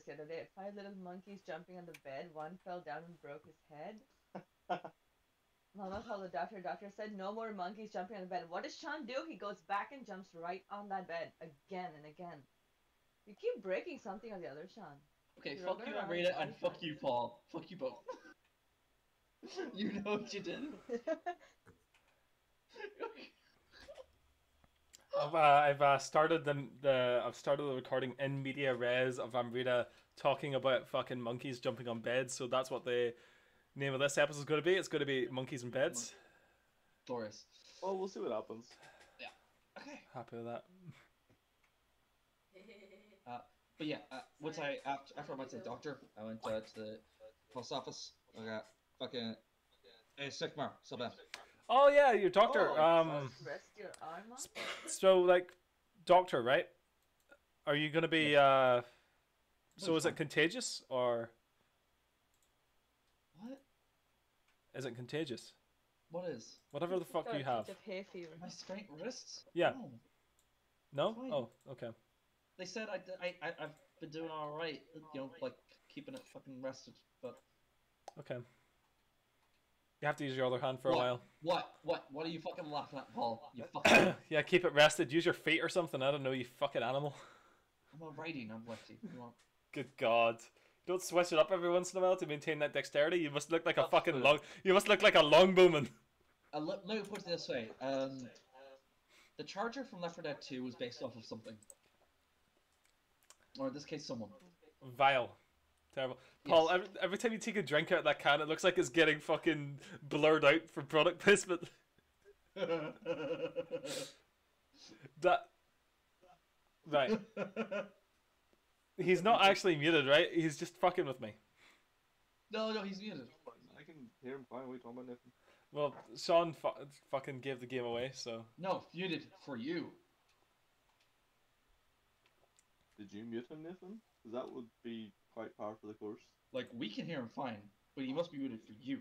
this the other day. 5 little monkeys jumping on the bed. One fell down and broke his head. Mama called the doctor. Doctor said no more monkeys jumping on the bed. What does Sean do? He goes back and jumps right on that bed again and again. You keep breaking something or the other, Sean. Okay, You're fuck gonna you, run out of Amrita, body and fuck parts. you, Paul. Fuck you both. You know what you did. I've started I've started the recording in media res of Amrita talking about fucking monkeys jumping on beds. So that's what the name of this episode is going to be. It's going to be monkeys in beds. Glorious. Well, we'll see what happens. Yeah. Okay. Happy with that. But yeah, once after I went to the doctor, I went to the post office. I got fucking Sigmar, so bad. Oh yeah, your doctor. Rest your arm up. So like, doctor, right? Are you gonna be? So is it contagious or? What? Is it contagious? What is? Whatever the fuck you have. Hay fever. My sprained wrists? Yeah. No. No? Fine. Oh, okay. They said I've been doing all right, you know, like keeping it fucking rested, but. Okay. You have to use your other hand for what? a while. What are you fucking laughing at, Paul? You fucking. Yeah, keep it rested. Use your feet or something. I don't know, you fucking animal. I'm a righty, I'm lefty. You want? Good God. Don't switch it up every once in a while to maintain that dexterity. You must look like a fucking long. You must look like a longbowman. Let me put it this way. The charger from Left 4 Dead 2 was based off of something. Or in this case, someone. Vile. Terrible. Paul, every time you take a drink out of that can, it looks like it's getting fucking blurred out for product placement. That. Right. He's not actually muted, right? He's just fucking with me. No, he's muted. I can hear him fine. What are you talking about, Nathan? Well, Sean fucking gave the game away, so. No, muted for you. Did you mute him, Nathan? Because that would be quite par for the course. Like, we can hear him fine, but he must be muted for you.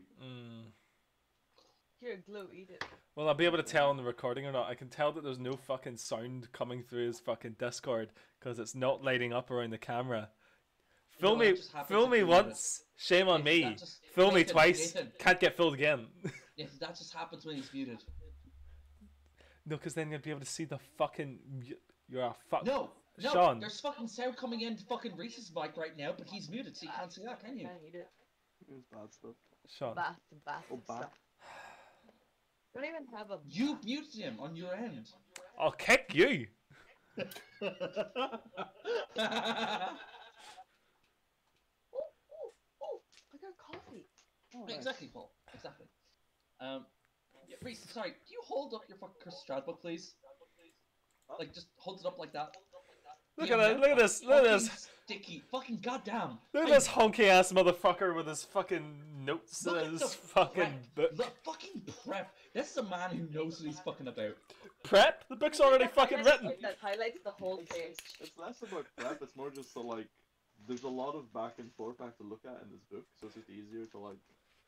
Here, Glue, eat it. Well, I'll be able to tell on the recording or not. I can tell that there's no fucking sound coming through his fucking Discord because it's not lighting up around the camera. Fool me once, shame on me. Fool me twice, can't get fooled again. Yes, that just happens when he's muted. No, because then you'll be able to see the fucking. You're a fuck. No, Sean. There's fucking sound coming into fucking Reese's mic right now, but he's muted, so you can't see that, can you? Can't eat it. It's bad stuff. Sean. Bath Oh, bad. stuff. Don't even have a. You muted him on your end. I'll kick you. Ooh, I got coffee. Oh, Exactly, Paul. Exactly. Yeah, Reese, sorry, can you hold up your fucking Strahd book, please? Like, just hold it up like that. Look at that! Look at this! Look at this! Sticky. Fucking goddamn. Look at this honky ass motherfucker with his fucking notes Look and at his the fucking book. The fucking prep. This is a man who knows what he's fucking about. Prep? The book's already fucking written. That highlights the whole page. It's less about prep, it's more just so, like, there's a lot of back and forth I have to look at in this book, so it's just easier to, like,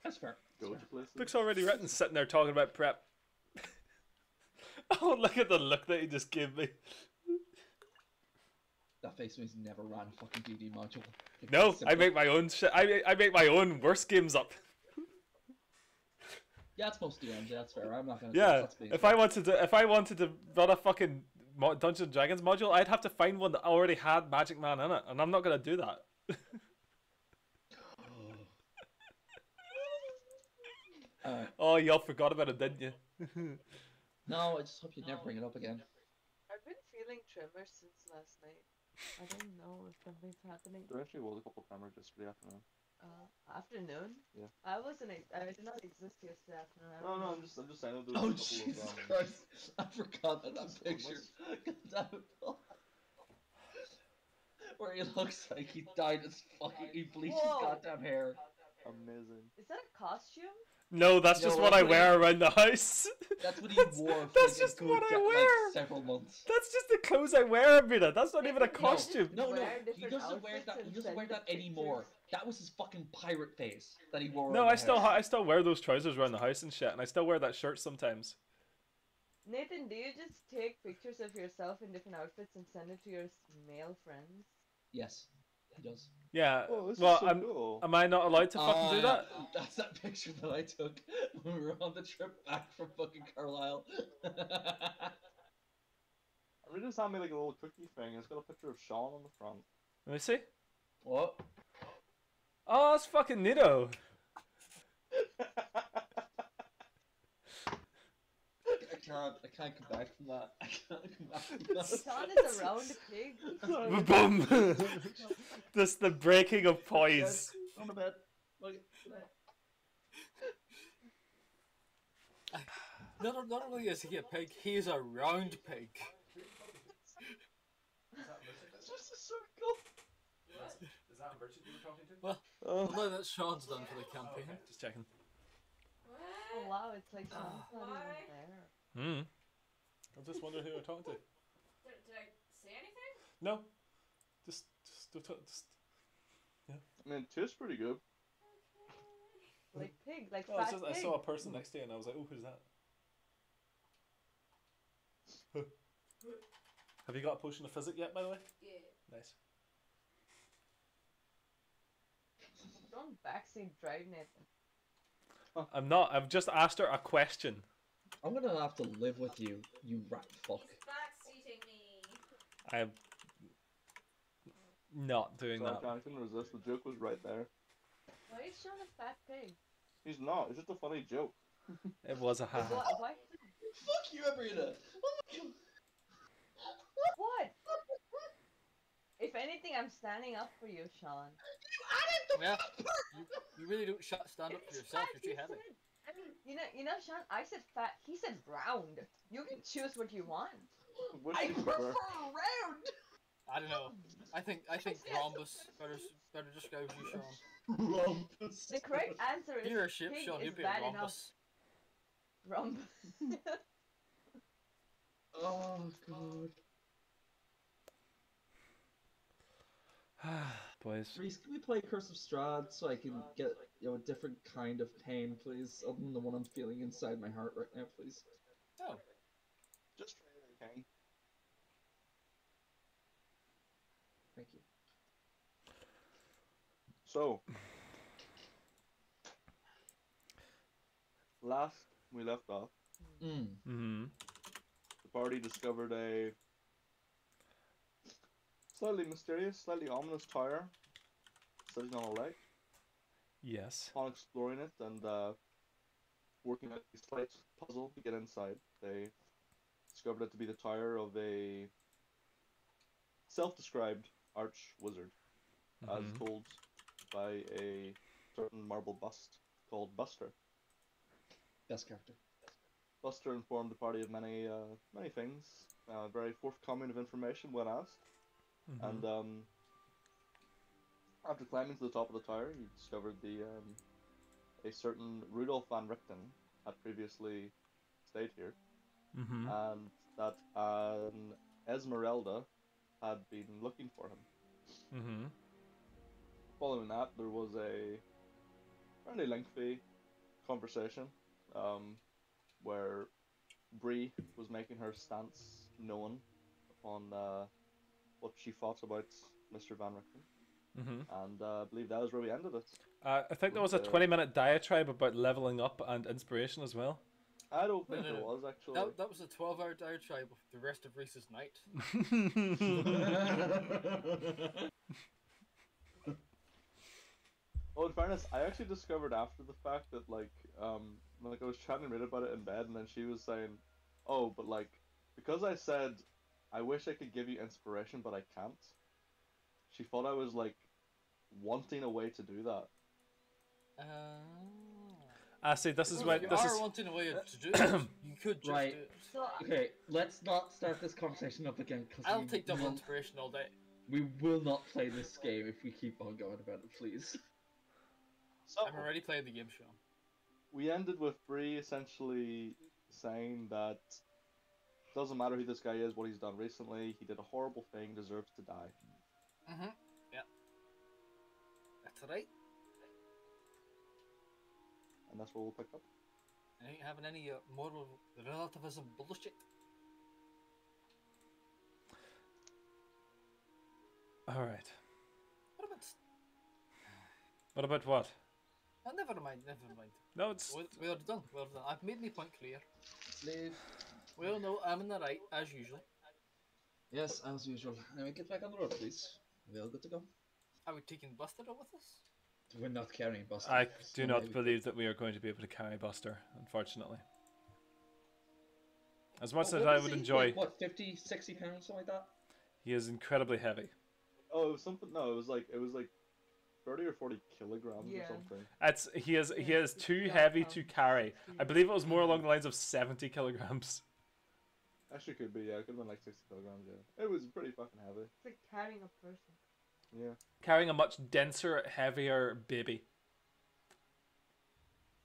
That's fair. go to places. Book's already written, sitting there talking about prep. Oh, look at the look that he just gave me. That face means he never ran a fucking DD module. No, I make my own shit. I make my own worst games up. Yeah, it's most DMs. Yeah, that's fair. I'm not gonna. Yeah, That's being if fair. I wanted to run a fucking Dungeons and Dragons module, I'd have to find one that already had Magic Man in it, and I'm not gonna do that. Oh, y'all forgot about it, didn't you? No, I just hope you never bring it up again. I've been feeling tremors since last night. I don't know if something's happening. There actually was a couple of cameras yesterday afternoon. Afternoon? Yeah. I did not exist yesterday afternoon. No, I'm just saying that there Oh was a couple Jesus of, Christ! I forgot that Just picture. almost. God damn it. Where he looks like he dyed his fucking. He bleached his Whoa. goddamn hair. Amazing. Is that a costume? No, that's No, just what that's I what wear around the house. That's what he That's- wore for that's like, just a good what I like, wear. several months. That's just the clothes I wear, Amrita. That's not even a No. costume. No, Wear he different doesn't wear outfits that. He and doesn't send wear the that anymore. pictures. That was his fucking pirate face that he wore. No, around I the still house. I still wear those trousers around the house and shit, and I still wear that shirt sometimes. Nathan, do you just take pictures of yourself in different outfits and send it to your male friends? Yes. He does. Yeah. Oh, this Well, is so cool. am I not allowed to fucking do that? That's that picture that I took when we were on the trip back from fucking Carlisle. I just hand me like a little cookie thing. It's got a picture of Sean on the front. Let me see. What? Oh, that's fucking neato. I can't come back from that. I can't come back from that. Sean is a round pig. Boom. Just the breaking of poise. On the bed. Look at Not only is he a pig, he is a round pig. It's just a circle. Is that a merchant you were talking to? Well, now that Sean's done for the campaign. Just checking. Oh wow, it's like Sean's not even there. I just wonder who you're talking to. Did I say anything? No. Just. I mean, it tastes pretty good. Like pig, like Oh, fat it's just, pig. I saw a person next to you and I was like, oh, who's that? Have you got a potion of physic yet, by the way? Yeah. Nice. Don't backseat drive, Nathan. I'm not. I've just asked her a question. I'm gonna have to live with you, you rat fuck. He's backseating me. I'm not doing So that. I couldn't resist. The joke was right there. Why is Sean a fat pig? He's not. It's just a funny joke. It was a ha. Why? Fuck you, Abrina! Oh my god! What? If anything, I'm standing up for you, Sean. Yeah, you really don't stand up for yourself. You're too heavy. I mean, you know, Sean. I said fat. He said round. You can choose what you want. What I do you prefer round! I don't know. I think rhombus better describes you, Sean. Rumpus. The correct answer is You're a ship, pig Sean. is You'd be a bad enough. rhombus. Rhombus. Oh god. Boys. Reese, can we play Curse of Strahd so I can get, a different kind of pain, please? Other than the one I'm feeling inside my heart right now, please. Oh. Just try it, okay? Thank you. So, last we left off, Mm-hmm. the party discovered a slightly mysterious, slightly ominous tower sitting on a lake. Yes. Upon exploring it and working out a slight puzzle to get inside, they discovered it to be the tower of a self-described arch wizard, as told by a certain marble bust called Buster. Best character. Buster informed the party of many things, very forthcoming of information when asked, and after climbing to the top of the tower, he discovered a certain Rudolf van Richten had previously stayed here, and that an Esmeralda had been looking for him. Following that, there was a fairly lengthy conversation where Bree was making her stance known upon what she thought about Mr. Van Richten. And I believe that was where we ended it. I think there was a 20-minute diatribe about leveling up and inspiration as well. I don't think No. there was, actually. That was a 12-hour diatribe of the rest of Reese's night. Well, in fairness, I actually discovered after the fact that, like I was chatting with about it in bed, and then she was saying, oh, but, like, because I said, I wish I could give you inspiration, but I can't, she thought I was, like, wanting a way to do that. I see. This is Well, why. if you This are is. wanting a way to do it, you could just Right. do it. So Okay, let's not start this conversation up again, because I'll take double inspiration all day. we will not play this game if we keep on going about it, please. So, I'm already playing the game, Sean. we ended with Bree essentially saying that doesn't matter who this guy is, what he's done recently, he did a horrible thing, deserves to die. Yeah. That's right. And that's what we'll pick up. I ain't having any moral relativism bullshit. All right. What What about what? Never mind, never mind. No, it's... We're done, we're done. I've made my point clear. Let's leave. Well, no, I'm in the right, as usual. Yes, as usual. Anyway, get back on the road, please. We're all good to go. Are we taking Buster out with us? We're not carrying Buster. I There's do no way not we believe that we are going to be able to carry Buster, unfortunately. As much could. as What I was would he? enjoy, Like, what, 50, 60 pounds, something like that? he is incredibly heavy. Oh, it was something. No, it was like 30 or 40 kilograms Yeah. or something. He is too Yeah, heavy to carry. I believe it was more Mm-hmm. along the lines of 70 kilograms. Actually, could be. Yeah, it could have been like 60 kilograms. Yeah, it was pretty fucking heavy. It's like carrying a person. Yeah. Carrying a much denser, heavier baby.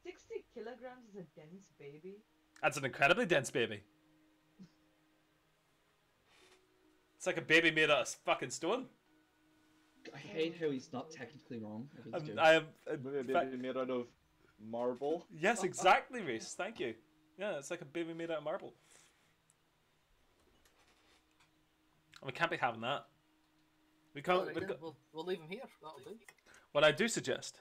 60 kilograms is a dense baby. That's an incredibly dense baby. It's like a baby made out of fucking stone. I hate how he's not technically wrong. I really do. I am. Maybe a in fact- baby made out of marble. Yes, exactly, Reese. Thank you. Yeah, it's like a baby made out of marble. And we can't be having that. We can't. Alright, then, we'll leave him here. That'll do. What I do suggest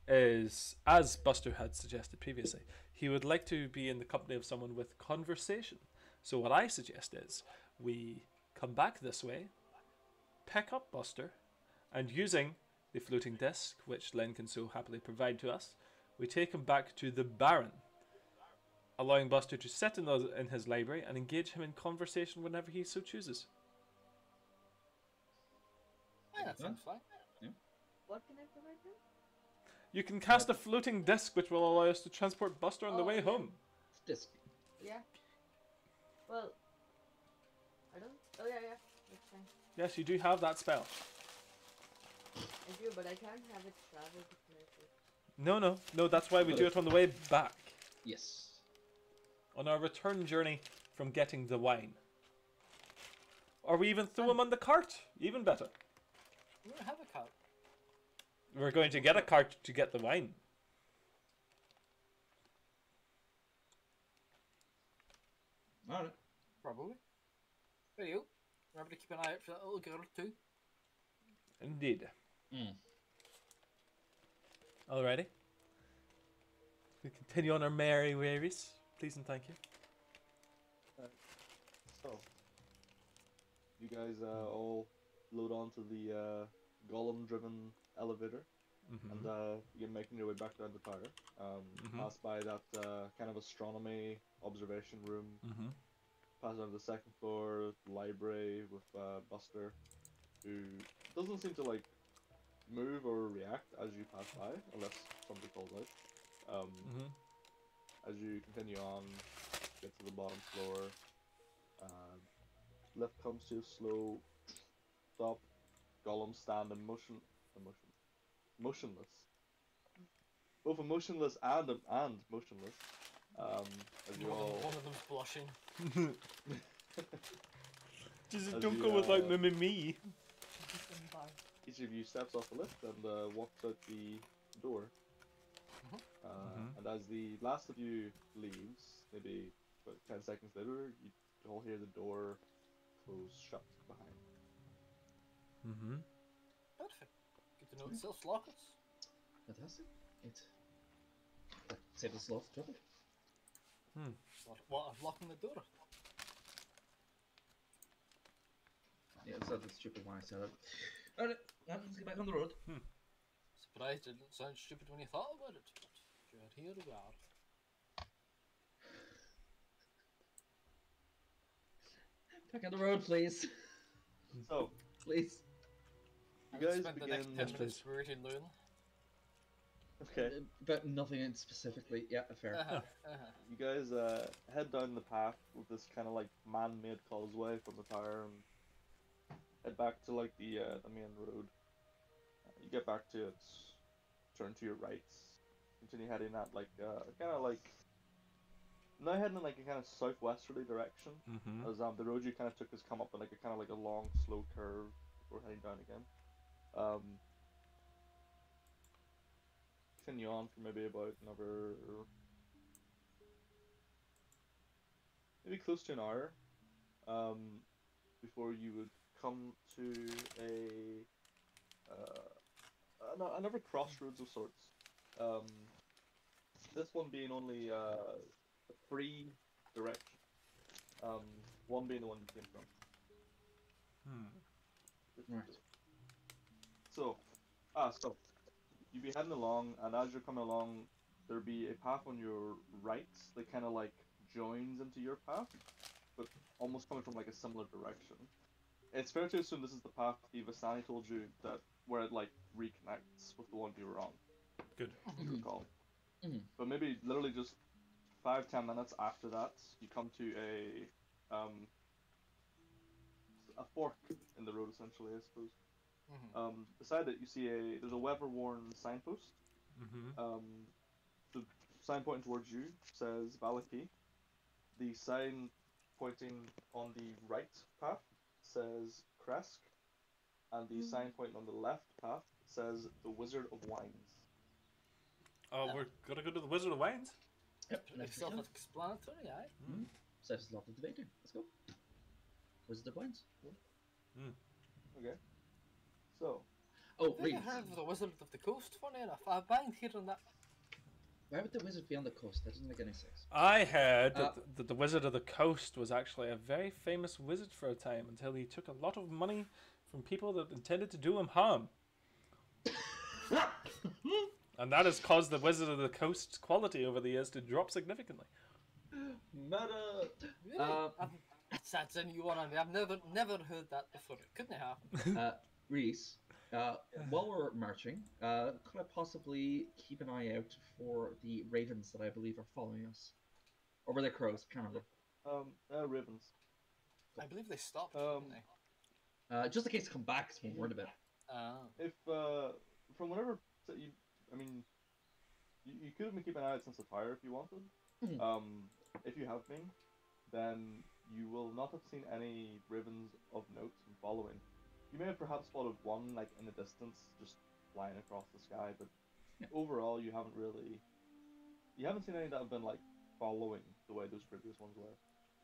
is, as Buster had suggested previously, he would like to be in the company of someone with conversation. So what I suggest is we come back this way, pick up Buster, and using the floating disc, which Len can so happily provide to us, we take him back to the Baron, allowing Buster to sit in his library and engage him in conversation whenever he so chooses. Yeah, that sounds fine. What can I provide him? You can cast a floating disc, which will allow us to transport Buster on the Oh, way yeah. home. Disc. Yeah. Well, I don't. Oh yeah, yeah. That's fine. Yes, you do have that spell. I do, but I can't have it travel to places. No, that's why we do it on the way back. Yes. On our return journey from getting the wine. Or we even throw him on the cart. Even better. We don't have a cart. We're going to get a cart to get the wine. Alright. Probably. There you go. Remember to keep an eye out for that little girl too. Indeed. Mm. Alrighty. We continue on our merry ways. Please and thank you. So, you guys all load onto the golem-driven elevator, and you're making your way back down the tower. Pass by that kind of astronomy observation room. Pass on to the second floor library with Buster, who doesn't seem to like move or react as you pass by, unless somebody calls out. As you continue on, get to the bottom floor, lift comes to a slow stop. Golems stand motionless. Both emotionless and motionless. As you all, One of them's blushing. Just As don't you, go without me. each of you steps off the lift and walks out the door. And as the last of you leaves, maybe about 10 seconds later, you all hear the door close shut behind. Perfect. Good to know it self-locks. Fantastic. That saved us a lot of trouble. What, locking the door? Yeah, it's not the stupid one I said it. Alright, let's get back on the road. Surprised it didn't sound stupid when you thought about it. But here we are. Back on the road, please. So, Please. you guys Spend the next begin. 10 minutes berating Loon. Okay. But nothing in specifically. Yeah, fair. You guys head down the path with this kind of like man-made causeway from the tower and head back to like the main road. You get back to it, turn to your right, continue heading at like kind of like now heading in like a kind of southwesterly direction. As the road you kind of took has come up in like a kind of like a long slow curve before heading down again. Continue on for maybe about another, maybe close to an hour, before you would come to a another crossroads of sorts. Um, this one being only three directions. One being the one you came from. Hmm. Right. So, so you'd be heading along, and as you're coming along, there'd be a path on your right that kind of like joins into your path, but almost coming from like a similar direction. It's fair to assume this is the path the Vistani told you that where it like reconnects with the one you were on, Good. if you recall. Mhm. But maybe literally just 5-10 minutes after that, you come to a fork in the road, essentially, I suppose. Beside it, you see there's a weather-worn signpost. Mm-hmm. The sign pointing towards you says Valaki. The sign pointing on the right path says Kresk, and the sign pointing on the left path says the Wizard of Wines. Oh, we're gonna go to the Wizard of Wines. Yep. Pretty self-explanatory, aye. Says a lot of debate here. Let's go. Wizard of Wines. Okay. So, Oh, Have you Reese. ever heard of the Wizard of the Coast? Funny enough, I've banged hearing that. Why would the wizard be on the coast? That doesn't make any sense. I heard that the Wizard of the Coast was actually a very famous wizard for a time until he took a lot of money from people that intended to do him harm. And that has caused the Wizard of the Coast's quality over the years to drop significantly. Meta. Really? That's a new one on me. I've never heard that before. It couldn't happen. Reese, while we're marching, could I possibly keep an eye out for the ravens that I believe are following us? Or were they crows? Can't remember. Ravens. I believe they stopped, didn't they? Just in case they come back, because we're worried about. If from whatever you, I mean, you could have been keeping an eye out since the tire if you wanted. If you have been, then you will not have seen any ravens of note following. You may have perhaps spotted one like in the distance, just flying across the sky, but overall you haven't seen any that have been like following the way those previous ones were.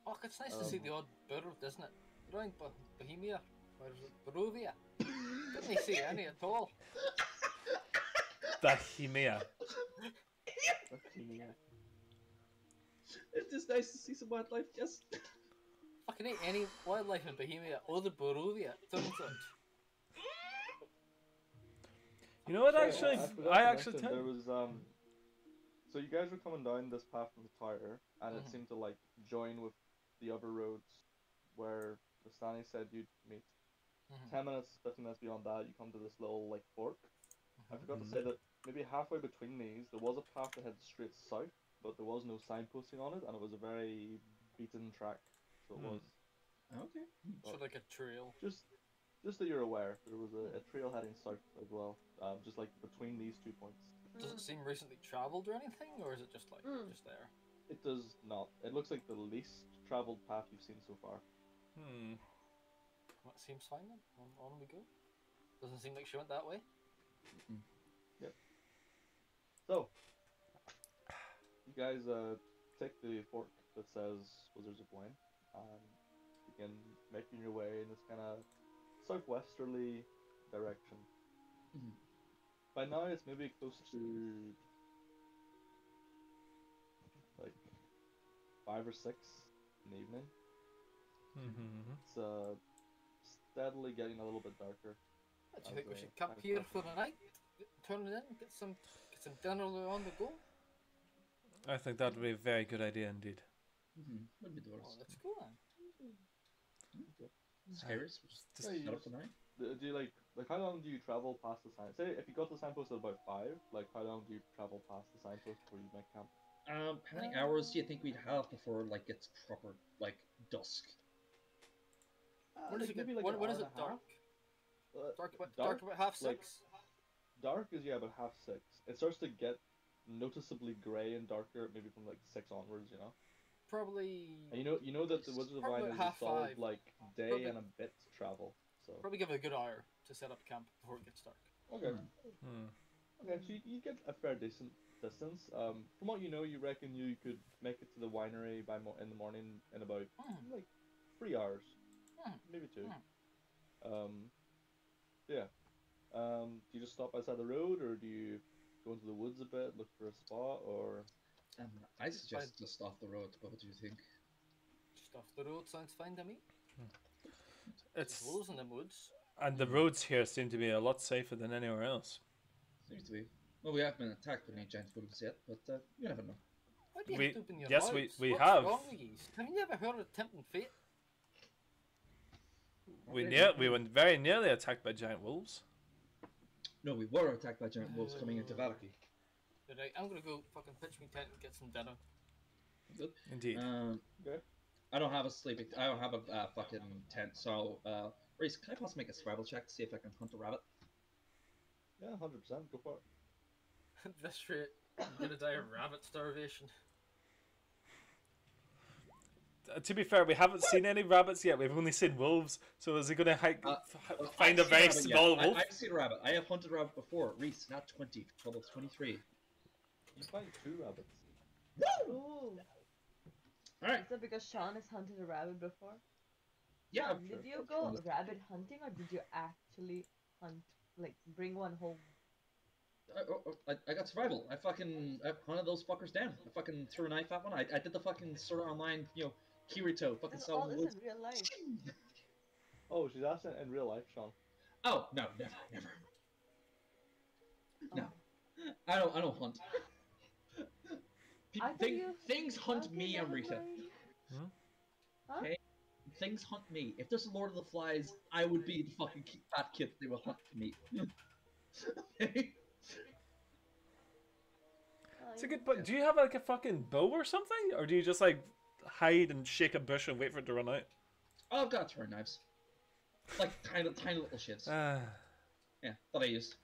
Oh, it's nice to see the odd bird, isn't it? Around Bohemia, or is it Barovia? Didn't see any at all. Bohemia. It's just nice to see some wildlife, yes. Fucking ain't any wildlife in Bohemia other Barovia, turns out. You know what? Actually, I actually there was So you guys were coming down this path from the tower, and it seemed to like join with the other roads where Vistani said you'd meet. 10 minutes, 15 minutes beyond that, you come to this little like fork. I forgot to say that maybe halfway between these, there was a path that headed straight south, but there was no signposting on it, and it was a very beaten track. So it was. Okay. So like a trail. Just that you're aware, there was a trail heading south as well, just like between these 2 points. Does it seem recently travelled or anything, or is it just like just there? It does not. It looks like the least travelled path you've seen so far. That seems fine then. On we go. Doesn't seem like she went that way. Yep. So, you guys take the fork that says Wizards of Wine and begin making your way in this kind of southwesterly direction. By now, it's maybe close to like 5 or 6 in the evening. It's steadily getting a little bit darker. Do you think we should camp here for the night? Turn it in, get some dinner on the go. I think that would be a very good idea indeed. Would be the worst. Oh, let's go then. Scares? Just not up tonight. Do you like how long do you travel past the sign? Say if you got the signpost at about 5, like how long do you travel past the signpost before you make camp? How many hours do you think we'd have before like it's proper like dusk? When does it get? maybe like When an is hour it and a dark? half. Dark about half 6. Like, dark is about half 6. It starts to get noticeably grey and darker maybe from like 6 onwards, you know. Probably. And you know that the Wizards of Wine is a half solid 5. like day Probably- and a bit travel. So Probably give it a good hour to set up camp before it gets dark. okay. Okay, so you get a fair decent distance. From what you know, you reckon you could make it to the winery in the morning in about like 3 hours, maybe 2. Yeah. Do you just stop outside the road, or do you go into the woods a bit, look for a spot, or? I suggest just off the road. But what do you think? Just off the road sounds fine to me. It's There's wolves in the woods. and the roads here seem to be a lot safer than anywhere else. Seems to be. Well, we haven't been attacked by any giant wolves yet, but you never know. Why do you We- have to open your yes, mouths? we What's have. wrong with you? Have you never heard of tempting fate? We were very nearly attacked by giant wolves. No, we were attacked by giant wolves coming into Valaki. Right, I'm gonna go fucking pitch my tent and get some dinner. Good. Indeed. Okay. I don't have a sleeping. I don't have a fucking tent. So, Reese, can I possibly make a survival check to see if I can hunt a rabbit? Yeah, 100%. Go for it. At this rate, I'm gonna die of rabbit starvation. To be fair, we haven't seen any rabbits yet. We've only seen wolves. So is he going to find a I've very seen small rabbit, wolf? I've seen a rabbit. I have hunted a rabbit before. Reese, not 20, trouble 23. You find 2 rabbits. Ooh. Alright. Is that because Sean has hunted a rabbit before? Yeah. Sean, did you go rabbit hunting or did you actually hunt, like, bring one home? I got survival. I hunted those fuckers down. I fucking threw a knife at one. I did the fucking sort of online, Kirito. Fucking This saw all the this woods. in real life. Oh, she's asking in real life, Sean. Oh no, never. No, Oh. I don't hunt. I thought you... Things hunt Okay, me, never Amrita. mind. Hmm? Huh? Okay. Things hunt me. If there's a Lord of the Flies, I would be the fucking fat kid they will hunt to me. Okay? It's a good point. Do you have like a fucking bow or something? Or do you just like hide and shake a bush and wait for it to run out? Oh, I've got throwing knives. Like tiny little shits. Yeah, that I use.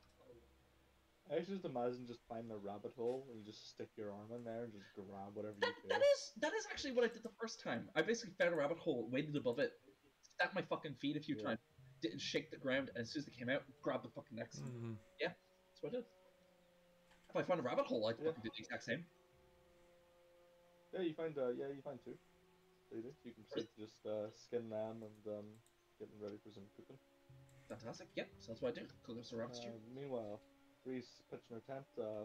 I actually just imagine just finding a rabbit hole and you just stick your arm in there and just grab whatever you feel. That is actually what I did the first time. I basically found a rabbit hole, waded above it, stamped my fucking feet a few times, didn't shake the ground, and as soon as they came out, grabbed the fucking necks. Yeah, that's what I did. If I found a rabbit hole, I'd fucking do the exact same. Yeah, you find 2. So you do. You can proceed to just skin them and get them ready for some cooking. Fantastic. Yep, so that's what I do. Cook us a rabbit stew. Meanwhile, Reese pitching her tent.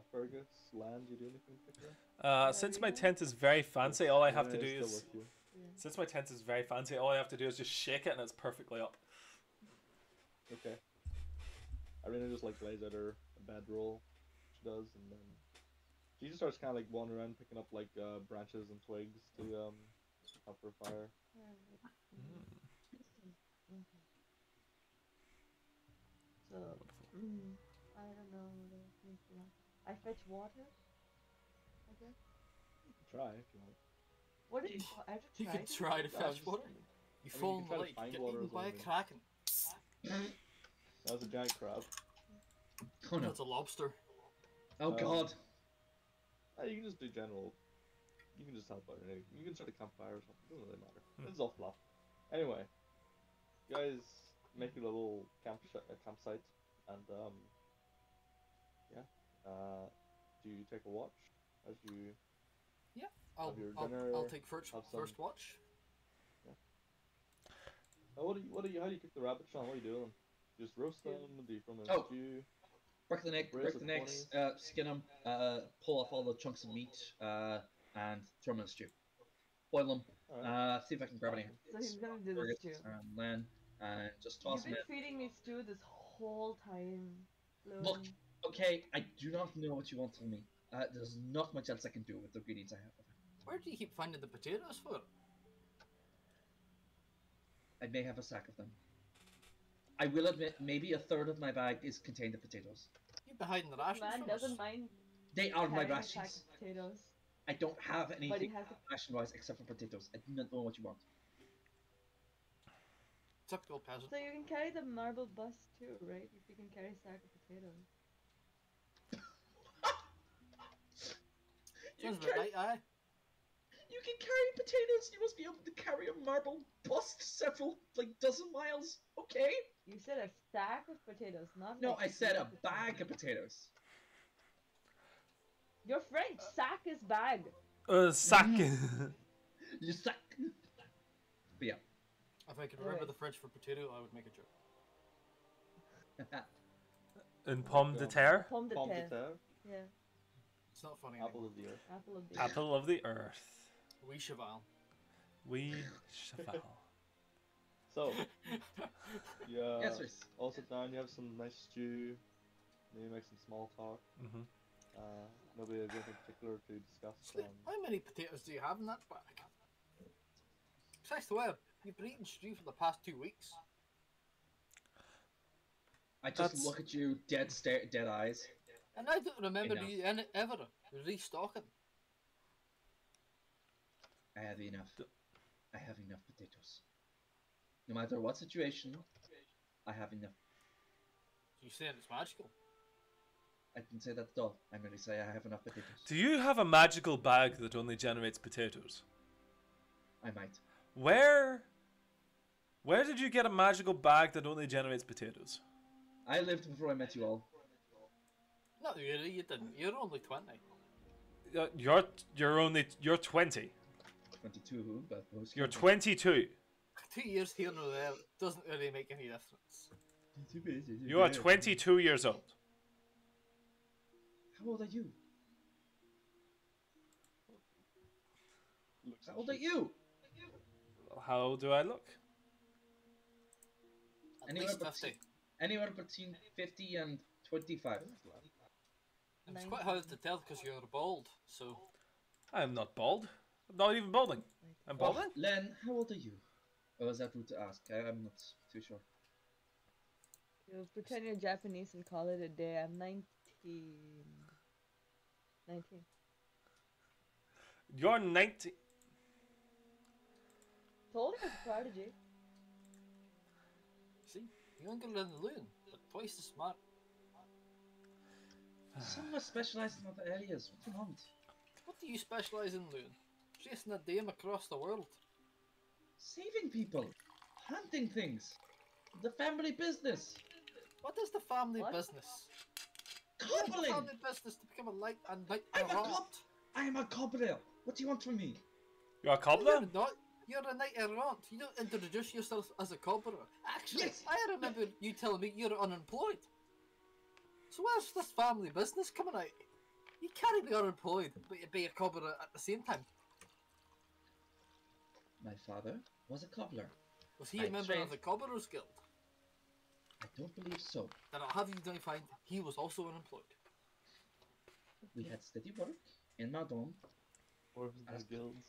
Fergus, Land, you do anything particular? Since my tent is very fancy, all I have to do Still is... with you. Since my tent is very fancy, all I have to do is just shake it and it's perfectly up. Okay. Irina just like lays out her bedroll, she does, and then she just starts kind of like wandering around picking up like branches and twigs to help her fire. So, I don't know what else needs to happen. I fetch water, I guess. You can try if you want. What is I have to You try? could try to Yeah, fetch just- water. You I mean, fall you in can the try to lake, find get water eaten as by well, a I mean. kraken. That was a giant crab. Oh no. That's a lobster. Oh god. You can just do general. You can just help out. You can start a campfire or something. Doesn't really matter. It's all fluff. Anyway, you guys make a little campsite, and do you take a watch as you? I'll Have your I'll dinner, take first have some- first watch. How do you cook the rabbit, Sean? What are you doing? Just roast them? Do you throw them in Oh. stew? Break the neck, Brace break with the necks, cornies. skin them, pull off all the chunks of meat, and throw them in a stew. Boil them. Alright. See if I can grab any. So he's gonna do Fergus this too. and Len, and just You've toss them been in. feeding me stew this whole time. Look, okay, I do not know what you want from me. There's not much else I can do with the ingredients I have. Where do you keep finding the potatoes for? I may have a sack of them. I will admit, maybe a third of my bag is contained of potatoes. You've been hiding the rations Man from doesn't us. mind They are my carrying a sack rations. of potatoes, I don't have but he anything has to. ration-wise except for potatoes. I do not know what you want. Typical peasant. So you can carry the marble bus too, right? If you can carry a sack of potatoes. Sounds about right, aye. You can carry potatoes. You must be able to carry a marble bust several, dozen miles. Okay? You said a stack of potatoes, not No, like I said a potatoes. bag of potatoes. You're French. Sack is bag. Sack. You suck. But yeah. If I could remember Alright. the French for potato, I would make a joke. In pomme de terre? Pomme de Pomme de terre. terre. Yeah. It's not funny Apple anymore. of the earth. Apple of the Apple of the earth. We cheval. We cheval. So, yeah. Yes, Reese. Also down, you have some nice stew. Maybe make some small talk. Mm-hmm. Nobody has anything particular to discuss. Sleep, how many potatoes do you have in that bag? I swear, you've been eating stew for the past 2 weeks. I just That's- look at you, dead eyes. And I don't remember Enough. you ever restocking. I have enough. I have enough potatoes. No matter what situation, I have enough. You saying it's magical? I didn't say that at all. I'm going to say I have enough potatoes. Do you have a magical bag that only generates potatoes? I might. Where did you get a magical bag that only generates potatoes? I lived before I met you all. No, you didn't. You're only 20. You're 20. 22, but most You're 22. 2 years here or there doesn't really make any difference. You are 22 years old. How old are you? How old are you? How old do I look? At Anywhere least but 50. Anywhere between 50 and 25. And it's quite hard to tell because you're bald, so... I am not bald. I'm not even balding. I'm balding? Len, how old are you? Or was that rude to ask? I'm not too sure. You pretend you're Japanese and call it a day. I'm 19. 19. You're 19. Told you I was a prodigy. See? Younger than Loon, but twice as smart. Some of us specialize in other areas. What do you want? What do you specialise in, Loon? Chasing a dame across the world. Saving people. Hunting things. The family business. What is the family What? business? What is the Cobbling. family business to become a light and night I'm a errant? cop. I am a cobbler. What do you want from me? You're a cobbler? You're not. You're a knight errant. You don't introduce yourself as a cobbler. Actually, Yes. I remember you telling me you're unemployed. So where's this family business coming out? You can't be unemployed, but you be a cobbler at the same time. My father was a cobbler. Was he I a member trained- of the Cobblers Guild? I don't believe so. Then I'll have you find he was also unemployed. We had steady work in Mardon. Or the guilds.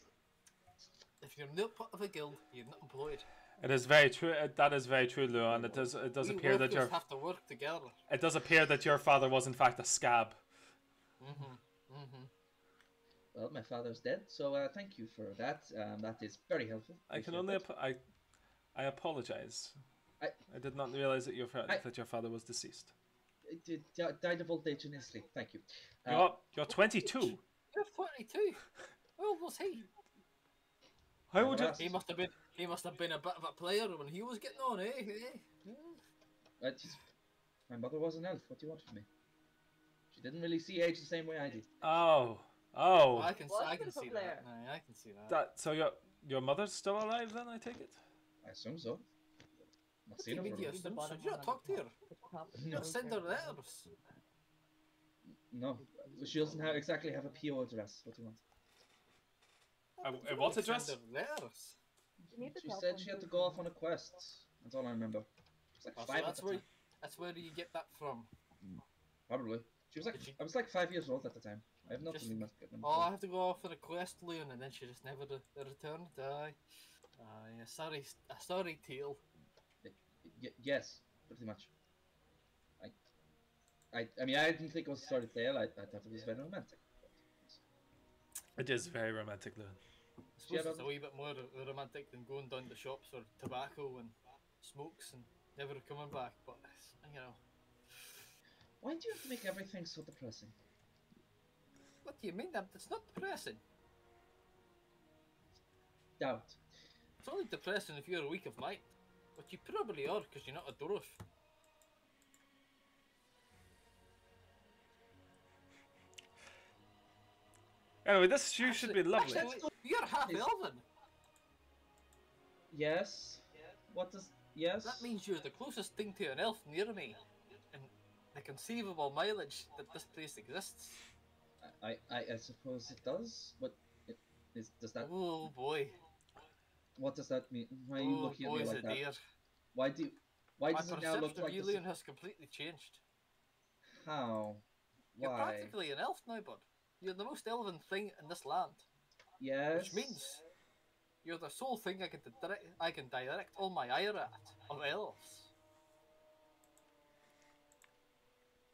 If you're not part of a guild, you're not employed. It is very true. That is very true, Luan. It does We appear that workers have to work together. it does appear that your father was in fact a scab. Well, my father's dead, so thank you for that. That is very helpful. I can Appreciate only it. I apologize. I- did not realize that that your father was deceased. Died of old age in his sleep. Thank you. You're 22. You're 22. How old was he? How would you? Well, He must have been a bit of a player when he was getting on, eh? My mother was an elf. What do you want from me? She didn't really see age the same way I did. Oh. I can What I a can bit of a see player. that. Nah, I can see that. That so your mother's still alive then? I take it. I assume so. Not What do seen you her mean for you a assume The so? bottom Did you one not on talk the to her? top. You not send her letters? No, she doesn't exactly have a PO address. What do you want? What Send address? her letters. You need the She top said one she had too. to go off on a quest. That's all I remember. She was like Oh, so 5 at that's the where time. that's where you get that from. Probably. She was like, Did she- I was like 5 years old at the time. I have not Just- really much good Oh, I have to go off for a quest, Leon, and then she just never returned. Aye. Aye, a sorry tale. Yes, pretty much. I mean, I didn't think it was a sort of tale. I thought it was very romantic. It is very romantic, Luan. I suppose Yeah, it's a wee bit more romantic than going down the shops for tobacco and smokes and never coming back, but, you know. Why do you have to make everything so depressing? What do you mean? It's not depressing. Doubt. It's only depressing if you're weak of mind. But you probably are, because you're not a dwarf. Anyway, this shoe should be lovely. Actually, you're half Is- elven. Yes. What does... Yes? That means you're the closest thing to an elf near me. And the conceivable mileage that this place exists. I suppose it does. What it is? Does that? Oh boy. What does that mean? Why are you Oh looking at me boys, like a that? dear. Why do? Why My does it now look perception of like you, this? Leon, has completely changed. How? You're Why? practically an elf now, bud. You're the most elven thing in this land. Yes. Which means you're the sole thing I can direct all my ire at of elves.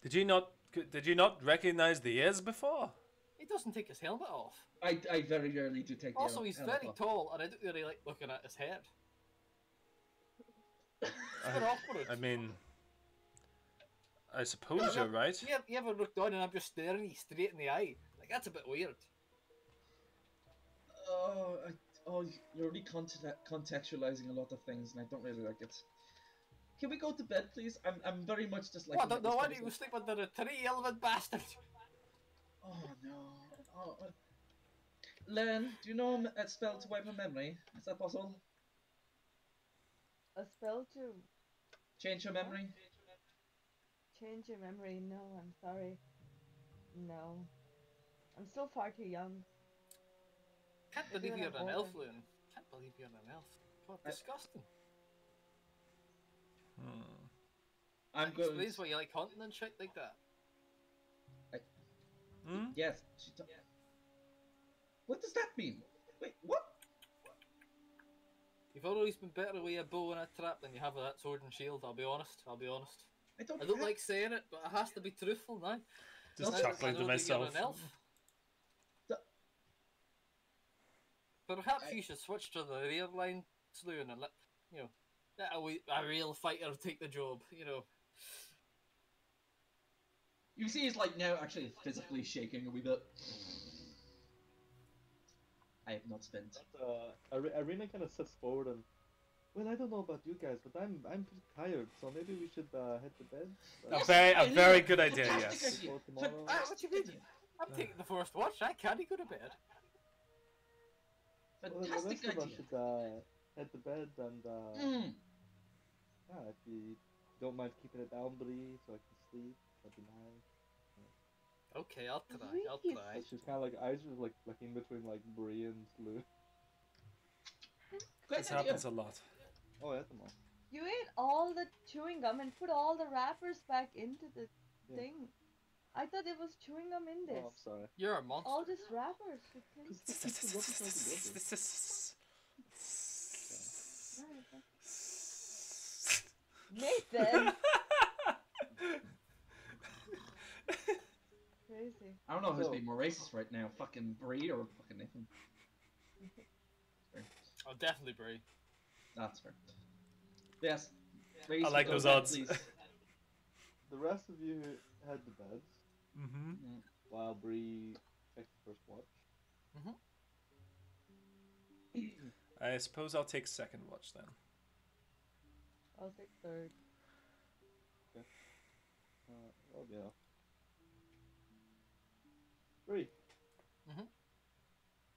Did you not recognize the ears before? He doesn't take his helmet off. I very rarely do take the Also, he's helmet very off. tall, and I don't really like looking at his head. It's been awkward. I mean, I suppose you're right. You ever look down and I'm just staring you straight in the eye? Like, that's a bit weird. Oh, you're really contextualizing a lot of things, and I don't really like it. Can we go to bed, please? I'm very much just like. What, I don't know why do you sleep under a tree, elven bastard? Oh no. Oh. Len, do you know a spell to wipe a memory? Is that possible? A spell to Change your memory? change your memory? No, I'm sorry. No. I'm still far too young. Can't Maybe believe when you're I'm an elf, older. Leon. Can't believe you're an elf. God, disgusting. I'm going. Explains why you like hunting and shit like that. Yes. What does that mean? Wait, what? You've always been better with a bow and a trap than you have with that sword and shield, I'll be honest. I don't like saying it, but it has to be truthful now. Just Now that chuckling I to know that you're myself. an elf. Perhaps you should switch to the rear line, Sloan, and let a real fighter take the job. You see, he's like now actually physically shaking a wee bit. I have not spent. Arena kind of sits forward and, well, I don't know about you guys, but I'm pretty tired, so maybe we should head to bed. A very good idea. Fantastic Yes. idea. What do you mean? I'm taking the first watch. I can't go to bed. Well, the Fantastic rest of us idea. should head to bed and yeah, if you don't mind keeping it down, Bree, so I can sleep, that'd be nice. Okay, I'll try. And she's kind of like eyes just like flicking between like Bree and Lou. Great This idea. happens a lot. Oh, yeah, come on. You ate all the chewing gum and put all the wrappers back into the thing. I thought there was chewing gum in this. Oh, I'm sorry. You're a monster. All just wrappers. Nathan! Crazy. I don't know who's being more racist right now, fucking Bree or fucking Nathan. Oh, definitely Brie. That's fair. Yes. I like those bed, odds. please. The rest of you head to bed Mm-hmm. while Bree takes the first watch. I suppose I'll take second watch then. I'll take third. Okay. Oh yeah. Bree.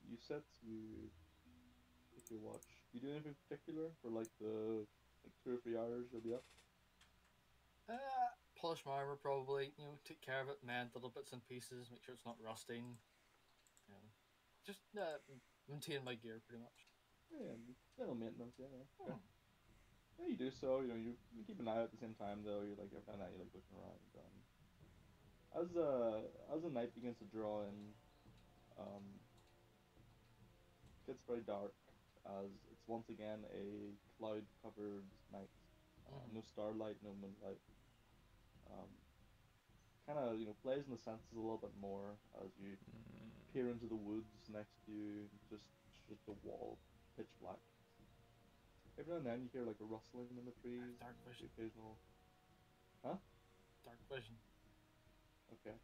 You take your watch. You do anything particular for like the 2 or 3 hours you'll be up? Polish my armor probably. Take care of it, mend little bits and pieces, make sure it's not rusting. Just maintain my gear pretty much. Yeah, little maintenance. Yeah. Okay. Yeah, you do so. You keep an eye out at the same time though. You're like every night you're like looking around. As the night begins to draw in, it gets very dark as it's once again a cloud-covered night. No starlight, no moonlight. Kind of plays in the senses a little bit more as you peer into the woods next to you, just a wall, pitch black. Every now and then you hear like a rustling in the trees. Dark vision. The occasional. Huh? Dark vision. Okay.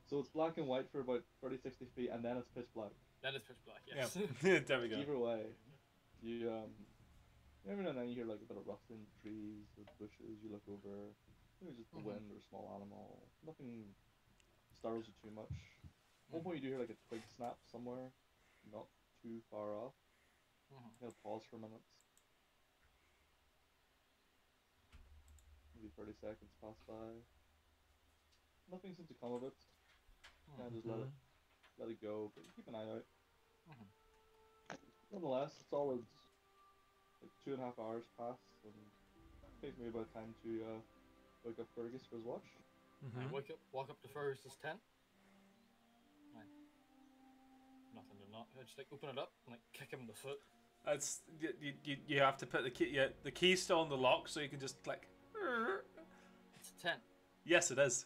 So it's black and white for about 30, 60 feet, and then it's pitch black. Then it's pitch black. Yes. Yeah. There we go. Either way, you every now and then you hear like a bit of rustling in the trees, the bushes. You look over, maybe just the wind or a small animal. Nothing startles you too much. At one point you do hear like a twig snap somewhere, not too far off. You gotta pause for a minute. maybe 30 seconds pass by. Nothing seems to come of it. Kind of just let it go, but keep an eye out. Nonetheless, it's always like 2.5 hours pass, and it takes me about time to wake up Fergus for his watch. I walk up to Fergus's tent. Right. Nothing to not. I just like open it up and like kick him in the foot. It's you have to put the key. Yeah, the key's still on the lock, so you can just click. It's a tent. Yes, it is.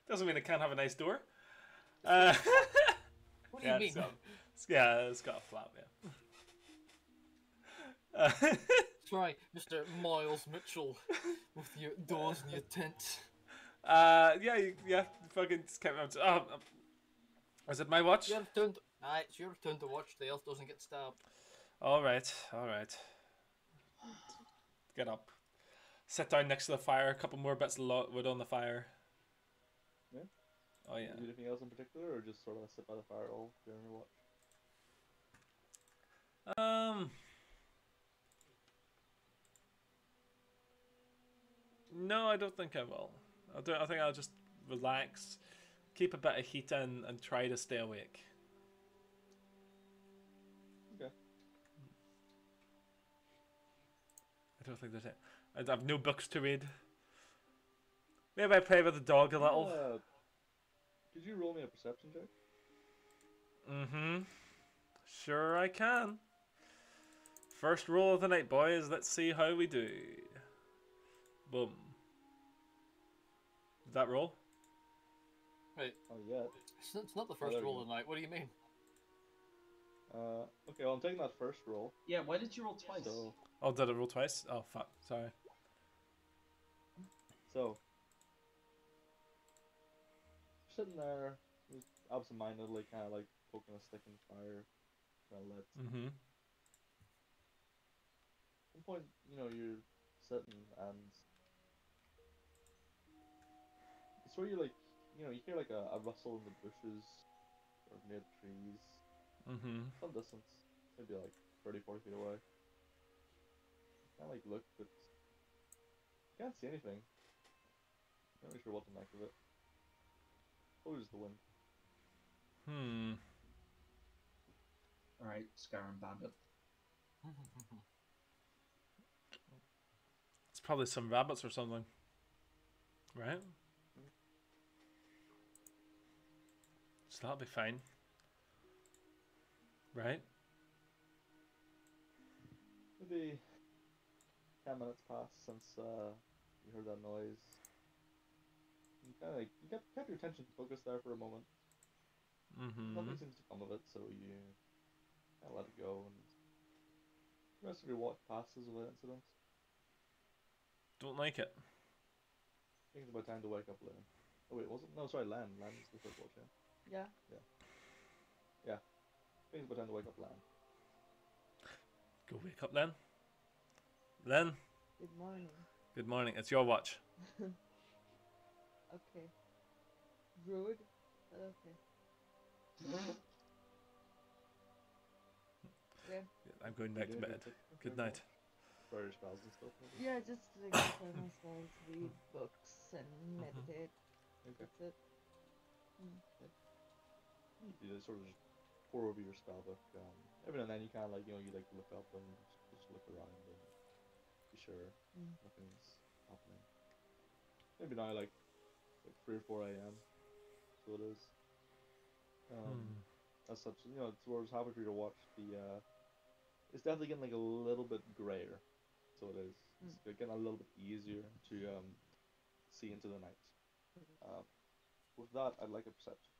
Doesn't mean it can't have a nice door. What do you mean? It's got a flap. Yeah. Try, Mr. Miles Mitchell, with your doors and your tent. Yeah. Fucking kept. Is it my watch? Your turn. It's your turn to watch. The elf doesn't get stabbed. All right. Get up. Sit down next to the fire. A couple more bits of wood on the fire. Yeah. Oh yeah. Do anything else in particular, or just sort of sit by the fire all during your watch? No, I don't think I will. I think I'll just relax, keep a bit of heat in, and try to stay awake. Okay. I don't think there's it. I have no books to read. Maybe I play with the dog a little. Could you roll me a perception check? Sure I can. First roll of the night, boys. Let's see how we do. Boom. Did that roll? Wait. Oh yeah. It's not the first roll of the night. What do you mean? Okay, well I'm taking that first roll. Yeah, why did you roll twice? So, Oh, did I roll twice? Oh, fuck. Sorry. So, sitting there, just absentmindedly kind of like poking a stick in the fire, kind of lit. At one point, you're sitting and it's where you like, you hear like a rustle in the bushes or near the trees. Some distance, maybe like 30, 40 feet away. Kind of like look, but you can't see anything. Not really sure what to make of it. Probably just the wind. Alright, Scarron Bandit. It's probably some rabbits or something. Right? So that'll be fine. Right? Maybe 10 minutes pass since you heard that noise. You kind of you kept your attention focused there for a moment. Nothing seems to come of it, so you kind of let it go, and the rest of your watch passes without incident. Don't like it. I think it's about time to wake up Len. Oh wait, was it? No, sorry, Len. Len's the first watch, yeah. Yeah. Yeah. I think it's about time to wake up Len. Go wake up, Len. Len. Good morning. Good morning. It's your watch. Okay. Rude, but okay. Yeah. I'm going back to bed. Good night. For your spells and stuff, maybe? Yeah, just like play my spells, read books, and meditate. Okay. That's it. You just sort of just pour over your spell book. Every now and then you kind of like, you like look up and just look around and be sure nothing's happening. Maybe now like 3 or 4 a.m. So it is. As such, towards halfway through your watch, it's definitely getting like a little bit grayer. So it is. It's getting a little bit easier to see into the night. With that, I'd like a perception.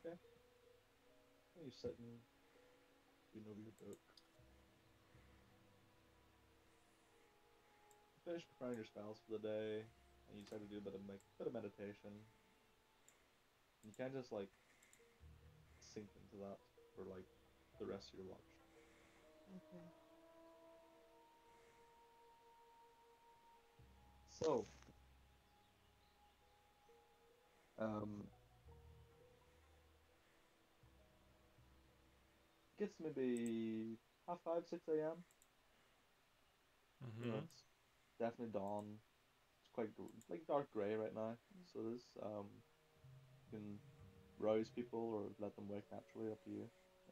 Okay. You're sitting, reading over your book. Finish preparing your spells for the day, and you decide to do a bit of meditation. And you can't just like sink into that for like the rest of your watch. Okay. So, um, gets maybe half 5, 6 a.m. You know, Mm-hmm. it's definitely dawn. It's quite like dark gray right now. So it is. You can rouse people or let them wake naturally, up to you.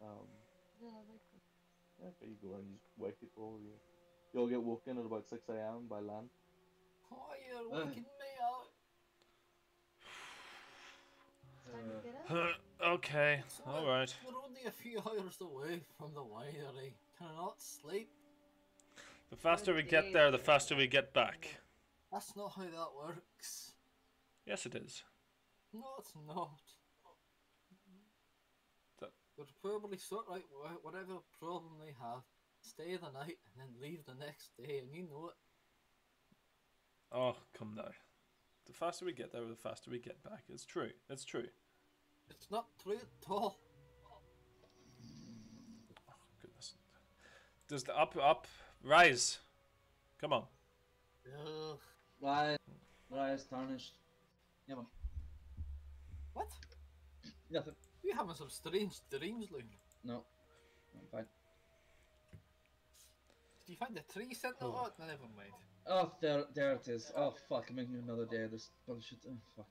Um, yeah, like yeah, okay, you go and you just wake people. You'll get woken at about 6 a.m. by land. Oh, you're waking me up. It's time to get up. Okay, So all right. we're only a few hours away from the winery. Can I not sleep? The faster we get Days there, the away. faster we get back. That's not how that works. Yes, it is. No, it's not. That- They'll probably sort out whatever problem they have, stay the night, and then leave the next day, and you know it. Oh, come now. The faster we get there, the faster we get back. It's true. It's true. It's not true at all. Oh, goodness. Does the up, rise. Come on. Ugh. Rise, tarnished. Yeah, man. What? Nothing. You having some strange dreams, Loon? No. I'm fine. Did you find the tree sentinel? Oh, never mind. Oh, there it is. Oh, fuck. I'm making another day of this bullshit. Oh, fuck.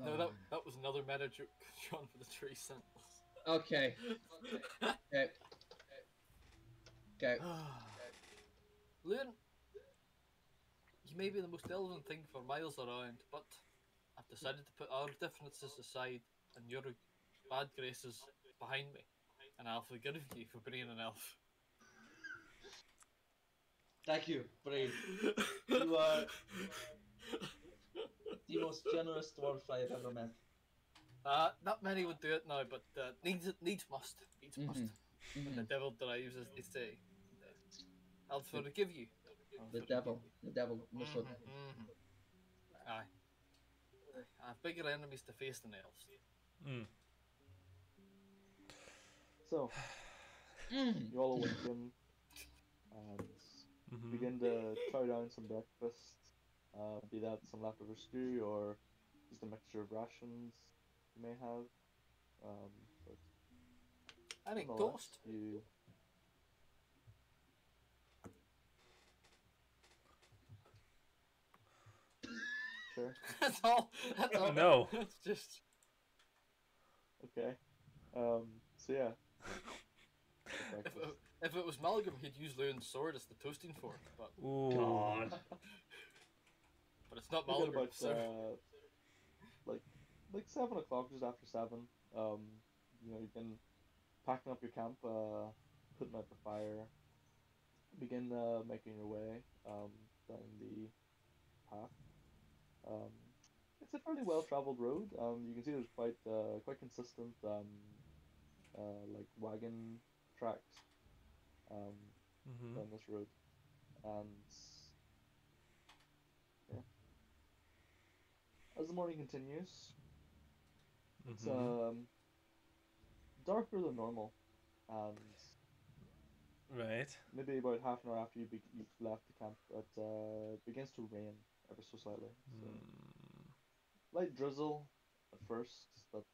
No, that was another meta joke, Sean, for the tree sentinels. Okay. Okay. Okay. Loon, you may be the most relevant thing for miles around, but I've decided to put our differences aside and your bad graces behind me, and I'll forgive you for being an elf. Thank you, Brave. You are the most generous dwarf I have ever met. Not many would do it now, but needs must. Needs must. Mm-hmm. When the devil drives, as they say. I'll forgive you. The devil must have. Aye. I have bigger enemies to face than elves. Mm. So, you all awaken and begin to chow down some breakfast. Be that some leftover stew or just a mixture of rations you may have. But I mean, nonetheless, toast. you. Sure. That's all. That's all. No. It's just. Okay. So yeah. If it was Malcolm, he'd use Loon's sword as the toasting fork, but Ooh. God. but it's not You get Malcolm, about so like 7 o'clock, just after 7. You've been packing up your camp, putting out the fire, begin making your way down the path. It's a fairly well traveled road. You can see there's quite consistent like wagon tracks down this road, and yeah, as the morning continues, it's darker than normal, and Right. maybe about half an hour after you've left the camp, it begins to rain ever so slightly. So light drizzle at first, but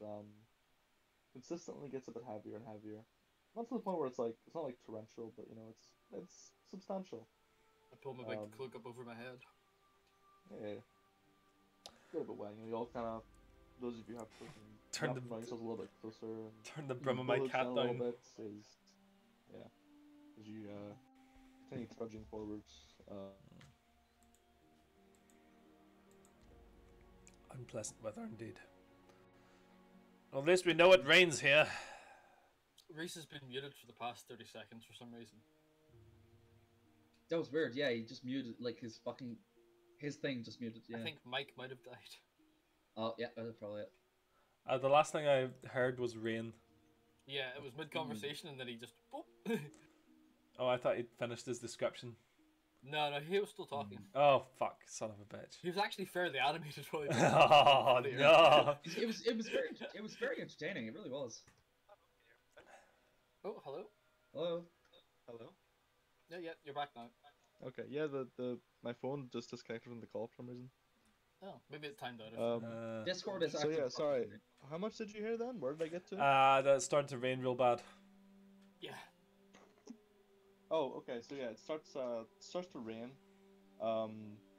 consistently gets a bit heavier and heavier. Not to the point where it's not like torrential, but it's substantial. I pull my big cloak up over my head. Yeah, get a bit wet. You all kind of, those of you who have Turn the yourselves a little bit closer. And turn the brim of my bullets cat down a little down. bit as you continue trudging forwards. Unpleasant weather indeed. Well, at least we know it rains here. Reese has been muted for the past 30 seconds for some reason. That was weird. Yeah, he just muted like his thing just muted. Yeah. I think Mike might have died. Oh yeah, that's probably it. The last thing I heard was rain. Yeah, it was mid-conversation and then he just... Boop. Oh, I thought he'd finished his description. No, he was still talking. Oh, fuck, son of a bitch. He was actually fairly animated while he Oh, no. It was very entertaining. It really was. Oh, hello? Hello. Hello. Yeah, you're back now. Okay, yeah, my phone just disconnected from the call for some reason. Oh, maybe it timed out. Discord is So actually. yeah, sorry. How much did you hear then? Where did I get to? That it's starting to rain real bad. Yeah. Oh, okay. So yeah, it starts to rain.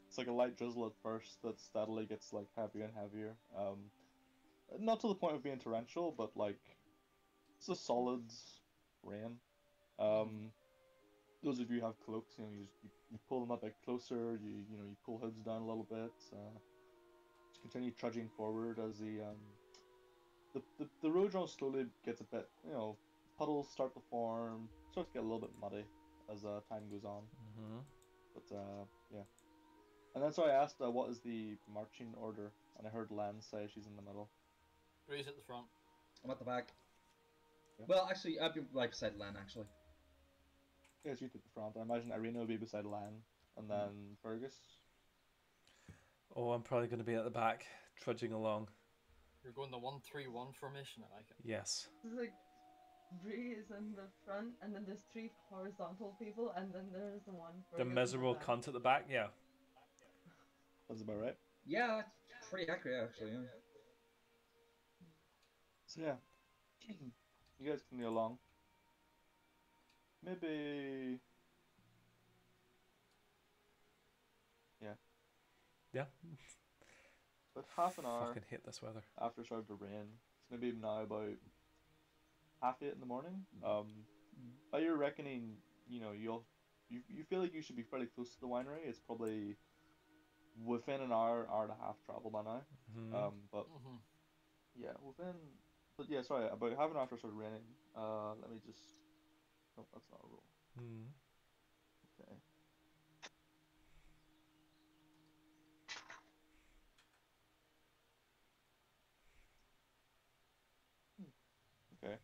It's like a light drizzle at first that steadily gets like heavier and heavier. Not to the point of being torrential, but like it's a solid rain. Um, those of you who have cloaks, you pull them a bit closer. You pull hoods down a little bit. Just continue trudging forward as the road slowly gets a bit, puddles start to form, starts to get a little bit muddy as time goes on. Mm-hmm. But yeah. And then so I asked, what is the marching order? And I heard Lan say she's in the middle. Ray's at the front. I'm at the back. Yeah. Well, actually, I'd be right beside Len, actually. Yes, you at the front. I imagine Irina will be beside Lan, and then Fergus. Oh, I'm probably going to be at the back, trudging along. You're going the 1-3-1 formation. I like it. Yes. This is like Bree is in the front, and then there's 3 horizontal people, and then there's one. The miserable cunt at the back, yeah. That's about right. Yeah, it's pretty accurate, actually. Yeah. So yeah, you guys can go along. Maybe. Yeah. Yeah. But half an hour Fucking hate this weather. after it started to rain. It's maybe now about 8:30 in the morning. By your reckoning, you feel like you should be fairly close to the winery. It's probably within an hour and a half travel by now. Mm-hmm. But yeah, but yeah, sorry, about half an hour after it started raining. Let me just. No, that's not a roll. Mm-hmm. Okay. Okay.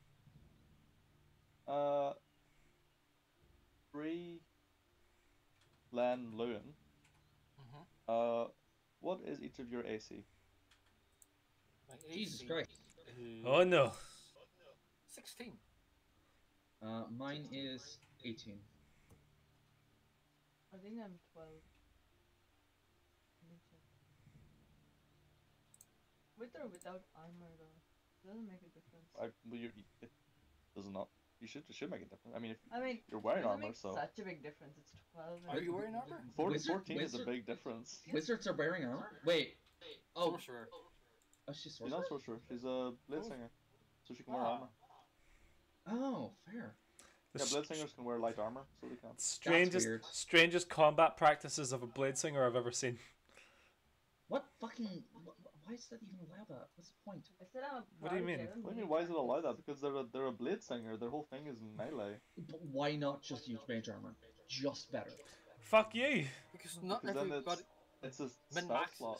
Bree, Len, Lewin. What is each of your AC? My Jesus AC Christ. is Oh no. 16. Mine is 18. I think I'm 12. Let me check. With or without armor, though, doesn't make a difference. It does not. It should make a difference. I mean, if I mean, you're wearing doesn't armor, make so such a big difference. It's 12. Are you wearing armor? 14 is a big difference. Wizards are wearing armor? Wait. Oh, Sorcerer. oh she's She's sorcerer? not sorcerer. She's a blade Oh. singer, so she can wear armor. Oh, fair. The Yeah, blade singers can wear light armor, so they can. weird. strangest combat practices of a blade singer I've ever seen. What fucking... Why does that even allow that? What's the point? I said I'm a What do you mean? paladin, What do melee you mean? Why does it allow that? practice. Because they're a blade singer. Their whole thing is melee. But why not just use mage armor? Just better. Fuck you. Because not Because then everybody it's a min spell maxes. slot.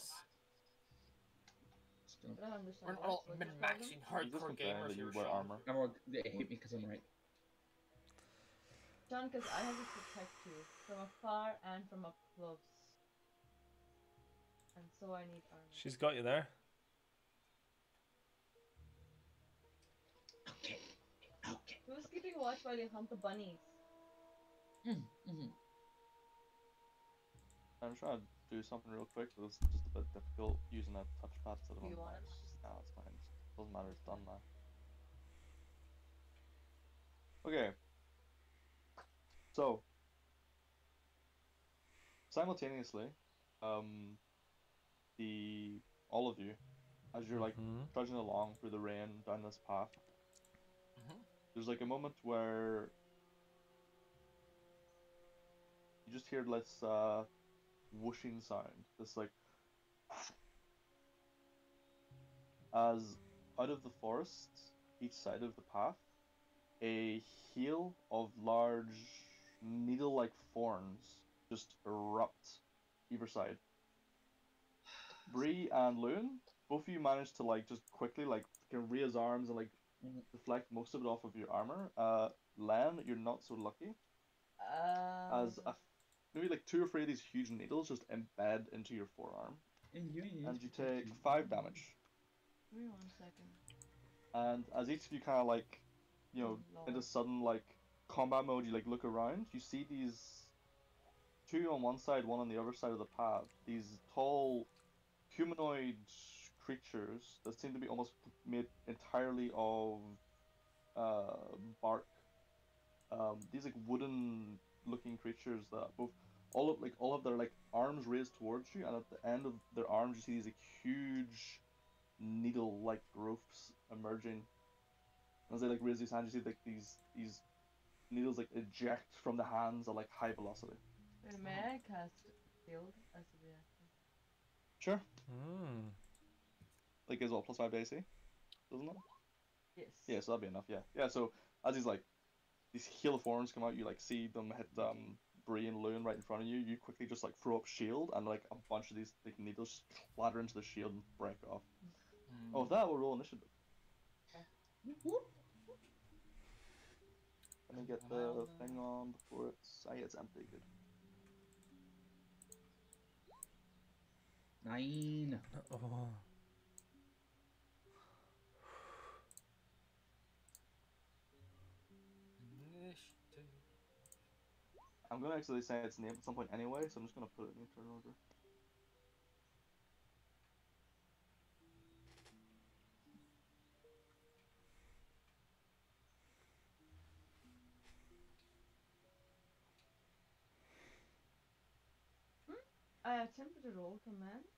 Just gonna... I don't understand. We're what- all what min you call them? maxing You just hardcore complain gamers that you here, wear Sean. armor. They hate me because I'm right. John, because I have to protect you from afar and from up close. And so I need armor. She's got you there. Okay. Okay. Who's keeping watch while you hunt the bunnies? Mm-hmm. I'm trying to do something real quick, but it's just a bit difficult using a touchpad instead of Do a you want mouse. it? Nah, it's fine. Doesn't matter. It's done now. Okay. So simultaneously, all of you, as you're like Mhm. trudging along through the rain down this path, there's like a moment where you just hear this whooshing sound. This like as out of the forest, each side of the path, a hail of large needle-like thorns just erupt either side. Bree and Loon, both of you managed to like just quickly like can raise arms and like deflect most of it off of your armor. Len, you're not so lucky, as maybe like 2 or 3 of these huge needles just embed into your forearm, and you take 5 damage. Give me 1 second. And as each of you kind of like, in a sudden like combat mode, you like look around, you see these two on one side, one on the other side of the path. These tall humanoid creatures that seem to be almost made entirely of bark. These like wooden looking creatures that both all of their like arms raised towards you, and at the end of their arms you see these like huge needle like growths emerging. As they like raise these hands, you see like these needles like eject from the hands at like high velocity. May I cast shield as a reaction? Sure. Mm. Like is what, +5 to AC, doesn't it? Yes. Yeah, so that'd be enough. Yeah, yeah. So as these hail of horns come out, you like see them hit Bree and Loon right in front of you. You quickly just like throw up shield, and like a bunch of these like needles just clatter into the shield and break off. Oh, with that we'll roll initiative. Let me get the thing on before it's empty. Good. 9. Oh. I'm gonna actually say its name at some point anyway, so I'm just gonna put it in the turn order. I attempted to roll command,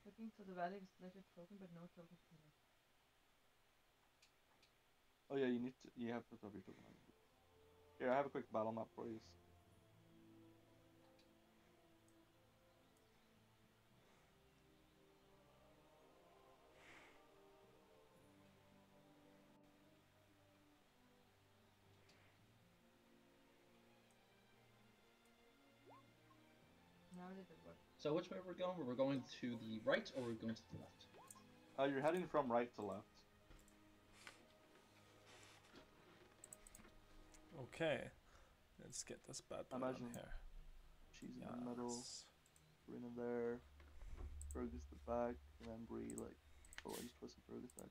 looking for the value of selected token, but no token selected. Oh yeah, you have to put up your token on. Here, I have a quick battle map for you. Now did it work? So which way we're going? We're going to the right or we're going to the left? You're heading from right to left. Okay. Let's get this bad boy on Imagine here. she's in the middle, Breen in there, Fergus the back, and then Bree like, oh, I just twisted Fergus back.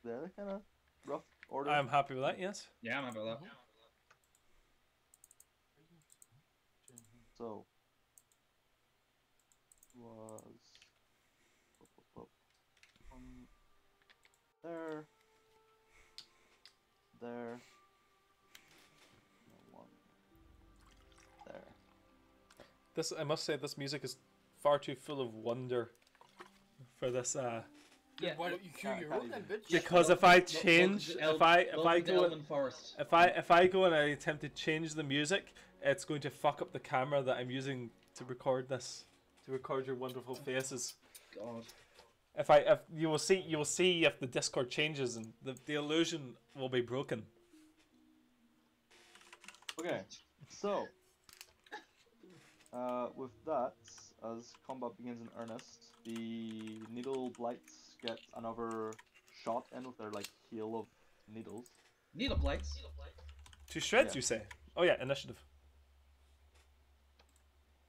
Yeah, that kind of rough order. I'm happy with that, yes. Yeah, I'm happy with that. So was one there, there, and one there. This, I must say, this music is far too full of wonder for this. Yeah, why don't you cue your own then, bitch? Because if I change, if I go, Forest. if I go and I attempt to change the music, it's going to fuck up the camera that I'm using to record this, to record your wonderful faces. God. If you will see if the Discord changes and the illusion will be broken. Okay, so with that, as combat begins in earnest, the needle blights get another shot in with their like hail of needles. Needle blights. To shreds, Yeah. you say? Oh yeah, initiative.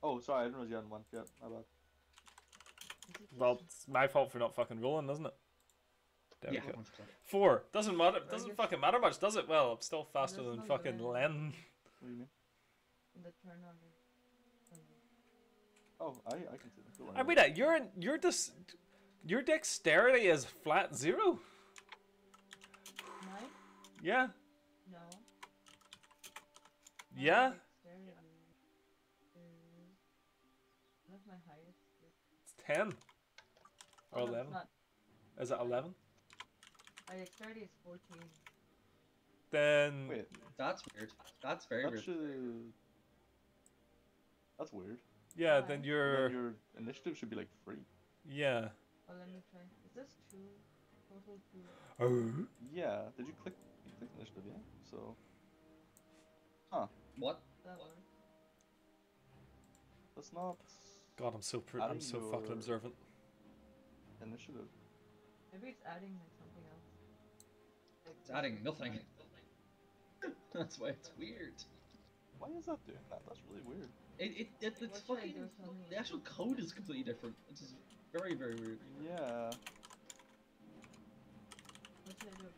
Oh, sorry, I didn't realize you hadn't went yet. My bad. Well, it's my fault for not fucking rolling, isn't it? There Yeah, we go. 100%. 4. Doesn't matter. Doesn't fucking matter much, does it? Well, I'm still faster That's than not fucking bad. Len. What do you mean? In the turn order. Oh, I can see them. Cool, I mean, your dexterity is flat 0. Mine? Yeah. No. Yeah. Dexterity is that's my highest. It's 10 or Oh, no, 11. it's not. Is it 11? My dexterity is 14. Then Wait, That's weird. That's very that weird. should. That's weird. yeah, Why? then And your then your initiative should be like 3. yeah. Oh, let me try. Is this 2? Total 2. Oh. Yeah. Did you click? You clicked initiative, yeah. So. Huh. What? That works. That's not God, I'm so Adding fucking your- observant. initiative. Maybe it's adding like something else. Like It's adding nothing. That's why it's weird. Why is that doing that? That's really weird. It's What should I fucking. do? Tell me The what actual to do. code is completely different. It's just very, very weird. Yeah. What should I do?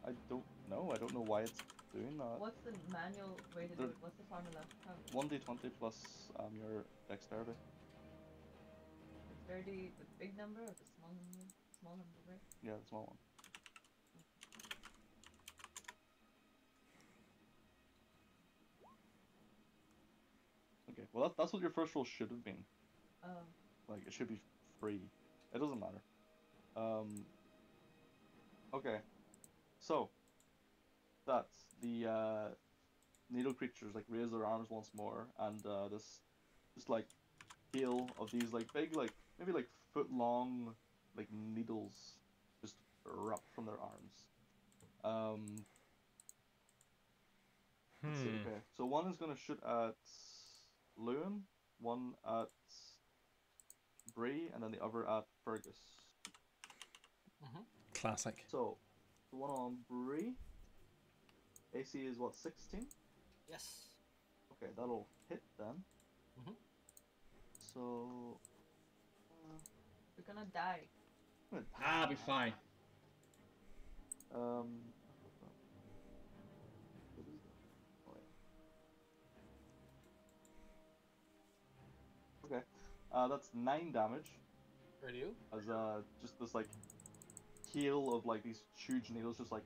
I don't know. I don't know why it's doing that. What's the manual way to do it? What's the formula? 1d20 plus your dexterity. Dexterity, the big number or the small number? Small number, right? Yeah, the small one. Okay, well that's what your first roll should have been. Oh. Like it should be free. It doesn't matter. Okay. So that's the needle creatures like raise their arms once more, and this just like hail of these like big like maybe like foot long like needles just erupt from their arms. Let's see. Okay, so one is gonna shoot at Lewin, one at Bree, and then the other at Fergus. Classic. So the one on Bree, AC is what, 16? Yes. Okay, that'll hit then. So You're gonna die. I'll be fine. What is that? Oh, yeah. Okay, that's 9 damage. Radio. As just this like hail of like these huge needles just like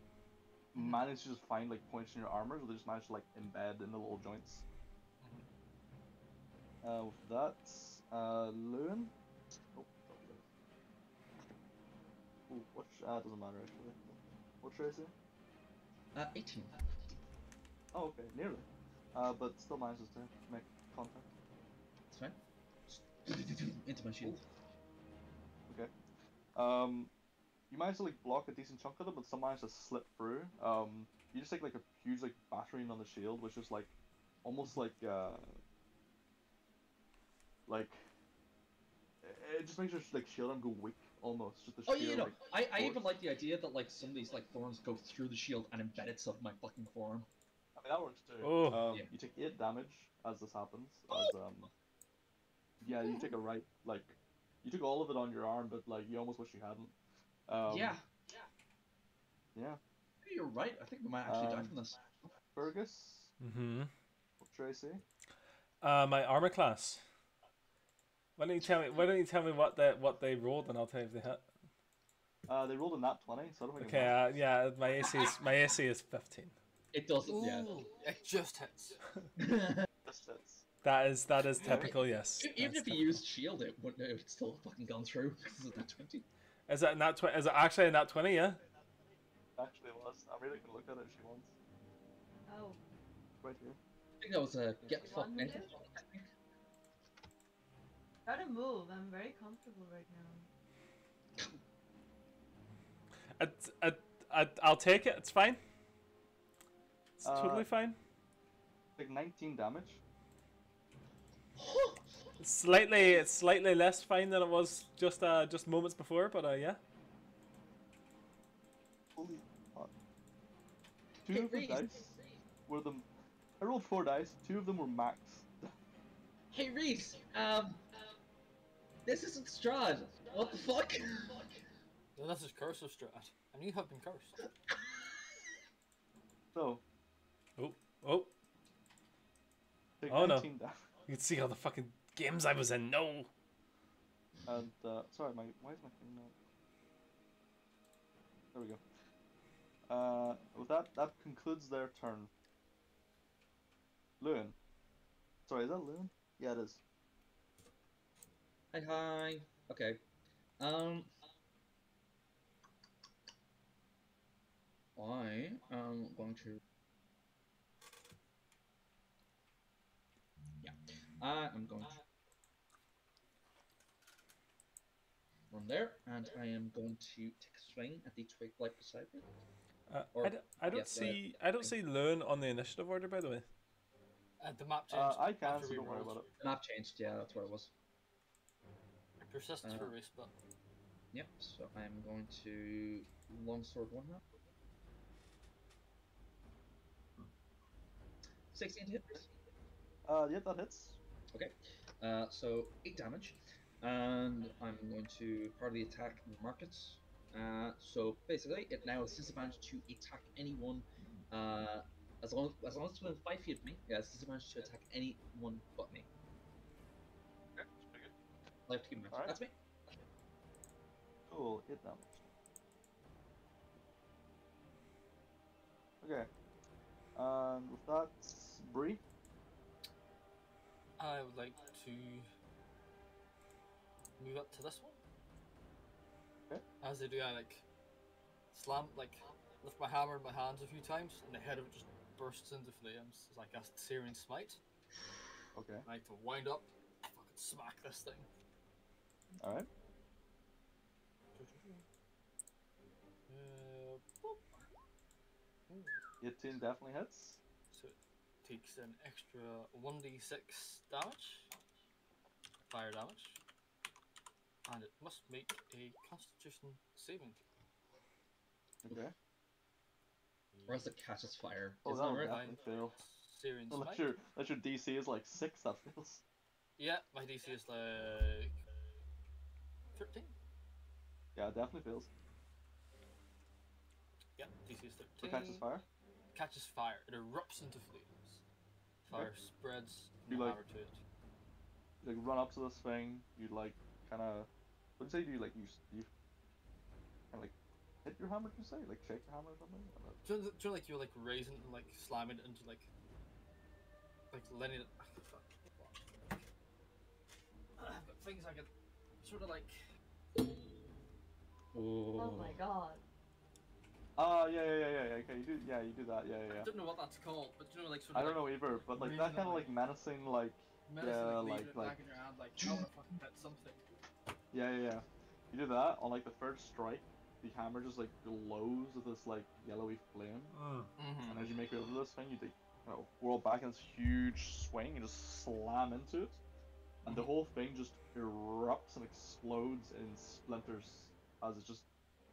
manage to just find like points in your armor, so they just manage to like embed in the little joints. With that, Lewin. Oh, ooh, what? Doesn't matter actually. What should I say? 18. Oh, okay, nearly. But still manages to make contact. That's fine. Into my shield. Okay. You manage to like block a decent chunk of it, but some manage to slip through. You just take like a huge like battering on the shield, which is like almost like it just makes your like shield arm go weak almost. Just the Oh sheer, yeah, no. like, I even force. like the idea that like some of these like thorns go through the shield and embed itself in my fucking forearm. I mean that works too. Oh. You take 8 damage as this happens. Yeah, you take a right like you took all of it on your arm, but like you almost wish you hadn't. Yeah. Yeah. Maybe you're right. I think we might actually die from this. Fergus. What should I say? My armor class. Why don't you tell me? Why don't you tell me what they rolled, and I'll tell you if they hit. They rolled a nat 20, so I don't think. Okay. Yeah. My AC is 15. It doesn't. Ooh, Yeah. it just hits. Just hits. That is typical. Yes. Even if you used shield, it would still have fucking gone through because of that 20. Is that nat 20? Is it actually a nat 20? Yeah. Actually, it was. I'm really gonna look at it if she wants. Oh. Right here. I think that was a get You fucked want me naked. to? Try to move. I'm very comfortable right now. I'll take it. It's fine. It's totally fine. Like 19 damage. It's slightly less fine than it was just moments before, but yeah. Holy fuck. Two of the dice were the. I rolled 4 dice. 2 of them were max. Hey Reese, this isn't Strahd. What the fuck? No, this is Curse of Strahd, and you have been cursed. So. Oh. Take Oh 19 no. damage. You can see all the fucking games I was in. No. And sorry, why is my thing not? There we go. With that concludes their turn. Lewin. Sorry, is that Lewin? Yeah, it is. Hi. Okay. I am going to. Yeah. I am going to run there, and I am going to take a swing at the twig light beside me. I don't see Learn on the initiative order, by the way. The map changed. I can, after so we don't worry rolled. about it. The map changed. Yeah, that's where it was. It persists for race, but Yep. So I am going to longsword one now. 16 to hit. Yep, that hits. Okay. So 8 damage, and I'm going to hardly attack markets. So basically, it now has disadvantage to attack anyone As long as it's within 5 feet of me, yeah, it's disadvantage to attack anyone but me. Okay, that's pretty good. I have to keep in mind. Alright. That's me. Cool, 8 damage. Okay. And with that, Bree. I would like to move up to this one. Okay. As I do, I like slam, like lift my hammer in my hands a few times, and the head of it just bursts into flames. It's like a searing smite. Okay. I like to wind up, fucking smack this thing. Alright. Boop. 18 definitely hits. So it takes an extra 1d6 damage, fire damage, and it must make a Constitution saving throw. Okay. Or else it catches fire. Oh, Isn't that'll that right? definitely fail. Searing Unless smite. your DC is like 6, that fails. Yeah, my DC is like 13. Yeah, it definitely fails. Yeah, DC is 13. It catches fire. Catches fire. It erupts into flames. Fire spreads from You the like- hammer to it. You like run up to this thing, you like kind of. What do you say? Do you like you kind of like hit your hammer? Do you say like shake your hammer or something? I don't know. Do you know, like you're like raising and like slamming it into like letting it. I've got things I can sort of like. Oh my god. Yeah. Okay, you do that. Yeah. I don't know what that's called, but you know, like sort I of. don't know either, but like that kind of like menacing, like Leaving it like back in your hand, like I want to fucking hit something. yeah. You do that on like the third strike, the hammer just like glows with this like yellowy flame, Mm-hmm. and as you make it over this thing, you take whirl back in this huge swing and just slam into it, and the whole thing just erupts and explodes in splinters as it just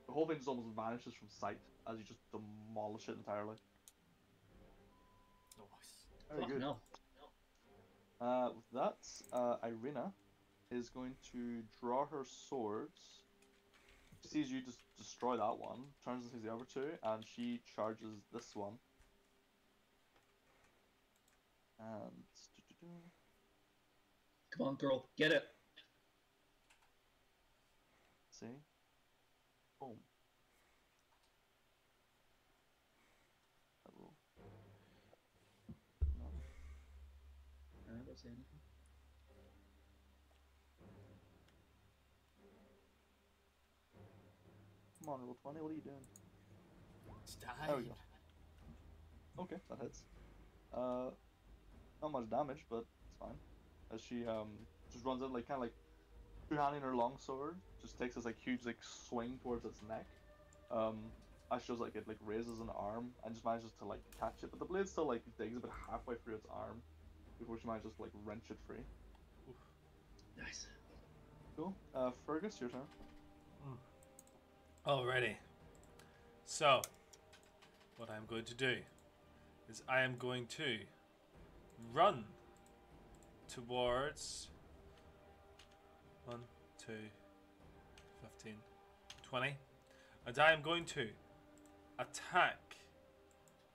the whole thing just almost vanishes from sight as you just demolish it entirely. Nice. Very Fuck good. no. With that, Irina is going to draw her swords. She sees you just destroy that one, turns and sees the other two, and she charges this one. And Come on, girl, get it. see, boom. That will- no. I don't say anything. Come on, roll 20. What are you doing? It's There we dying. go. Okay, that hits. Not much damage, but it's fine. As she just runs in like kind of like two-handing her long sword, just takes this like huge like swing towards its neck. I shows like it like raises an arm and just manages to like catch it, but the blade still like digs about halfway through its arm before she manages to like wrench it free. Nice. Cool. Fergus, your turn. Alrighty. So, what I'm going to do is I am going to run towards 1, 2, 15, 20, and I am going to attack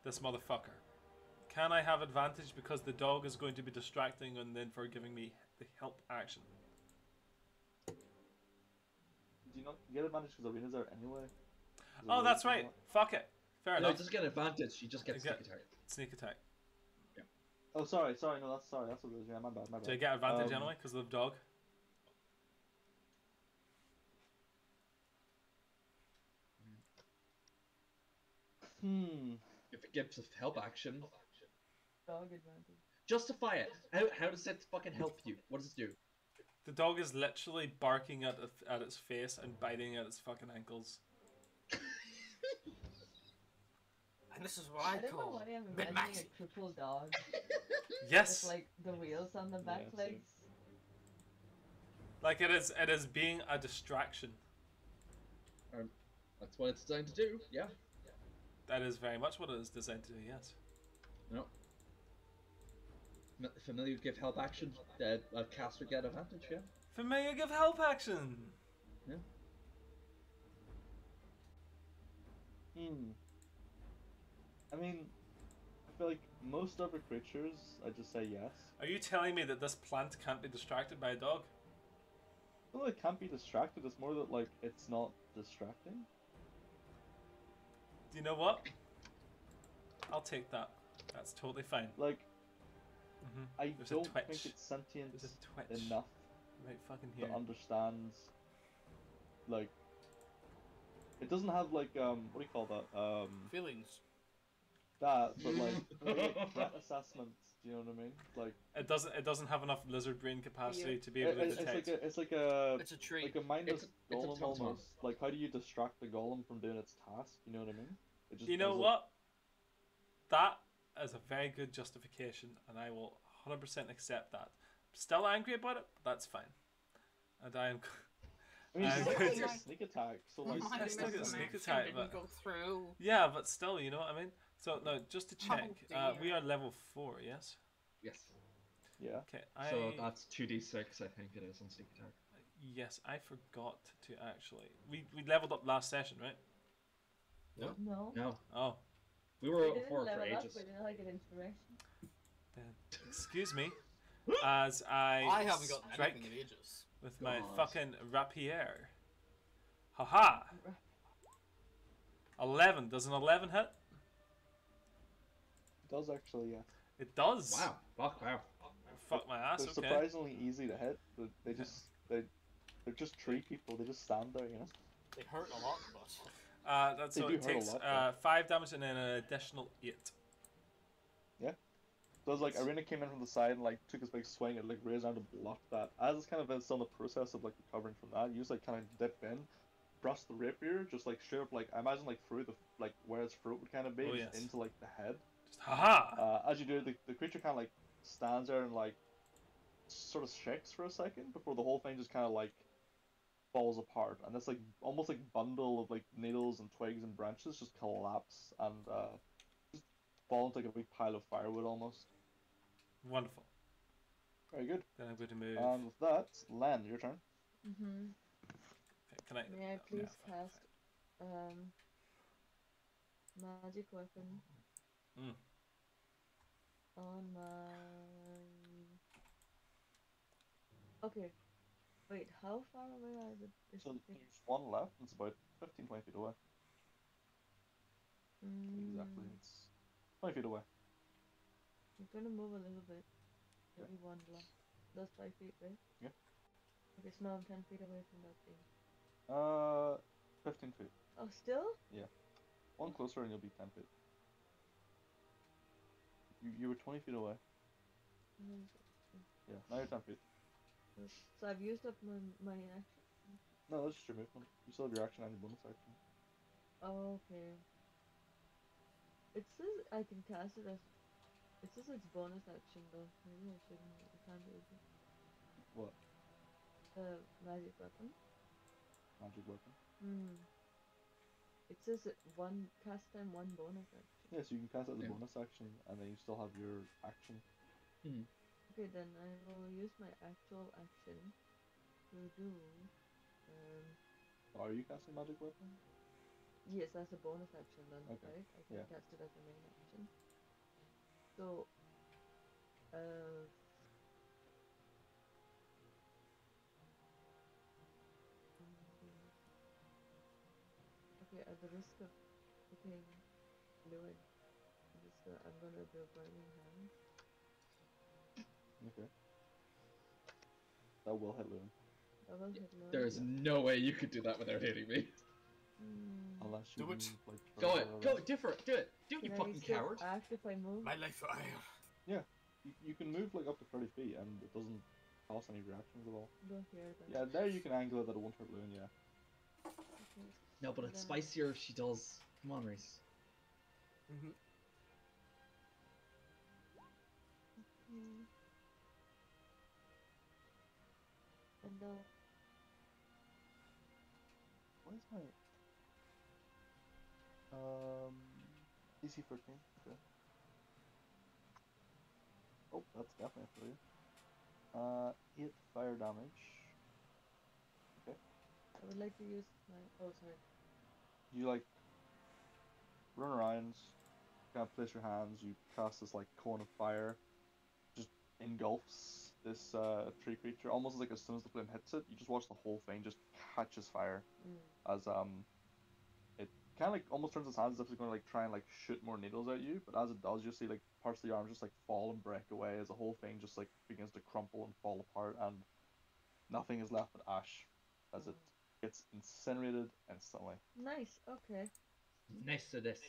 this motherfucker. Can I have advantage because the dog is going to be distracting and then for giving me the help action? Do you not get advantage because Arena's there anyway? Oh, that's right. Fuck it. Fair No, enough. it doesn't get an advantage. You just get I sneak get- attack. Sneak attack. Oh, sorry. No, that's sorry. That's what it is. Yeah, my bad. Do I get advantage anyway because of the dog? If it gives a help action, Dog advantage. justify it. How does it fucking help you? What does it do? The dog is literally barking at its face and biting at its fucking ankles. And this is what I I don't know call why I'm min imagining maxing. a crippled dog with Yes, like the wheels on the back Yeah, same. legs. like it is being a distraction. That's what it's designed to do. Yeah. That is very much what it is designed to do. Yes. No. Familiar give help action. A caster get advantage. Yeah. Familiar give help action. I mean, feel like most other creatures, I just say yes. Are you telling me that this plant can't be distracted by a dog? Well, it can't be distracted. It's more that like it's not distracting. Do you know what? I'll take that. That's totally fine. Like, I There's don't a twitch. think it's sentient There's a twitch. enough Right fucking here. to understand. Like, it doesn't have like what do you call that? Feelings. That, but like threat assessment. Do you know what I mean? Like, it doesn't have enough lizard brain capacity to be able to it's detect. like a It's a trait. like a mindless It's a golem tauntaun. almost. Like, how do you distract the golem from doing its task? You know what I mean? It just You know does it. what? That is a very good justification, and I will 100% accept that. Still angry about it, but that's fine. And I am. I mean, I'm she's good. like sneak attack, so like. I still get a sneak attack, but go through. yeah, but still, you know what I mean. So now, just to check, dear. we are level 4, yes. Yes. Yeah. Okay, So that's 2d6, I think it is on sneak attack. Yes, I forgot to actually. We leveled up last session, right? No. No, Oh, we We were didn't for level up, ages. we didn't like get inspiration. then excuse me, as I Haven't got strike anything in ages. with my God. fucking rapier. Haha! 11. Does an 11 hit? It does actually, yeah. It does. Wow. Fuck, wow. Fuck my ass. They're Okay. surprisingly easy to hit, but they're just tree people. They just stand there, you know. They hurt a lot, but That's They so do it hurt a takes lot, 5 damage and then an additional 8. So it's like Arena came in from the side and like took his big swing and like raised down to block that. As it's kind of still in the process of like recovering from that, you just like kind of dip in, brush the rapier, just like straight up like I imagine like through the like where its throat would kind of be, Oh, just yes. into like the head. Just haha! As you do, the creature kind of like stands there and like sort of shakes for a second before the whole thing just kind of like falls apart, and this like almost like bundle of like needles and twigs and branches just collapse and just fall into like a big pile of firewood almost. Wonderful. Very good. Then I'm going to move. And with that, Len, your turn. Mm-hmm. Okay, can I? May I please yeah, cast magic weapon Mm. on my. Okay. Wait, how far away are the? Is So the there's one left, and it's about 15, 20 feet away. Exactly, Mm, it's 20 feet away. I'm gonna move a little bit. Yeah. Maybe one block. That's 5 feet, right? Yeah. Okay, so now I'm 10 feet away from that thing. 15 feet. Oh, still? One closer and you'll be 10 feet. You were 20 feet away. Mm, Yeah, now you're 10 feet. So I've used up my action. No, that's just your movement. You still have your action and your bonus action. Okay. It says I can cast it as. It says it's bonus action though. Maybe I shouldn't. I can't use it. What? The magic weapon. Magic weapon? Hmm. It says it one cast time, one bonus action. Yeah, so you can cast it as a Yeah. bonus action, and then you still have your action. Okay, then I will use my actual action to do. Are you casting magic weapon? Yes, that's a bonus action then, Okay, right? I can yeah. cast it as a main action. So, uh, okay, at the risk of looking fluid, I'm gonna do burning hands. Okay. That will hit Loon. I will hit low. There's no way you could do that without hitting me. Unless you Do it. move, like, Go further it. away. Go it. Different. Do it. Do it, you Can I fucking still coward. act if I move? my life fire. You can move like up to 30 feet and it doesn't cost any reactions at all. Go here then. Yeah, there you can angle it that it won't hurt Loon, yeah. Okay. No, but it's Then- spicier if she does. Come on, Reese. Okay. And Where's my DC 13? Okay. Oh, that's definitely a failure. 8 fire damage. I would like to use my. Oh, sorry. You like run around, kind of place your hands, you cast this like cone of fire, just engulfs this tree creature. Almost like as soon as the flame hits it, you just watch the whole thing just catches fire as it kind of like almost turns its hands as if it's going to like try and like shoot more needles at you. But as it does, you see like parts of the arms just like fall and break away as the whole thing just like begins to crumple and fall apart, and nothing is left but ash as it gets incinerated instantly. Nice. Okay. Nice to this.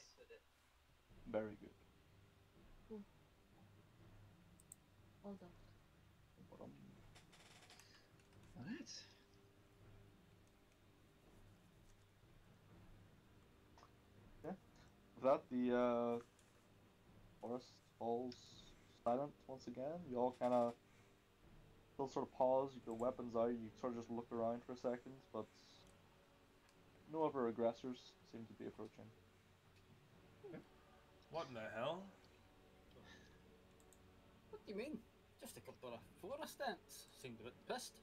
Very good. Cool. Well done. But, Alright. with that, the forest falls silent once again. You all kind of still sort of pause. You put weapons out. You sort of just look around for a second, but no other aggressors seem to be approaching. What in the hell? What do you mean? Just a couple of forest ants. Seemed a bit pissed.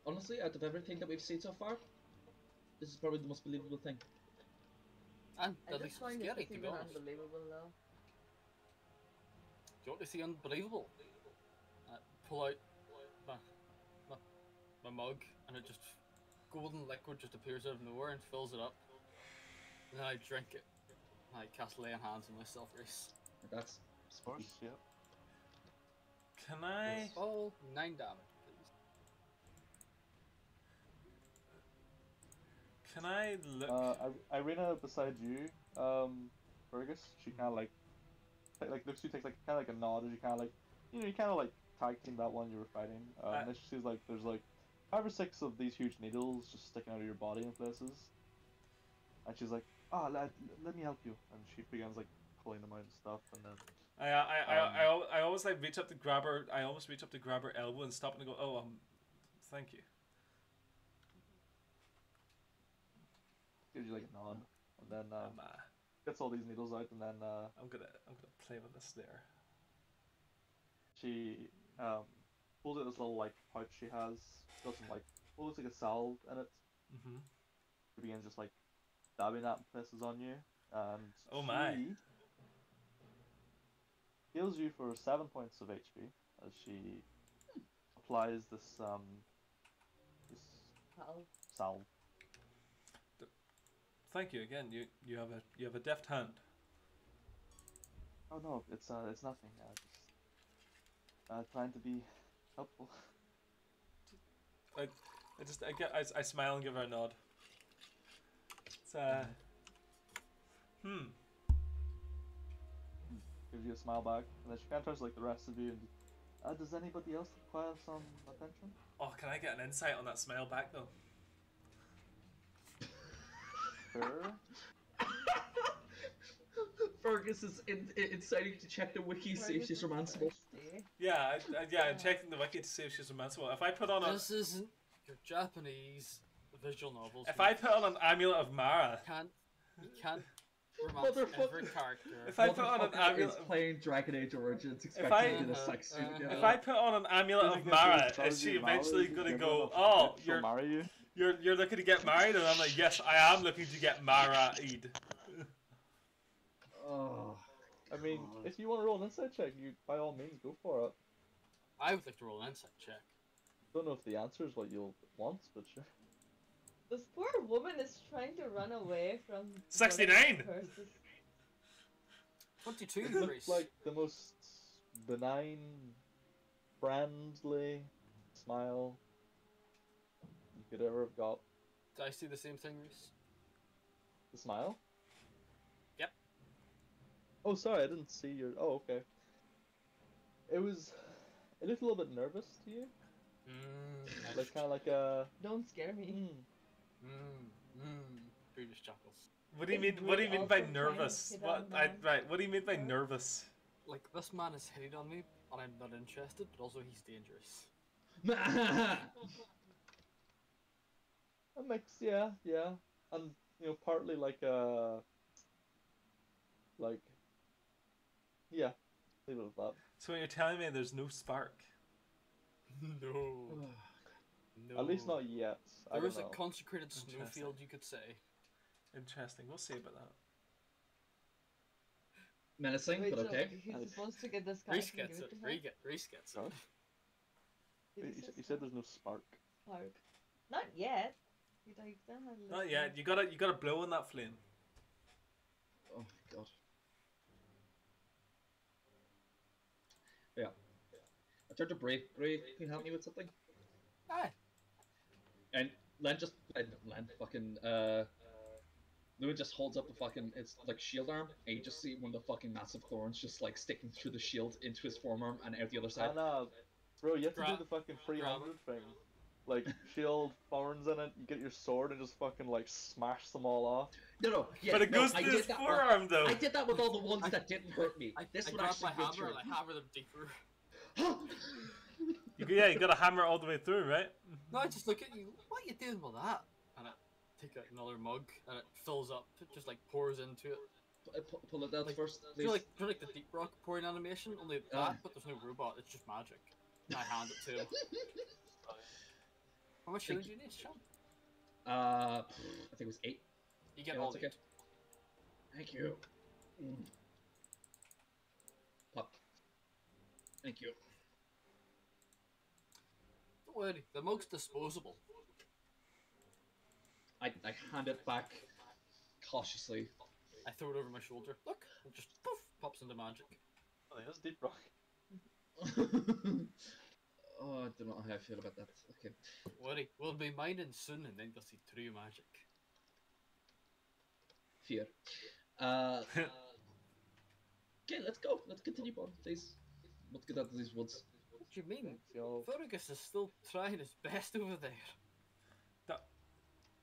Honestly, out of everything that we've seen so far, this is probably the most believable thing. And I at just least find scary, it to be even honest. unbelievable though. Do you want to see unbelievable? Pull out my mug, and it just golden liquid just appears out of nowhere and fills it up. And then I drink it. And I cast lay on hands on myself, Reese. That's Of course, yeah. Can I? Oh, 9 damage, please. Can I look? Irina beside you, Fergus, she kind of like looks at you, takes like kind of like a nod as you kind of like, you kind of like tag team that one you were fighting. And then she sees like there's like 5 or 6 of these huge needles just sticking out of your body in places, and she's like, "Oh, let me help you," and she begins like pulling them out and stuff, and then. I always like reach up to grab her. I almost reach up to grab her elbow and stop and go, "Oh, thank you." Gives you like a nod, and then gets all these needles out, and then I'm gonna play with this there. she pulls out this little like pouch she has, got some like what looks like a salve in it. Mm-hmm. She begins just like dabbing that in places on you, and Oh my. she heals you for 7 points of HP as she applies this this salve. Thank you again. You have a deft hand. Oh no, it's nothing. Just trying to be helpful. I smile and give her a nod. It's Gives you a smile back, and then she kind of turns to like the rest of you and does anybody else require some attention? Oh, can I get an insight on that smile back though? Sure. Fergus is inciting to check the wiki, see if she's romanceable. Yeah, I'm checking the wiki to see if she's romanceable. If I put on This isn't your Japanese visual novels. If I put on an amulet of Mara, you can't romance every character. If I put on an amulet, is playing Dragon Age Origins, expecting to be the sex suit again. If I put on an amulet of Mara, is she eventually gonna go, "Oh, you're looking to get married," and I'm like, "Yes, I am looking to get married." Oh, I mean, if you want to roll an insight check, you by all means go for it. I would like to roll an insight check. Don't know if the answer is what you'll want, but sure. This poor woman is trying to run away from 69. 22. Looks like the most benign, friendly smile you could ever have got. Do I see the same thing, Reese? The smile? Yep. Oh, sorry, I didn't see your. Oh, okay. It was. It looked a little bit nervous to you. Like kind of like a. Don't scare me. British chuckles. What do you mean? What do you mean by nervous? What do you mean by nervous? Like, this man is hitting on me, and I'm not interested, but also he's dangerous. A mix, yeah, and partly like yeah, leave it at that. So you're telling me there's no spark? No. At least not yet. There is a consecrated snowfield, you could say. Interesting. We'll see about that. Menacing, Wait, but so okay. he's Nice. supposed to get this Reese character and gets give it. it to her? Reese gets it. Huh? Did You, he say you said there's no spark. spark? Not yet. He still has a Not little yet. You gotta blow on that flame. Oh my god. Yeah. I turned to Bray. Bray, can you help me with something? Aye. And Len fucking, Lewin just holds up the fucking, it's like shield arm, and you just see one of the fucking massive thorns just like sticking through the shield into his forearm and out the other side. And bro, you have to do Grab- the fucking grab 300 thing. Like, shield, thorns in it, you get your sword and just fucking, like, smash them all off. No, yeah, But it no, goes I through did his that forearm though. I did that with all the ones that didn't hurt me. This I one grab actually my went hammer through. and I hammer them deeper. You gotta hammer it all the way through, right? No, I just look at you. What are you doing with that? And I take out another mug and it fills up. It just like pours into it. Pull it out Like, first, Do you please. know, like the deep rock pouring animation? Only that, but there's no robot. It's just magic. And I hand it to him. How much shield do you need, Sean? I think it was 8. You get Yeah, all that's 8. okay. Thank you. Pop. Thank you. Don't worry, the mug's disposable. I hand it back cautiously. I throw it over my shoulder. Look, it just poof pops into magic. Oh, that's deep rock. Oh, I don't know how I feel about that. Okay. Don't worry, we'll be mining soon and then you'll see true magic. Fear. Okay, let's go. Let's continue on, please. Let's get out of these woods. What do you mean? Thanks, y'all. Fergus is still trying his best over there.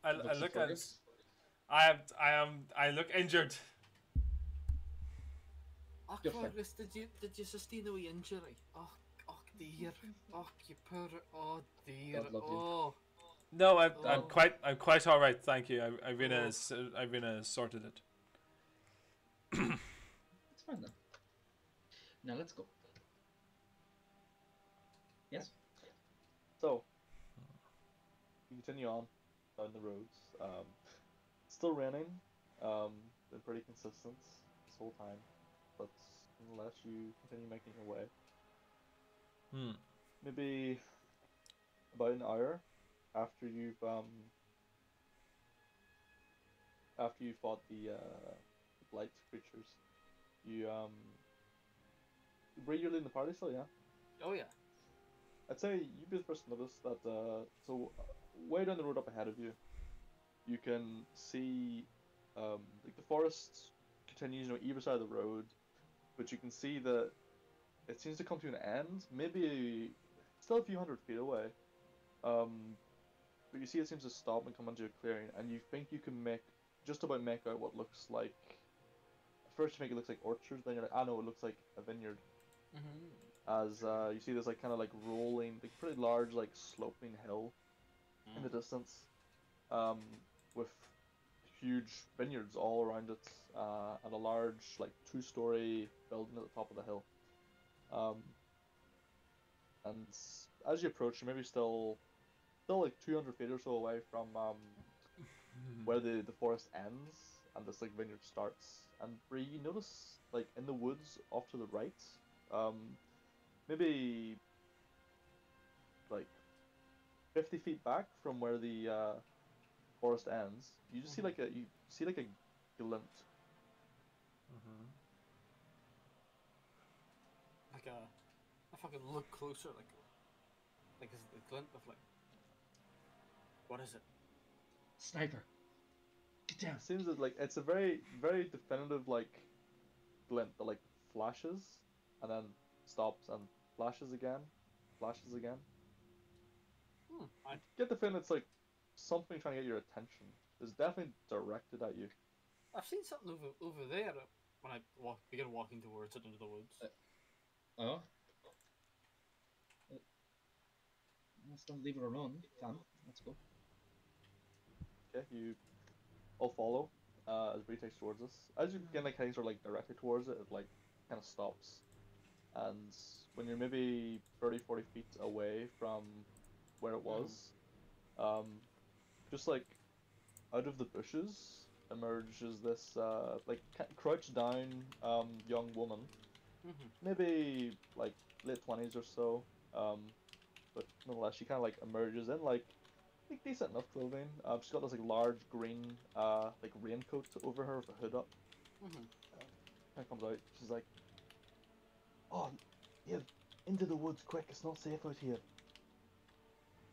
I Looks look like at. Fergus. I look injured. Oh, You're fine. Fergus, did you sustain a wee injury? Oh dear. Oh, you poor. Oh dear. God love you. Oh. No, I'm Oh. quite all right, thank you. Irina sorted it. It's fine then. Now let's go. Yes. So, you continue on down the roads. Still raining. Been pretty consistent this whole time, but unless you continue making your way, maybe about an hour after you've fought the blight creatures, Bray, you're leading the party still, yeah? Oh yeah. I'd say you'd be the first to notice that, way down the road up ahead of you, you can see, like the forest continues, either side of the road, but you can see that it seems to come to an end, maybe still a few hundred feet away, but you see it seems to stop and come into a clearing, and you think you can just about make out what looks like, at first you think it looks like orchards, then you're like, no, it looks like a vineyard. As you see this like kind of like rolling, like pretty large like sloping hill in the distance, with huge vineyards all around it, and a large like 2-story building at the top of the hill. And as you approach, you're maybe still like 200 feet or so away from where the forest ends and this like vineyard starts. And where you notice like in the woods off to the right, maybe like 50 feet back from where the forest ends, you just see like a glint. Like if I could look closer, like is it the glint of like, what is it? Sniper. Get down. It seems that like it's a very very definitive like glint that like flashes and then stops and flashes again, flashes again. I Get the feeling it's like something trying to get your attention. It's definitely directed at you. I've seen something over there when I begin walking towards it into the woods. Oh. Let's not leave it alone, fam. Let's go. Okay, you all follow as Bree takes towards us. As you begin like heading sort of like directly towards it, it like kind of stops. And when you're maybe 30-40 feet away from where it was, just like out of the bushes, emerges this like crouched down young woman, Mm-hmm. maybe like late 20s or so. But nonetheless, she kind of like emerges in like decent enough clothing. She's got this like large green like raincoat over her with a hood up. Mm-hmm. Kind of comes out. She's like, "Oh, yeah, into the woods quick! It's not safe out here."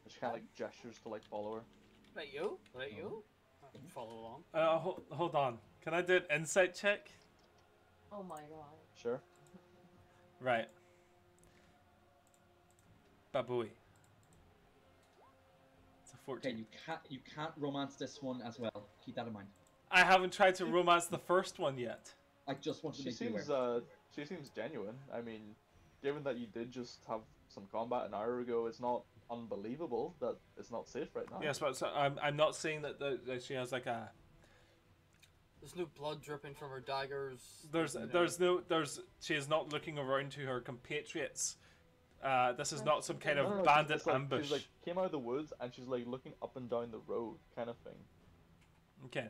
And she kind of like gestures to like follow her. Right, yo. Right, yo. I can follow along. Hold on. Can I do an insight check? Oh my god. Sure. Right. Babooey. It's a 14. Okay, you can't romance this one as well. Keep that in mind. I haven't tried to romance the first one yet. I just wanted to She make you seems aware. she seems genuine. I mean, given that you did just have some combat an hour ago, it's not unbelievable that it's not safe right now. Yes, but so I'm not saying that she has like a. There's no blood dripping from her daggers. She is not looking around to her compatriots. This is not some kind No, of no, no, bandit it's like, ambush. She's like came out of the woods and she's like looking up and down the road, kind of thing. Okay,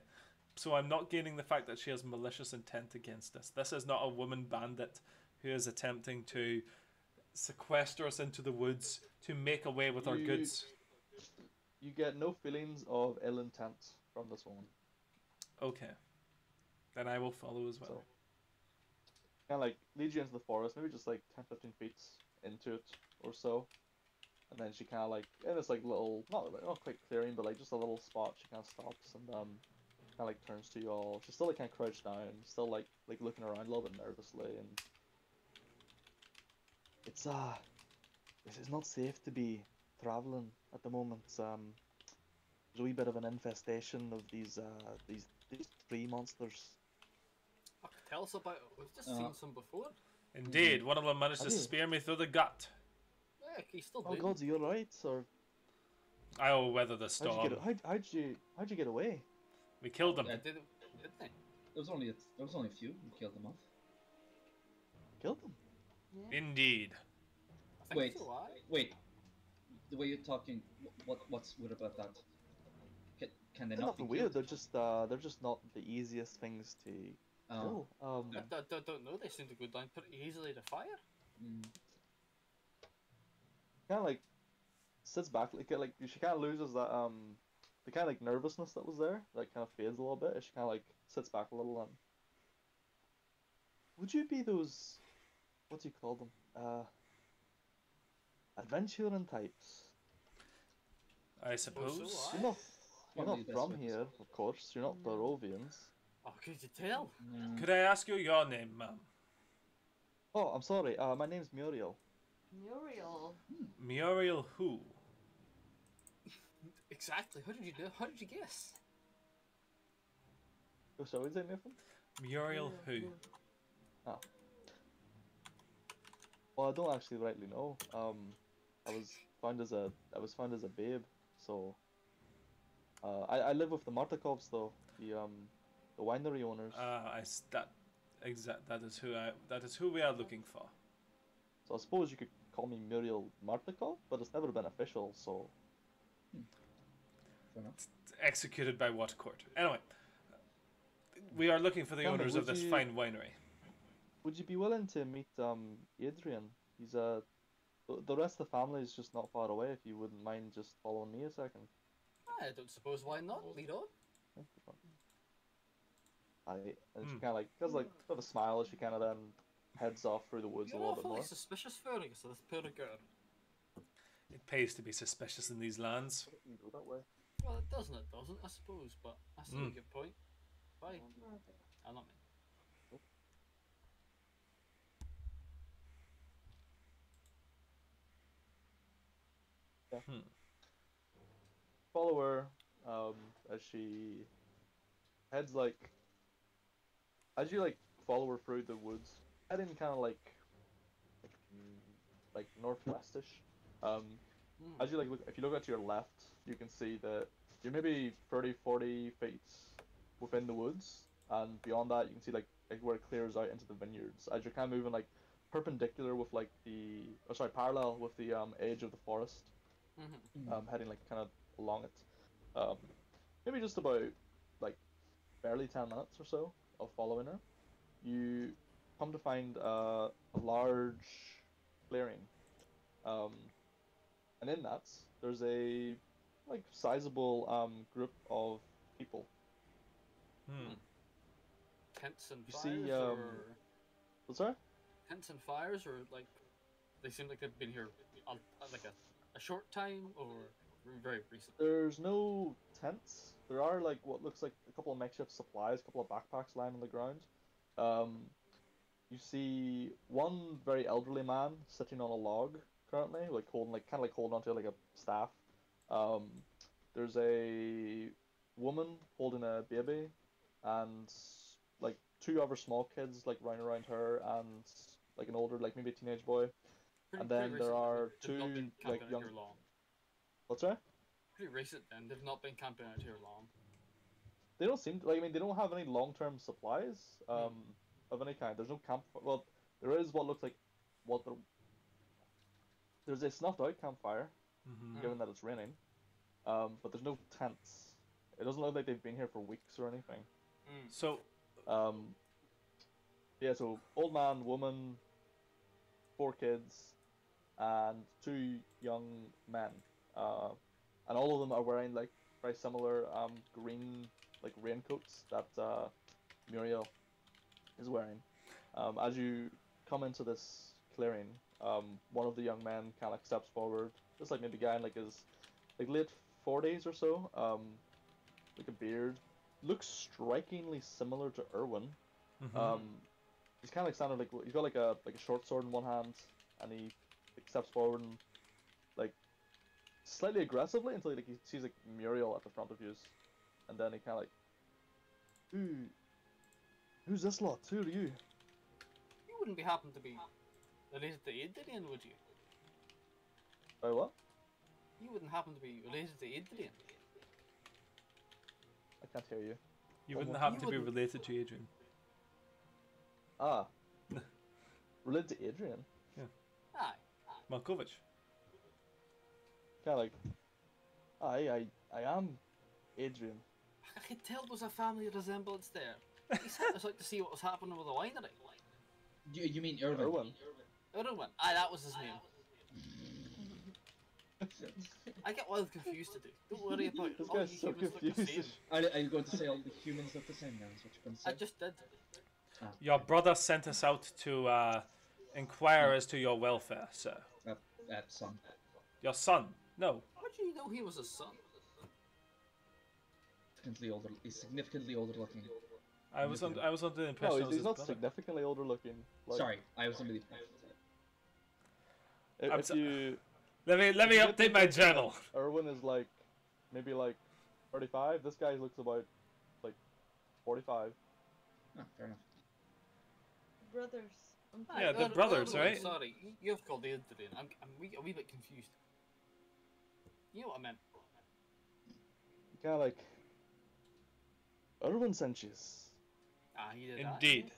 so I'm not gaining the fact that she has malicious intent against us. This is not a woman bandit who is attempting to sequester us into the woods to make away with our goods. You get no feelings of ill intent from this woman. Okay, then I will follow as well. So, kind of like leads you into the forest, maybe just like 10-15 feet into it or so. And then she kind of like, in this like little, not quite clearing, but like just a little spot, she kind of stops and kind of like turns to you all. She's still like kind of crouched down, still like looking around a little bit nervously, and it's this is not safe to be traveling at the moment. There's a wee bit of an infestation of these tree monsters. Fuck, tell us about it. We've just seen some before. Indeed, one of them managed to Have you? spear me through the gut. Yeah, he's still Oh bleeding. God, are you alright? Or I will weather the storm. how'd you get away? We killed them. Yeah, didn't they? There was only a few. We killed them off. Killed them. Yeah. Indeed. I think Wait, so, aye. wait. The way you're talking, what's weird about that? Can they They're not be nothing weird. killed? They're just not the easiest things to kill. Yeah. I don't know. They seem to go down pretty easily to fire. Mm. Kind of like sits back, like she kind of loses that the kind of like nervousness that was there. That kind of fades a little bit. As she kind of like sits back a little and. Would you be those? What do you call them? Adventuring types. I suppose. so, You're not. You're Probably not the from best way to here, of course. You're not Barovians. Oh, could you tell? Mm. Could I ask you your name, ma'am? Oh, I'm sorry. My name's Muriel. Muriel. Muriel who? Exactly. How did you do? How did you guess? Oh, shall we say Nathan? Muriel who? Oh. Well, I don't actually rightly know. I was found as a babe, so. I live with the Martakovs though, the winery owners. That is who we are looking for. So I suppose you could call me Muriel Martakov, but it's never been official, so. Fair enough. Executed by what court? Anyway, we are looking for the Cameron, owners of would this you- fine winery. Would you be willing to meet Adrian? He's the rest of the family is just not far away. If you wouldn't mind just following me a second. I don't suppose why not. Lead on. And she kind of like does like a bit of a smile as she kind of then heads off through the woods a You're little bit awfully more. suspicious, Fergus, of this poor girl. It pays to be suspicious in these lands. You go that way. Well, it doesn't, I suppose, but that's still a good point. Bye. I'm not me. Yeah. Hmm. Follow her as she heads as you like follow her through the woods, heading kind of like northwestish. As you look, if you look at your left, you can see that you're maybe 30-40 feet within the woods, and beyond that you can see like where it clears out into the vineyards. As you're kind of moving like perpendicular with like parallel with the edge of the forest, heading like kind of along it. Maybe just about like barely 10 minutes or so of following her, you come to find a large clearing. Um, and in that, there's a like sizable group of people. Hmm. Tents and You fires, see, or what's that? tents and fires, or like they seem like they've been here like a short time or very recent. There's no tents. There are like what looks like a couple of makeshift supplies, a couple of backpacks lying on the ground. Um, you see one very elderly man sitting on a log currently, like holding like kind of like holding onto like a staff. Um, there's a woman holding a baby, and like two other small kids like running around her, and like an older like maybe a teenage boy. And Pretty then there recent. are They've not two been like camping out young. here long. What's that? Pretty recent then. They've not been camping out here long. They don't seem to, like, I mean, they don't have any long-term supplies Hmm. of any kind. There's no camp. Well, there is what looks like what the there's a snuffed out campfire, Mm-hmm. given that it's raining. But there's no tents. It doesn't look like they've been here for weeks or anything. Mm. So, Um, yeah. So old man, woman, four kids, and two young men. Uh, and all of them are wearing like very similar green like raincoats that Muriel is wearing. As you come into this clearing, one of the young men kind of like steps forward, just like maybe guy in like his like late 40s or so, like a beard, looks strikingly similar to Irwin. mm-hmm. He's kind of like standing like he's got like a short sword in one hand, and he like, steps forward and like slightly aggressively until like he sees like Muriel at the front of you, and then he kind of like, who's this lot? Who are you? You wouldn't be happen to be related to Adrian, would you? By what? You wouldn't happen to be related to Adrian. I can't hear you. You One wouldn't more. happen You to be wouldn't- related to Adrian. Related to Adrian. Aye. Malkovich. Kind of like, I am Adrian. I could tell there was a family resemblance there. He sent us out to see what was happening with the winery. You mean Irvin? Irwin. Irwin. Aye, that was his name. I get wild confused today. Don't worry about it. This All guy's you so humans look the confused. same. Are you going to say all the humans look the same now? Is what you're going to say? I just did. Your brother sent us out to inquire as to your welfare, sir. That son. Your son? No. How do you know he was his son? Significantly older. He's significantly older looking. I was under the impression No, it was he's his not brother. significantly older looking. Like, Sorry, I was under the impression. I'm If so- you Let me if you get the update my impression that journal. Irwin is like maybe like 35. This guy looks about like 45. Oh, fair enough. Brothers. Yeah, they're brothers, right? Sorry, you've called Adrian. I'm a wee bit confused. You know what I meant? Kind of like Irwin sent you. Ah, he did. Indeed.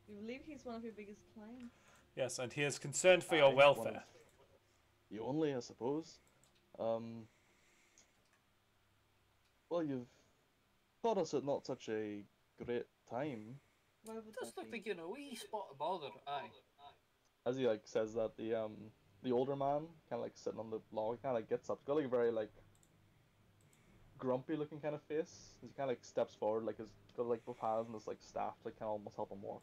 You believe he's one of your biggest clients? Yes, and he is concerned for your Aye, one welfare. of the only, I suppose. Well, you've taught us at not such a great time. Why would Just that looked be? like, a wee spot of bother. Aye. As he like says that, the older man kind of like sitting on the log kind of like gets up. He's got like a very like grumpy looking kind of face. He kind of like steps forward, like he's got like both hands and this like staff to like kind of almost help him walk.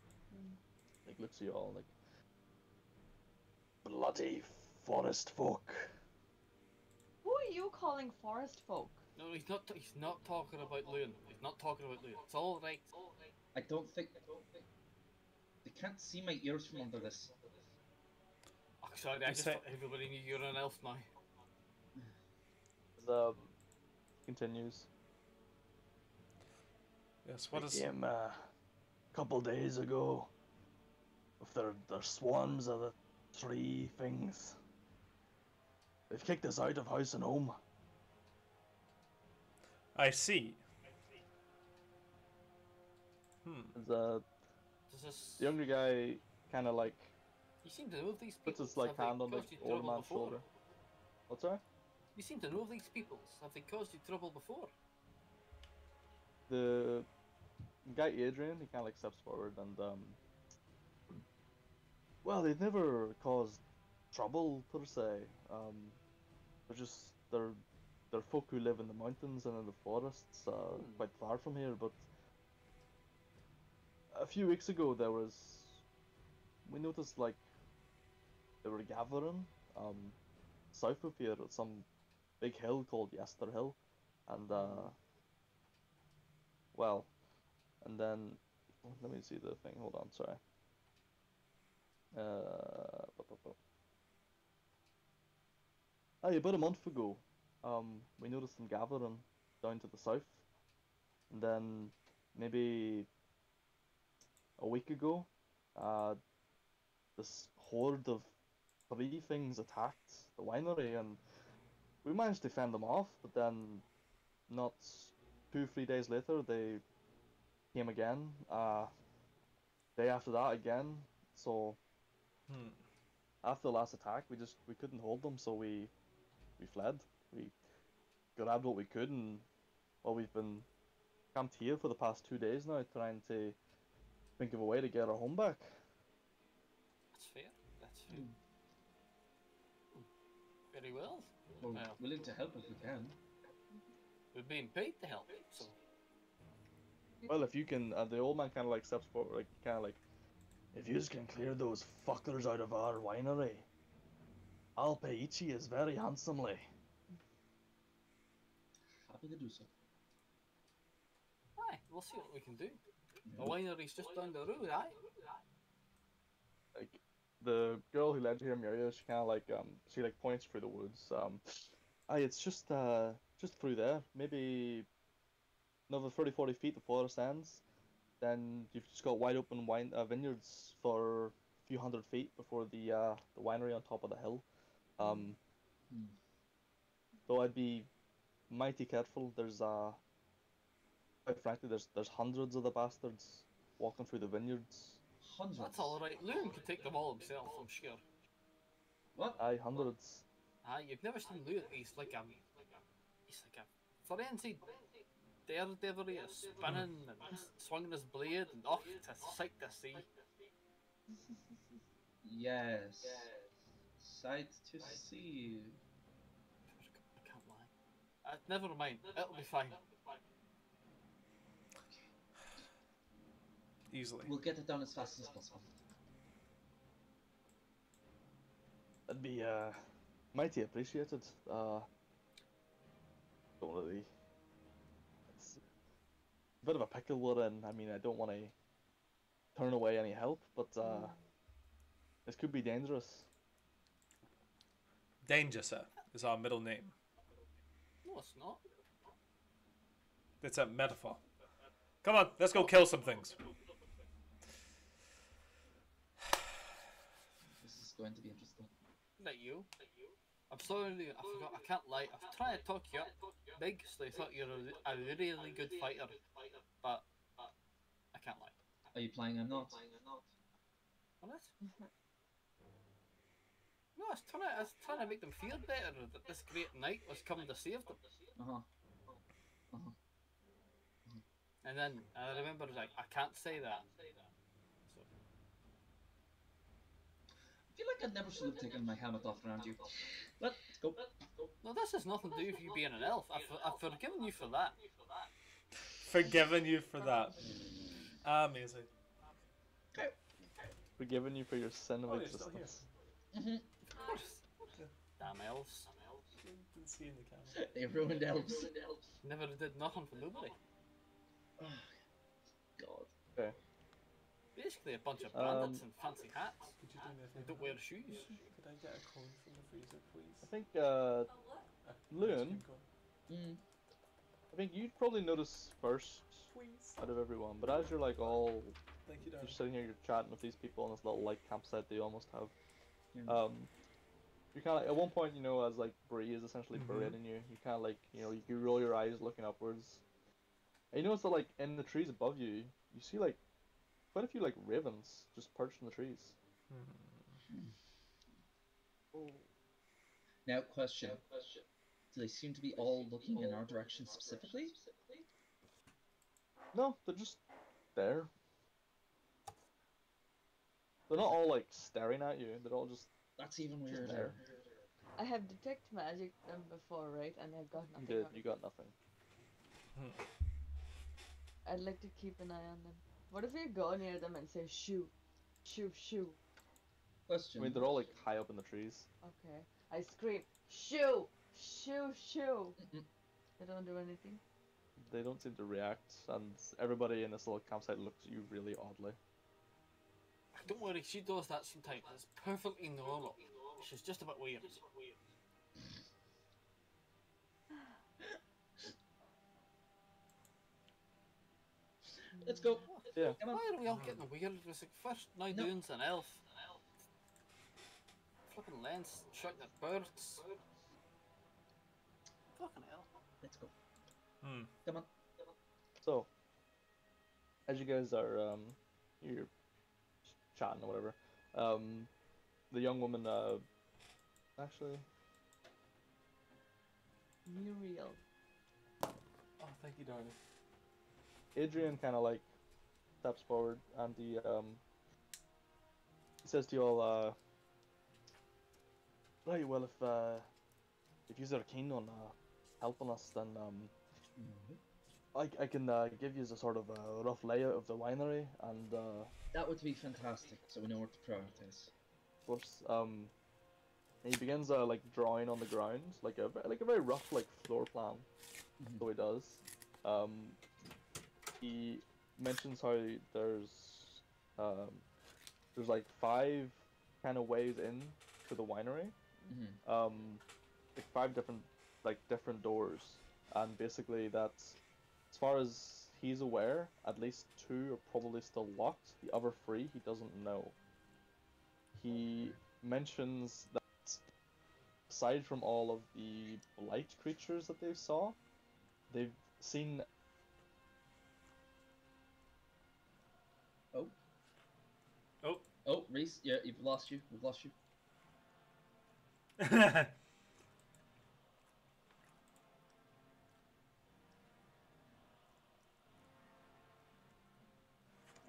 Like looks at you all like bloody forest folk. Who are you calling forest folk? No, he's not. He's not talking about Loon. He's not talking about Loon. It's all right. I don't think they can't see my ears from under this. Oh, sorry, I You just say- thought everybody knew you're an elf now. As continues. Yes, what I is... came a couple days ago with their swarms of the three things. They've kicked us out of house and home. I see. As Does this? the younger guy kind of like You seem to know these people. puts his like Have they hand on the caused you older trouble man's before? shoulder. What's that? You seem to know these people. Have they caused you trouble before? the guy Adrian, he kind of like steps forward and well, they've never caused trouble per se. They're folk who live in the mountains and in the forests, quite far from here. But a few weeks ago, we noticed like they were gathering south of here at some big hill called Yester Hill, and well, and then let me see the thing. Hold on, sorry. About a month ago, we noticed them gathering down to the south, and then maybe a week ago, uh, this horde of three things attacked the winery, and we managed to fend them off. But then, not 2, 3 days later, they came again. Day after that again. So after the last attack, we couldn't hold them, so we fled. We grabbed what we could, and well, we've been camped here for the past 2 days now, trying to think of a way to get our home back. That's fair. That's fair. Very well. We're willing to help if we can. We're being paid to help, so. Well, if you can, the old man kind of like steps forward, like kind of like, if you can clear those fuckers out of our winery, I'll pay each of you very handsomely. Happy to do so. Aye, we'll see what we can do. The winery's just down the road, aye? Like, the girl who led you here, Miria, she kind of like, she like points through the woods. Aye, it's just through there. Maybe another 30, 40 feet, the forest ends. Then you've just got wide open vineyards for a few 100 feet before the winery on top of the hill. Though I'd be mighty careful. There's quite frankly, there's hundreds of the bastards walking through the vineyards. Hundreds. That's alright. Loon could take them all himself, I'm sure. What? Aye, hundreds. Aye, you've never seen Loon. He's like a forensic daredevil, spinning and swinging his blade, and off to sight to see. Yes. Sight to see. I can't lie. Never mind. It'll be fine. Easily. We'll get it done as fast as possible. That'd be mighty appreciated. Don't really. It's a bit of a pickle we're in. I mean, I don't want to turn away any help, but this could be dangerous. Danger, sir, is our middle name. No, it's not. It's a metaphor. Come on, let's go kill some things. This is going to be interesting. Not you. I'm sorry, I forgot. I can't lie. I've tried to talk you up big, so I thought you're a really good fighter, but I can't lie. Are you playing? I'm not. What? No, I was trying to make them feel better that this great knight was coming to save them. And then I remember, like, I can't say that. So. I feel like I never should have taken my helmet off around you. Let's go. No, this has nothing to do with you being an elf. I've forgiven you for that. Forgiven you for that. Amazing. Forgiven you for your sin of existence. Of course. Damn elves. Didn't see in the camera. They ruined elves. Never did nothing for nobody. God. Okay. Basically a bunch of bandits in fancy hats. Could you do me a They favor? don't wear shoes. Could I get a cone from the freezer, please? I think A what? Loon, I think you'd probably notice first Please. out of everyone, but as you're like all Thank you, you're darling. sitting here, you're chatting with these people on this little like campsite that you almost have. Yeah. You kind of at one point, you know, as like Bree is essentially berating you, you kind of like, you know, you roll your eyes looking upwards, and you notice that like in the trees above you, you see like quite a few like ravens just perched in the trees. Now, question. Do they seem to be all looking in our direction specifically? No, they're just there. They're not all like staring at you. They're all just That's even just weirder. there. I have detect magic them before, right? And I've got You nothing did. out You of it. got nothing. I'd like to keep an eye on them. What if we go near them and say shoo, shoo, shoo? Question. I mean, they're all like high up in the trees. Okay. I scream shoo, shoo, shoo. Mm-mm. They don't do anything. They don't seem to react, and everybody in this little campsite looks at you really oddly. Don't worry, she does that sometimes. It's perfectly normal. She's just a bit weird. Let's go. Yeah. Come on. Why are we all getting weird? It's like first now No. Dune's an elf. Flipping lens, shooting at birds. Fucking hell. Let's go. Hmm. Come on. So, as you guys are you're chatting or whatever, the young woman actually Muriel. Oh, thank you, darling. Adrian kind of like steps forward and he says to you all, right, well, if you are keen on helping us, then I can give you a sort of a rough layout of the winery, and That would be fantastic, so we know where to prioritize. of course, he begins like drawing on the ground, like a very rough like floor plan. Mhm. So he does. He mentions how um, there's like 5 kind of ways in to the winery. Mm-hmm. Like 5 different doors, and basically that's, as far as he's aware, at least 2 are probably still locked. The other 3 he doesn't know. He mentions that aside from all of the blight creatures that they've seen. Oh. Oh. Oh, Reese, yeah, we've lost you. We've lost you.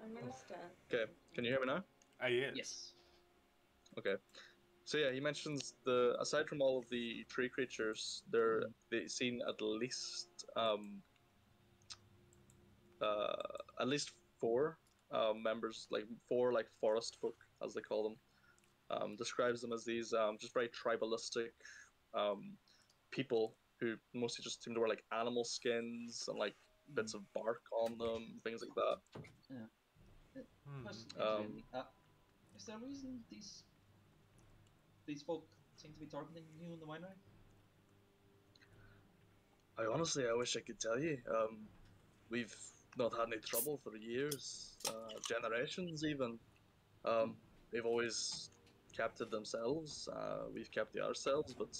I'm gonna stand. Okay, can you hear me now? Yes. Yes. Okay. So yeah, he mentions aside from all of the tree creatures, they've seen at least 4 members, like 4 like forest folk as they call them. Describes them as these just very tribalistic um, people who mostly just seem to wear like animal skins and like bits of bark on them, things like that. Yeah. Hmm. Question, Um, Adrian, is there a reason these folk seem to be targeting you in the winery? I wish I could tell you. We've not had any trouble for years, generations even. They've always kept it themselves. We've kept it ourselves, but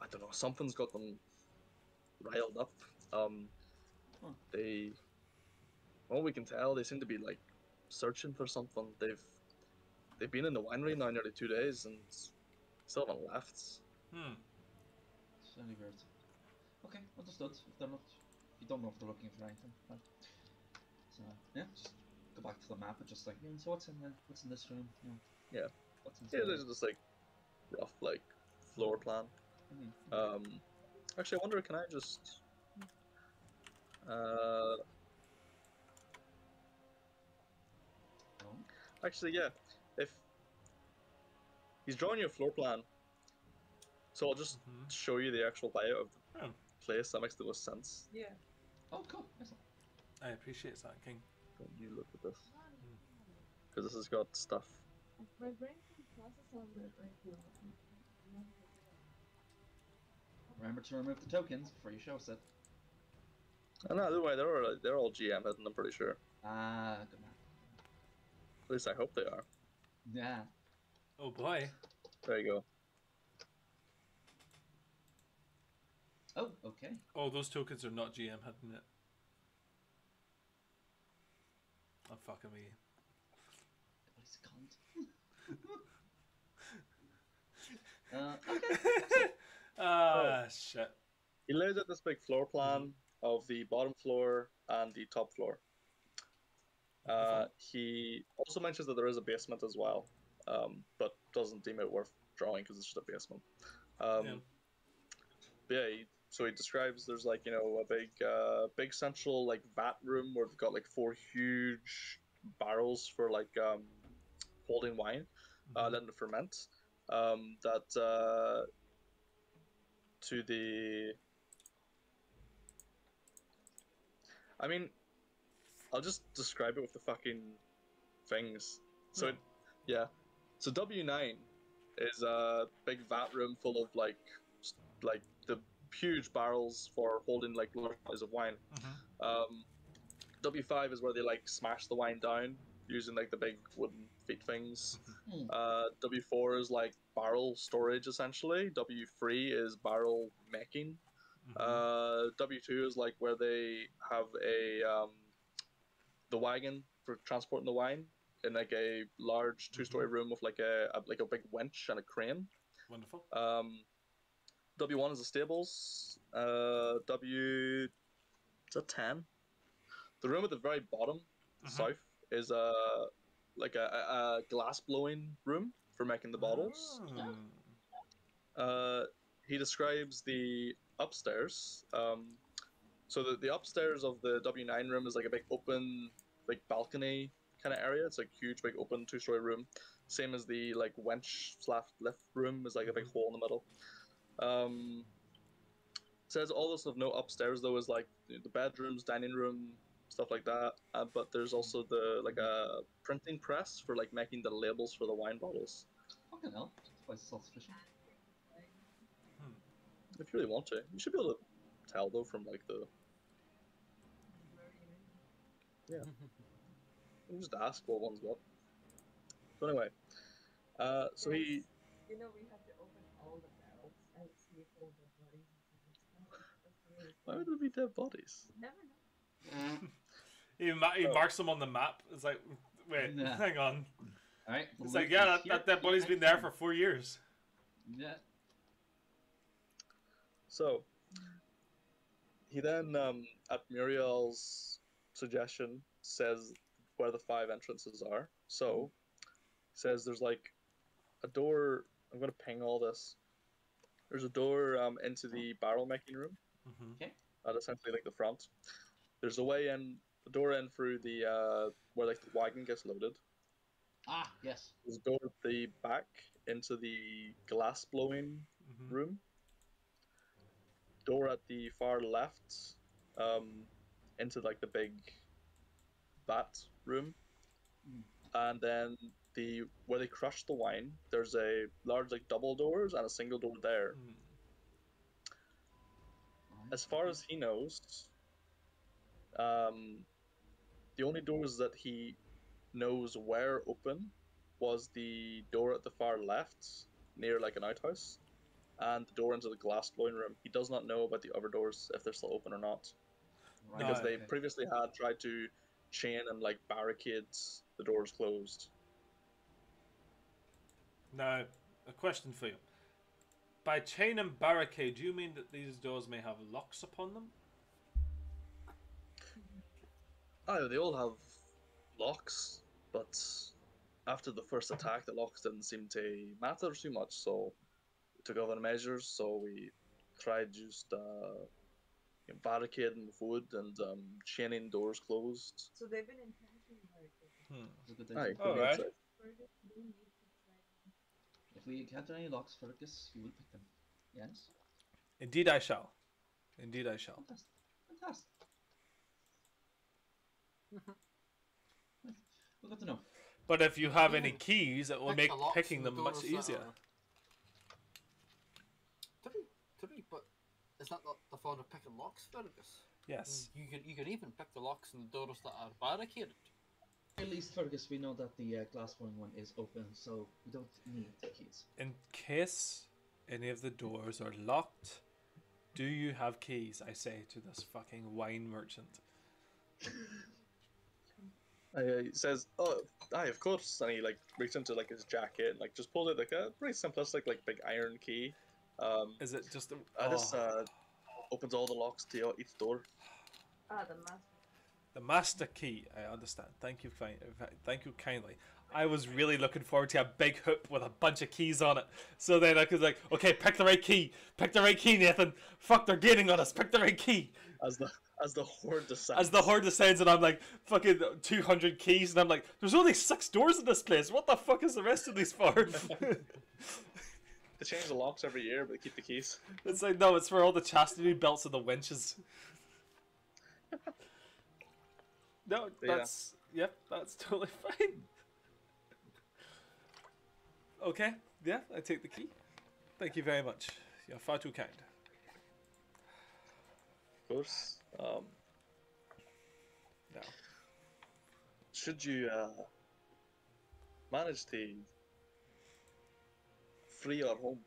I don't know. Something's got them riled up. They, all we can tell, they seem to be like searching for something. They've been in the winery now nearly 2 days and still haven't left. Hmm. It's very weird. Okay, understood. If they're not, you don't know if they're looking for anything. Right. So yeah, just go back to the map and just like, so what's in this room? Yeah. What's Yeah, inside? there's just like rough like floor plan. Actually, I wonder, can I just No. actually, yeah, if he's drawing you a floor plan, so I'll just show you the actual layout of the place. That makes the most sense. Yeah. Oh, cool. Excellent. I appreciate that, King. Don't you look at this, because this has got stuff. My brain can process all that right now. Remember to remove the tokens before you show us it. Oh, no, don't worry, they're all GM hidden, I'm pretty sure. Ah, good man. At least I hope they are. Yeah. Oh boy. There you go. Oh, okay. Oh, those tokens are not GM hidden it. Oh, fucking me. He's a cunt. Okay. Shit. He lays out this big floor plan. of the bottom floor and the top floor. He also mentions that there is a basement as well, but doesn't deem it worth drawing because it's just a basement. But yeah, so he describes there's like a big central like vat room where they've got like 4 huge barrels for like holding wine, letting it ferment. That to the, I mean, I'll just describe it with the fucking things. So yeah, so W9 is a big vat room full of like the huge barrels for holding like large quantities of wine. W5 is where they like smash the wine down using like the big wooden feet things. W4 is like barrel storage essentially. W3 is barrel making. W2 is like where they have the wagon for transporting the wine in like a large 2-story room with like a big winch and a crane. Wonderful. W1 is the stables. It's a 10. The room at the very bottom, south, is like a glass blowing room for making the bottles. He describes the upstairs. So the upstairs of the W9 room is like a big open, like balcony kind of area. It's like huge, big open 2-story room. Same as the like winch / lift room is like a big hole in the middle. Says all this of note upstairs though is like the bedrooms, dining room, stuff like that. But there's also the like a printing press for like making the labels for the wine bottles. Fucking hell, it's quite self-sufficient. If you really want to, you should be able to tell though from like the. Yeah. You just ask what one's what. So anyway, so he. You know, we have to open all the barrels and see if all the bodies and stuff. Why would there be dead bodies? Never know. He marks them on the map. It's like, wait, hang on. All right. It's like, yeah, that body's been there for 4 years. Yeah. So he then, at Muriel's suggestion, says where the 5 entrances are. So he says there's like a door. I'm gonna ping all this. There's a door into the barrel making room. Okay. At essentially like the front. There's a way in, the door in through the where like the wagon gets loaded. Ah, yes. There's a door at the back into the glass blowing room. Door at the far left, into like the big vat room, and then where they crush the wine. There's a large like double doors and a single door there. As far as he knows, the only doors that he knows were open was the door at the far left near like an outhouse, and the door into the glass blowing room. He does not know about the other doors if they're still open or not, because they previously had tried to chain and like barricade the doors closed. Now, a question for you. By chain and barricade, do you mean that these doors may have locks upon them? Oh, they all have locks, but after the first attack, the locks didn't seem to matter too much, so we took other measures. So we tried just barricading with wood and chaining doors closed. So they've been intentionally barricaded. Aye, alright. If we encounter any locks, Fergus, we will pick them. Yes? Indeed I shall. Indeed I shall. Fantastic. Fantastic. We'll get to know. But if you have any keys, it will Pick make the locks picking and the them much doors that easier. are- True, but is that not the fun of picking locks, Fergus? Yes. You can even pick the locks and the doors that are barricaded. At least, Fergus, we know that the glass blowing one is open, so we don't need the keys. In case any of the doors are locked, do you have keys? I say to this fucking wine merchant. He says, "Oh, aye, of course." And he like reaches into like his jacket and like just pulls out like a pretty simplistic like big iron key. Is it just a... This opens all the locks to each door. Ah, the master. The master key. I understand. Thank you, thank you kindly. I was really looking forward to a big hoop with a bunch of keys on it, so then I could okay, pick the right key, Nathan. Fuck, they're gaining on us. Pick the right key. As the horde descends. As the horde descends, and I'm like fucking 200 keys, and I'm like, there's only 6 doors in this place. What the fuck is the rest of these for? They change the locks every year, but they keep the keys. It's like, no, it's for all the chastity belts and the winches. No, that's yep, that's totally fine. Okay, yeah, I take the key. Thank you very much. You're far too kind. Of course. No. Should you manage to free your home,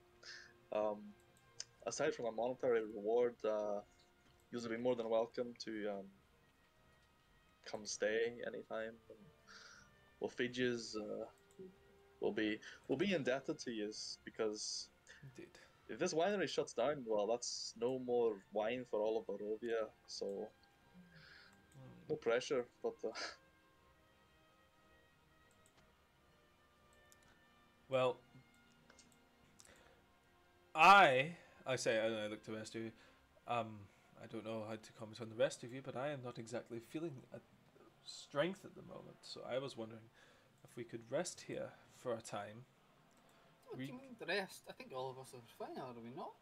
aside from a monetary reward, you'll be more than welcome to come stay anytime. We'll feed you. We'll be indebted to you because Indeed. if this winery shuts down, well, that's no more wine for all of Barovia. So no pressure, but well, I say, and I look to the rest of you. I don't know how to comment on the rest of you, but I am not exactly feeling strength at the moment. So I was wondering if we could rest here for a time. What do you mean the rest? I think all of us are fine, are we not?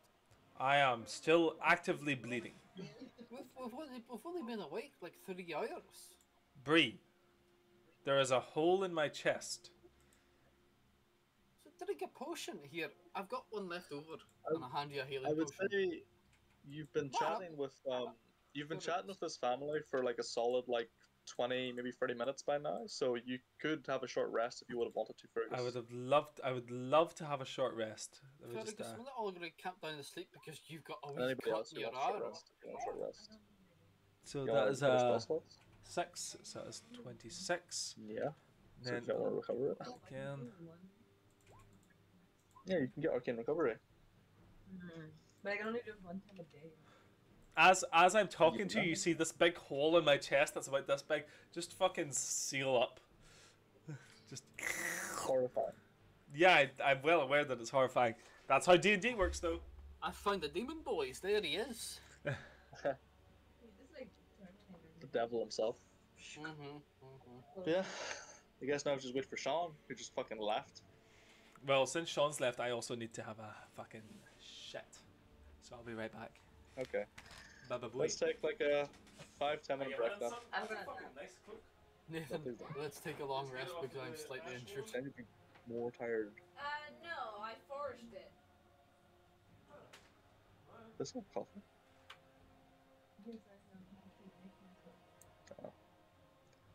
I am still actively bleeding. We've only been awake like 3 hours. Bree, there is a hole in my chest. So drink a potion here. I've got one left over, and I'll hand you a healing I would potion. say you've been chatting with this family for like a solid 20, maybe 30 minutes by now, so you could have a short rest if you would have wanted to, Fergus. I would love to have a short rest. Fergus, we're not all going to camp down to sleep because you've got a Anybody wee cut else in who your wants a arm. short rest? So You that want is to put a spell slots? 6, so that is 26. Yeah. So Then if you want to recover it. again. Yeah, you can get arcane recovery. But I can only do it 1 time a day. As I'm talking to you, you see this big hole in my chest that's about this big. Just fucking seal up. Just Horrifying. yeah, I'm well aware that it's horrifying. That's how D&D works, though. I found the demon boys. There he is. He just like The devil himself. Yeah. I guess now just wait for Sean, who just fucking left. Well, since Sean's left, I also need to have a fucking shit. So I'll be right back. Okay. Bye bye. Let's take a 5-10 minute break then. I'm gonna. Nathan, let's take a long rest because I'm slightly injured. Then you'd be more tired. No, I forged it. This not coffee.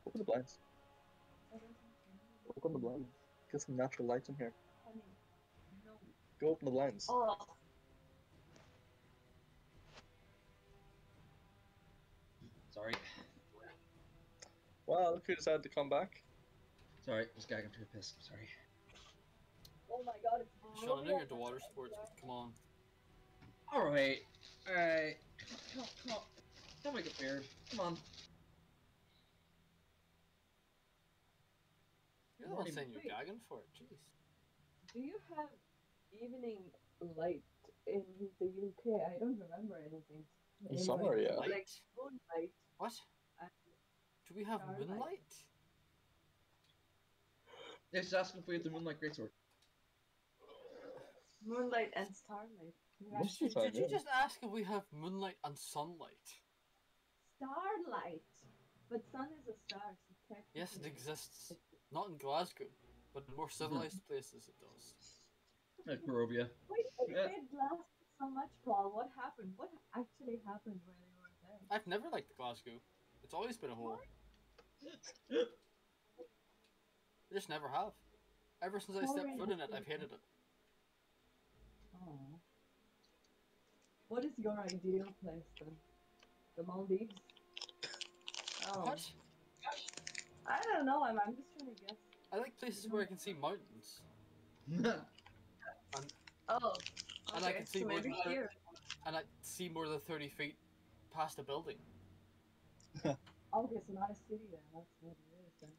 Open the blinds. Open the blinds. Get some natural light in here. Go open the blinds. Oh. Sorry. Wow, look who decided to come back. Sorry, I was gagging to a piss. Sorry. Oh my god, it's Sean, I know you're into water sports, but come on. Alright. Alright. Come on. Don't make it weird. Come on. You're the one saying you're gagging for it, jeez. Do you have evening light in the UK? I don't remember anything. In summer, yeah. Like moonlight. What? and Do we have Starlight. moonlight? Yeah, just asking if we have the Moonlight Greatsword. Moonlight and starlight. Most of the Did time, you yeah. just ask if we have moonlight and sunlight? Starlight. But sun is a star, so technically. Yes, it exists. Not in Glasgow, but in more civilized places it does. Like Barovia. Wait, Yeah. it lasted so much, Paul. What happened? What actually happened while you were there? I've never liked Glasgow. It's always been a hole. I just never have. Ever since I stepped foot in it, I've hated it. Oh. What is your ideal place then? The Maldives? Oh. What? I don't know. I'm just trying to guess. I like places where I can see mountains. Oh. And I Okay, can see so maybe wooden, here. and I see more than 30 feet past a building. Okay, so not a city then. That's what it is then.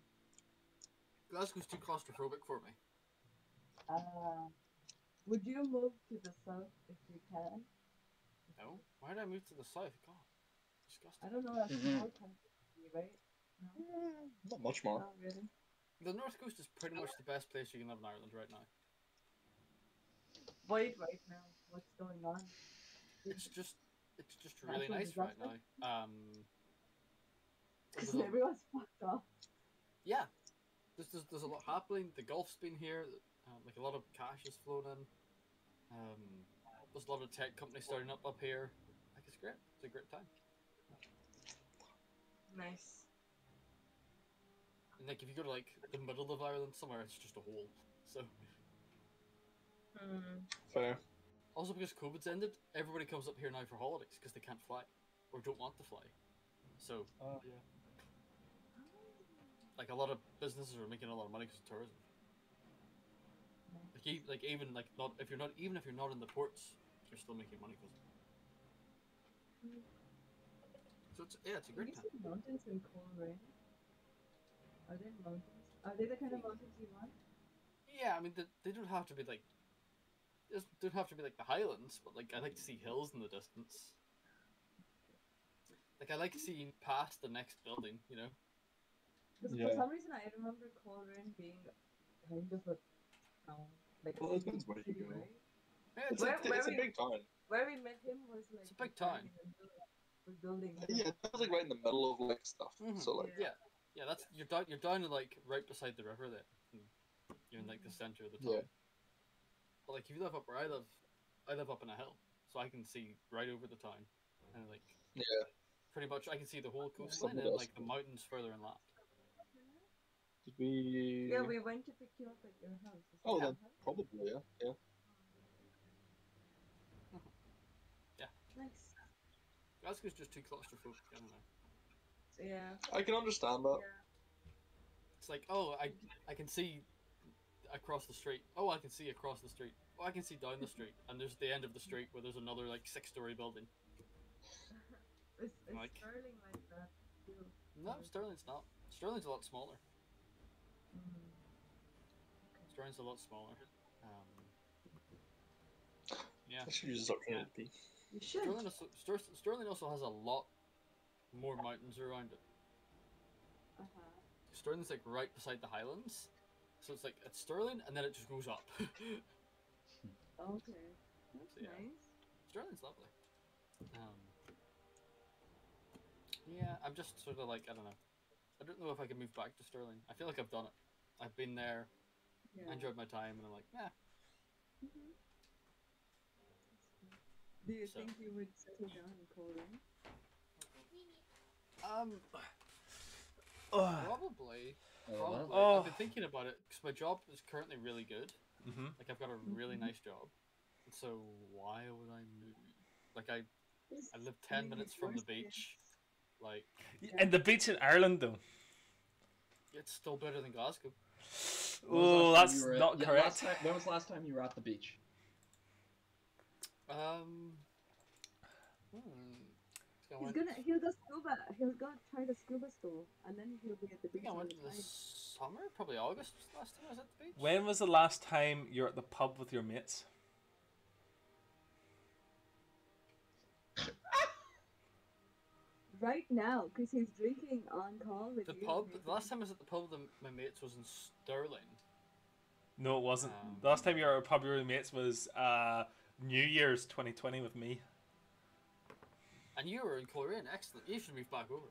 Glasgow's too claustrophobic for me. Would you move to the south if you can? No? Why did I move to the south? God, disgusting. I don't know, that's more country, right? No? Not much more. Oh, really? The North Coast is pretty much the best place you can live in Ireland right now. Wait, right now. What's going on? It's just really Natural nice right disaster? now. Because there's a- everyone's fucked off. yeah, there's a lot happening. The golf's been here. Like a lot of cash has flown in. There's a lot of tech companies starting up here. Like it's great. It's a great time. Nice. And like if you go to like the middle of Ireland somewhere, it's just a hole. So Fair. also because COVID's ended, everybody comes up here now for holidays because they can't fly or don't want to fly. So Yeah. like a lot of businesses are making a lot of money because of tourism. Like even like not if you're not in the ports, you're still making money because. So it's a great time. Have you seen mountains in Coleraine? Are they mountains? Are they the kind of mountains you want? Yeah, I mean they don't have to be like. Don't have to be like the Highlands, but like I like to see hills in the distance. Like I like seeing past the next building, you know. Because Yeah. for some reason I remember Coleraine being kind of a town. Like Well, it depends where you city, go. right? Yeah, It's a big town. Where we met him was like It's a big town. We're building. Yeah, it was like right in the middle of like stuff. Mhm. So like, yeah. That's you're down in like right beside the river there. You're in like the center of the town. Yeah. But like if you live up where I live up in a hill, so I can see right over the town, and like pretty much I can see the whole coastline and like the mountains further inland. Did we? Yeah, we went to pick you up at your house. Is Oh, that then your house? probably yeah. Nice. Glasgow's just too claustrophobic. I don't know. Yeah. I can understand that. Yeah. It's like I can see across the street. Oh, I can see across the street. Oh, I can see down the street, and there's the end of the street where there's another like 6-story building. Is Like- Sterling like that too? No, Stirling's not. Stirling's a lot smaller. Mm. Stirling's a lot smaller. Yeah. I should use this opportunity. You should. Stirling also has a lot more mountains around it. Stirling's like right beside the Highlands, so it's like it's Stirling and then it just goes up. Okay. That's So, yeah. nice. Stirling's lovely. Yeah, I'm just sort of like I don't know. I don't know if I can move back to Stirling. I feel like I've done it. I've been there. Yeah. I enjoyed my time, and I'm like, yeah. Do you So- think you would settle down in Coleraine? Probably. Probably. Oh. I've been thinking about it because my job is currently really good. Mm-hmm. Like I've got a really nice job, so why would I move? Like I live 10 minutes from the beach. Like And the beach in Ireland, though. it's still better than Glasgow. When was the Oh, last time that's you were at- not yeah, correct. When was the last time you were at the beach? I He'll went, go scuba. He'll go try the scuba school, and then he'll be at the I think beach I all went the in the time. summer, probably August was the last time I was at the beach. When was the last time you were at the pub with your mates? Right now, because he's drinking on call with The you. pub. Nathan. The last time I was at the pub with my mates was in Stirling. No, it wasn't. The last time you were at a pub with your mates was New Year's 2020 with me. And you were in Coleraine. Excellent. You should move back over.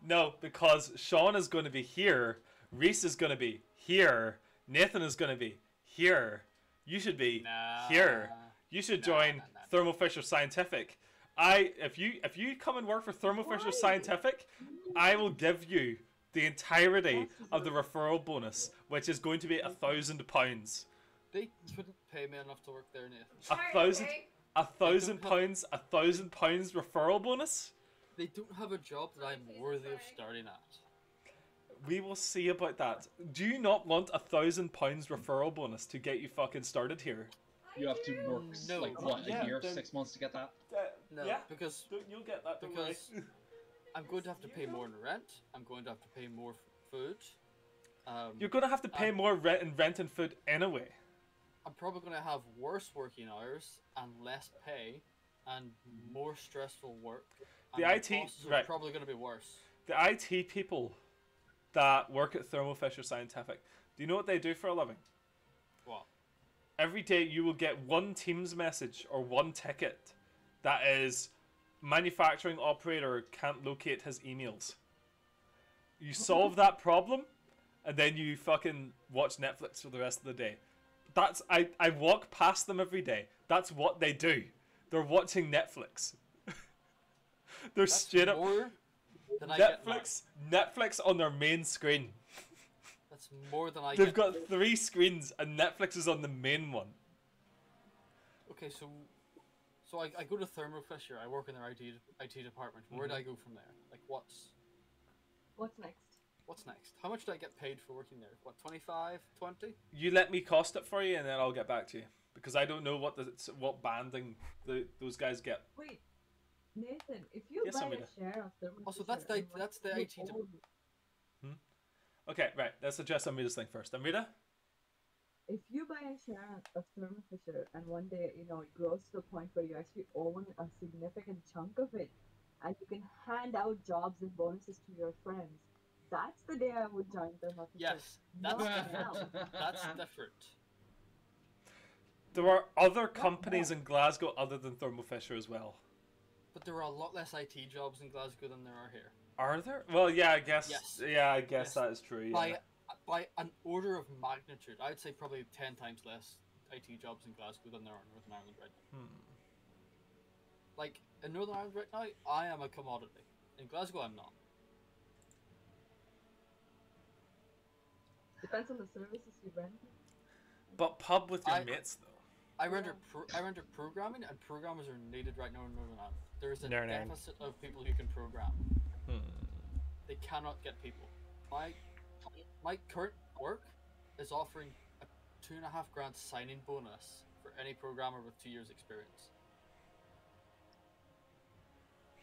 No, because Sean is going to be here, Reese is going to be here, Nathan is going to be here. You should be Nah. here. You should join nah. Thermo Fisher Scientific. If you come and work for Thermo Fisher Scientific, I will give you the entirety of the referral bonus, which is going to be £1,000. They couldn't pay me enough to work there, Nathan. £1,000 referral bonus. They don't have a job that I'm worthy of starting at. We will see about that. Do you not want £1,000 referral bonus to get you fucking started here? You have to work No. like what, a Yeah, year, then- 6 months to get that? No, yeah, because you'll get that. Don't because worry. I'm going to have to pay more in rent. I'm going to have to pay more food. You're gonna have to pay more rent and food anyway. I'm probably going to have worse working hours and less pay and more stressful work. And The my IT bosses are right. probably going to be worse. The IT people that work at Thermo Fisher Scientific, do you know what they do for a living? What? Every day you will get one Teams message or one ticket that is manufacturing operator can't locate his emails. You solve that problem, and then you fucking watch Netflix for the rest of the day. That's I walk past them every day. That's what they do. They're watching Netflix. They're That's straight up more than I get now. Netflix on their main screen. That's more than I They've get. got 3 screens and Netflix is on the main one. Okay, so I go to Thermo Fisher. I work in their IT department. Where do I go from there? Like, what's next? What's next? How much do I get paid for working there? What, 25, 20? You let me cost it for you and then I'll get back to you. Because I don't know what banding those guys get. Wait, Nathan, if you Yes, buy Amrita. a share of Thermo Also, Fisher that's the and IT you own- Okay, right. Let's address Amrita's thing first. Amrita? if you buy a share of Thermo Fisher and one day, it grows to the point where you actually own a significant chunk of it and you can hand out jobs and bonuses to your friends, that's the day I would join Thermo Fisher. Yes, that's Not different. now. That's different. There are other companies in Glasgow other than Thermo Fisher as well. But there are a lot less IT jobs in Glasgow than there are here. Are there? Well, yeah, I guess. Yes. Yeah, I guess Yes. that is true. Yeah. By an order of magnitude, I would say probably 10 times less IT jobs in Glasgow than there are in Northern Ireland right now. Like, in Northern Ireland right now, I am a commodity. In Glasgow, I'm not. Depends on the services you rent. But pub with your I- mates though. I render programming, and programmers are needed right now in Northern Ireland. There is a No, no. deficit of people who can program. Hmm. They cannot get people. My current work is offering a $2,500 signing bonus for any programmer with 2 years experience.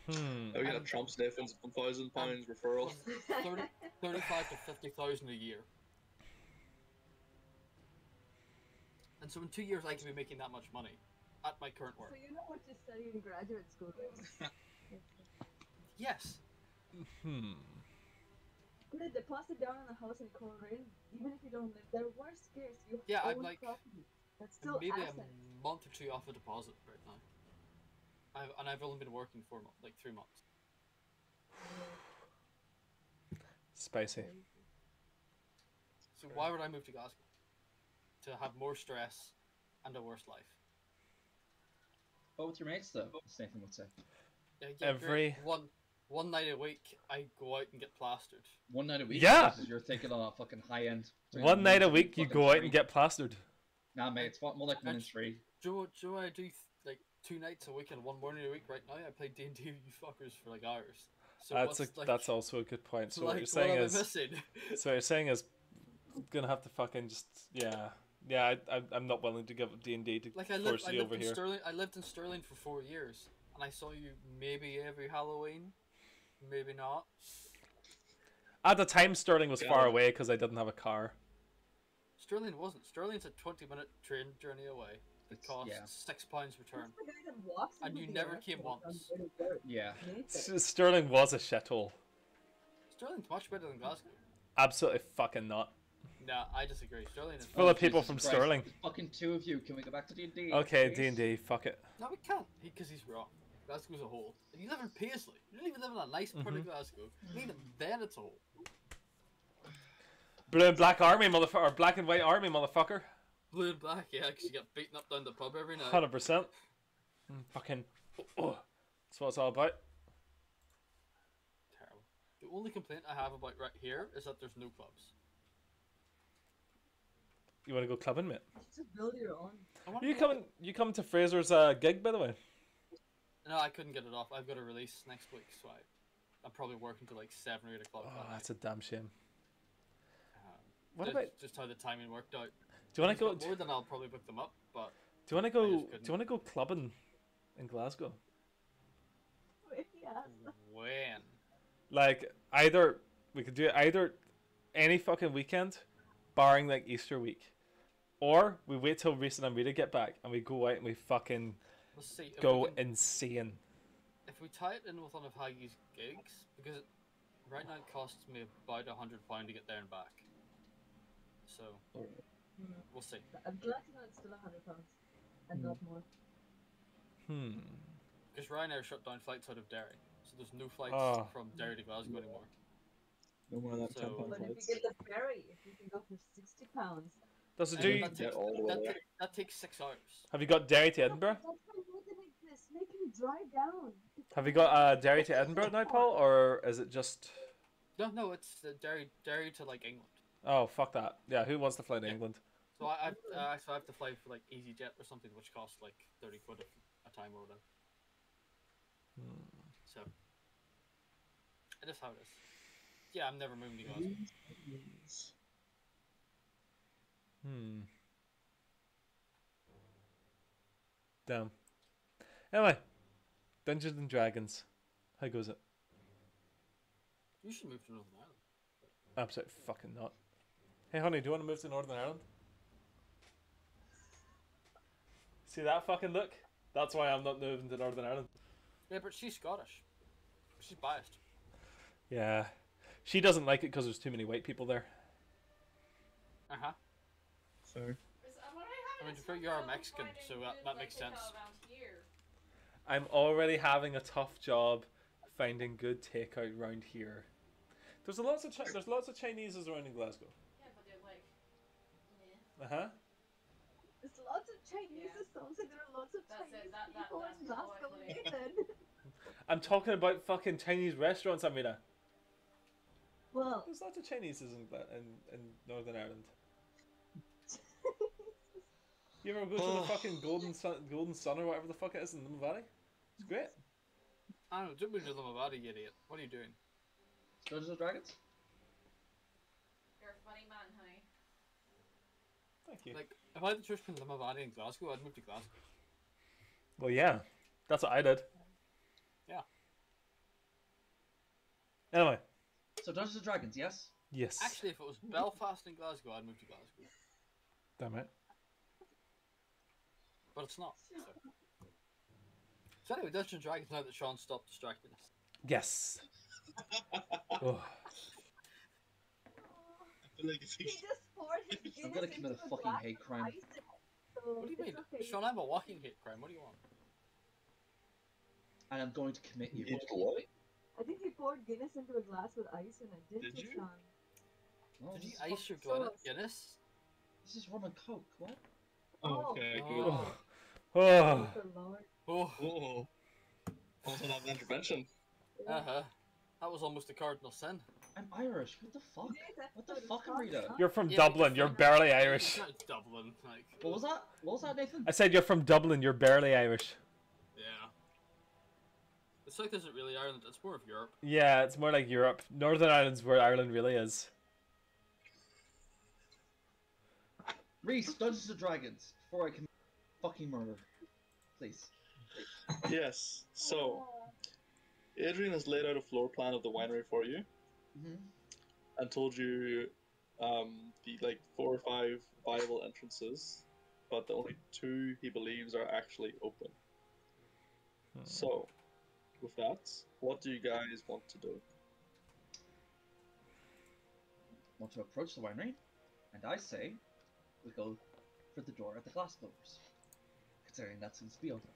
Oh yeah, Trump Nathan's £1,000 referral. 35 to 50,000 a year. And so in 2 years I can be making that much money at my current work. So you know what you study in graduate school, right? Yes. Put a deposit down on a house in Cold Rain, even if you don't live there. Worst case, you Yeah, own I'm like property. That's still maybe asset. a month or two off a deposit right now. I've only been working for like 3 months. Spicy. So why would I move to Glasgow? To have more stress and a worse life. But with your mates, though, as Nathan would say. Yeah, great. One night a week, I go out and get plastered. One night a week? Yeah. versus You're thinking on a fucking high end. One night a week you go out and get plastered. Nah, mate, it's more like 1 in 3. Do you know what I do like 2 nights a week and 1 morning a week right now? I play D&D with you fuckers for like hours. So That's also a good point. So like, what you're saying what am I is missing? so what you're saying is gonna have to fucking just I'm not willing to give up D&D to Like I force lived you over in here. Stirling. I lived in Stirling for 4 years, and I saw you maybe every Halloween, maybe not. At the time, Sterling was Yeah. far away because I didn't have a car. Sterling wasn't. Sterling's a 20-minute train journey away. It costs yeah. £6 return. That's the guy that walks And into you the never came airport on once. dirty dirt. Yeah. Nathan. Sterling was a shithole. Sterling's much better than Glasgow. Absolutely fucking not. Nah, I disagree. Sterling is. Full of people Jesus from Christ. Sterling. Fucking 2 of you. Can we go back to D&D? Okay, please? D&D, fuck it. No, we can't. Because he's wrong. Glasgow's a hole. You live in Paisley. You don't even live in a nice part of Glasgow. Even then, it's a hole. Blue and black army, motherfucker. Or black and white army, motherfucker. Blue and black, yeah, because you get beaten up down the pub every night. 100%. Fucking. That's what it's all about. Terrible. The only complaint I have about right here is that there's no clubs. You want to go clubbing, mate? Just build your own. You coming to Fraser's gig, by the way? No, I couldn't get it off. I've got a release next week, so I'm probably working till like 7 or 8 o'clock. Oh, that night. that's a damn shame. What Just- about? just how the timing worked out? Do you want If to he's go? got more, then I'll probably book them up. But Do you want to go? Do you want to go clubbing in Glasgow? Yes. When? Like either we could do it either any fucking weekend, barring like Easter week, or we wait till Reese and Amrita get back and we go out and we fucking Let's see. go insane. If we tie it in with one of Haggie's gigs, because right now it costs me about £100 to get there and back. So we'll see. I'm glad to know it's still £100 and not more. Because Ryanair shut down flights out of Derry, so there's no flights from Derry to Glasgow anymore. No more of that So- £10 But if flights. you get the ferry, if you can go for £60. Does it And do? that, takes, all the way there. that takes 6 hours. Have you got Derry to Edinburgh? That's why Nathan exists. Make him drive down. Have you got Derry to Edinburgh now, Paul, or is it just? No, it's Derry to like England. Oh fuck that! Yeah, who wants to fly to England? So I have to fly for like EasyJet or something, which costs like 30 quid a time or whatever. So it is how it is. Yeah, I'm never moving to Glasgow. Damn. Anyway, Dungeons and Dragons. How goes it? You should move to Northern Ireland. Absolutely fucking not. Hey honey, do you want to move to Northern Ireland? See that fucking look? That's why I'm not moving to Northern Ireland. Yeah, but she's Scottish. She's biased. Yeah. She doesn't like it because there's too many white people there. Fair. I mean, you are Mexican, so that makes sense. I'm already having a tough job finding good takeout around here. There's lots of Chineses around in Glasgow. Yeah, but they're like, There's lots of Chinese. Yeah. It sounds like there are lots of That's it, Chinese that- people that's in how I Glasgow, feel, yeah. Nathan. I'm talking about fucking Chinese restaurants, Amina. Well, There's lots of Chineses in Northern Ireland. You ever go to the fucking Golden Sun or whatever the fuck it is in Limavady? Valley? It's great. I don't know, don't move to Limavady, you idiot. What are you doing? Dungeons and Dragons? you're a funny man, honey. Thank you. Like, if I had the choice between Limavady and Glasgow, I'd move to Glasgow. Well, yeah. That's what I did. Yeah. Anyway. So Dungeons and Dragons, yes? Yes. Actually, if it was Belfast and Glasgow, I'd move to Glasgow. Damn it. But it's not. So anyway, Dungeons and Dragons, now that Sean stopped distracting us. Yes. Oh. I feel like if he he... just poured his Guinness I'm gonna commit into a fucking glass hate of crime. ice, so What do you it's mean? okay. Sean, I'm a walking hate crime. What do you want? And I'm going to commit you. Into what? I think he poured Guinness into a glass with ice in it, didn't Did you, you? Sean? Oh, Did this you is ice your so- Guinness? This is rum and coke, what? Oh, okay, Oh. good. Oh. Oh, the Lord. Oh, Oh. Also not an intervention. uh-huh. That was almost a cardinal sin. I'm Irish, what the fuck? What the fuck, Rita? You're from Yeah, but Dublin. You're from- barely Irish. It's not Dublin, like. What was that? What was that, Nathan? I said you're from Dublin. You're barely Irish. Yeah. The South isn't really Ireland, it's more of Europe. Yeah, it's more like Europe. Northern Ireland's where Ireland really is. Reese, Dungeons and Dragons, before I commit fucking murder. Please. Yes. So, Adrian has laid out a floor plan of the winery for you Mm-hmm. and told you the like 4 or 5 viable entrances, but the only 2 he believes are actually open. So, with that, what do you guys want to do? Want to approach the winery? And I say, we go for the door at the glass doors. Considering that seems to be open.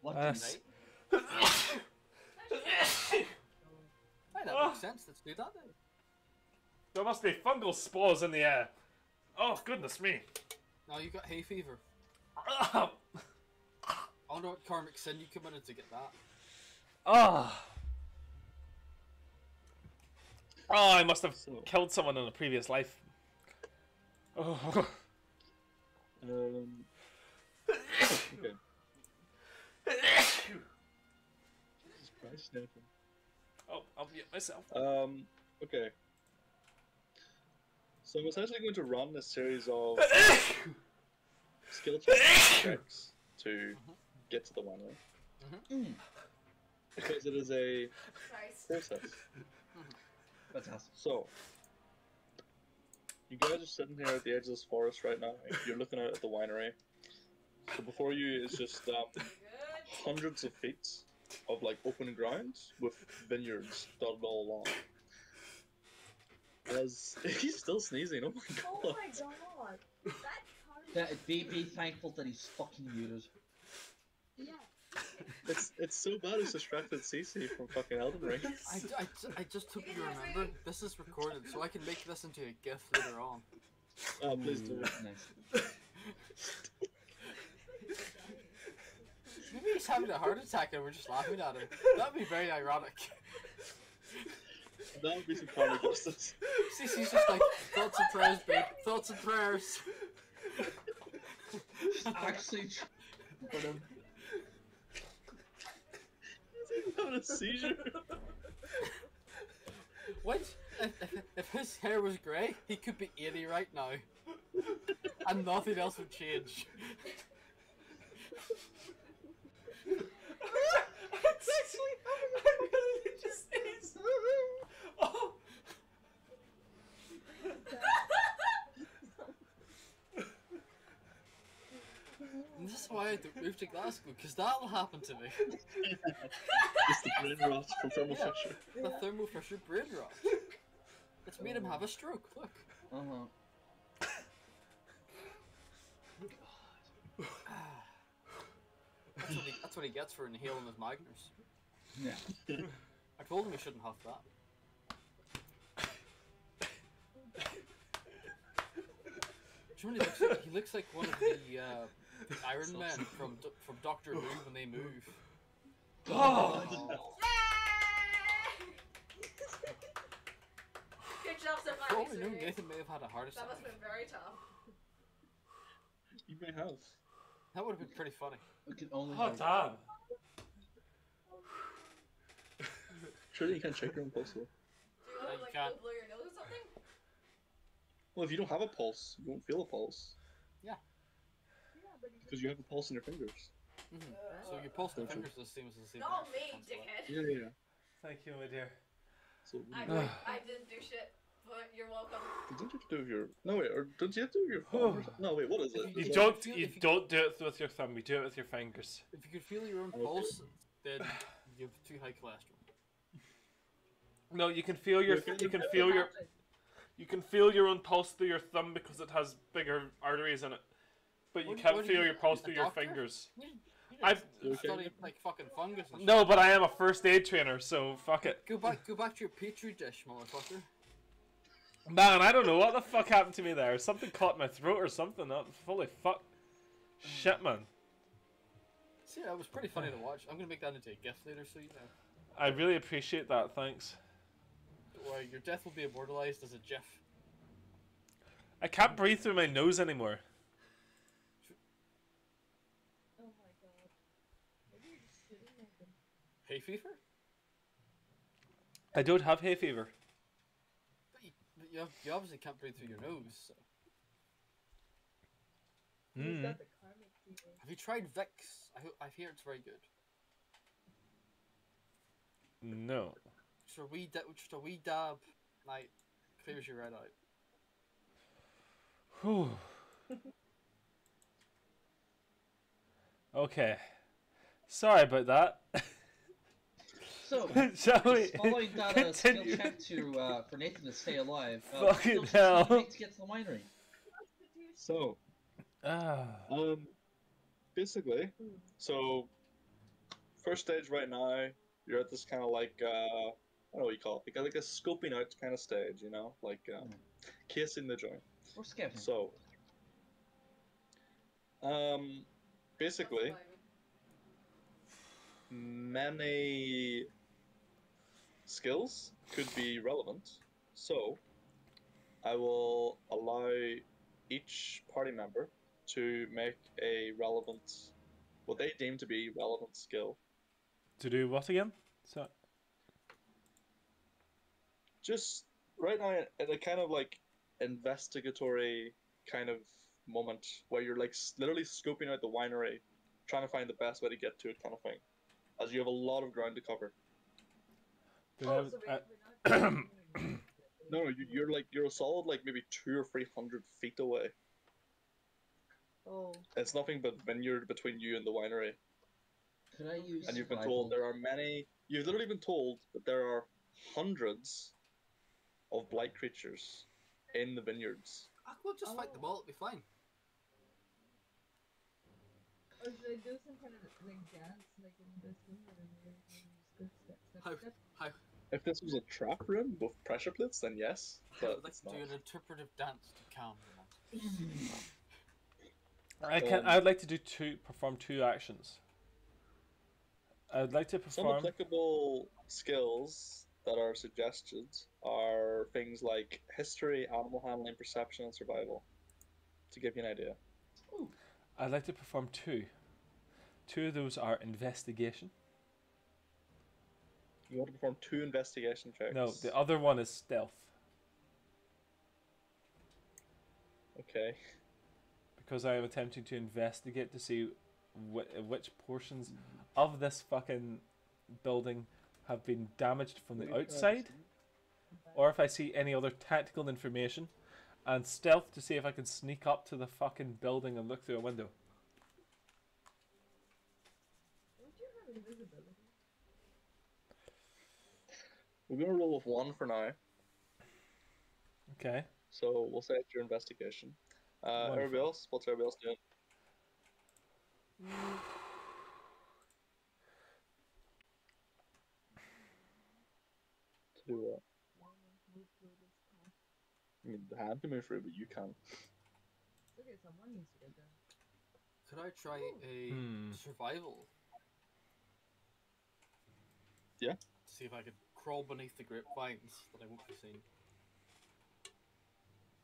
What do you Yes. say? Hey, that makes sense. Let's do that then. There must be fungal spores in the air. Oh, goodness me. No, you got hay fever. Oh. I wonder what karmic sin you committed to get that. Oh, I must have So- killed someone in a previous life. Oh. Okay. Jesus Christ, Nathan. Oh, I'll mute myself. Okay. So I'm essentially going to run a series of skill checks to get to the winery. Because it is a Christ. process. Fantastic. So, you guys are sitting here at the edge of this forest right now. You're looking out at the winery. So before you is just Good. hundreds of feet of like open ground with vineyards dotted all along. As he's still sneezing, oh my god. Oh my god. That's Be thankful that he's fucking muted. Yeah. It's so bad it's distracted Cece from fucking Elden Ring. I just hope you remember this is recorded, so I can make this into a GIF later on. Oh, please do. Nice. Maybe he's having a heart attack and we're just laughing at him. That'd be very ironic. That would be some comedy justice. Cece's just like, thoughts and prayers, babe. Thoughts and prayers. Actually, but He's having a seizure. What? If his hair was grey, he could be 80 right now. And nothing else would change. It's actually I'm gonna just sneeze. Oh. And this is why I don't move to Glasgow, because that'll happen to me. It's the brain rot from Thermal Fisher. The Thermo Fisher brain rot. It's made him have a stroke, look. That's what he gets for inhaling his Magners. yeah. I told him he shouldn't have that. Do you know what he looks like one of the Iron Men from Doctor Who when they move. Oh. Good job, For all surviving, we know, sweetie. Nathan may have had a heart That attack. must have been very tough. You may have. That would have been pretty funny. We can only. Oh damn. Surely you can't check your own pulse though. Do you want you to like can't. go blow your nose or something? Well, if you don't have a pulse, you won't feel a pulse. Yeah. Because you have a pulse in your fingers. So your pulse and fingers are the same as the same. Not me, Sounds like. dickhead. Yeah. Thank you, my dear. So, I didn't do shit, but you're welcome. don't you have to do with your... No, wait, or don't you have to do with your thumb? or something? No, wait, what is it? You Yeah. don't If you you- don't do it with your thumb, you do it with your fingers. If you could feel your own Okay. pulse, then you have too high cholesterol. No, you can feel your Okay. you can feel your you can feel your own pulse through your thumb because it has bigger arteries in it. But you What- can't what do feel you- your pulse a through your doctor? fingers. You I've- didn't Okay. study like fucking fungus and shit. No, but I am a first aid trainer, so fuck it. Go back to your petri dish, motherfucker. Man, I don't know what the fuck happened to me there. Something caught my throat or something. Holy fuck. Shit, man. See, that was pretty funny to watch. I'm gonna make that into a GIF later, so you know. I really appreciate that, thanks. Don't worry, your death will be immortalized as a GIF. I can't breathe through my nose anymore. Oh my god. Maybe you're just sitting there. Hay fever? I don't have hay fever. But you obviously can't breathe through your nose. So. He's Mm. got the karmic fever. Have you tried Vicks? I hear it's very good. No. Just a wee dab, like clears you right out. Whew. Okay. Sorry about that. So, Shall we following that skill continue? check for Nathan to stay alive. Fucking what skills hell. do you make to get to the winery? So, Ah. basically, so, first stage right now, you're at this kind of like, I don't know what you call it, like a scoping out kind of stage, you know? Like, casing the joint. Or scouting. So, basically, many skills could be relevant. So, I will allow each party member to make a relevant, what they deem to be relevant skill. To do what again? So. Just right now, in a kind of like investigatory kind of moment where you're like literally scoping out the winery, trying to find the best way to get to it, kind of thing, as you have a lot of ground to cover. Oh, so we're not. No, you're a solid like maybe 200 or 300 feet away. Oh. It's nothing but vineyard between you and the winery. Could I use And you've been survival? told there are many. You've literally been told that there are hundreds of blight creatures in the vineyards. We'll just fight them all. It'll be fine. Or should I do some kind of like dance, like in this room, and then just go step. How If this was a trap room with pressure plates, then yes, I but would like it's to not. do an interpretive dance to calm the monsters. I'd like to perform two actions. I'd like to Some perform. applicable skills that are suggested are things like history, animal handling, perception, and survival. To give you an idea. Ooh. I'd like to perform two. Two of those are investigation. You want to perform 2 investigation checks? No, the other one is stealth. Okay. Because I am attempting to investigate to see which portions of this fucking building have been damaged from the outside, or if I see any other tactical information, and stealth to see if I can sneak up to the fucking building and look through a window. Don't you have invisibility? We're going to roll with 1 for now. Okay. So we'll say it's your investigation. Wonderful. Everybody else? What's everybody else doing? To do what? Move through this path. I mean, the hand can move through, but you can't. It's okay, someone needs to get there. Could I try a survival? Yeah. See if I could crawl beneath the grapevines that I won't be seen.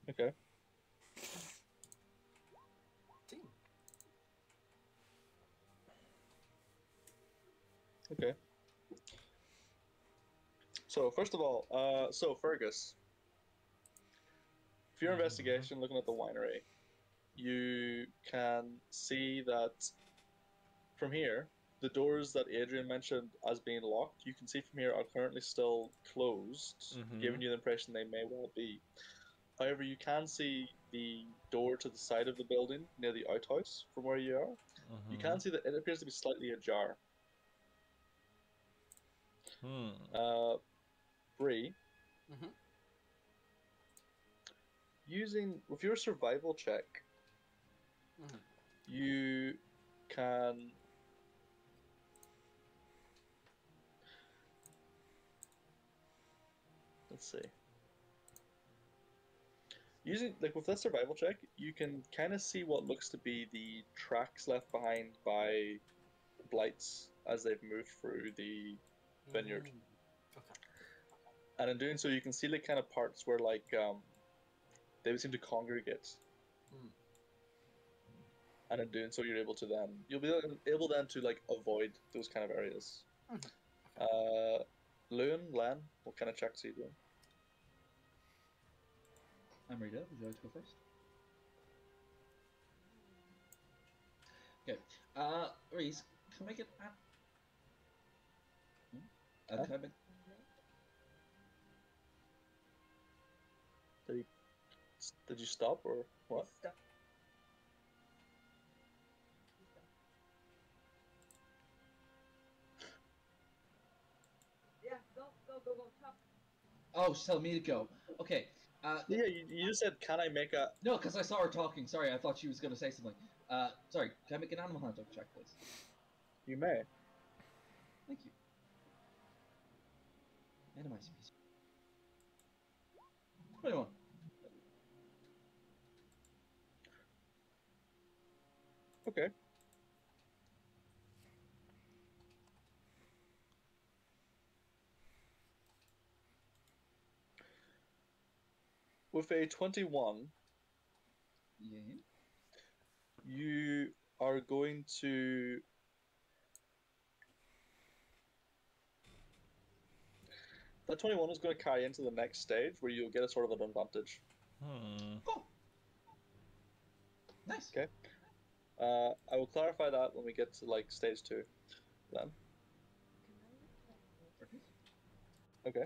Okay. Team. Okay. So first of all, so Fergus, for your investigation, looking at the winery, you can see that from here, the doors that Adrian mentioned as being locked, you can see from here are currently still closed, giving you the impression they may well be. However, you can see the door to the side of the building near the outhouse from where you are. You can see that it appears to be slightly ajar. Bree, using with your survival check, you can let's see. Using like with that survival check, you can kind of see what looks to be the tracks left behind by blights as they've moved through the vineyard. Okay. And in doing so, you can see like kind of parts where like they would seem to congregate. And in doing so, you'll be able then to like avoid those kind of areas. Len, what kind of checks are you doing? I'm ready. Would you like to go first? Okay. Reese, can I get can I make... Did you stop or what? Stop. Yeah, go, top. Oh, she's telling me to go. Okay. Yeah, you just said, can I make a... No, because I saw her talking. Sorry, I thought she was going to say something. Sorry, can I make an animal handling check, please? You may. Thank you. Minimize species. 21. Okay. With a 21, Yeah. you are going to... That 21 is going to carry into the next stage where you'll get a sort of an advantage. Cool. Nice. Okay. I will clarify that when we get to like stage 2. Then. Okay.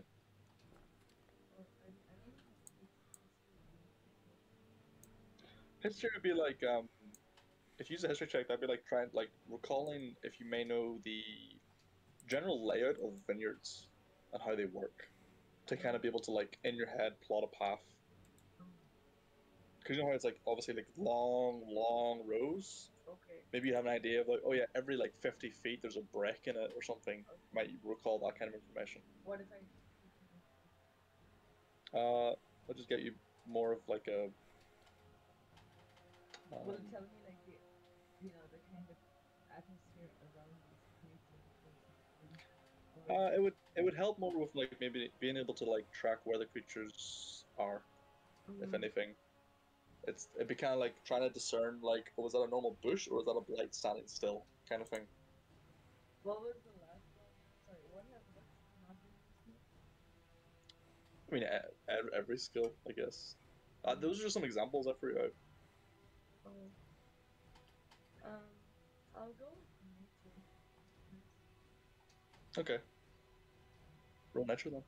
History would be like if you use a history check, that'd be like trying like recalling if you may know the general layout of vineyards and how they work, to kind of be able to like in your head plot a path. Because you know how it's like obviously like long rows. Okay. Maybe you have an idea of like, oh yeah, every like 50 feet there's a break in it or something. Okay. Might you recall that kind of information? What if I? I'll just get you more of like a. Will it tell me like the, the kind of atmosphere around these creatures or something? It would help more with like maybe being able to like track where the creatures are, if anything. It'd be kind of like trying to discern like, oh, was that a normal bush or was that a blight standing still kind of thing. What was the last one? Sorry, what's not been used? I mean, every skill, I guess. Those are just some examples I threw out. Oh. I'll go with nature. Okay. Roll nature then.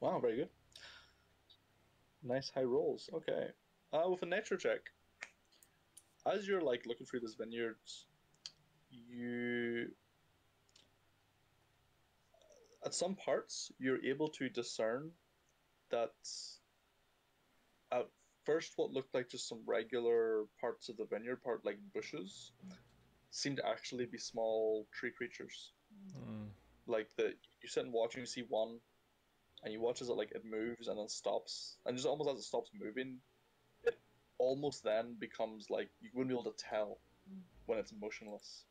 Wow, very good. Nice high rolls. Okay. With a nature check, as you're like looking through this vineyards, you at some parts you're able to discern that at first what looked like just some regular parts of the vineyard, part like bushes, seem to actually be small tree creatures. Like you sit and watch and you see one, and you watch as it moves and then stops, and just almost as it stops moving, it almost then becomes like you wouldn't be able to tell when it's motionless.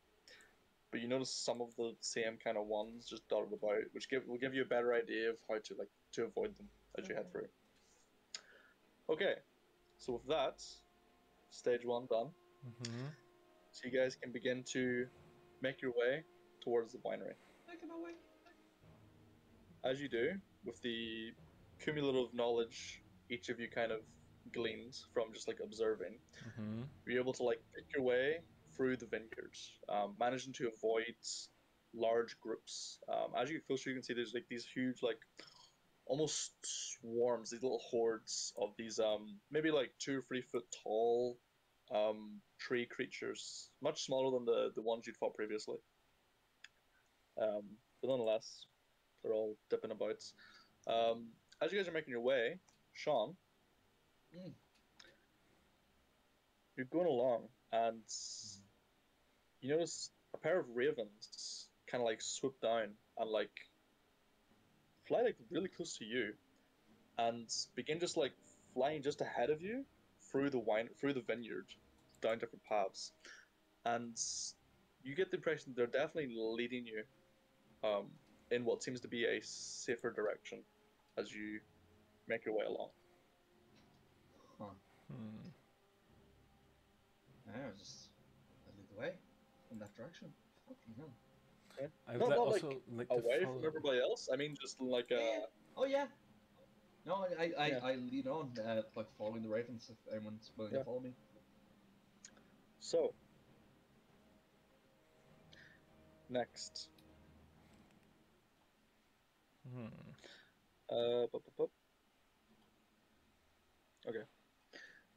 But you notice some of the same kind of ones just dotted about, which will give you a better idea of how to avoid them as you head through. Okay, so with that, stage 1 done. So you guys can begin to make your way towards the winery. Making my way. As you do, with the cumulative knowledge each of you kind of gleans from just like observing, you're able to like pick your way through the vineyards, managing to avoid large groups. As you get closer, you can see there's like these huge, like almost swarms, these little hordes of these maybe like 2 or 3 foot tall tree creatures, much smaller than the ones you'd fought previously. But nonetheless, they're all dipping about. As you guys are making your way, Sean, you're going along, and you notice a pair of ravens kind of like swoop down and like fly like really close to you, and begin just like flying just ahead of you through the vineyard, down different paths, and you get the impression they're definitely leading you in what seems to be a safer direction as you make your way along. Huh. I lead the way in that direction. Fucking hell. Okay. I would Not also like like to away follow. from everybody else. I mean, just like Oh yeah. No, Yeah. I lead on, like following the ravens if anyone's willing to follow me. So next. Okay.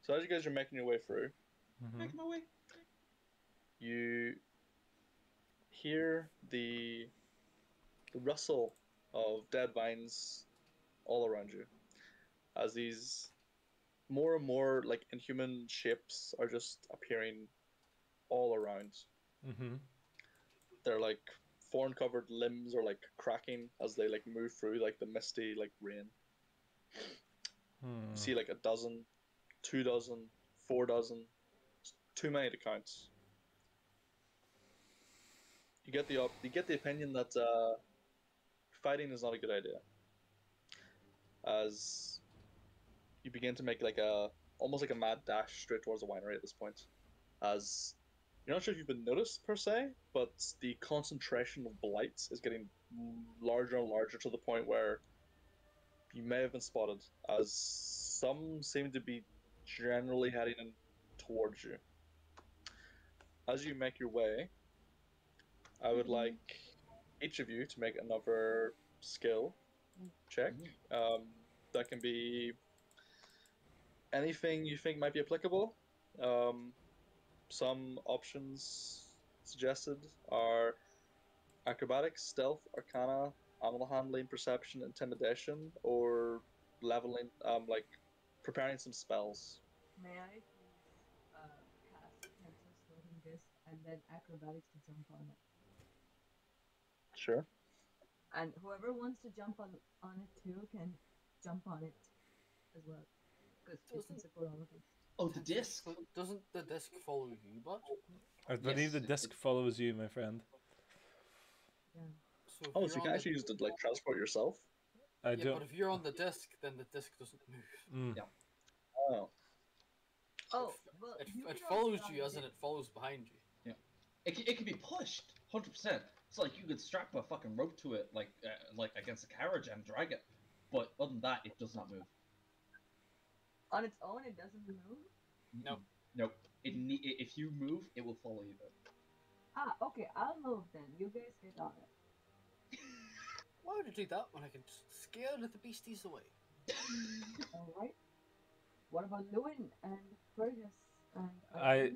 So as you guys are making your way through, Making my way. you hear the rustle of dead vines all around you, as these more and more like inhuman shapes are just appearing all around. They're like thorn-covered limbs are like cracking as they like move through like the misty like rain. You see like a dozen, 2 dozen, 4 dozen, too many to count. You get the opinion that fighting is not a good idea, as you begin to make like almost like a mad dash straight towards the winery at this point, as You're not sure if you've been noticed per se, but the concentration of blights is getting larger and larger to the point where you may have been spotted, as some seem to be generally heading in towards you. As you make your way, I would like each of you to make another skill check. That can be anything you think might be applicable. Some options suggested are acrobatics, stealth, arcana, animal handling, perception, intimidation, or leveling, like preparing some spells. May I please cast Tensor's floating disc and then acrobatics to jump on it? Sure. And whoever wants to jump on it too can jump on it as well, because it can support all of us. Oh, the disc. Doesn't the disc follow you, but? I believe the disc follows you, my friend. Yeah. So Oh, so you can actually use it to like transport yourself? I yeah, do. but if you're on the disc, then the disc doesn't move. Yeah. Oh. Oh, well, It follows you, as in it follows behind you. Yeah. It can be pushed, 100%. It's like you could strap a fucking rope to it, like against a carriage and drag it. But other than that, it does not move. On its own, it doesn't move? No. Nope. If you move, it will follow you though. Ah, okay, I'll move then. You guys get on it. Why would I do that when I can just scare the beasties away? Alright. What about Lewin and Fergus and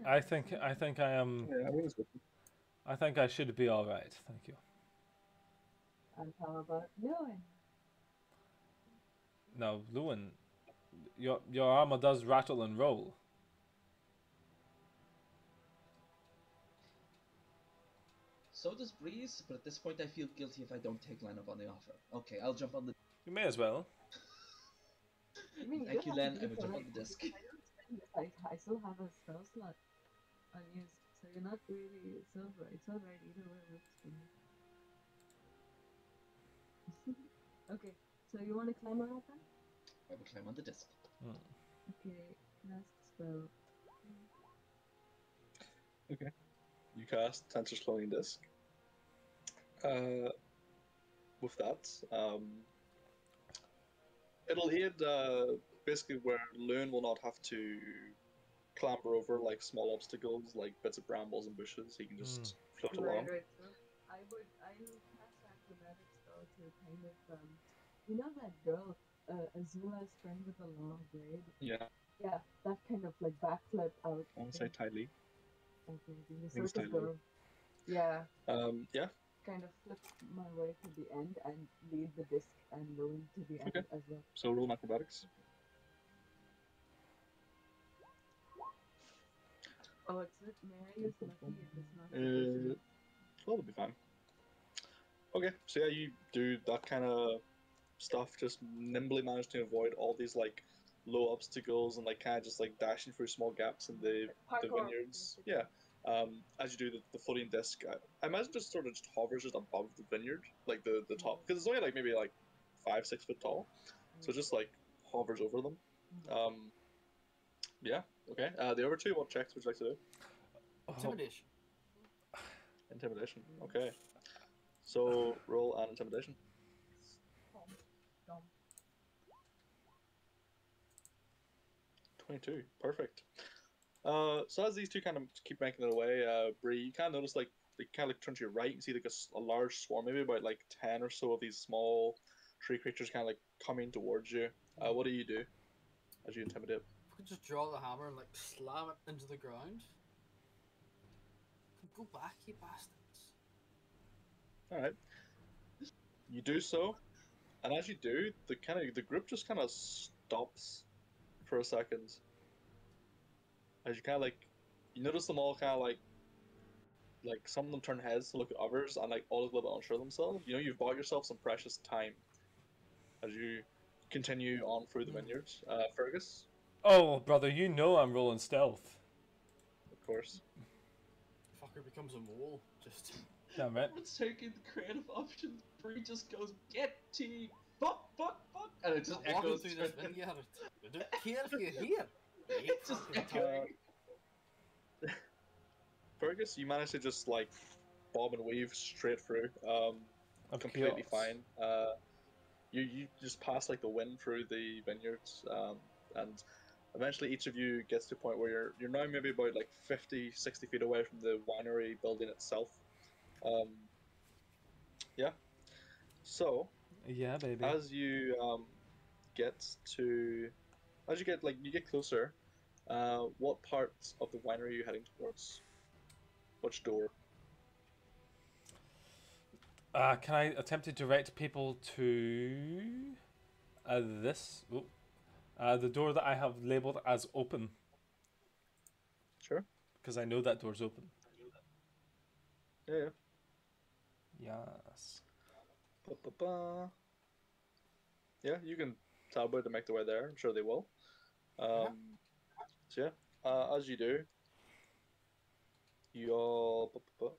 I think I am. Yeah, I was good. I think I should be all right. Thank you. And how about Lewin? Now, Lewin, your armor does rattle and roll. So does Breeze, but at this point I feel guilty if I don't take line up on the offer. Okay, I'll jump on the... You may as well. I mean, Thank you, don't have Len. to I do will it jump on right the disc. I still have a spell slot unused, so you're not really silver. It's alright, either way works for me. Okay, so you want to climb on it then? I will climb on the disc. Okay, cast spell. Okay. You cast Tensor's Floating Disc. With that, it'll aid basically where Loon will not have to clamber over like small obstacles like bits of brambles and bushes. He can just float along. Right, so I'll cast acrobatics though to kind of you know that girl, Azula's friend with the long braid? Yeah. Yeah, that kind of like backflip out. I want to say Ty Lee. Okay, the think it's circus Ty Lee. girl. Yeah. Yeah. Kind of flip my way to the end and lead the disc and Lewin to the end Okay. as well. So roll acrobatics. Oh, it's it. Mary is lucky it is not. Well, it'll be fine. Okay, so yeah, you do that kind of stuff, just nimbly manage to avoid all these like low obstacles and like kind of just like dashing through small gaps in the Parkour, vineyards. basically. Yeah. As you do the floating disc, I imagine just sort of just hovers just above the vineyard, like the top, because it's only like maybe like 5-6 foot tall, so it just like hovers over them. Yeah. Okay. The other two, what checks would you like to do? Intimidation. Intimidation. Okay. So roll an intimidation. 22. Perfect. So as these two kind of keep making their way, Bree, you kind of notice like they kind of like turn to your right. You see like a large swarm, maybe about like 10 or so of these small tree creatures kind of like coming towards you. What do you do as you intimidate? If we could just draw the hammer and like slam it into the ground. Go back, you bastards. Alright. You do so, and as you do, the group just kind of stops for a second. As you kind of like, you notice them all kind of like some of them turn heads to look at others and like all look a little bit unsure of themselves. You know, you've bought yourself some precious time as you continue on through the vineyards. Fergus, Oh, brother, you know I'm rolling stealth. of course. Fucker becomes a mole. Just. Damn it. Everyone's taking the creative options. Bree just goes, get tea, fuck, and it just Walking echoes through this vineyard. I don't care if you're here. It's just echoing. Fergus, you managed to just like bob and weave straight through, Of completely chaos. fine. You just pass like the wind through the vineyards, and eventually each of you gets to a point where you're now maybe about like 50, 60 feet away from the winery building itself. Um, yeah. So Yeah, baby. as you get to as you get you get closer, what parts of the winery are you heading towards? Which door? Can I attempt to direct people to this? The door that I have labeled as open, Sure. because I know that door's open. Yeah, yeah. Yes. Ba-ba-ba. Yeah, you can tell about to make their way there. I'm sure they will. So yeah, as you do, you all. Ba-ba-ba.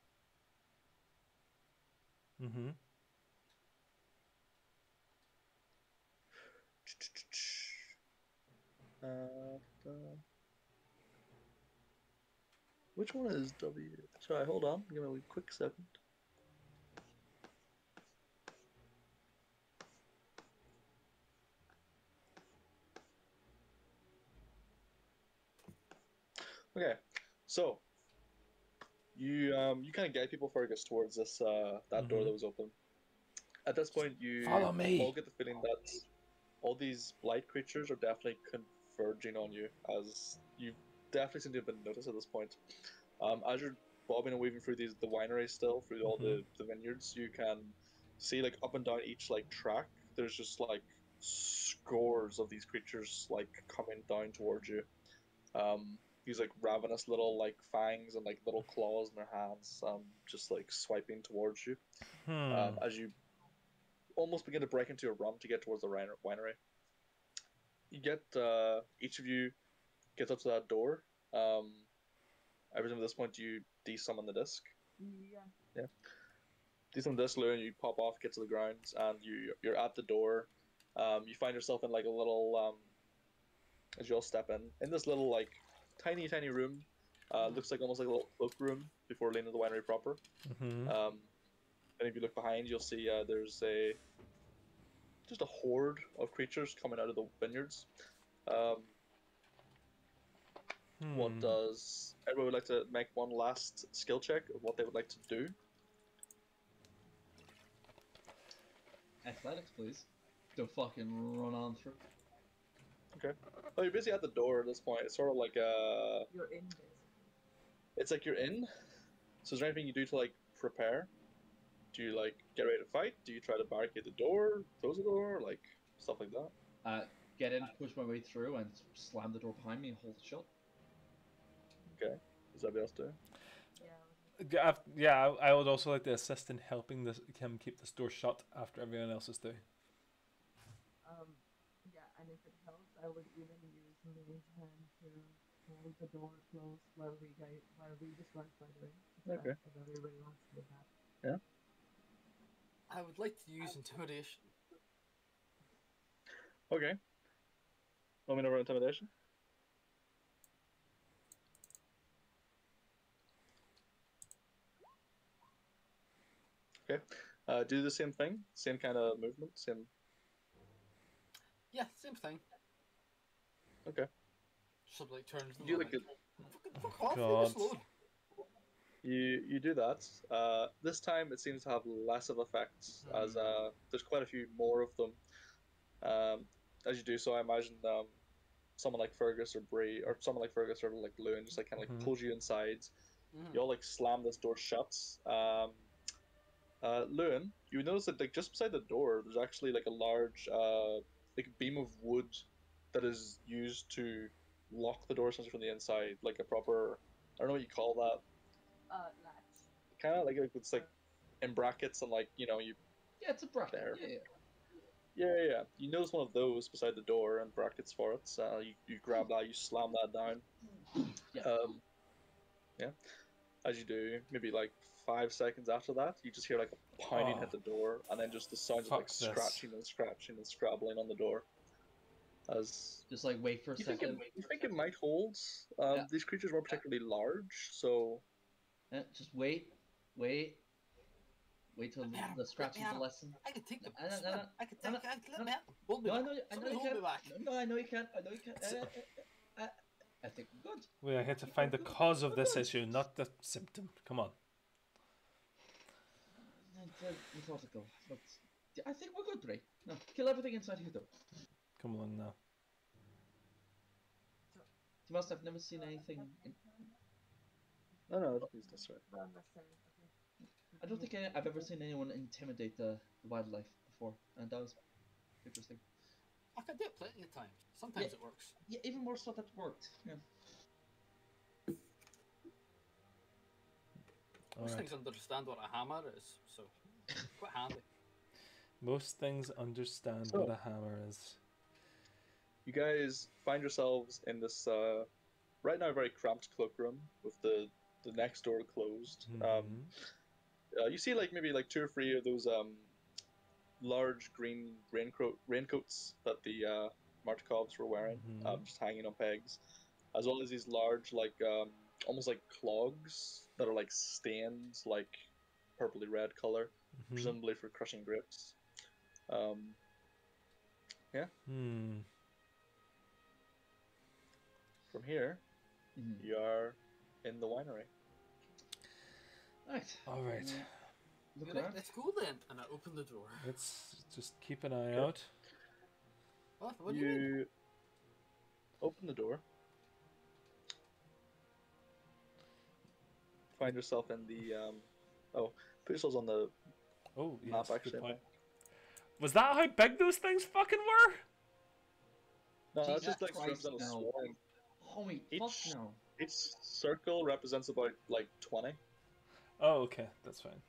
Mm-hmm. Uh, which one is W? Sorry, hold on. Give me a quick second. Okay, so you kind of guide people Fergus towards this that door that was open. At this point, you Follow me. all get the feeling that all these blight creatures are definitely converging on you, as you definitely seem to have been noticed at this point. As you're bobbing and weaving through the winery still, through all the vineyards, you can see like up and down each like track. There's just like scores of these creatures like coming down towards you. These like ravenous little like fangs and like little claws in their hands, just like swiping towards you. As you almost begin to break into a run to get towards the winery. You get each of you gets up to that door. Every time at this point you desummon the disc. Yeah. Yeah. Desummon the disc, and you pop off, get to the ground, and you're at the door. You find yourself in like a little as you all step in this little like tiny room. Looks like almost like a little cloakroom before leaving the winery proper. And if you look behind, you'll see there's just a horde of creatures coming out of the vineyards. What does everyone would like to make one last skill check of what they would like to do? Athletics, please. Don't fucking run on through. Okay. Oh, you're busy at the door at this point. It's sort of like You're in basically. it's like you're in. So is there anything you do to like prepare? Do you like get ready to fight? Do you try to barricade the door, close the door, like stuff like that? Get in, push my way through, and slam the door behind me and hold it shut. Okay. Does everybody else do? Yeah, I would also like to assist in helping him keep this door shut after everyone else is doing. Yeah, and if it helps, I would even use Mage Hand to hold the door closed while we just run further in. Okay. If everybody wants to do that. Yeah. I would like to use intimidation. Okay. Want me to roll intimidation? Okay. Do the same thing, same kind of movement, same. Yeah, same thing. Okay. Just like turns them You like, like fuck off, leave us alone. You do that. This time it seems to have less of effects, as there's quite a few more of them. As you do so, I imagine someone like Fergus or Bree, or someone like Fergus or like Lewin, just like kind of like pulls you inside. You all like slam this door shut. Lewin, you notice that like just beside the door, there's actually like a large like beam of wood that is used to lock the door essentially from the inside, like a proper, I don't know what you call that. Latch. Kind of like it's like in brackets and like you Yeah, it's a bracket. There. Yeah. You notice one of those beside the door and brackets for it. You grab that, you slam that down. Yeah. As you do, maybe like 5 seconds after that, you just hear like a pounding hit the door, and then just the sound of like scratching and scratching and scrabbling on the door. As just like wait for a second. You think it might hold. These creatures weren't particularly large, so Just wait, wait, wait till the scratching the lesson. I can take them. No, no, no, I can no, no, take. I can let no, me at them. Hold me no, I back. know, I know Somebody you hold can. me back. No, I know you can. I know you can. I think we're good. Wait, I had to find the cause of this issue, not the symptom. Come on. Methodical. But I think we're good, Ray. No, kill everything inside here, though. Come on now. You must have never seen anything. No, I don't use this right. Well, that's it. Okay. I don't think I've ever seen anyone intimidate the wildlife before, and that was interesting. I can do it plenty of times. Sometimes it works. Yeah, even more so that worked. Yeah. Most things understand what a hammer is, so quite handy. Most things understand what a hammer is. You guys find yourselves in this right now very cramped cloakroom with the next door closed. You see like maybe like 2 or 3 of those large green raincoats that the Martikovs were wearing, just hanging on pegs, as well as these large like almost like clogs that are like stained like purpley red color, presumably for crushing grapes. Yeah. From here, you are in the winery. Right. All right. Look Right, around. let's go then. And I open the door. Let's just keep an eye out. What do you mean? Open the door. Find yourself in the put yourselves on the map, yes, actually. good point. Was that how big those things fucking were? No, that's Jesus just like Christ, represent a no. swarm. Holy fuck no. Each circle represents about like 20. Oh, okay, that's fine.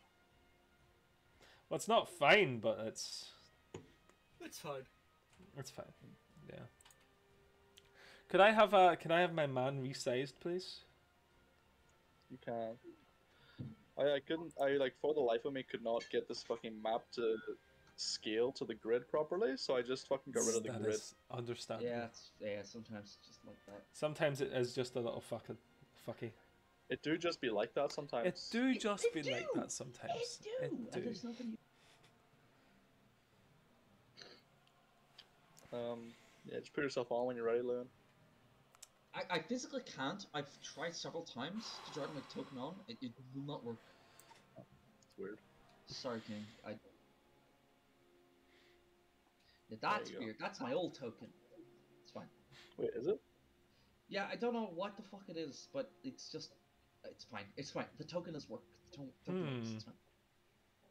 Well, it's not fine, but it's fine. It's fine. Yeah. Could I have my man resized, please? You can. I couldn't. I like for the life of me could not get this fucking map to scale to the grid properly, so I just fucking got rid of the That grid. is understandable. Yeah, sometimes it's just like that. Sometimes it is just a little fucky. It do just be like that sometimes. It do just be like that sometimes. It do. And there's nothing. Yeah, just put yourself on when you're ready, Lewin. I physically can't. I've tried several times to drag my token on. It will not work. It's weird. Sorry, King. Yeah, that's weird. That's my old token. It's fine. Wait, is it? Yeah, I don't know what the fuck it is, but it's just... It's fine. It's fine. The token has worked. The token works. It's fine.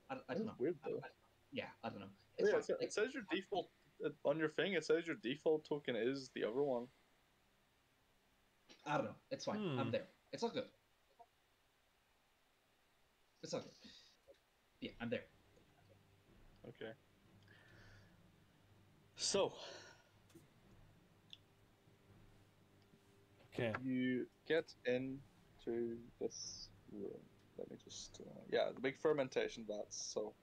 I don't know. Weird, though. Yeah, I don't know. It's fine. It says your default... On your thing, it says your default token is the other one. I don't know. It's fine. I'm there. It's all good. It's all good. Yeah, I'm there. Okay. So... Okay. You get into this room. Let me just... yeah, the big fermentation vats. So,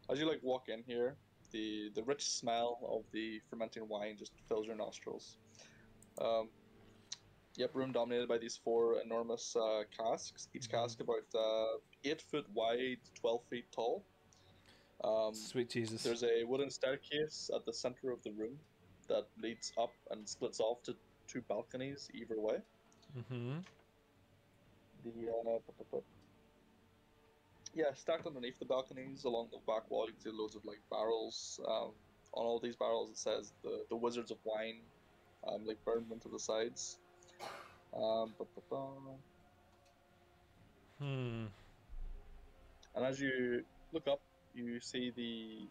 as you, like, walk in here, the rich smell of the fermenting wine just fills your nostrils. Yep, room dominated by these 4 enormous casks. Each cask about 8 foot wide, 12 feet tall. Sweet Jesus. There's a wooden staircase at the center of the room that leads up and splits off to 2 balconies either way. Stacked underneath the balconies along the back wall, you can see loads of like barrels. On all these barrels, it says the Wizards of Wine, like burned into the sides. And as you look up, you see the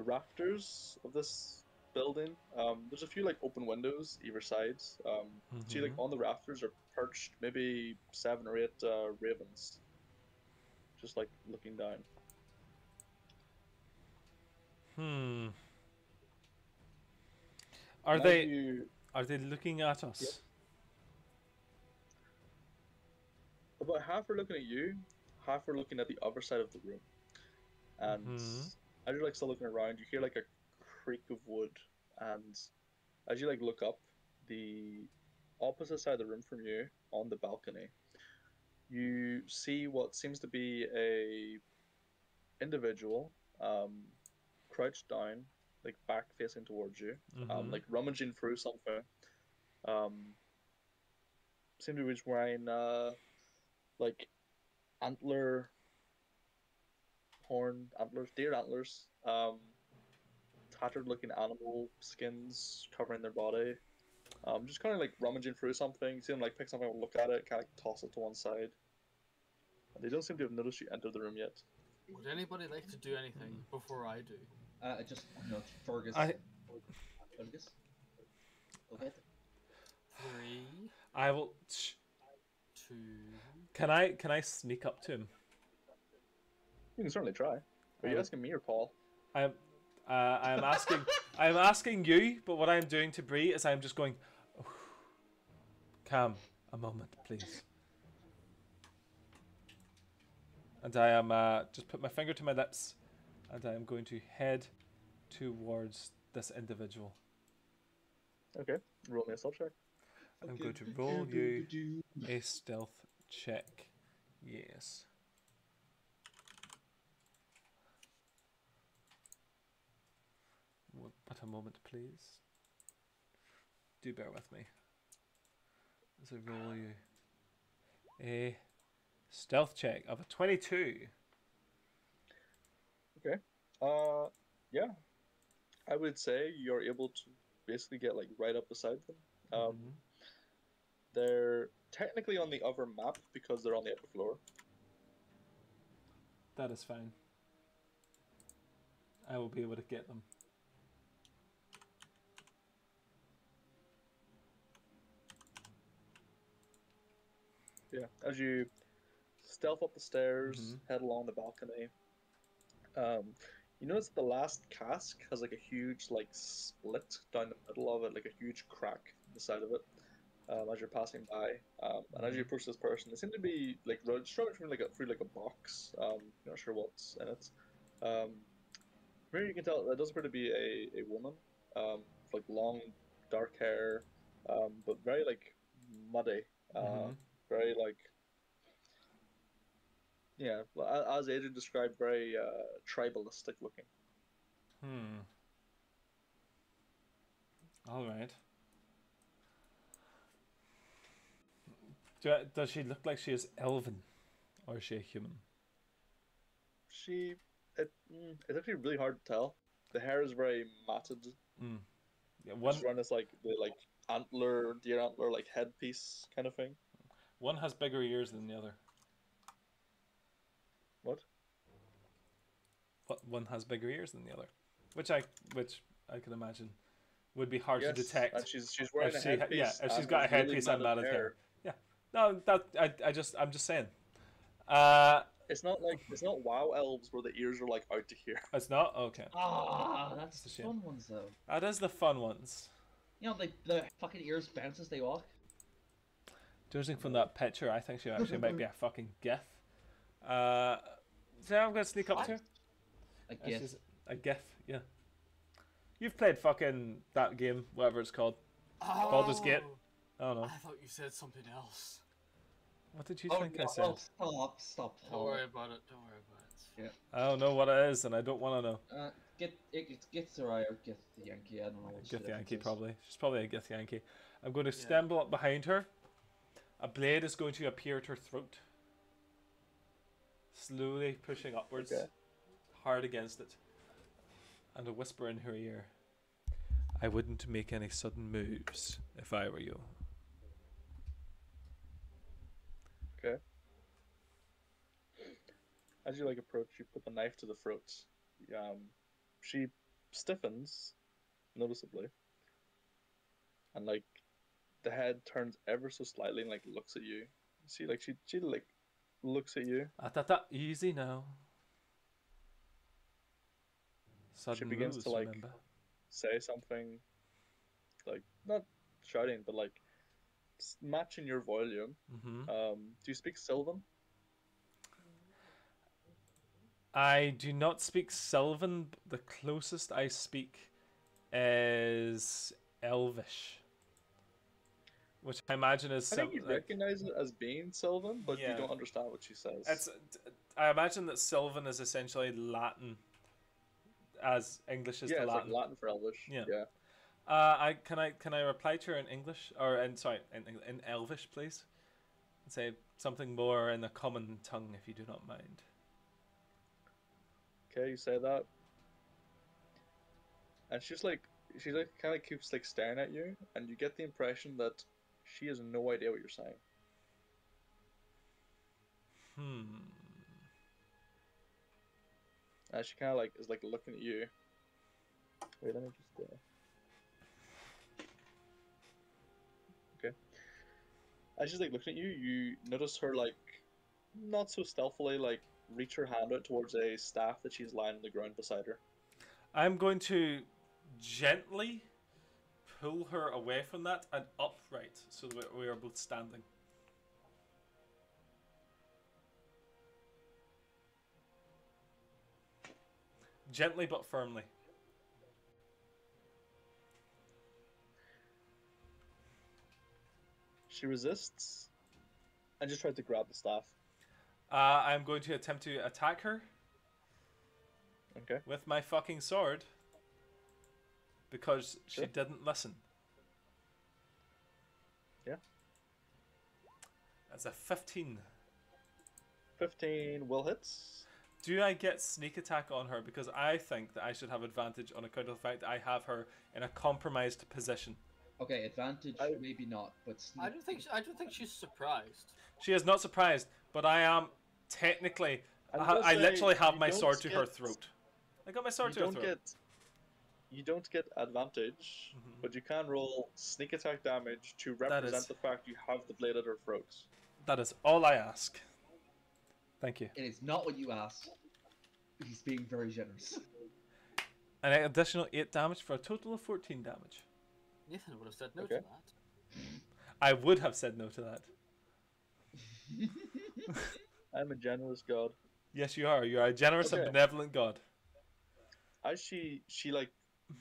rafters of this building. There's a few like open windows either side. See, like on the rafters are perched maybe 7 or 8 ravens, just like looking down. Are they looking at us? Yep. About half are looking at you, half are looking at the other side of the room. And as you're like still looking around, you hear like a creak of wood, and as you like look up, the opposite side of the room from you on the balcony, you see what seems to be a individual, crouched down, like back facing towards you, like rummaging through something. Seemed to be wearing like antler horn antlers, deer antlers, tattered looking animal skins covering their body. Just kind of like rummaging through something. See them like pick something, look at it, kind of toss it to one side. And they don't seem to have noticed you enter the room yet. Would anybody like to do anything before I do? Just no, Fergus. Fergus. Go ahead. 3, I will. 2. Can I sneak up to him? You can certainly try. Are you asking me or Paul? I'm asking. I'm asking you. But what I'm doing to Bree is I'm just going. Oh, calm a moment, please. And I am just put my finger to my lips, and I am going to head towards this individual. Okay, roll me a stealth check. I'm going to roll you a stealth check. Yes. But a moment, please. Do bear with me as I roll you a stealth check of a 22. Okay. Yeah. I would say you're able to basically get like right up beside them. They're technically on the other map because they're on the upper floor. That is fine. I will be able to get them. Yeah, as you stealth up the stairs, head along the balcony, you notice the last cask has like a huge like split down the middle of it, like a huge crack in the side of it. As you're passing by, and as you approach this person, they seem to be like struggling through like a box. Not sure what's in it. Here you can tell that does appear to be a woman, with like long dark hair, but very like muddy. Very like, yeah, as Adrian described, very tribalistic looking. All right. Does she look like she is elven, or is she a human? It's actually really hard to tell. The hair is very matted. Yeah, It's run as like the like deer antler like headpiece kind of thing. One has bigger ears than the other. What? One has bigger ears than the other, which I can imagine would be hard to detect. And she's wearing a headpiece. Yeah, if she's got a headpiece and matted hair. Yeah. No, I'm just saying. It's not WoW elves where the ears are like out to here. It's not? Okay. That's the fun ones though. That is the fun ones. You know, the fucking ears bounce as they walk. Judging from that picture, I think she actually might be a fucking gith. So I'm gonna sneak up to her. A gith. A gith, yeah. You've played fucking that game, whatever it's called. Baldur's Gate. I don't know. I thought you said something else. What did you think I said? Stop. Don't worry about it. Don't worry about it. Yeah. I don't know what it is, and I don't want to know. Gith Sarai or Gith the Yankee. I don't know. Gith Yankee, probably. She's probably a Gith Yankee. I'm going to stumble up behind her. A blade is going to appear at her throat. Slowly pushing upwards. Okay. Hard against it. And a whisper in her ear. I wouldn't make any sudden moves if I were you. Okay. As you like approach, you put the knife to the throat. She stiffens noticeably, and like the head turns ever so slightly and like looks at you. See, like she like looks at you. Easy now. Sudden she begins moves, to like remember? say something, like not shouting, but like matching your volume. Do you speak Sylvan? I do not speak Sylvan. The closest I speak is Elvish. which I imagine is I think you like, recognize it as being Sylvan, but you yeah. don't understand what she says. It's. I imagine that Sylvan is essentially Latin, as English is yeah, to it's Latin. like Latin for Elvish. Yeah. Yeah. Can I reply to her in English or in Elvish, please? And say something more in a common tongue, if you do not mind. Okay, you say that, and she kind of keeps like staring at you, and you get the impression that she has no idea what you're saying. And she kind of like is like looking at you. Wait, let me just. Okay. As she's like looking at you, you notice her like not so stealthily like reach her hand out towards a staff that she's lying on the ground beside her. I'm going to gently pull her away from that and upright so that we are both standing. Gently but firmly. She resists and just tries to grab the staff. I'm going to attempt to attack her. Okay. With my fucking sword. Because she didn't listen. Yeah. That's a 15. 15 will hits. Do I get sneak attack on her? Because I think that I should have advantage on account of the fact that I have her in a compromised position. Okay, advantage maybe not, but I don't think she's surprised. She is not surprised, but I am technically. I literally have my sword to her throat. I got my sword to her throat. You don't get advantage, but you can roll sneak attack damage to represent the fact you have the blade at her throat. That is all I ask. Thank you. It is not what you asked. He's being very generous. An additional 8 damage for a total of 14 damage. Nathan would have said no to that. I would have said no to that. I'm a generous god. Yes, you are. You are a generous and benevolent god. As she like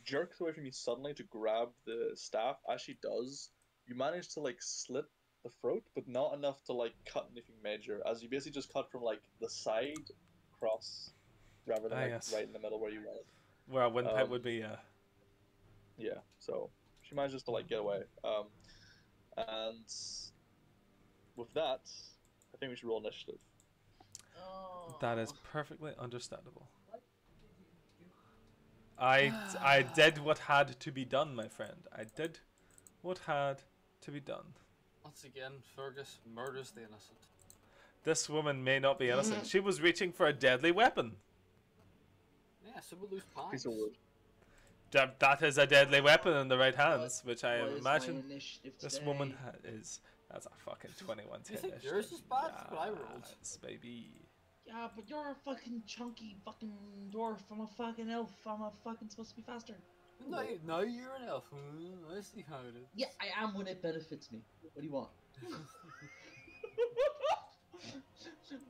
jerks away from you suddenly to grab the staff, as she does, you manage to like slit the throat, but not enough to like cut anything major. As you basically just cut from like the side across, rather than right in the middle where you want it. Where a windpipe would be, Yeah. So she manages to like get away. And with that, I think we should roll initiative. That is perfectly understandable. I did what had to be done, my friend. I did what had to be done. Once again, Fergus murders the innocent. This woman may not be innocent. She was reaching for a deadly weapon. Yeah, so we'll lose pies. Piece of wood. That is a deadly weapon in the right hands, which I imagine this woman is. That's a fucking 21 to You think yours is bad? But I rolled. Baby. Yeah, but you're a fucking chunky fucking dwarf. I'm a fucking elf. I'm a fucking supposed to be faster. No, you're an elf. I see how it is. Yeah, I am when it benefits me. What do you want?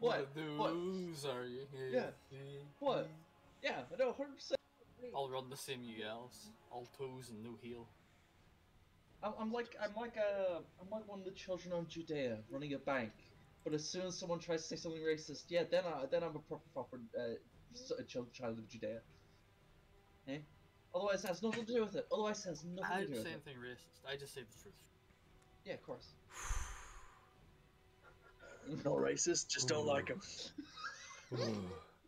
What? Those are you? Yeah. What? Yeah, I know, 100%. I'll run the same you elves. All toes and no heel. I'm like one of the children of Judea running a bank. But as soon as someone tries to say something racist, yeah, then I'm a proper child of Judea. Eh? Otherwise, it has nothing to do with it. Otherwise, it has nothing to do with it. I don't say anything racist. I just say the truth. Yeah, of course. No racist, just don't like him.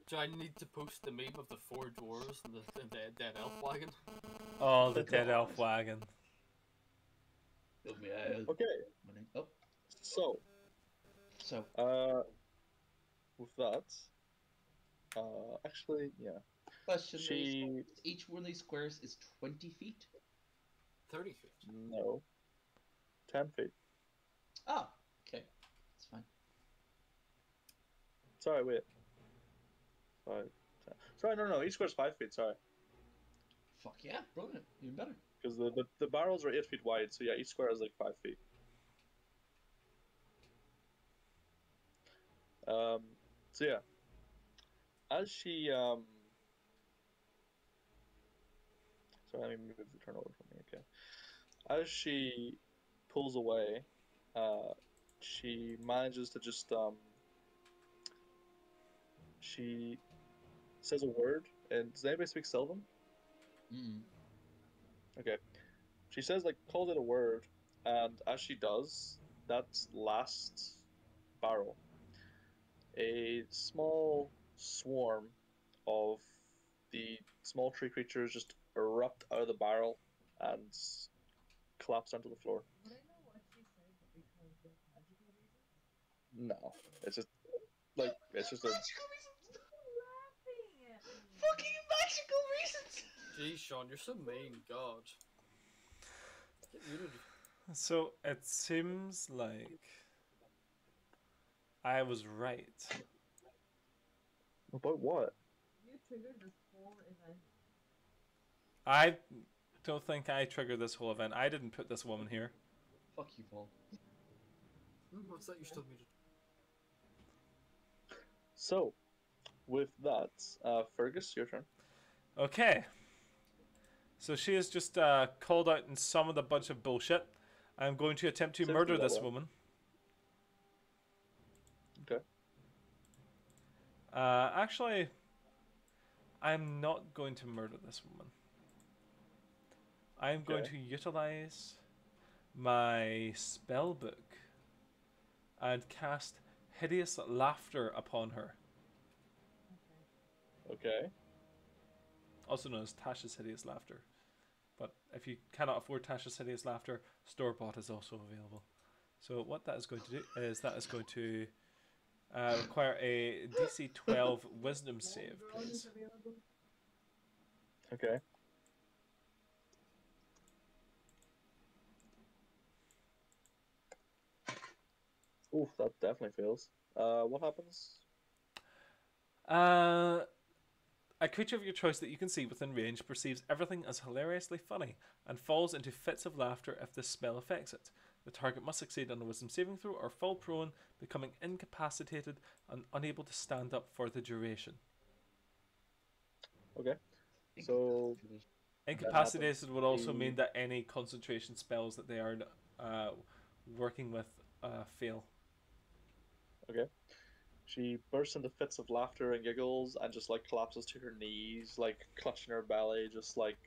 Do I need to post the meme of the 4 dwarves and the dead elf wagon? Oh, the dead elf wagon. Okay. Oh. So. With that, actually, yeah. Question: each one of these squares is 20 feet. 30 feet. No. 10 feet. Oh, okay, that's fine. Sorry, wait. 5, 10. Sorry, no. Each square's 5 feet. Sorry. Fuck yeah, brilliant, even better. Because the barrels are 8 feet wide, so yeah, each square is like 5 feet. So yeah, as she sorry, let me move the turn over for me. Okay, as she pulls away, she manages to just she says a word. And does anybody speak Sylvan? Mm. Okay. She says, like, calls it a word, and as she does, that last barrel, a small swarm of the small tree creatures just erupt out of the barrel and collapse onto the floor. Would I know what she said because of magical reasons? No, it's just like it's just a. Magical reasons. Laughing at me. Fucking magical reasons. Jeez, Sean, you're so mean. God. Get muted. So it seems like I was right. About what? You triggered this whole event. I don't think I triggered this whole event. I didn't put this woman here. Fuck you, Paul. What's that? You're still muted. So, with that, Fergus, your turn. Okay. So she has just called out and summoned a bunch of bullshit. I'm going to attempt to Sounds murder that this way. woman. Okay. Actually, I'm not going to murder this woman. I'm going Okay. to utilize my spell book and cast hideous laughter upon her, Okay. also known as Tasha's hideous laughter. But if you cannot afford Tasha's hideous laughter, store-bought is also available. So what that is going to do is that is going to require a DC 12 Wisdom save, Drone is please. available. Okay. Oof, that definitely fails. What happens? A creature of your choice that you can see within range perceives everything as hilariously funny and falls into fits of laughter if this spell affects it. The target must succeed on a wisdom saving throw or fall prone, becoming incapacitated and unable to stand up for the duration. Okay. So Incapacitated would also The- mean that any concentration spells that they are working with fail. Okay. She bursts into fits of laughter and giggles and just like collapses to her knees, like clutching her belly, just like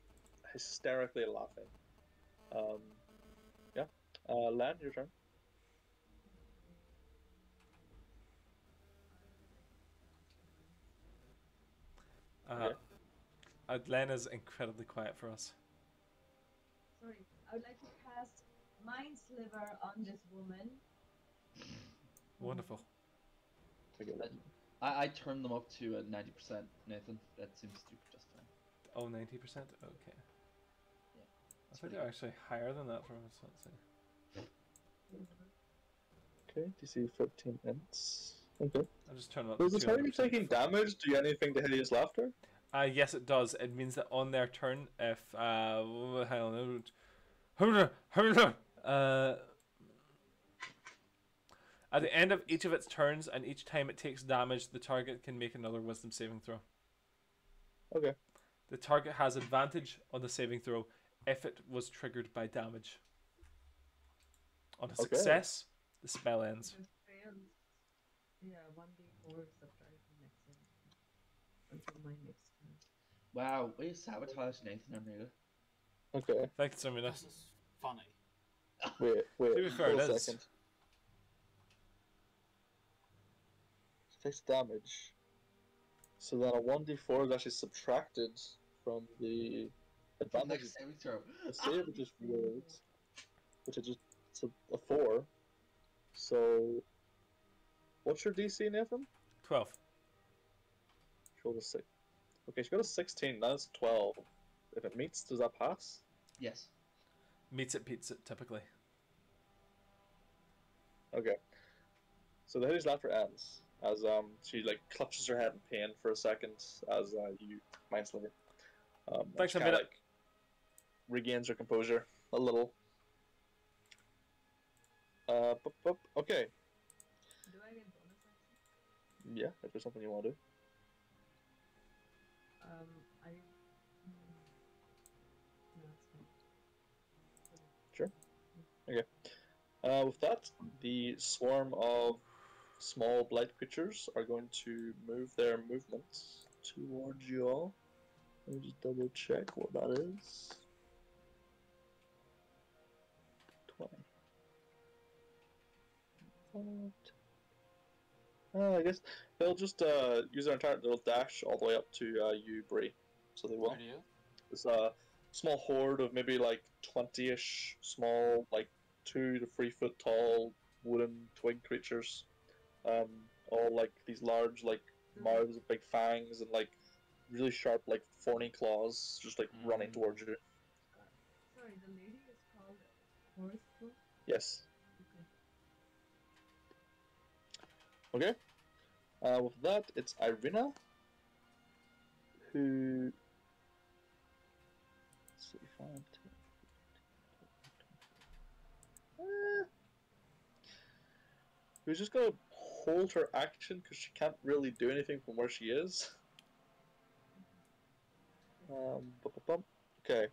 hysterically laughing. Yeah. Len, your turn. Okay. Len is incredibly quiet for us. Sorry, I would like to cast Mind Sliver on this woman. Wonderful. Okay. I turned them up to 90%, Nathan. That seems to do just fine. Oh, 90%? Okay. Yeah. I think they're actually higher than that for us. Let's see. Okay. DC 13 ints. Okay. I'll just turn it up Does to the time you're 200%. taking damage do anything to hideous laughter? Yes, it does. It means that on their turn, if hang on, at the end of each of its turns and each time it takes damage, the target can make another Wisdom saving throw. Okay. The target has advantage on the saving throw if it was triggered by damage. On a success, the spell ends. If it fails, yeah, 1d4 subtract from next turn. Until my next turn. Wow, way to sabotage Nathan and Rita. Okay. Thanks, Samina. This is funny. Wait. To be fair, hold it a is. second. She takes damage. So then a 1d4 is actually subtracted from the advantage. Next saving throw. The save just rolled, which is just a 4. So, what's your DC, Nathan? 12. She rolled a 6. Okay, she got a 16. Now it's 12. If it meets, does that pass? Yes. Meets it, beats it, typically. Okay. So the hideous laughter ends as she like clutches her head in pain for a second as you mind sliver. Thanks she a kinda, minute. like, regains her composure a little. Okay. Do I get bonus action? Yeah, if there's something you want to do. I. No, it's fine. Sure. Okay. With that, the swarm of small blight creatures are going to move their movements towards you all. Let me just double check what that is. 20. I guess they'll just use their entire little dash all the way up to you, Bree. So they will. Radio. It's a small horde of maybe like 20-ish small, like 2 to 3 foot tall wooden twig creatures. All like these large, like mouths with big fangs and like really sharp, like thorny claws, just like running towards you. Sorry, the lady is called Forestful? Yes. Okay. Okay. With that, it's Irina who. Let's see, 5, 10. Who's just gonna hold her action because she can't really do anything from where she is. Okay.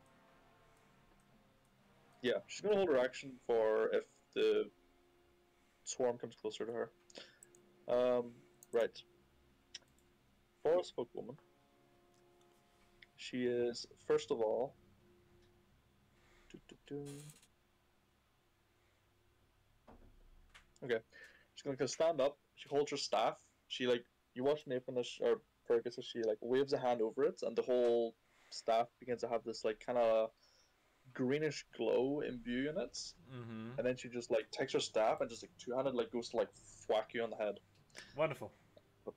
Yeah, she's gonna hold her action for if the swarm comes closer to her. Right. Forest folk woman. She is first of all. Okay. She's gonna stand up. She holds her staff. She like you watch Nathan or Fergus as she like waves a hand over it, and the whole staff begins to have this like kind of greenish glow imbue in it. Mm-hmm. And then she just like takes her staff and just like two-handed like goes to like whack you on the head. Wonderful. So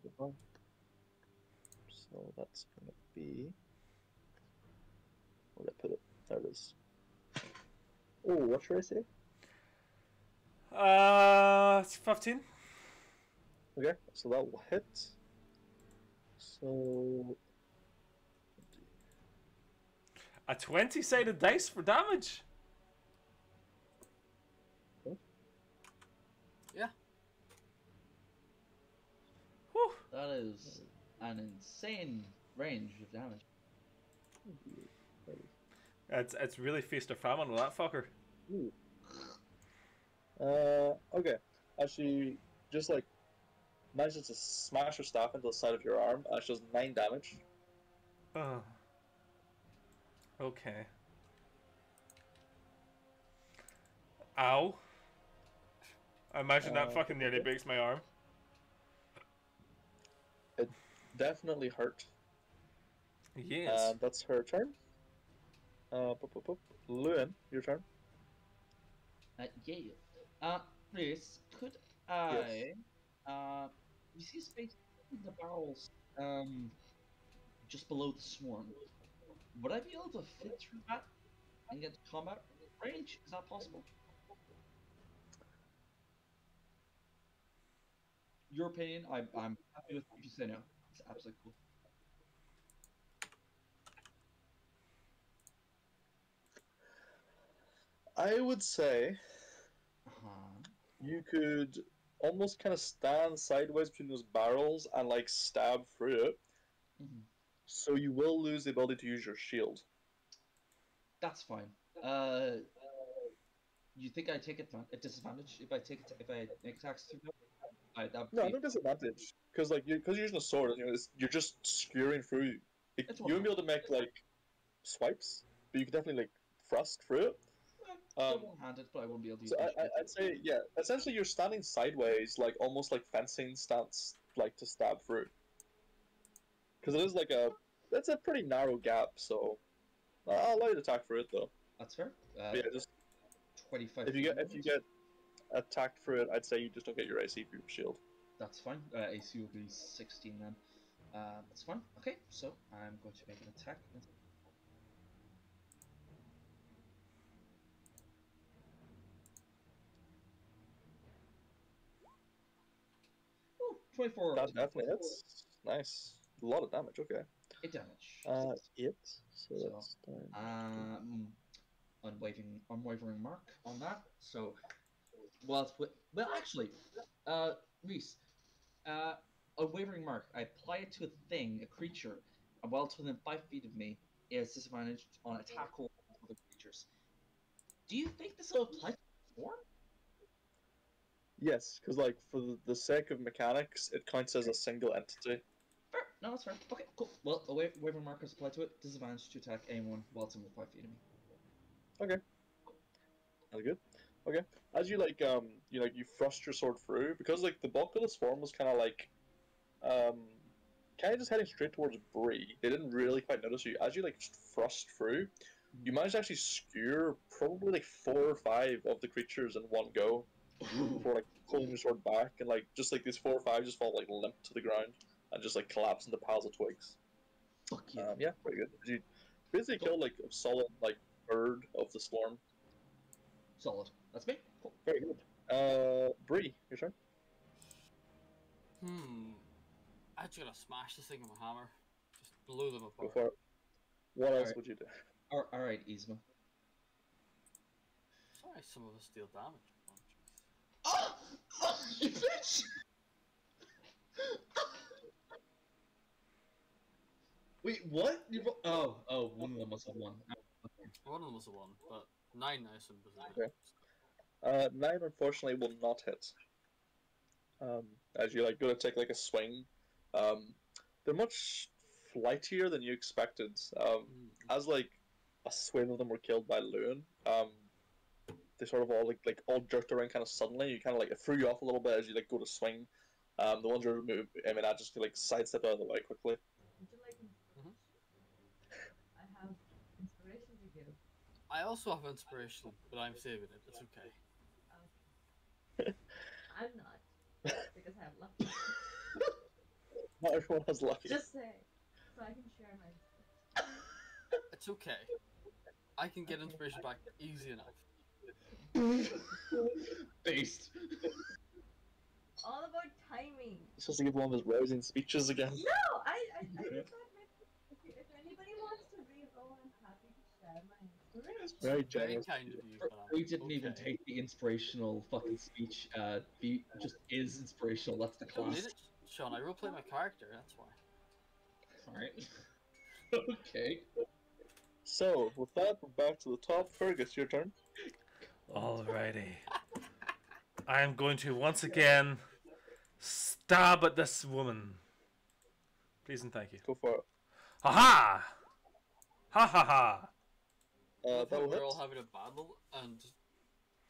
that's gonna be. Where did I put it? There it is. Oh, what should I say? It's 15. Okay, so that will hit. So. A 20-sided dice for damage. Yeah. Whew. That is an insane range of damage. It's really feast or famine with that fucker. Ooh. Okay. As she just like manages to smash her staff into the side of your arm, she does 9 damage. Oh. Okay. Ow. I imagine that fucking nearly breaks my arm. It definitely hurt. Yes. That's her turn. Lewin, your turn. Yeah. Chris, could I, you see space in the barrels, just below the swarm. Would I be able to fit through that and get to combat range? Is that possible? Your opinion? I'm happy with if you say no. It's absolutely cool. I would say you could almost kind of stand sideways between those barrels and like stab through it. Mm-hmm. So you will lose the ability to use your shield. That's fine. You think I take a disadvantage if I make attacks through that? No, no disadvantage because like because you're using a sword, you know, you're just skewering through. You won't be able to make like swipes, but you can definitely like thrust through it. One-handed, but I won't be able to use. So I'd say yeah. Essentially, you're standing sideways, like almost like fencing stance, like to stab through. Because it is like that's a pretty narrow gap. So I'll allow you to attack through it though. That's fair. Yeah, just 25. If you get attacked through it, I'd say you just don't get your AC for your shield. That's fine. AC will be 16 then. That's fine. Okay, so I'm going to make an attack. Ooh, 24. That definitely hits. Nice. A lot of damage. Okay. 8 damage. 8. So that's unwavering mark on that. So, well, actually, Reese, unwavering mark. I apply it to a thing, a creature, and while it's within 5 feet of me, it is disadvantaged on attack rolls with other creatures. Do you think this will apply to the swarm? Yes, because like for the sake of mechanics, it counts as a single entity. Fair. No, that's fair. Okay, cool. Well, a waiver marker is applied to it. Disadvantage to attack anyone while it's within 5 feet of me. Okay, that's good. Okay, as you thrust your sword through because like the bulk of the swarm was kind of like um kind of just heading straight towards Bree. They didn't really quite notice you. As you like thrust through, you managed to actually skewer probably like 4 or 5 of the creatures in one go. Before like pulling your sword back, and like just like these 4 or 5 just fall like limp to the ground and just like collapse into piles of twigs. Fuck yeah. Yeah, pretty good. You basically killed like a solid like third of the swarm. Solid. That's me. Cool. Very good. Bree, your turn. I just gotta smash this thing with my hammer. Just blow them Go apart. for it. What else Alright. would you do? Alright, Yzma. Sorry, some of us deal damage. Oh! Oh, you bitch! Wait, what? One of them was a 1. One of them was a 1, but 9 I assume was a 9. Okay. 9 unfortunately will not hit. As you like go to take like a swing, they're much flightier than you expected. As like a swathe of them were killed by Loon, they sort of all like all jerked around kind of suddenly. You kind of like it threw you off a little bit as you like go to swing. The ones you're aiming at just like sidestep out of the way quickly. Would you like inspiration? I have inspiration to give. I also have inspiration, but I'm saving it. It's okay. Okay. I'm not. Because I have luck. Not everyone has lucky. Just say. So I can share my inspiration. It's okay. I can get inspiration back easy enough. Based. All about timing. Supposed to give one of his rousing speeches again. No, I just thought maybe if anybody wants to re-roll, I'm happy to share my inspiration. Very Very generous. kind of you, but We didn't even take the inspirational fucking speech. Just is inspirational. That's the Did class. it, Sean? I roleplay my character. That's why. Alright. Okay. So with that, we're back to the top. Fergus, your turn. Alrighty. I am going to once again stab at this woman. Please and thank you. Go for it. Ha ha! Ha ha ha! That will We're hit. all having a battle, and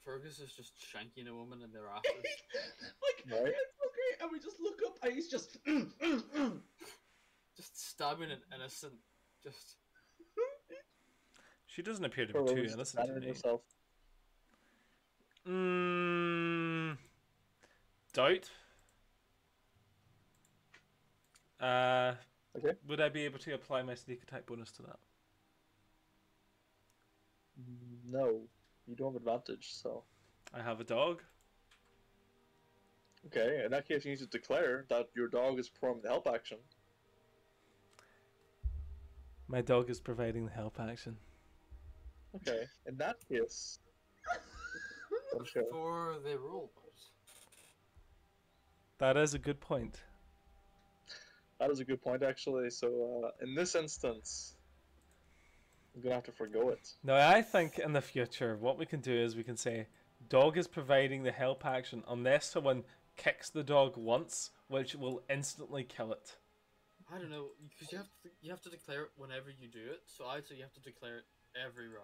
Fergus is just shanking a woman in their afters. Like, Right. it's so great. And we just look up and he's just. Just stabbing an innocent. Just. She doesn't appear to For be too those innocent to standing me. yourself. Doubt. Okay. Would I be able to apply my sneak attack bonus to that? No, you don't have advantage. So I have a dog. okay. In that case, you need to declare that your dog is performing the help action. My dog is providing the help action. Okay. In that case, I'm sure. For the roll, but. That is a good point. That is a good point, actually. So, in this instance, I'm gonna have to forgo it. Now, I think in the future, what we can do is we can say, dog is providing the help action unless someone kicks the dog once, which will instantly kill it. I don't know, because you have to declare it whenever you do it. So I'd say you have to declare it every round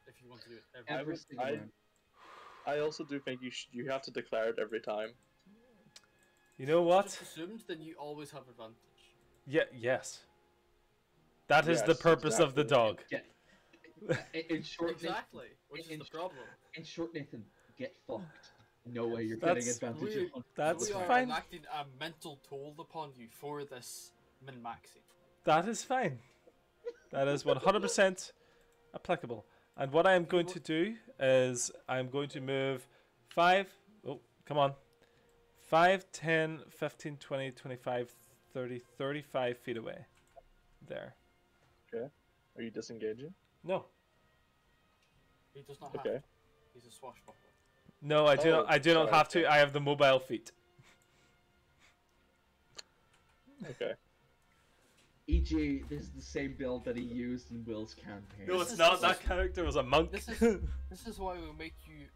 if you want to do it every. Every single round. I also do think you have to declare it every time. You know what? Just assumed, then you always have advantage. Yeah, yes. That is the Yes, purpose of the dog. Get, in short, Exactly, which is the problem. In short, Nathan, get fucked. No way you're That's getting advantage. weird. That's We are fine. enacting a mental toll upon you for this min-maxing. That is fine. That is 100% applicable. And what I am going to do is I'm going to move 5, oh, come on, 5, 10, 15, 20, 25, 30, 35 feet away. There. Okay. Are you disengaging? No. He does not have Okay. to. He's a swashbuckler. No, I do Oh, not. I do not sorry. have to. I have the mobile feet. Okay. EJ, this is the same build that he used in Will's campaign. No, This it's is- not. this That is- character was a monk. This is why we make you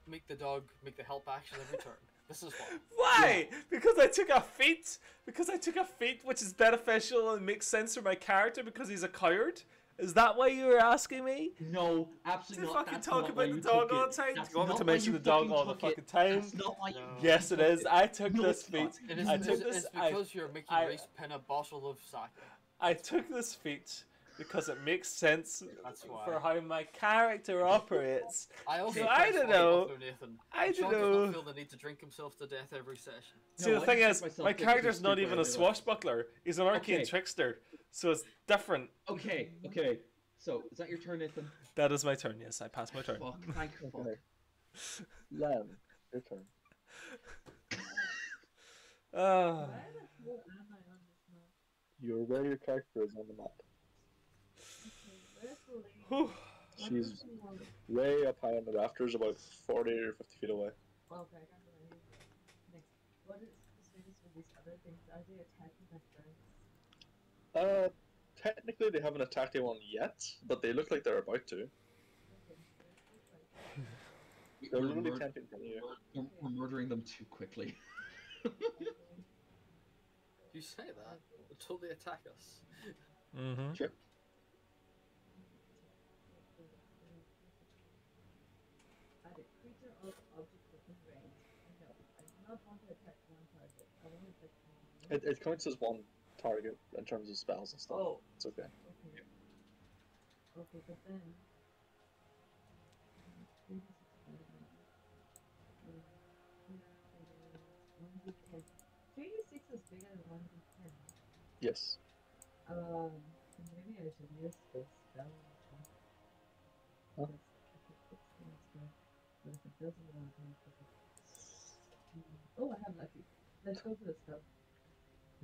make the dog make the help action every turn. This is why. Why? Because I took a feat. Because I took a feat which is beneficial and makes sense for my character because he's a coward. Is that why you were asking me? No, absolutely To not. fucking That's talk not about why the you dog took all it. the time? That's Do you want me not to why mention you the dog fucking all the took it. fucking time? That's not why you No. fucking Yes, it took is. I took No, this it's not. feat. It is, I took it's, this. it's because you're making Race pin a bottle of sake. I took this feat because it makes sense That's why. for how my character operates. I also So press I don't Y know. up there, Nathan. I Sean don't does know. not feel the need to drink himself to death every session. See, No, the I thing just is, make myself my think 'cause character's it's not stupid even a anyway. swashbuckler. He's an arcane Okay. trickster. So it's different. Okay. So, is that your turn, Nathan? That is my turn, yes. I passed my turn. Fuck, thank fuck. Okay. Len, your turn. Ah. Where the hell am I on this map? You're where your character is on the map. Okay, where's the lady? Whew. She's What is the one? way up high on the rafters, about 40 or 50 feet away. Okay, I can't do anything. Next. What is the status with these other things? Are they attacking my friends? Technically they haven't attacked anyone yet, but they look like they're about to. Okay, where's the fight? They're We're literally mur- 10 feet in front of you. we're murdering them too quickly. You say that until they attack us. Mm-hmm. Sure. Add a creature or object within range. No, I do not want to attack one target. I want to attack one. It counts as one target in terms of spells and stuff. Oh, It's okay. okay. Okay, but then. 3d6 1d10. 3d6 is bigger than 1d10. Yes. Maybe I should use this spell. Huh? But if it doesn't want to, oh, I have lucky. Let's go for the spell.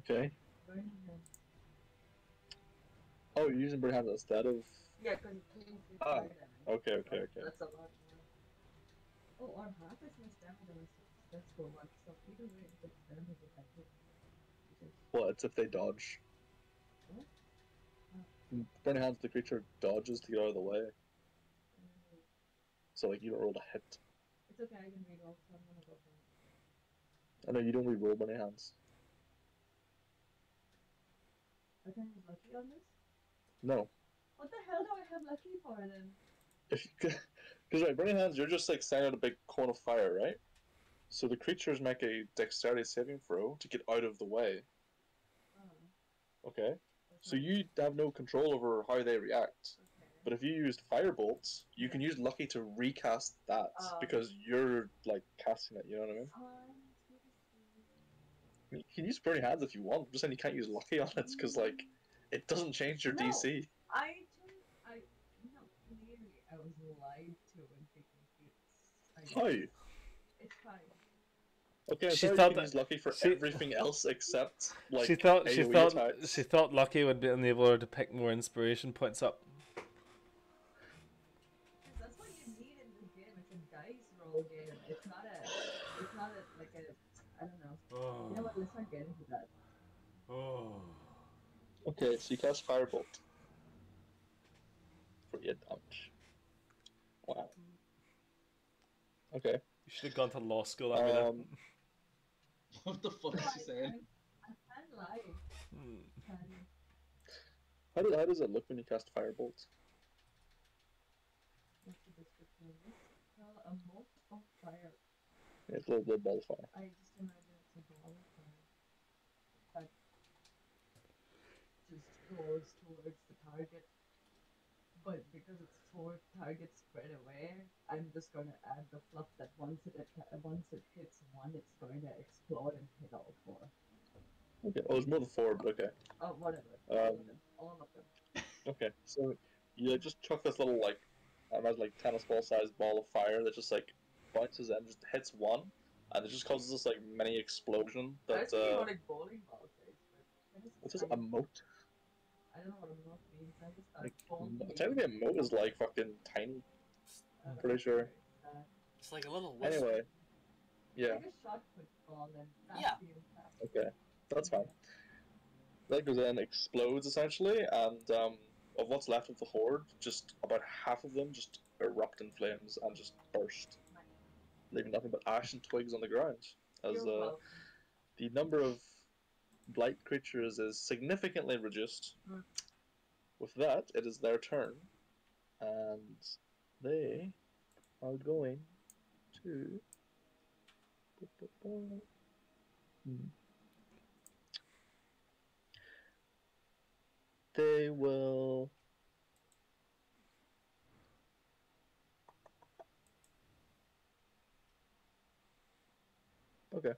Okay. Burning hand. Oh, you're using Burn Hands instead of... Yeah, because it means it's Ah, fire damage. Okay. That's a lot more. Oh, or half as much damage on a successful one. So either way, it's damage if I hit. Which is Well, it's if they dodge. what? Burning Hands, the creature dodges to get out of the way. So, like, you don't roll to hit. It's okay, I can reroll, so I'm gonna go for it. I know you don't re-roll Burning Hands. I can use lucky on this? No. What the hell do I have lucky for then? Because, right, Burning Hands, you're just, like, standing at a big cone of fire, right? So the creatures make a dexterity saving throw to get out of the way. Oh, Okay? So you have no control over how they react. okay. But if you used Firebolt, you can use Lucky to recast that, because you're, like, casting it, you know what I mean? You can use Burning Hands if you want, I'm just saying you can't use Lucky on it, because, like, it doesn't change your No. DC. Clearly I was lied to when picking feats. How? It's fine. Okay, I'm She sorry thought you can that- use Lucky for she- everything else except, like, she thought AoE attacks. she thought Lucky would enable her to pick more inspiration points up. That's what you need in this game. It's a dice roll game. It's not like a, I don't know. You know what, let's not get into that. Okay, so you cast Firebolt. For 8 damage. Wow. Okay. You should have gone to law school after that. What the fuck is she saying? I can't lie. Hmm. How does it look when you cast Firebolt? What's the description of this? Well, a mote of fire. Yeah, it's a little ball of fire. I just imagine it's a ball of fire that just goes towards the target. But because it's 4 targets spread away, I'm just gonna add the fluff that once it hits one, it's going to explode and hit all 4. Okay, oh, there's more than 4, but okay. Oh, whatever. All of them. Okay, so you just chuck this little, like, I imagine, like, tennis ball sized ball of fire that just, like, bounces and just hits one, and it just causes this, like, mini explosion I that, was thinking more like bowling ball size, but tennis what's is this, a tiny. moat? I don't know what a moat means. I just thought Like, ball technically a moat is, like, fucking tiny. I'm pretty sure. It's like a little wisp. Anyway, yeah, Like a shot put ball, and that's Yeah. the impact. okay, that's fine. That goes in, explodes, essentially, and, of what's left of the horde, just about half of them just erupt in flames and just burst. leaving nothing but ash and twigs on the ground. As You're welcome. the number of blight creatures is significantly reduced. Mm. With that, it is their turn, and they are going to. They will. Okay.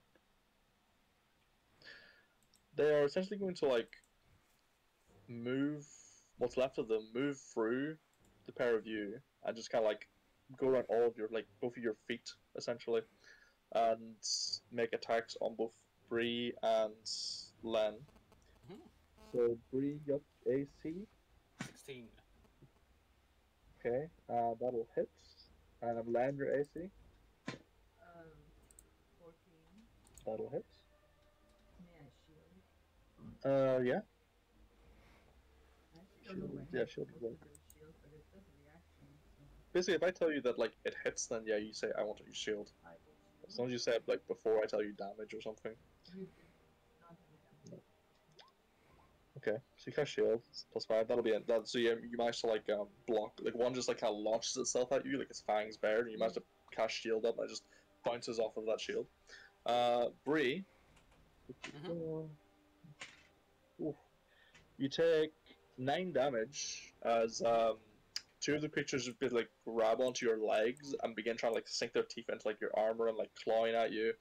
They are essentially going to like move what's left of them, move through the pair of you, and just kind of like go around all of your like both of your feet essentially, and make attacks on both Bree and Len. Mhm. So Bree got AC. 16. Okay, that'll hit. And Len your AC. 14. That'll hit. May I shield? Yeah. I actually don't know when Yeah, you're shield supposed will work. to do shield, but it says reaction, so Basically, if I tell you that like it hits, then yeah, you say I want to use shield. I will As shield. long as you say it like before I tell you damage or something. You did not have a damage. Okay, so you cast shield +5. That'll be it. That, so you manage to like block like one just like kind of launches itself at you like its fangs bared, and you manage to cast shield up and it just bounces off of that shield. Bree, Mhm. oof. You take 9 damage as two of the creatures a bit like grab onto your legs and begin trying to like sink their teeth into like your armor and like clawing at you.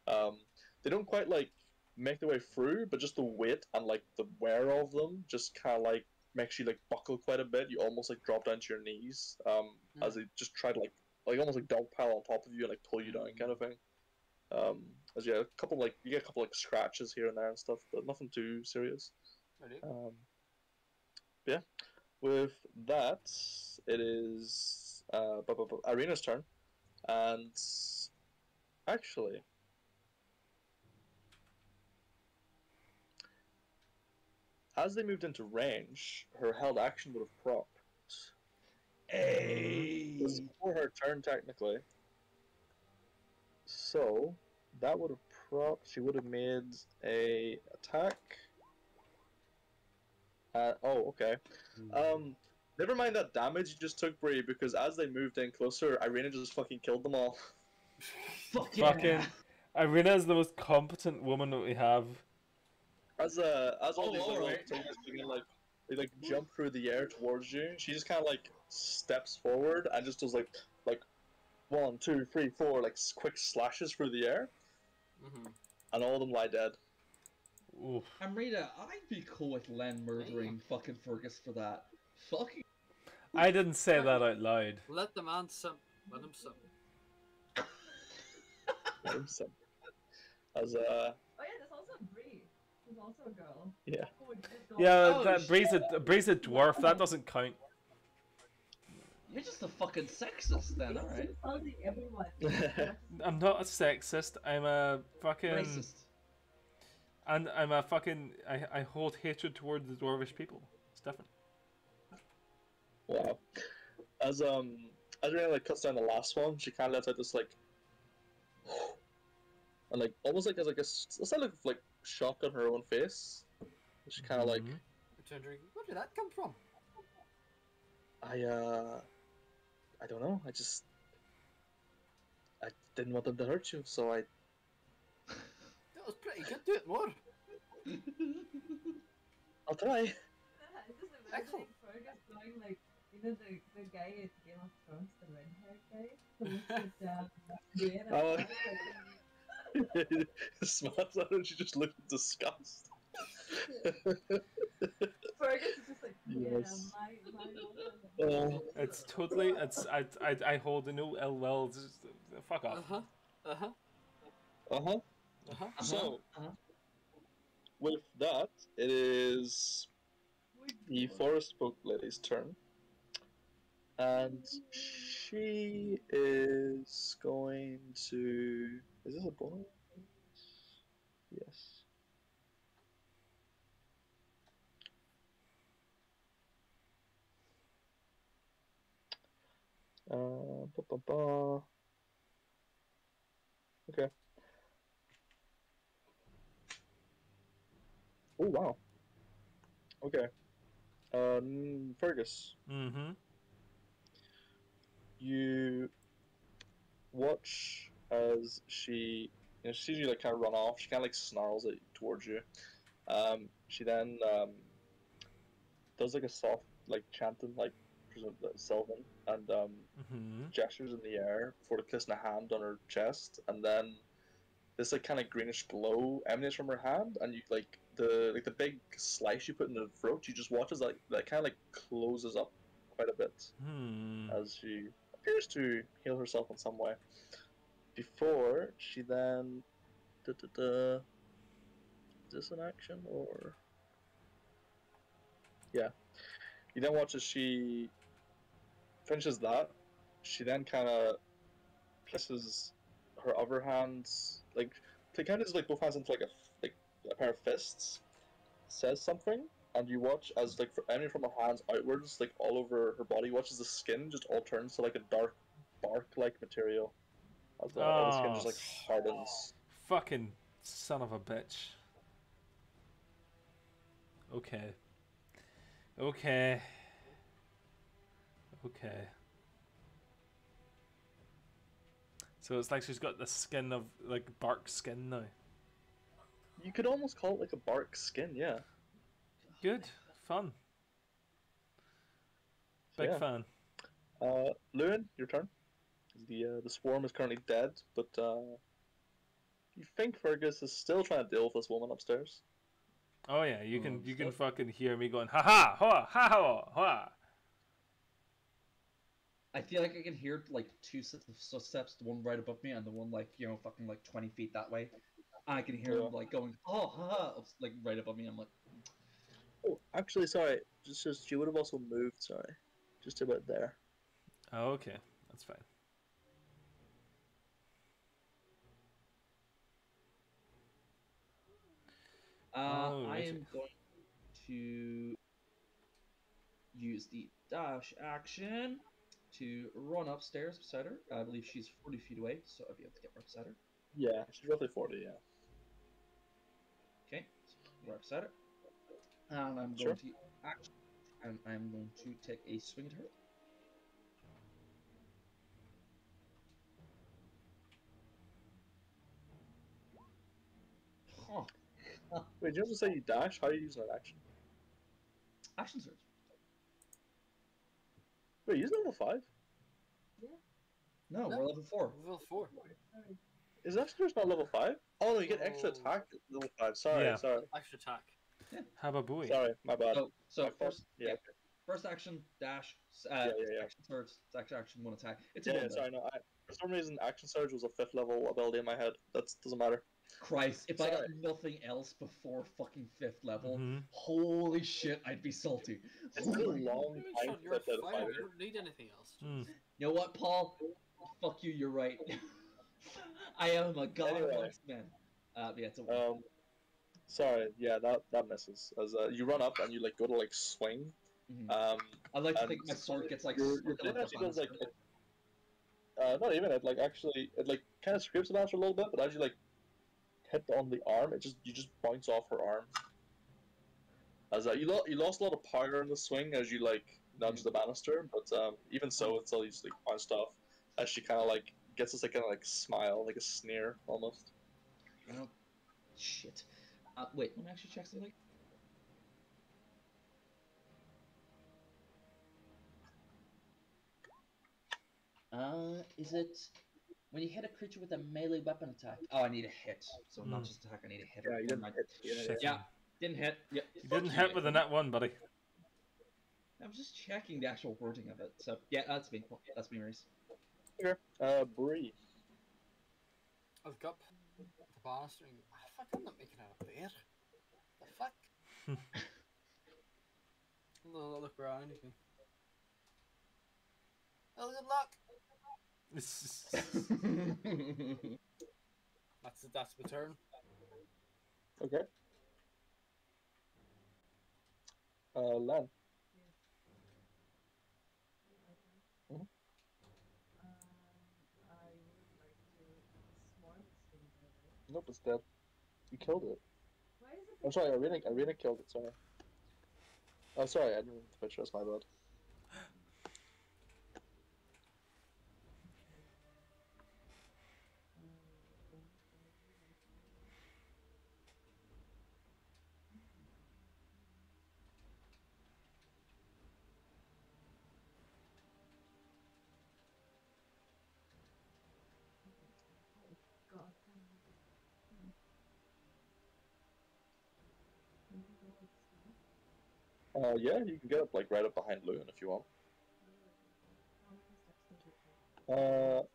Um, they don't quite like make their way through, but just the weight and like the wear of them just kind of like makes you like buckle quite a bit. You almost like drop down to your knees as they just try to like almost like dogpile on top of you and like pull you down kind of thing. As you get a couple like scratches here and there and stuff, but nothing too serious. Ready? Yeah. With that, it is Irina's turn, and actually, as they moved into range, her held action would have propped. Hey. It was before her turn technically, so that would have propped. She would have made a attack. Oh, okay. Never mind that damage you just took, Bree, because as they moved in closer, Irina just fucking killed them all. Fuck Fucking yeah. Irina is the most competent woman that we have. As all these little alright. things begin they like jump through the air towards you, she just kind of like steps forward and just does like 1, 2, 3, 4 like quick slashes through the air, and all of them lie dead. Oof. Amrita, I'd be cool with Len murdering fucking Fergus for that. Fucking. I didn't say that out loud. Let the man simp. Let him simp. As Oh yeah, there's also Bree, who's also a girl. yeah. Who would just go, Yeah, Oh, that Bree's a dwarf. That doesn't count. You're just a fucking sexist then, He's alright. insulting everyone. I'm not a sexist. I'm a fucking. Racist. And I'm a fucking. I hold hatred toward the dwarvish people. It's different. Wow. As Rina like cuts down the last one, she kind of lets out this like, and like almost like as like a sign of like shock on her own face. She kind of like, Where did that come from? I don't know. I didn't want them to hurt you, so I. That was pretty good. Do it more. I'll try. I'm just imagining Excellent. Fergus going like, you know, the guy at Game of Thrones, the red-haired guy, who looks at Brienne and Oh. Smiles at her and she just looks in disgust. Fergus is just like, yeah, Yes. my Oh. It's totally. It's I hold no ill will. Just, fuck off. So, with that, it is the forest folk lady's turn. And she is going to. Is this a bonus? Yes. Ba, ba, ba. Okay. Oh wow. Okay. Fergus, Mm-hmm. you watch as she, she sees you like kind of run off. She kind of like snarls at towards you. She then does like a soft like chanting like Sylvan and Mm-hmm. gestures in the air before placing a hand on her chest, and then this like kind of greenish glow emanates from her hand, and you like the big slice you put in the throat. You just watch as like that kind of like closes up quite a bit Hmm. as she appears to heal herself in some way. Before she then, is this an action or yeah? You then watch as she finishes that. She then kind of places her other hands like kind of just like both hands into like a pair of fists, says something, and you watch as like emanating from her hands outwards, like all over her body. Watches the skin just all turns to like a dark bark-like material as all the skin Oh, just like hardens. fucking son of a bitch. Okay. Okay. Okay. So it's like she's got the skin of like bark skin now. You could almost call it like a bark skin, yeah. Good. Fun. So, Big yeah. fan. Lewin, your turn. The swarm is currently dead, but you think Fergus is still trying to deal with this woman upstairs? Oh yeah, you can Still, fucking hear me going ha ha ha ha ha ha. I feel like I can hear like two sets of steps, the one right above me and the one like fucking like 20 feet that way. I can hear him like going oh ha ha like right above me. I'm like, Oh, actually, sorry. Just you would have also moved. Sorry, just about there. Oh, okay, that's fine. I Alrighty. am going to use the dash action to run upstairs beside her. I believe she's 40 feet away, so I'll be able to get right beside her. Yeah, she's roughly 40. Yeah. Okay, so right beside her. And I'm Sure. going to action, and I'm going to take a swing at her. Huh. Wait, did you also say you dash? How are you using that action? Action surge. Wait, use level 5? Yeah. No, No. we're level 4. Level 4. Sorry. Is action surge not level 5? Oh no, you get extra Oh. attack at level 5. Sorry, Yeah. sorry, Extra attack. Hababooey. sorry. My bad. So My fault. first, Yeah. first action dash, Yeah, yeah. action surge, action one attack. It's a Yeah, one sorry. No, for some reason, action surge was a 5th level ability in my head. That doesn't matter. Christ, if I got Sorry. nothing else before fucking 5th level, Mm-hmm. holy shit, I'd be salty. It's been a long Maybe time Sean, since you're I played a fine. fighter. You don't need anything else. Mm. You know what, Paul? Fuck you, you're right. I am a god Anyway. amongst men. Yeah, it's a one. Sorry. Yeah, that misses. As you run up and you like go to like swing. Mhm. Um, I like to and think my sword gets like your stuck in blade like the actually does like banister. not even it like actually it like kind of scrapes the banister a little bit, but as you like hit on the arm, you just bounce off her arm. As you lost a lot of power in the swing as you like nudge the banister, but even so, it's still just like bounced off as she kind of like gets this like kind of like smile, like a sneer almost. Oh, shit. Wait, let me actually check something. Is it when you hit a creature with a melee weapon attack? Oh, I need a hit. So not just attack, I need a hit. Yeah, you didn't hit. Shit. Yeah, didn't hit. Yeah, You fuck didn't hit you. with the net one, buddy. I was just checking the actual wording of it. So yeah, that's me. That's me, Maurice. Okay. Bree. I look up the banister and go, ah, fuck, I'm not making it a bear. The fuck? Look around and go, well, good luck. That's my turn. Okay. Len. Yes. Mhm. I would like to swarm Nope, it's dead. You killed it. Why is it? I'm sorry, Arena killed it, sorry. Oh, sorry, I didn't read the picture, that's my bad. God. Yeah, you can get up like right up behind Loon if you want. How many steps does it take?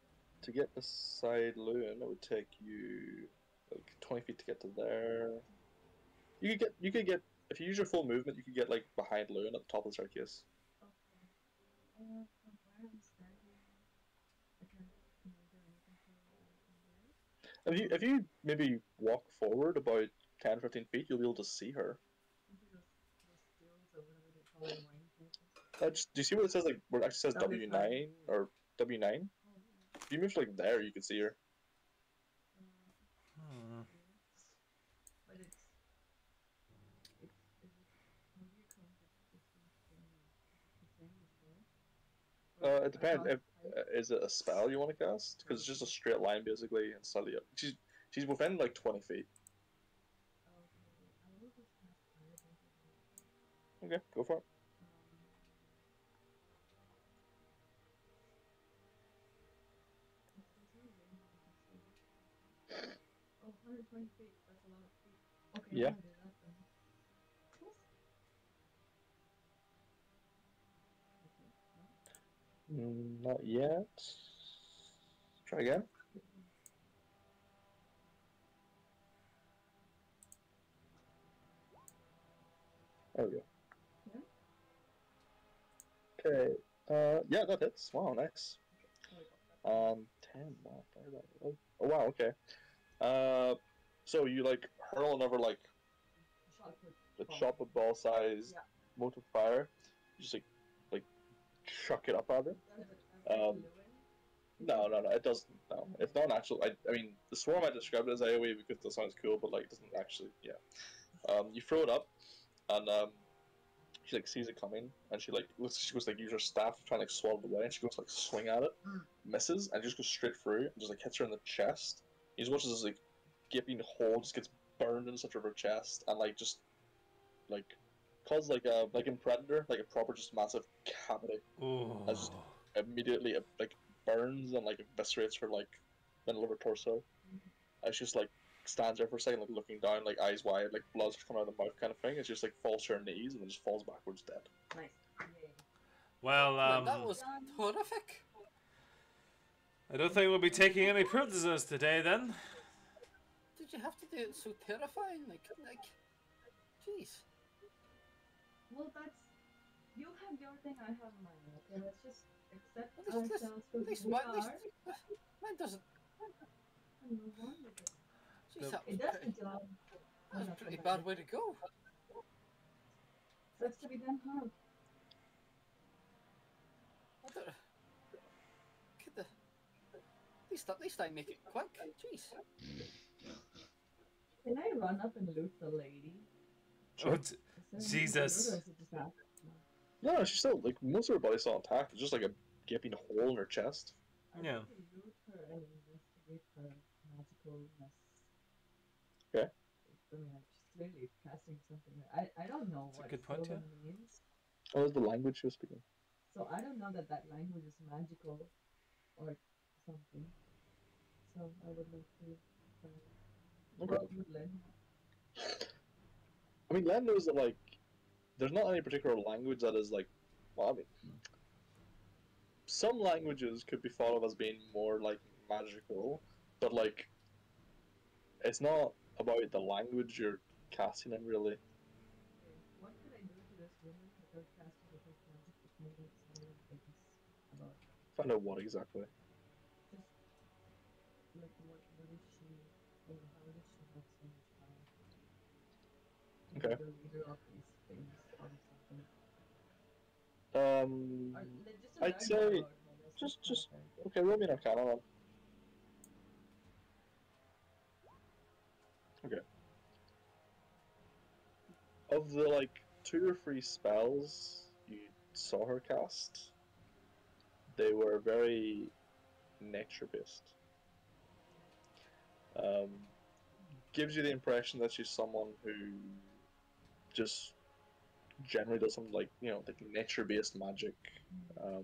To get beside Loon, it would take you like 20 feet to get to there. You could get if you use your full movement, you could get like behind Loon at the top of the staircase. Okay. From where I'm standing, I can't move or anything from there. If you maybe walk forward about 10, 15 feet, you'll be able to see her. Into those stills or whatever they call it, wine places. Do you see what it says? Like, where it actually says W5. W9 or W9? Oh, yeah. If you move to like there, you can see her. But is it, how do you count the distance from the same as well? It depends. Across Is it a spell you want to cast? Because it's just a straight line basically, and slightly up. She's within like 20 feet. Okay, I will just cast Firebolt. Okay, go for it. Oh, 120 feet. That's a lot of feet. Okay, Yeah. I'm gonna do that then. Not yet. Try again. There we go. Yeah? Okay. Yeah, that hits. Wow, nice. 10. Wow, oh wow, okay. So you like hurl another like shot with ball size motive fire. You just like chuck it up at it. No, it doesn't. No, it's not actual. I mean, the swarm I described it as AOE because that sounds cool, but like it doesn't actually. Yeah. You throw it up, and she like sees it coming, and she goes like use her staff to try and like swat it away, and she goes like swing at it, misses, and just goes straight through, and just like hits her in the chest. You just watch this like gaping hole just gets burned in the center of her chest, and like just like cause like in Predator, like a proper just massive cavity. As just immediately like burns and like eviscerates her like middle of her torso. And she just like stands there for a second, like looking down, like eyes wide, like blood's coming out of the mouth kind of thing. It's just like falls to her knees and then just falls backwards dead. Nice. Yay. Well, that was horrific. I don't think we'll be taking any prisoners today then. Did you have to do it so terrifying? Like, jeez. Well, you have your thing, I have mine. Okay, let's just accept Well, ourselves for at least who we are. mine doesn't. And move on with it. Jeez, that was It does pretty, the job. that was a pretty bad way to go. Sucks to be done, huh? I don't. At least I make it quick. Jeez. Can I run up and loot the lady? Oh, Jesus. No, she's still like most of her body's still intact. It's just like a gaping hole in her chest. I want to loot her and investigate her magicalness. Okay. I mean, she's clearly casting something. I don't know what Sylvan means. Oh, that's the language she was speaking. So I don't know that language is magical or something. So I would like to Okay. Len. I mean, Len knows that like there's not any particular language that is like. Well, I mean, some languages could be thought of as being more like magical, but like it's not about the language you're casting in really. What could I do to this woman without casting the first magic that made it so about? Find out what exactly. Just like what is she, or how does she have so much power? Okay. The leader of these things or something. I'd say just okay. Roll me an Arcana then. Okay. Of the like 2 or 3 spells you saw her cast, they were very nature based. Um, Gives you the impression that she's someone who just generally does some like like nature based magic. Um,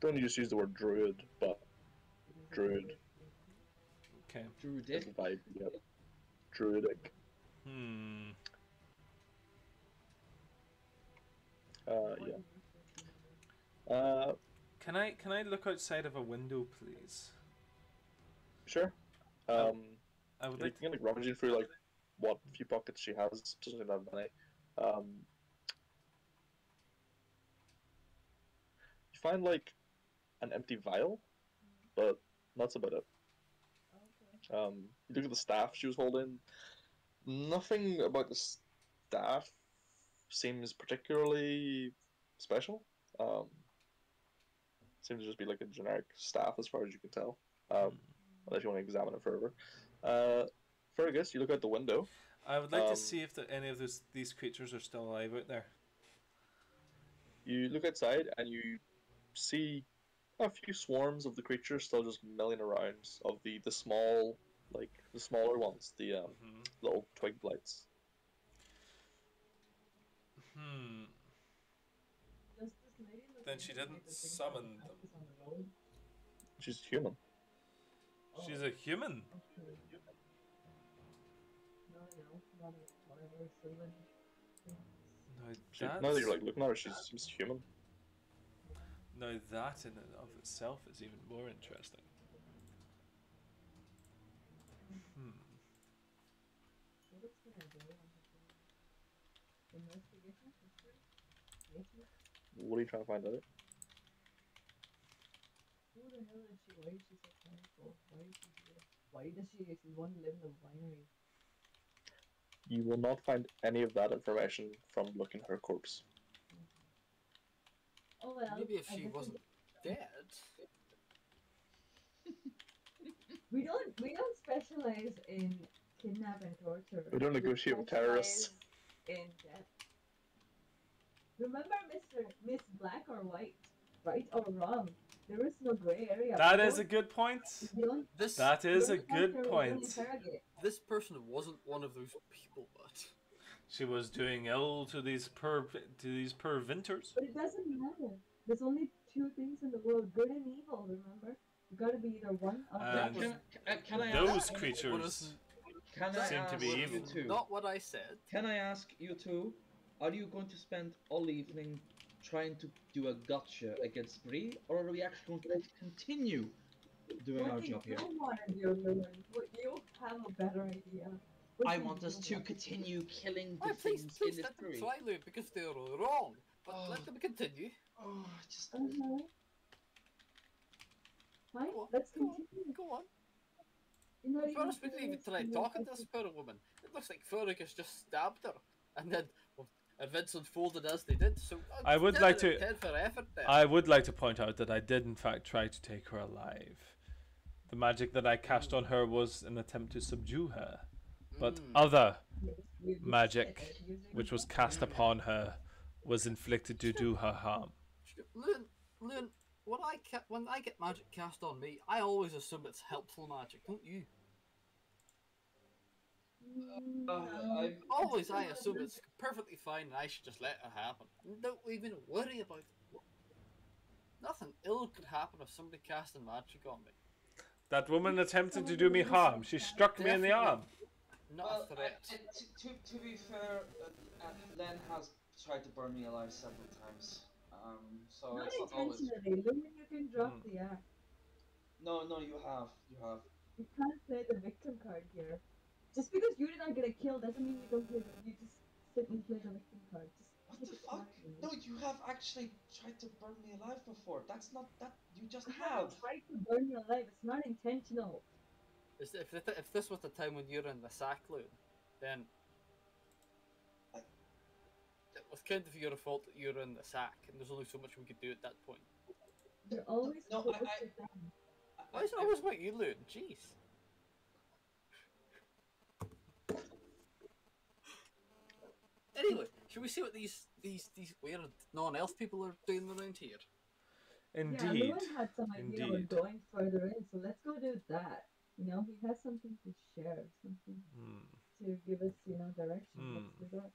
don't just use the word druid, but druid Okay. is the vibe. Yep. Druidic. Hmm. Yeah. Can I look outside of a window, please? Sure. I would You like to... can like rummaging through like what few pockets she has. Doesn't seem to have many. You find like an empty vial, but that's about it. You look at the staff she was holding. Nothing about the staff seems particularly special. Seems to just be like a generic staff as far as you can tell. Unless you want to examine it further. Fergus, you look out the window. I would like to see if any of these creatures are still alive out there. You look outside and you see a few swarms of the creatures still just milling around. Of the small, like the smaller ones, the little twig blights. Then she didn't summon them. She's human. She's a human. Now that you're like looking at her, she seems human. Now that in and of itself is even more interesting. What are you trying to find out? Who the hell is she? Why is she so powerful? Why is she here? Why does she want to live in the winery? You will not find any of that information from looking at her corpse. Oh well. Maybe if she wasn't dead. We don't specialize in kidnap and torture. We don't negotiate with terrorists. In death. Remember, Miss Black or White, right or wrong? There is no gray area. That is a good point. That is a good point. This person wasn't one of those people, but she was doing ill to these pervinters. But it doesn't matter. There's only 2 things in the world: good and evil. Remember, you got to be either one or the other. Can I those ask, creatures seem to be evil. Not what I said. Can I ask you two? Are you going to spend all evening trying to do a gotcha against Bree, or are we actually going to continue doing our job here? You have a better idea. I want us to continue killing the please things in this let them brewery. try, Lou, because they're wrong. But let them continue. Oh, just... Fine, let's continue. Go on. First, we didn't even try talking to this poor woman. It looks like Fergus just stabbed her, and then events unfolded as they did. So I would like to point out that I did in fact try to take her alive. The magic that I cast on her was an attempt to subdue her, but other magic which was cast upon her was inflicted to do her harm. Loon, when I get magic cast on me, I always assume it's helpful magic, don't you? I assume it's perfectly fine and I should just let it happen. Don't even worry about it. Nothing ill could happen if somebody casting magic on me. That woman attempted to do me harm. She struck me in the arm. Not a threat. To be fair, Len has tried to burn me alive several times. So not it's not always... intentionally. Lumen, you can drop the act. No, you have. You can't play the victim card here. Just because you did not get a kill doesn't mean you don't play you just sit and play the victim card. What the fuck? No, you have actually tried to burn me alive before. That's not that. You just have. Tried to burn you alive. It's not intentional. If this was the time when you're in the sack, Loon, then it was kind of your fault that you're in the sack, and there's only so much we could do at that point. You're always Why is it always about you, Loon? Jeez. Anyway, should we see what these weird non-elf people are doing around here? Yeah, Indeed. Lewin had some idea Indeed. about going further in, so let's go do that. You know, he has something to share, something to give us, you know, direction. Let's do that.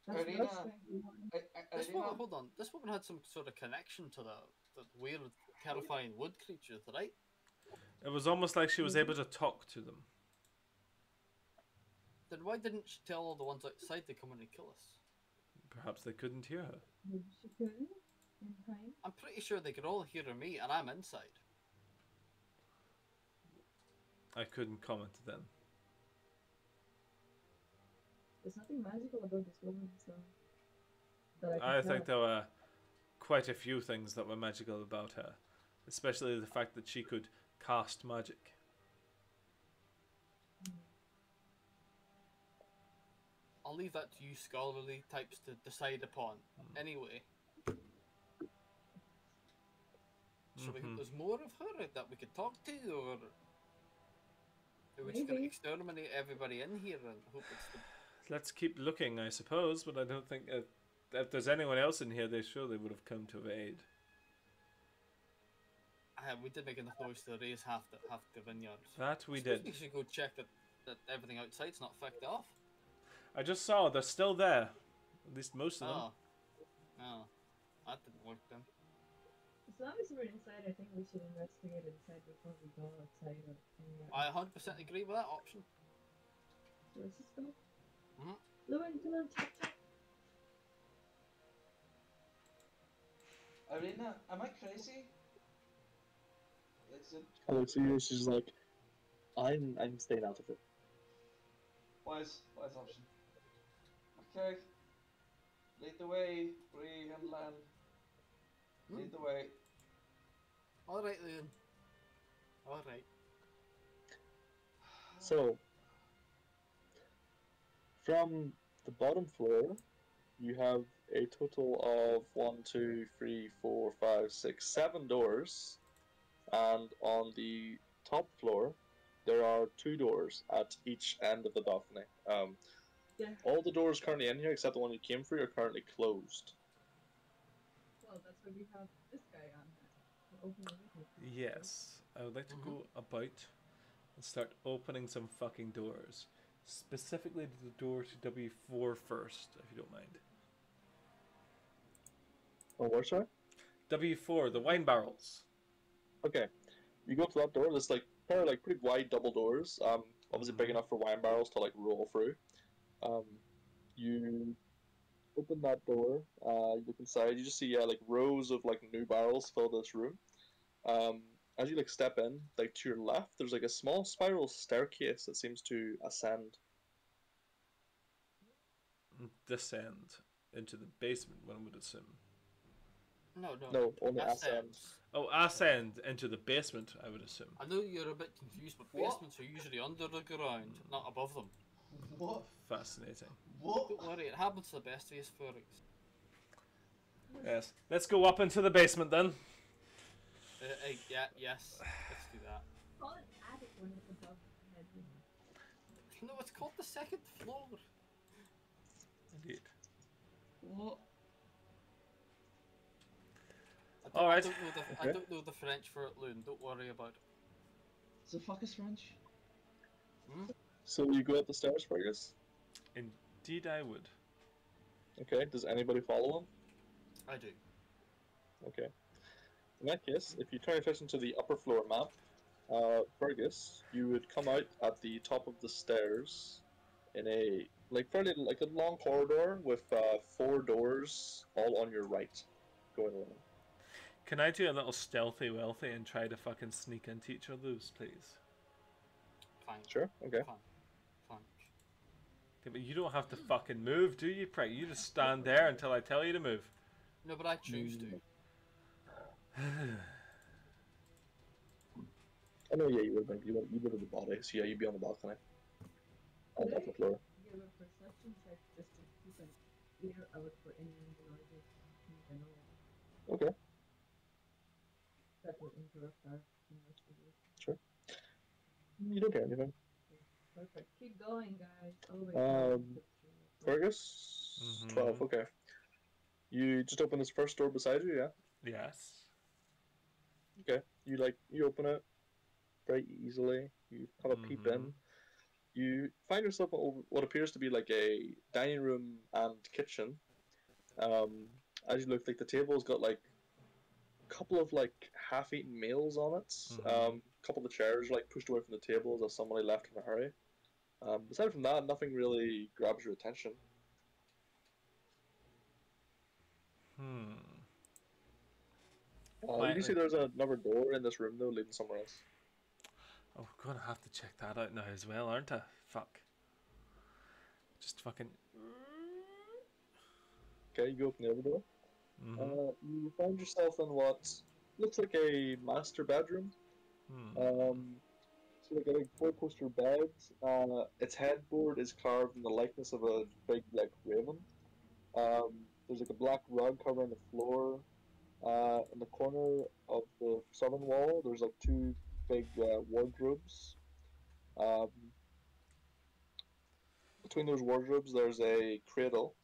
That's Arena, strength we want. This Arena, woman, hold on. This woman had some sort of connection to the weird, terrifying wood creatures, right? It was almost like she was able to talk to them. Then why didn't she tell all the ones outside to come in and kill us? Perhaps they couldn't hear her. Maybe she couldn't in time. I'm pretty sure they could all hear me, and I'm inside. I couldn't comment then. There's nothing magical about this woman, so. That I can think tell. there were quite a few things that were magical about her, especially the fact that she could cast magic. I'll leave that to you scholarly types to decide upon. Anyway. So we think there's more of her that we could talk to, or are we just going to exterminate everybody in here and hope it's the... Let's keep looking, I suppose, but I don't think if there's anyone else in here, they surely would have come to aid. We did make enough noise to raise half the vineyard. That we Suppose did. We should go check that everything outside's not fucked off. I just saw they're still there. At least most of them. Oh, that didn't work then. As long as we're inside, I think we should investigate inside before we go outside or anywhere. I 100% agree with that option. So let's just go. Mm-hmm. Lewin, come on, tap, tap. Arena, am I crazy? She's like, I'm staying out of it. Wise option. Okay. Lead the way, Bree and Lan. Lead the way. Alright then. Alright. So, from the bottom floor, you have a total of 1, 2, 3, 4, 5, 6, 7 doors, and on the top floor, there are 2 doors at each end of the balcony. All the doors currently in here, except the one you came through, are currently closed. Well, that's why we have this guy on here. To open everything. Yes. I would like to go about and start opening some fucking doors. Specifically the door to W4 first, if you don't mind. Oh, where, sorry? W4, the wine barrels. Okay. You go to that door, there's like pair of like pretty wide double doors, obviously big enough for wine barrels to like roll through. You open that door, you look inside, you just see like rows of like new barrels fill this room. As you like step in, like to your left, there's like a small spiral staircase that seems to ascend. Descend into the basement, one would assume. No, only ascend. Oh, ascend into the basement, I would assume. I know you're a bit confused, but basements are usually under the ground, not above them. What? Fascinating. What? Don't worry, it happens to the best of us furries. Yes. Let's go up into the basement then. Yeah, yes, let's do that. Call it attic when it's above the head. No, it's called the second floor. Indeed. What? All I don't know the French for it, Loon. Don't worry about it. The fuck is French? So you go up the stairs, Fergus? Indeed, I would. Okay, does anybody follow him? I do. Okay. In that case, if you turn your attention to the upper floor map, Fergus, you would come out at the top of the stairs in a fairly a long corridor with 4 doors all on your right, going along. Can I do a little stealthy wealthy and try to fucking sneak into each of those, please? Fine. Sure. Okay. Fine. Okay, but you don't have to fucking move, do you, prick? You just stand there until I tell you to move. No, but I choose to. I know, yeah, you would. You would have the body, so yeah, you'd be on the balcony. On the upper floor. Give a perception check just to keep an ear out for any noises in general Okay. that will interrupt our investigation. Sure. You don't hear anything. Okay, perfect. Keep going, guys. Oh wait. Fergus? 12, okay. You just open this first door beside you, yeah? Yes. Okay. You open it very easily. You have a peep in. You find yourself in what appears to be like a dining room and kitchen. As you look, like the table's got like a couple of like half-eaten meals on it. A couple of the chairs are like pushed away from the tables as somebody left in a hurry. Aside from that, nothing really grabs your attention. You do see there's another door in this room though, leading somewhere else. Oh, we're gonna have to check that out now as well, aren't I? Fuck. Just fucking. Okay, you go open the other door. You find yourself in what looks like a master bedroom. So like a big four-poster bed. Its headboard is carved in the likeness of a big like raven. There's like a black rug covering the floor. In the corner of the southern wall, there's like two big wardrobes. Between those wardrobes, there's a cradle.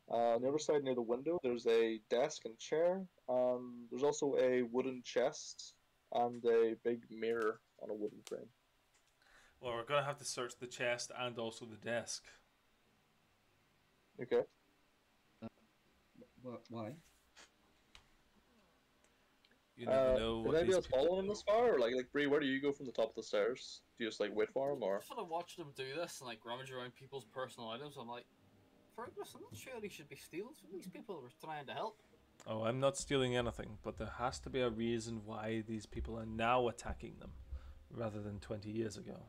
On the other side, near the window, there's a desk and chair. There's also a wooden chest and a big mirror on a wooden frame. Well, we're gonna have to search the chest and also the desk. Okay. Why? You never know what is anybody these else people following him this far? Or like Bree, where do you go from the top of the stairs? Do you just like wait for him, or? I just want to watch them do this and like rummage around people's personal items. I'm like, Fergus, I'm not sure he should be stealing from these people who are trying to help. Oh, I'm not stealing anything, but there has to be a reason why these people are now attacking them, rather than 20 years ago.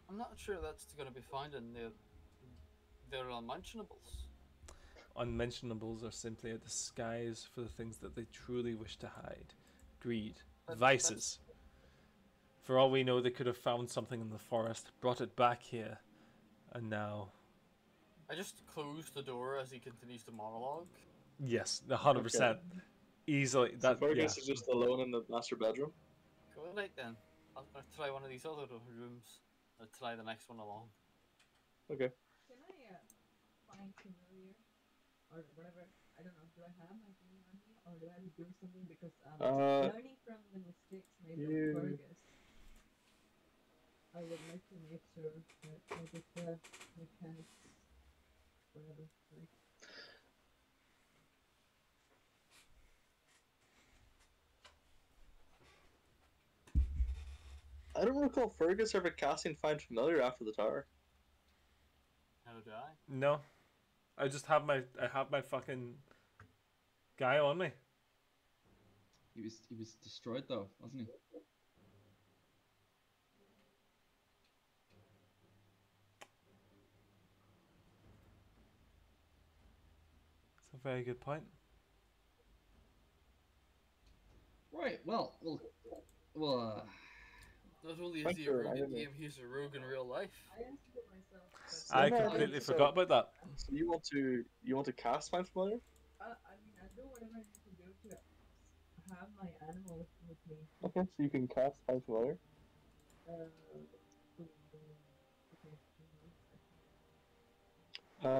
I'm not sure that's going to be found in their unmentionables. Unmentionables are simply a disguise for the things that they truly wish to hide. Greed. Vices. For all we know, they could have found something in the forest, brought it back here, and now... I just close the door as he continues to monologue. Yes, 100%. Okay. Easily. So Fergus is just alone in the master bedroom? Go right then. I'm going to try one of these other rooms. I'll try the next one along. Okay. Can I find familiar? Or whatever. I don't know. Do I have my familiar on me? Or do I have to do something? Because learning from the mistakes made by Fergus, I would like to make sure that I get the mechanics, whatever, right? I don't recall Fergus ever casting Find Familiar after the tower. How do I? No. I just have my fucking guy on me. He was destroyed though, wasn't he? That's a very good point. Right. Well. Not only is he a rogue in game, he's a rogue in real life. I asked it myself. I completely forgot about that. So you want to cast Find Familiar? I mean, I'll do whatever I need to do to have my animal with me. Okay, so you can cast Find Familiar.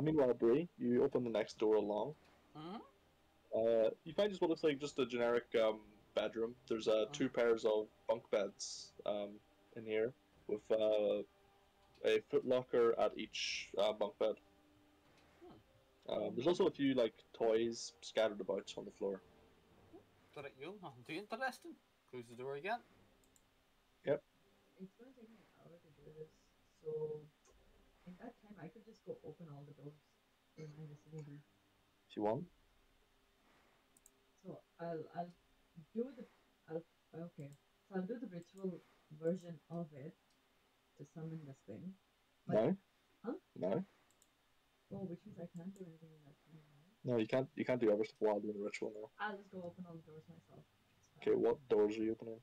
Meanwhile, Bree, you open the next door along. You find just what looks like just a generic bedroom. There's two pairs of bunk beds in here with a footlocker at each bunk bed. There's also a few like toys scattered about on the floor. Alright, you nothing too interesting. Close the door again. Yep. It's gonna take me an hour to do this, so in that time I could just go open all the doors in my vicinity. If you want. So I'll do the okay. So I'll do the ritual version of it to summon this thing. No. Huh? No. Oh, which means I can't do anything in that time, right? No, you can't. You can't do other stuff while doing the ritual now. I'll just go open all the doors myself. Okay, what doors are you opening?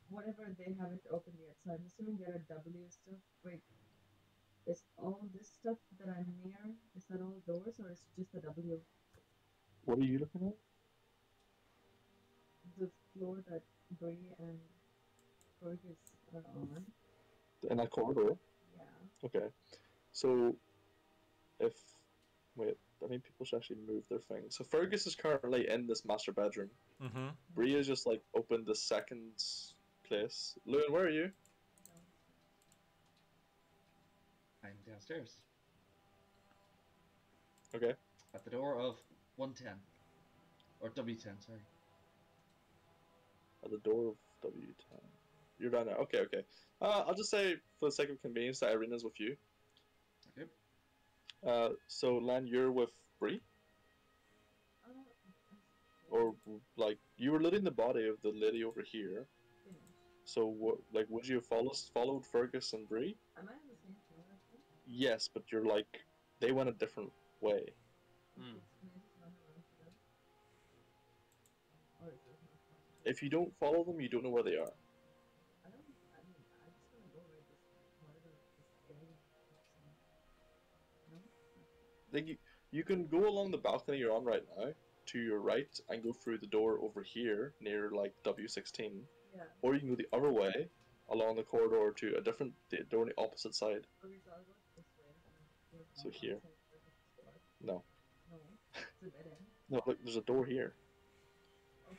Whatever they have it open yet. So I'm assuming there are W stuff. Wait, is all this stuff that I'm near? Is that all doors or is it just the W? What are you looking at? The floor that Bree and Fergus are on. In that corridor? Yeah. Okay. So, if wait, I mean people should actually move their thing. So Fergus is currently in this master bedroom. Mm-hmm. Bria's just like opened the second place. Lewin, where are you? I'm downstairs. Okay. At the door of 110. Or W10, sorry. At the door of W10. You're down there. Okay, okay. I'll just say, for the sake of convenience, that Irina's with you. Okay. So, Lan, you're with Bree? Or, like, you were looting the body of the lady over here. So, what, like, would you have followed Fergus and Bree? Am I on the same floor as them? Yes, but you're like, they went a different way. Hmm. Can I just run around for them? Or is this not possible? If you don't follow them, you don't know where they are. I mean, I just want to go where this, whatever this area keeps saying. No? Like, you can go along the balcony you're on right now, to your right, and go through the door over here, near, like, W16. Yeah. Or you can go the other way, along the corridor to a different door on the opposite side. Okay, so I'll go this way. And go So here. outside Fergus's door. No. No. It's a dead end. No, look, there's a door here. Okay.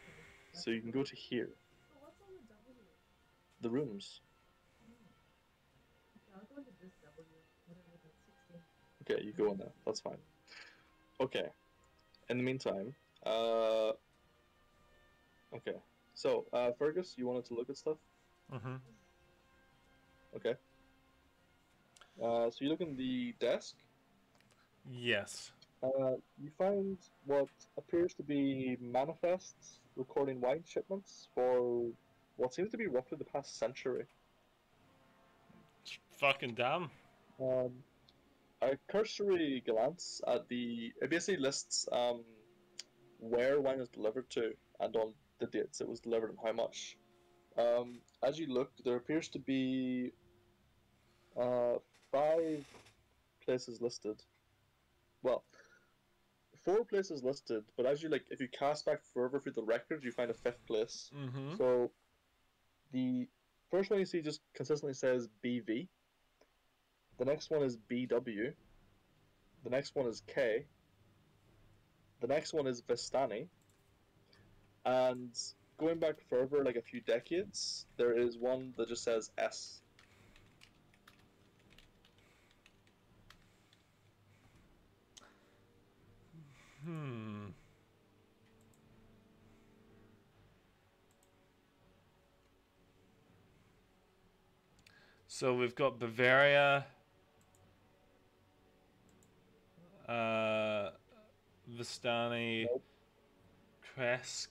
So you can go to here. So what's on the W? The rooms. Okay, I'll go to this W. Whatever, that's 16. Okay, you go in there. That's fine. Okay. In the meantime, okay. So, Fergus, you wanted to look at stuff? Mm-hmm. Okay. So you look in the desk. Yes. You find what appears to be manifests recording wine shipments for what seems to be roughly the past century. Fucking damn. A cursory glance at it basically lists where wine is delivered to and on the dates it was delivered and how much. As you look, there appears to be 5 places listed. Well, 4 places listed, but as you if you cast back further through the records, you find a 5th place. Mm-hmm. So the first one you see just consistently says BV. The next one is BW. The next one is K. The next one is Vistani. And going back further, like a few decades, there is one that just says S. So we've got Bavaria, Vistani, Nope. Kresk,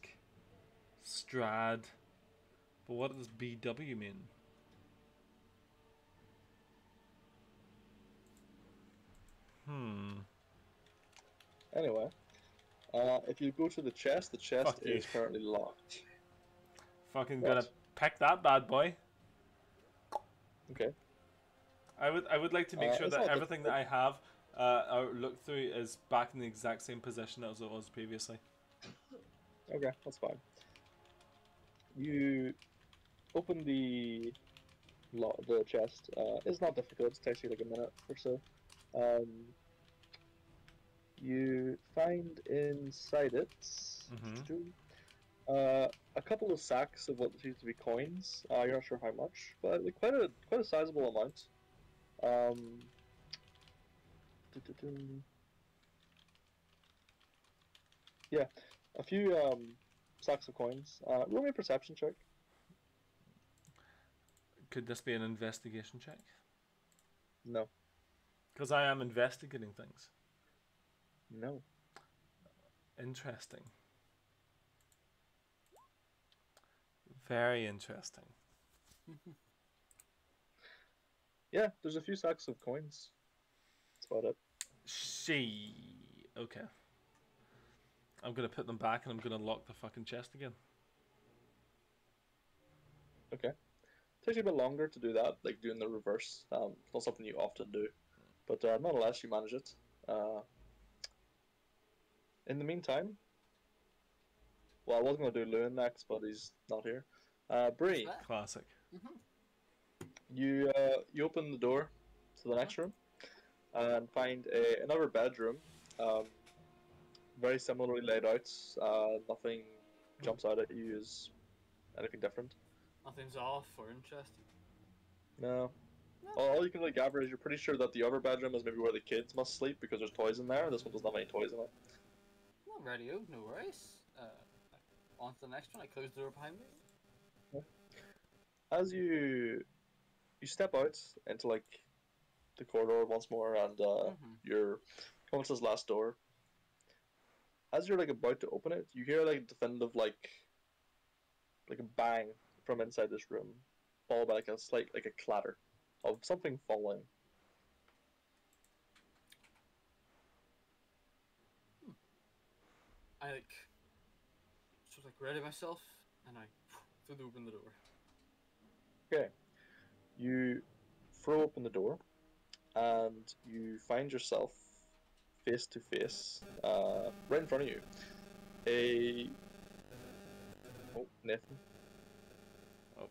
Strahd. But what does BW mean? Anyway, if you go to the chest Fuck you. is currently locked. Fucking What? gonna pick that bad boy. Okay. I would like to make sure it's that not everything that I have looked through is back in the exact same position as it was previously. Okay, that's fine. You open the chest. It's not difficult. It takes you like a minute or so. You find inside it a couple of sacks of what seems to be coins. You're not sure how much, but like, quite a sizable amount. Yeah, a few sacks of coins. Roll me a perception check. Could this be an investigation check? No. Because I am investigating things. No. Interesting. Very interesting. Yeah, there's a few sacks of coins. That's about it. Okay. I'm gonna put them back and I'm gonna lock the fucking chest again. Okay. Takes you a bit longer to do that, like doing the reverse. It's not something you often do, but nonetheless, you manage it. In the meantime, well, I was going to do Lewin next, but he's not here. Bree, Classic. you open the door to the next room. and find another bedroom. Um, very similarly laid out. Nothing jumps out at you as anything different. Nothing's off or interesting. No. All you can really gather is you're pretty sure that the other bedroom is maybe where the kids must sleep because there's toys in there. This one doesn't have any toys in it. Not radio, no worries. On to the next one. I close the door behind me. As you step out into like the corridor once more, and you're coming to this last door. As you're like about to open it, you hear like definitive like a bang from inside this room, followed by like a slight like a clatter of something falling. I sort of ready myself, and I threw open the door. Okay, you throw open the door, and you find yourself face to face, right in front of you. Oh, Nathan. Oh.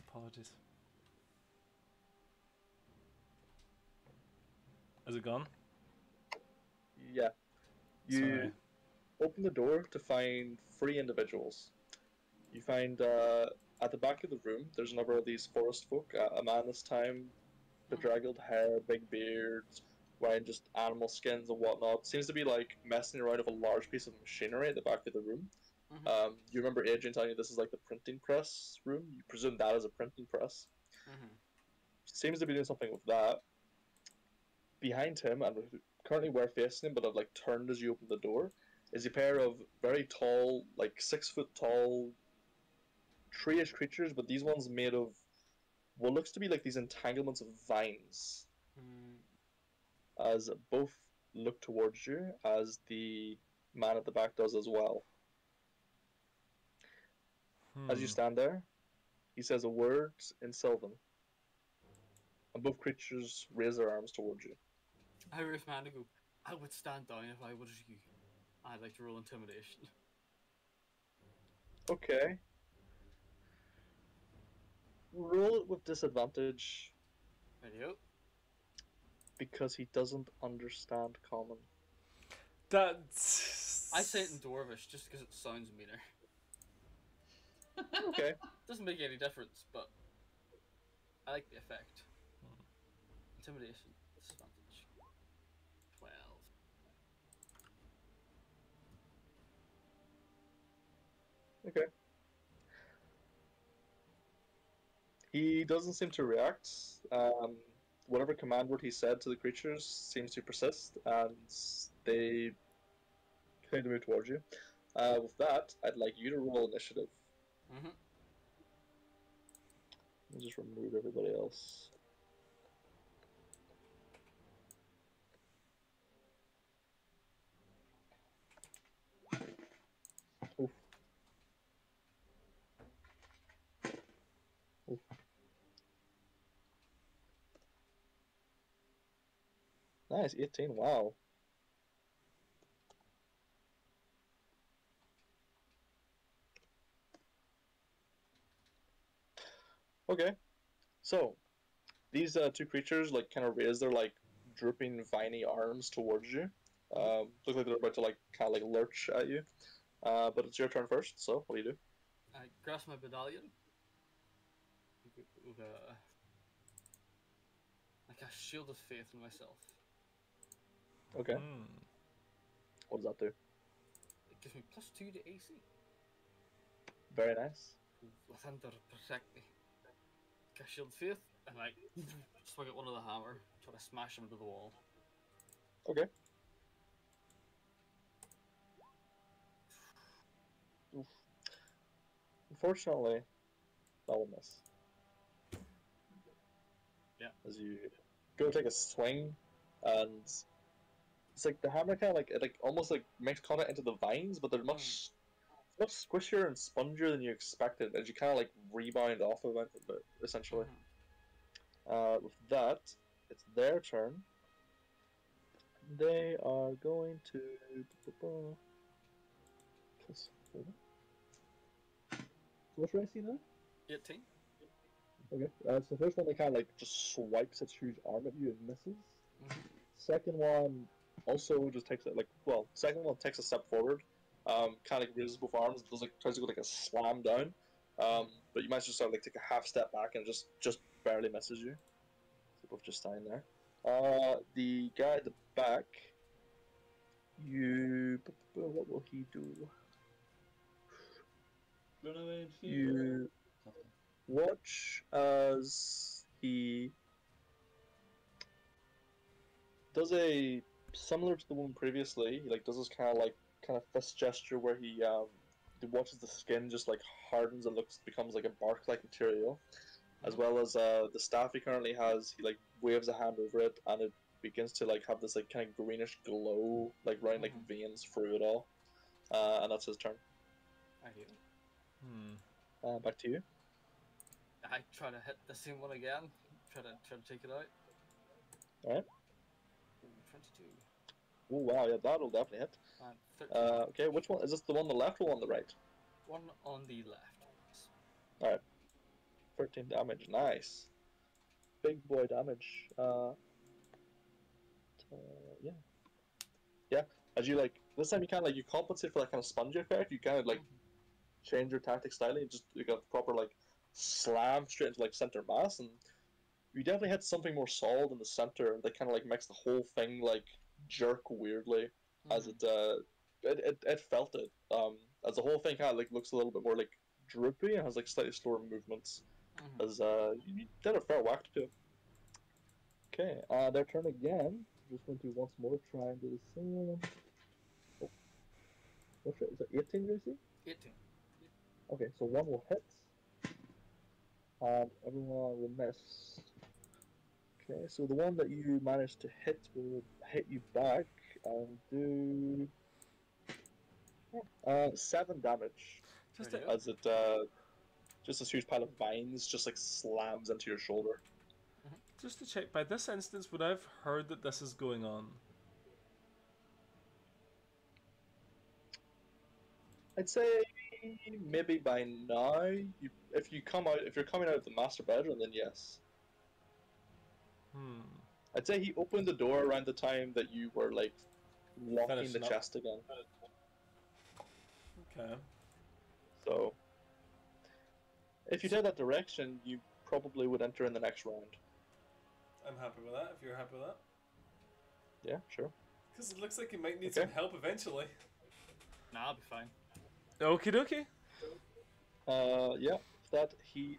Apologies. Is it gone? Yeah. You Sorry. open the door to find three individuals. You find at the back of the room, there's a number of these forest folk. A man this time, bedraggled hair, big beards, wearing just animal skins and whatnot. Seems to be like messing around with a large piece of machinery at the back of the room. You remember Adrian telling you this is like the printing press room? You presume that is a printing press. Seems to be doing something with that. Behind him, and currently we're facing him, but have like turned as you open the door, is a pair of very tall, like 6 foot tall, tree-ish creatures, but these ones made of what looks to be like these entanglements of vines. As both look towards you, as the man at the back does as well. As you stand there, he says a word in Sylvan, and both creatures raise their arms towards you. I raise my hand and go, I would stand down if I was you. I'd like to roll intimidation. Okay. Roll it with disadvantage. Radio. Because he doesn't understand common. That's... I say it in Dwarvish just because it sounds meaner. Okay. Doesn't make any difference, but I like the effect. Intimidation, disadvantage. 12. Okay. He doesn't seem to react. Whatever command word he said to the creatures seems to persist, and they continue to move towards you. With that, I'd like you to roll initiative. Let me just remove everybody else. Oof. Oof. Nice, 18, wow. Okay, so these two creatures like kind of raise their like drooping viney arms towards you. Look like they're about to like kind of like lurch at you. But it's your turn first, so what do you do? I grasp my medallion. With like a shield of faith in myself. Okay. What does that do? It gives me +2 to AC. Very nice. With Thunder protect me. Like a shield of faith, and I swing at one of the hammer, try to smash him into the wall. Okay. Oof. Unfortunately, that will miss. Yeah. As you go take a swing, and it's like the hammer kind of like it like almost like makes contact into the vines, but they're much squishier and spongier than you expected. As you kind of like rebound off of it, essentially. With that, it's their turn. They are going to plus 4. What should I see now? 18. Okay. So the first one, they kind of like just swipes its huge arm at you and misses. Mhm. Second one also just takes it like second one takes a step forward, kind of like raises both arms, does like tries to go like a slam down, but you manage to sort of like take a half step back and just barely misses you. So both just standing there. The guy at the back, what will he do? Run away in fear. You watch as he does a similar to the one previously. He like does this kind of fist gesture where he watches the skin just like hardens and becomes like a bark like material, as well as the staff he currently has. He like waves a hand over it and it begins to like have this like kind of greenish glow like running like veins through it all, and that's his turn. I hear. Back to you. I try to hit the same one again. Try to take it out. All right. 22. Oh wow, yeah, that'll definitely hit. And 13. Okay, which one is this? The one on the left or on the right? One on the left. All right. 13 damage, nice. Big boy damage. Yeah. Yeah. As you like, this time you kind of like, you compensate for that kind of spongy effect. You kind of like change your tactics slightly. Just you got proper like slam straight into like center mass, and you definitely hit something more solid in the center that kind of like makes the whole thing like jerk weirdly as it felt it. As the whole thing kind of like looks a little bit more like droopy and has like slightly slower movements. As you did a fair whack to it. Okay, their turn again. Just going to once more try and do the same. Oh, what's it? Is it 18, Gracie? 18. Okay, so one will hit, and everyone will miss. Okay, so the one that you managed to hit will hit you back and do 7 damage. Just as it just this huge pile of vines just like slams into your shoulder. Just to check, by this instance, would I have heard that this is going on? I'd say maybe by now, if you're coming out of the master bedroom, then yes. I'd say he opened the door around the time that you were like locking the chest again. Okay. So, if you take that direction, you probably would enter in the next round. I'm happy with that, if you're happy with that. Yeah, sure. Because it looks like you might need some help eventually. Nah, I'll be fine. Okie dokie. Yeah,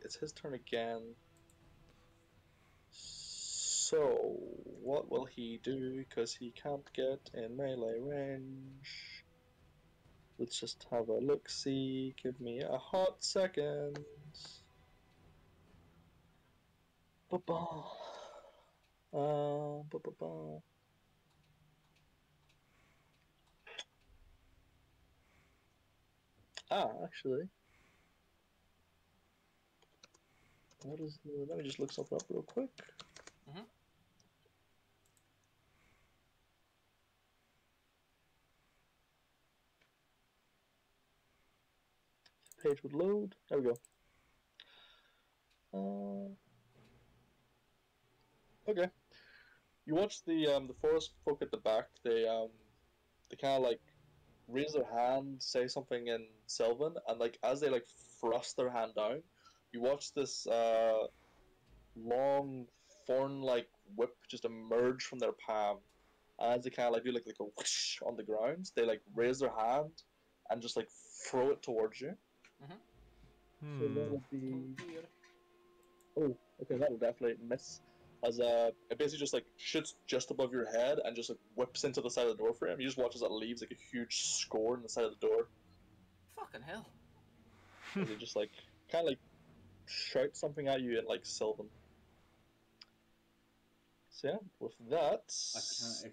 it's his turn again. So, what will he do? Because he can't get in melee range. Let's just have a look-see. Give me a hot second. Ba-ba. Ba-ba-ba. Actually. Let me just look something up real quick. Page would load. There we go. Okay. You watch the forest folk at the back. They kind of like raise their hand, say something in Sylvan, and like as they like thrust their hand down, you watch this long thorn-like whip just emerge from their palm. And as they kind of like do like a whoosh on the ground, they like raise their hand and just like throw it towards you. So that'll be. Oh, okay, that'll definitely miss. As it basically just like shoots just above your head and just like whips into the side of the door frame. You just watch as it leaves like a huge score in the side of the door. Fucking hell. As he just like kind of like shouts something at you in like Sylvan. So yeah, with that, that's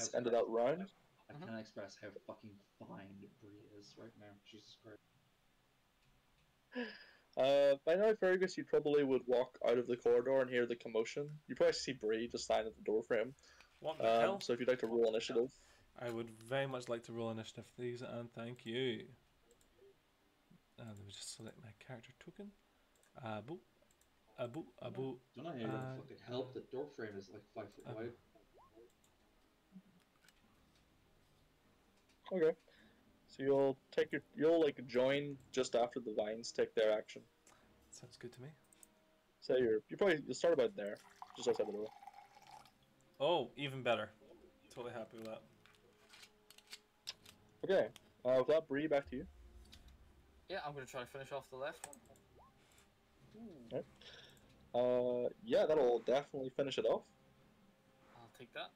the end of that round. I can't express how fucking fine Bree is right now. Jesus Christ. By now, Fergus, you probably would walk out of the corridor and hear the commotion. You probably see Bree just standing at the door frame. What the hell? So if you'd like to roll initiative. I would very much like to roll initiative, please, and thank you. Let me just select my character token. Boop. Abu, Abu, Don't know how you're gonna fucking help. The door frame is like 5 foot wide. Okay. So you'll like join just after the vines take their action. Sounds good to me. So you'll start about there, just outside the door. Oh, even better. Totally happy with that. Okay. With that, Bree, back to you. Yeah, I'm gonna try to finish off the left one. Right. Yeah, that'll definitely finish it off. I'll take that.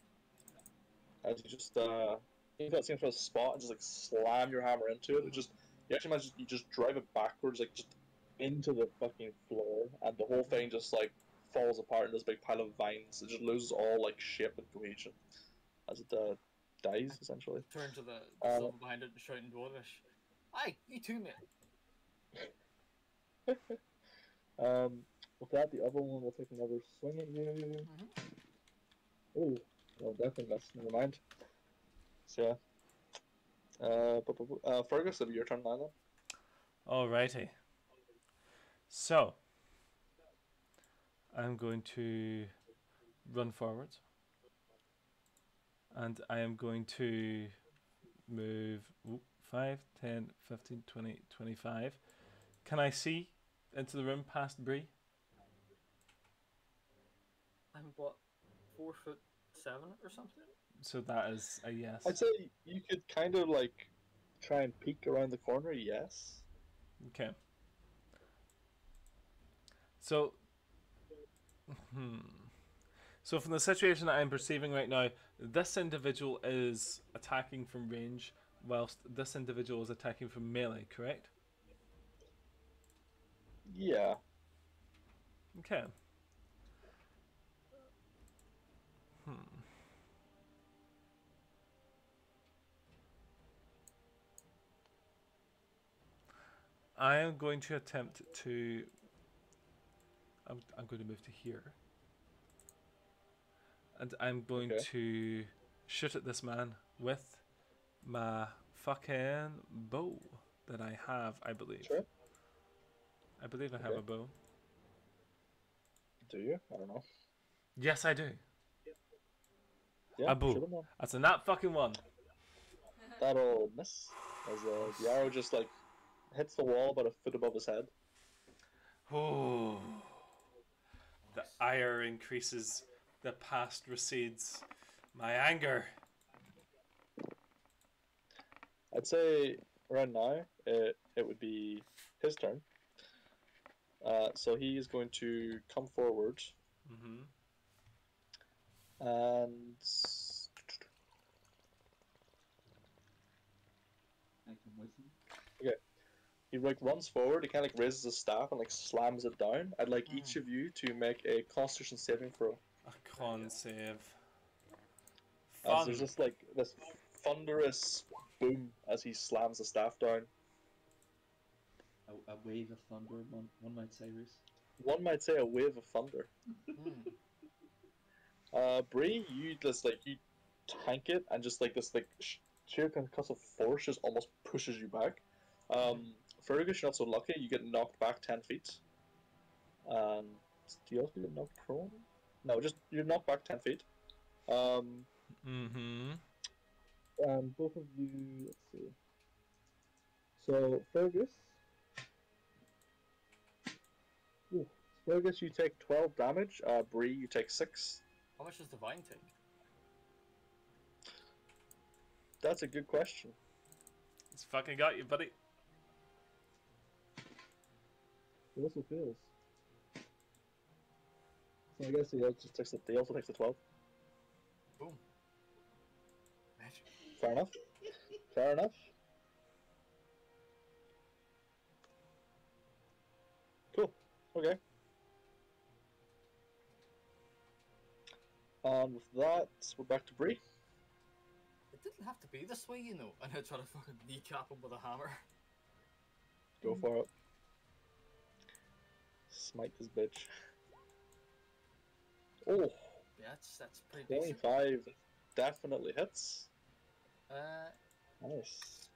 As you just you got same sort of spot and just like slam your hammer into it. It just you actually manage you just drive it backwards like just into the fucking floor, and the whole thing just like falls apart in this big pile of vines. It just loses all like shape and cohesion as it dies essentially. Turn to the someone behind it and shout in Dwarvish. Aye, you too, mate. With that, the other one will take another swing at you. Oh, well, definitely miss. Never mind. So yeah. Fergus, it'll be your turn now then. Alrighty. So, I'm going to run forward. And I am going to move 5, 10, 15, 20, 25. Can I see into the room past Bree? I'm what, 4'7" or something? So that is a yes. I'd say you could kind of like try and peek around the corner, yes. Okay. So, So from the situation that I'm perceiving right now, this individual is attacking from range, whilst this individual is attacking from melee, correct? Yeah. Okay. I am going to attempt to... I'm going to move to here. And I'm going to shoot at this man with my fucking bow that I have, I believe. Sure. I believe I have a bow. Do you? I don't know. Yes, I do. Yeah, a bow. That's a nat fucking one. That'll miss. As the arrow just like hits the wall about a foot above his head. Oh. The ire increases, the past recedes, my anger. I'd say right now it would be his turn. So he is going to come forward. And okay, he like runs forward. He kind of like raises his staff and like slams it down. I'd like each of you to make a Constitution saving throw. A con save. As there's just like this thunderous boom as he slams the staff down. A wave of thunder, one might say, Reese. One might say a wave of thunder. Bree, you just like you tank it, and just like this like sheer concussive force just almost pushes you back. Fergus, you're not so lucky. You get knocked back 10 feet. And do you also get knocked prone? No, just you're knocked back 10 feet. And both of you, let's see. So Fergus. Fergus, you take 12 damage. Bree, you take 6. How much does the vine take? That's a good question. It's fucking got you, buddy. It also fails. So I guess he also takes the 12. Boom. Magic. Fair enough. Fair enough. Cool. Okay. And with that, we're back to Bree. It didn't have to be this way, you know. And I try to fucking kneecap him with a hammer. Go for it. Smite this bitch. Oh. Yeah, that's pretty decent. 25 definitely hits. Nice.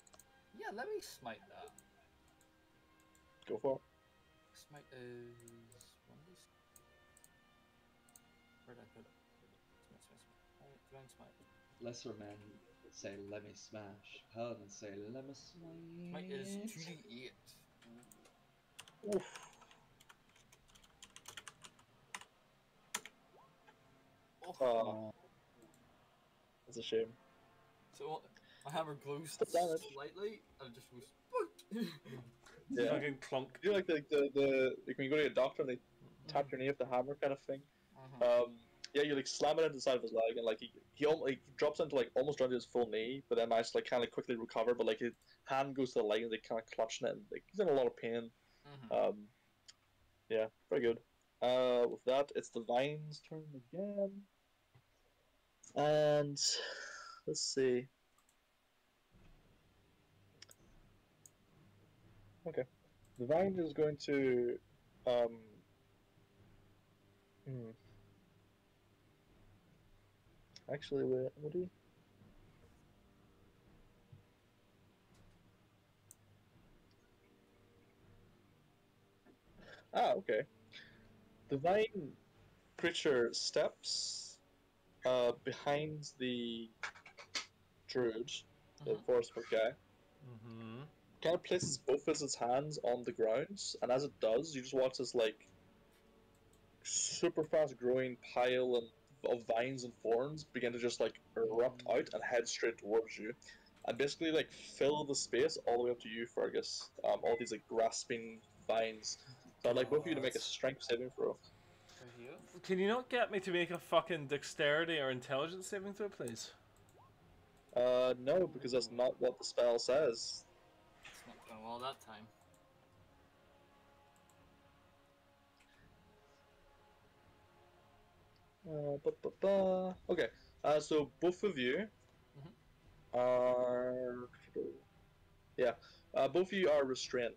Yeah, let me smite that. Go for it. Smite is 1d6. Where did I put it? Divine Smite. Lesser men would say let me smash. Paladins say let me Smite is smite. 2d8. Oof. Oh. Oh, that's a shame. So my hammer glows Stop damage. slightly and it just goes. Boop. Yeah. Fucking clunk. You know, like the like when you go to a doctor and they tap your knee with the hammer kind of thing. Yeah, you like slam it into the side of his leg and like he drops into like almost down to his full knee, but then manages to like kind of quickly recover. But like his hand goes to the leg and they kind of clutching it, and like he's in a lot of pain. Yeah, very good. With that, it's the Vine's turn again, and let's see. Okay, the Vine is going to Actually, wait, what do you? Ah, okay. The Vine creature steps behind the druid, the forest-folk guy. Kind of places both of his hands on the ground, and as it does, you just watch this like super fast-growing pile of vines and thorns begin to just like erupt out and head straight towards you, and basically like fill the space all the way up to you, Fergus. All these like grasping vines. So I'd like both of you to make a strength saving throw. Can you not get me to make a fucking dexterity or intelligence saving throw, please? No, because that's not what the spell says. It's not going well that time. Okay, so both of you are... Yeah, both of you are restrained.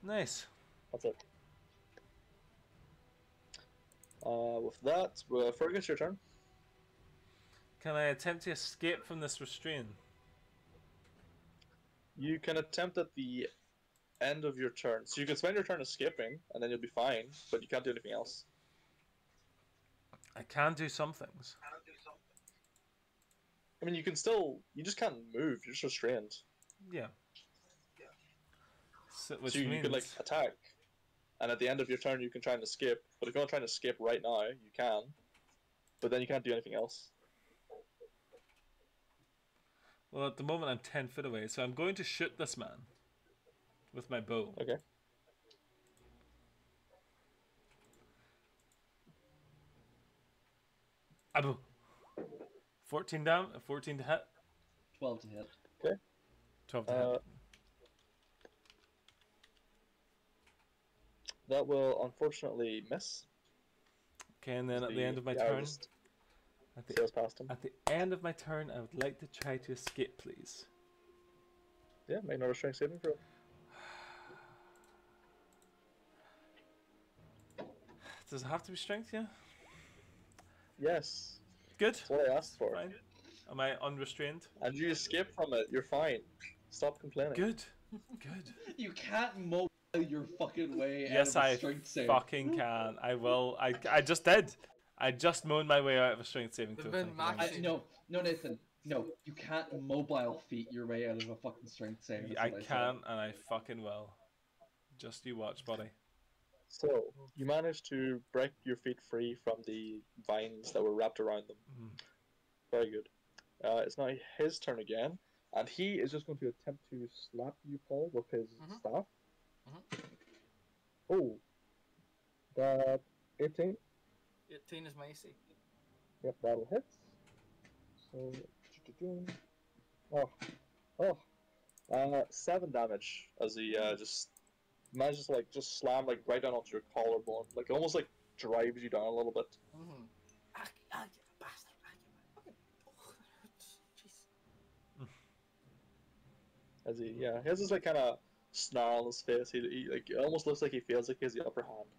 Nice. That's it. With that, Fergus, your turn. Can I attempt to escape from this restraint? You can attempt at the end of your turn. So you can spend your turn escaping, and then you'll be fine, but you can't do anything else. I can do some things. I mean, you can still... You just can't move. You're just restrained. Yeah. So, which so you means... could, like, attack. And at the end of your turn, you can try and escape. But if you want to try and escape right now, you can. But then you can't do anything else. Well, at the moment, I'm 10 feet away, so I'm going to shoot this man with my bow. Okay. Abu. 14 down, 14 to hit. 12 to hit. Okay. 12 to hit. That will unfortunately miss. Okay, and then at the end of my turn, at the end of my turn, I would like to try to escape, please. Yeah, make another strength saving throw. Does it have to be strength, yeah? Yes. Good. That's what I asked for. Fine. Am I unrestrained? And you escape from it. You're fine. Stop complaining. Good. Good. You can't mow your fucking way yes, out of a strength save. Fucking can. I will. I just did. I just moaned my way out of a strength saving throw. No, Nathan. No, you can't mobile feet your way out of a fucking strength save. I can, and I fucking will. Just you watch, buddy. So, you managed to break your feet free from the vines that were wrapped around them. Very good. It's now his turn again, and he is just going to attempt to slap you, Paul, with his staff. Oh, that 18? 18 is my AC. Yep, that'll hit. So, 7 damage as he just manages to like just slam like right down onto your collarbone, like almost like drives you down a little bit. You bastard! Jeez. As he has this like kind of snarl on his face. He like it almost looks like he feels like he has the upper hand.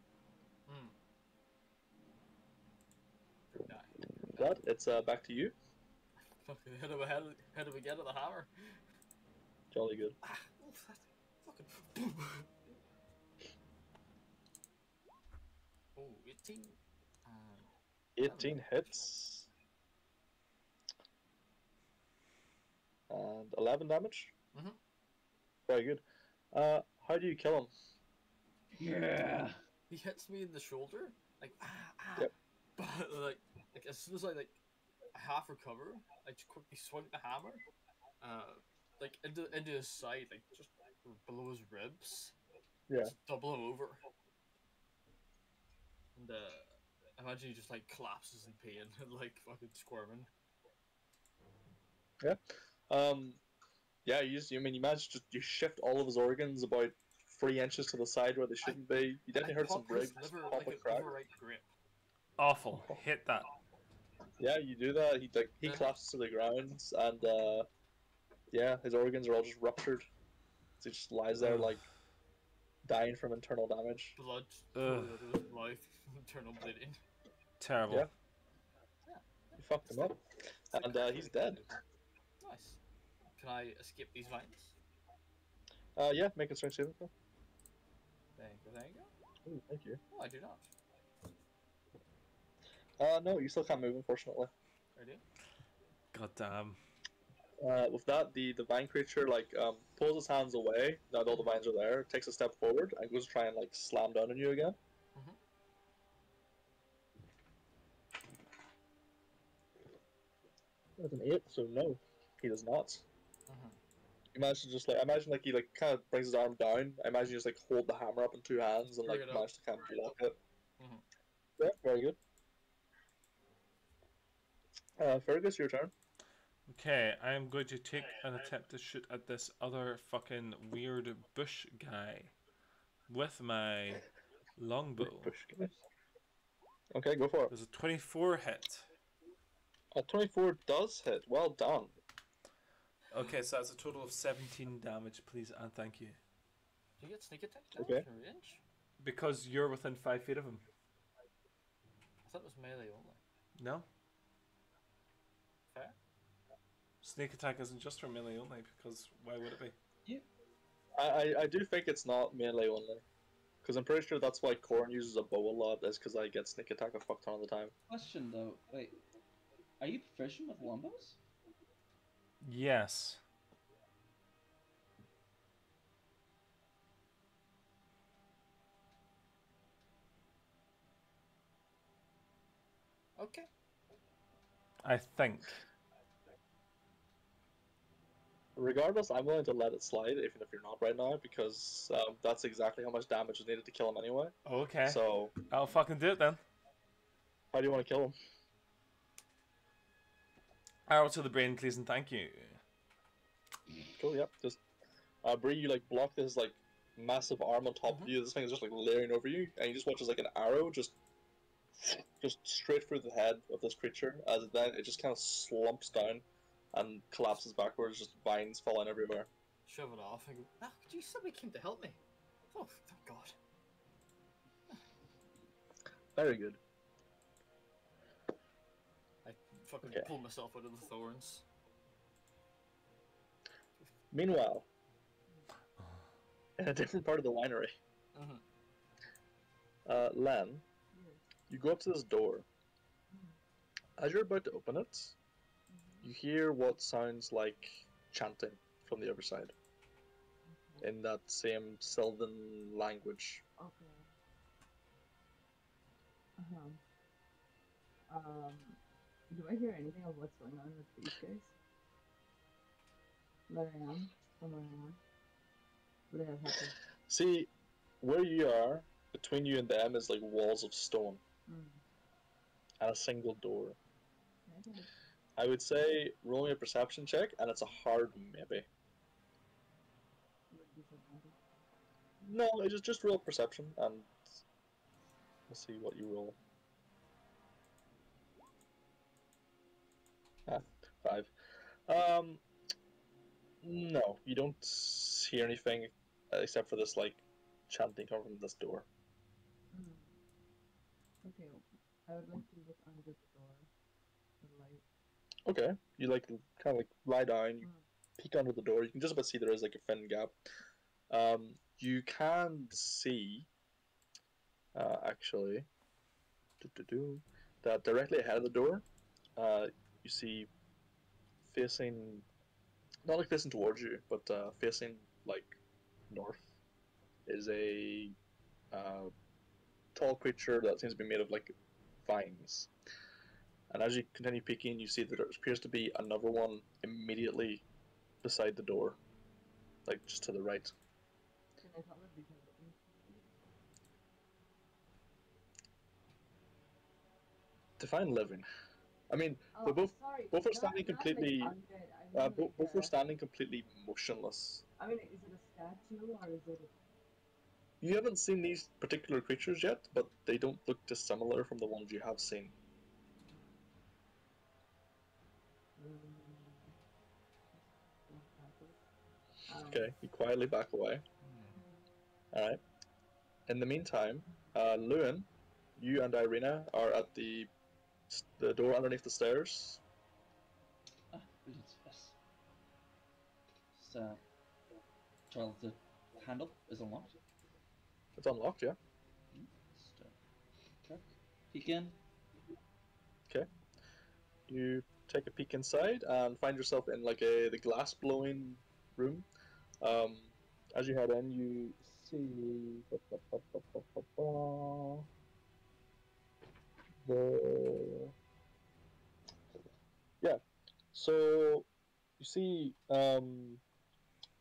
But it's back to you. How do we get at the hammer? Jolly good. Fucking. Oh, 18 18. Um, 18 hits. And 11 damage? Mm-hmm. Very good. How do you kill him? Yeah. He hits me in the shoulder, like Yep. but like as soon as I half recover, I just quickly swing the hammer, like into his side, like just below his ribs. Yeah. Just double him over, and I imagine he just like collapses in pain and like fucking squirming. Yeah. Yeah, I mean, you managed to you shift all of his organs about 3 inches to the side where they shouldn't be. You definitely heard some pop his ribs liver pop like a an crack. overripe grape. Awful. Hit that. Yeah, you do that. He Then- collapses to the ground, and yeah, his organs are all just ruptured. So he just lies there Ugh. like dying from internal damage. Blood Ugh. pouring out of his mouth, internal bleeding. Terrible. Yeah. Yeah, You fucked him up, and he's dead. nice. Can I escape these vines? Yeah, make a strength saving throw. There you go. Ooh, thank you. Oh, I do not. No, you still can't move, unfortunately. I do. God damn. With that, the vine creature pulls his hands away. Now that all the vines are there, takes a step forward and goes to try and slam down on you again. Mm-hmm. That's an 8, so no, he does not. Mm-hmm. You manage to just I imagine he kind of brings his arm down. I imagine you just hold the hammer up in 2 hands and Bring it up. manage to kind of block it. Mhm. Yeah, very good. Fergus, your turn. Okay, I am going to take an attempt to shoot at this other fucking weird bush guy with my longbow. Okay, go for it. There's a 24 hit. A 24 does hit. Well done. Okay, so that's a total of 17 damage, please, and thank you. Do you get sneak attack Okay. in range? Because you're within 5 feet of him. I thought it was melee only. No? Fair. Sneak attack isn't just for melee only, because why would it be? I do think it's not melee only. Because I'm pretty sure that's why Corn uses a bow a lot, is because I get sneak attack a fuck ton of the time. Question though, wait, are you proficient with longbows? Yes. Okay. I think. Regardless, I'm willing to let it slide, even if you're not right now, because that's exactly how much damage is needed to kill him anyway. Okay. So, I'll fucking do it then. how do you want to kill him? Arrow to the brain, please, and thank you. Cool, yep. Just, Bree, you block this massive arm on top of you. This thing is just layering over you, and you just watch as an arrow just straight through the head of this creature, as then it just kind of slumps down and collapses backwards, just vines falling everywhere. Shove it off. I go, ah, geez, somebody came to help me. Oh, thank God. Very good. I fucking Okay. pull myself out of the thorns. Meanwhile, in a different part of the winery, Len, you go up to this door. As you're about to open it, you hear what sounds like chanting from the other side in that same Sylvan language. Okay. Do I hear anything of what's going on with these guys? Where I am? From where I am? What did have happened? See, where you are, between you and them is walls of stone and a single door. Okay. I would say roll me a perception check, and it's a hard maybe. Would disadvantage. No, it's just roll perception, and we'll see what you roll. 5. No, you don't hear anything except for this chanting coming from this door. Okay, I would like to look under the door. The light. Okay, you kind of lie down, you peek under the door. You can just about see there is a thin gap. You can see, actually, that directly ahead of the door, you see facing, not like facing towards you, but facing like north, is a tall creature that seems to be made of like vines. And as you continue peeking, you see that there appears to be another one immediately beside the door, like just to the right. Can I tell it because Define living. I mean, oh, they're both sorry, both are not standing like completely. undead. I mean Both are standing completely motionless. I mean, is it a statue or is it? You haven't seen these particular creatures yet, but they don't look dissimilar from the ones you have seen. Okay, you quietly back away. Alright. In the meantime, Lewin, you and Irina are at the door underneath the stairs. Ah, brilliant, yes. Just, Charles, the handle is unlocked. It's unlocked, yeah. Just, check. Peek in. Okay. You take a peek inside and find yourself in like the glass blowing room. As you head in, you see the yeah. So you see like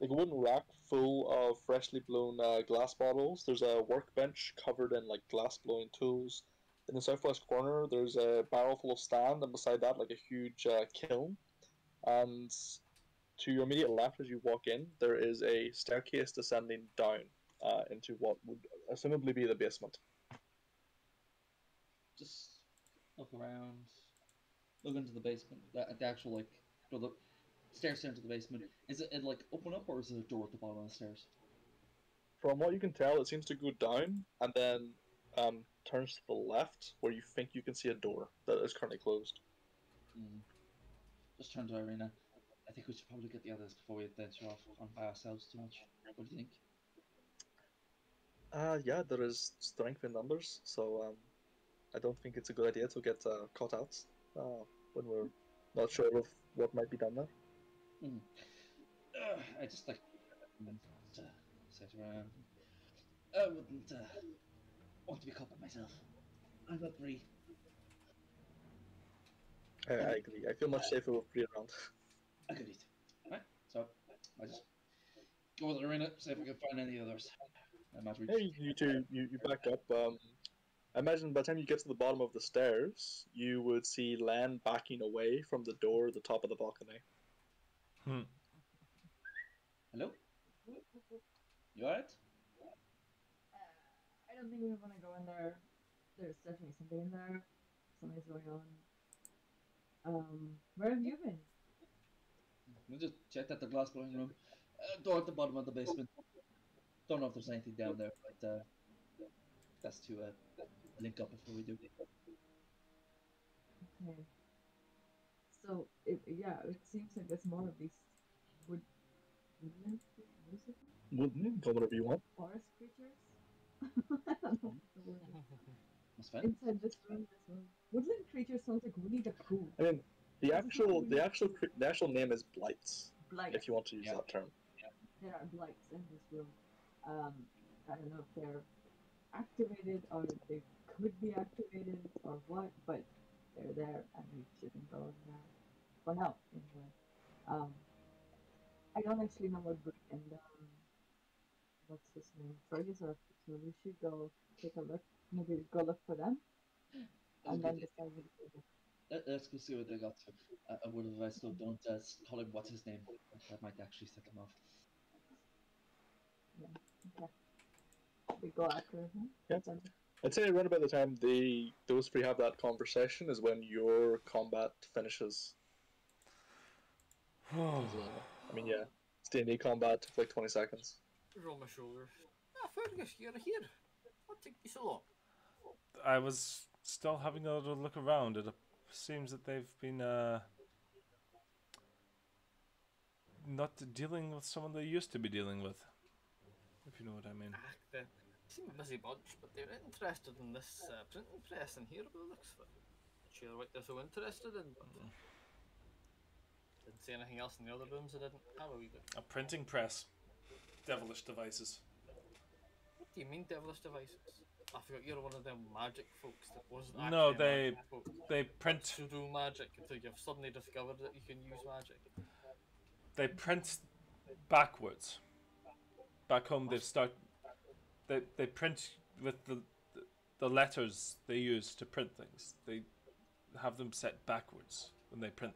a wooden rack full of freshly blown glass bottles. There's a workbench covered in like glass blowing tools. In the southwest corner, there's a barrel full of stand, and beside that, like a huge kiln. And to your immediate left, as you walk in, there is a staircase descending down into what would assumably be the basement. Just look around. Look into the basement. The actual like the stairs down to the basement. Is it like open up or is it a door at the bottom of the stairs? From what you can tell, it seems to go down and then turns to the left, where you think you can see a door that is currently closed. Just turn to Irina. I think we should probably get the others before we venture off on by ourselves too much. What do you think? Yeah, there is strength in numbers, so I don't think it's a good idea to get caught out when we're not sure of what might be done there. I just like sit around. I wouldn't want to be caught by myself. I'm not free. I agree. I feel much safer with Bree around. Agreed. Right, so I just go with Irina, see if I can find any others. Hey, you two, you back up. I imagine by the time you get to the bottom of the stairs, you would see Lan backing away from the door at the top of the balcony. Hello? You alright? I don't think we want to go in there. There's definitely something in there. Something's going on. Where have you been? We just checked out the glass blowing room. Door at the bottom of the basement. Don't know if there's anything down there, but that's to link up before we do. Okay. So it seems like there's more of these woodland Call whatever you want. forest creatures. I don't know what the word is. That's fine. Inside this room. Woodland creatures sounds like Winnie the Pooh. I mean, the actual name is blights. Blights. If you want to use that term. There are blights in this room. I don't know if they're activated or if they could be activated or what, but they're there and we shouldn't go in there. For now, anyway. I don't actually know what book and what's his name? Fergus or so we should go take a look. Maybe go look for them. And then decide what to do. Let's go see what they got to. I would advise though, don't call him what's his name. That might actually set them off. Yeah. Okay. We go after him. Yeah. I'd say around about the time those three have that conversation is when your combat finishes. I mean, yeah, it's D&D combat for like 20 seconds. Roll my shoulder. Ah, Fergus, you're here. What took you so long? I was still having a little look around. It seems that they've been not dealing with someone they used to be dealing with. If you know what I mean. The seem a busy bunch, but they're interested in this printing press in here, by the looks of it. Not sure what they're so interested in, but didn't see anything else in the other rooms. I didn't have a wee look. A printing press. Devilish devices. What do you mean, devilish devices? I forgot you're one of them magic folks that wasn't No, actually a magic folk. they print Pseudo magic until you've suddenly discovered that you can use magic. they print backwards. Back home, they print with the letters they use to print things. They have them set backwards when they print.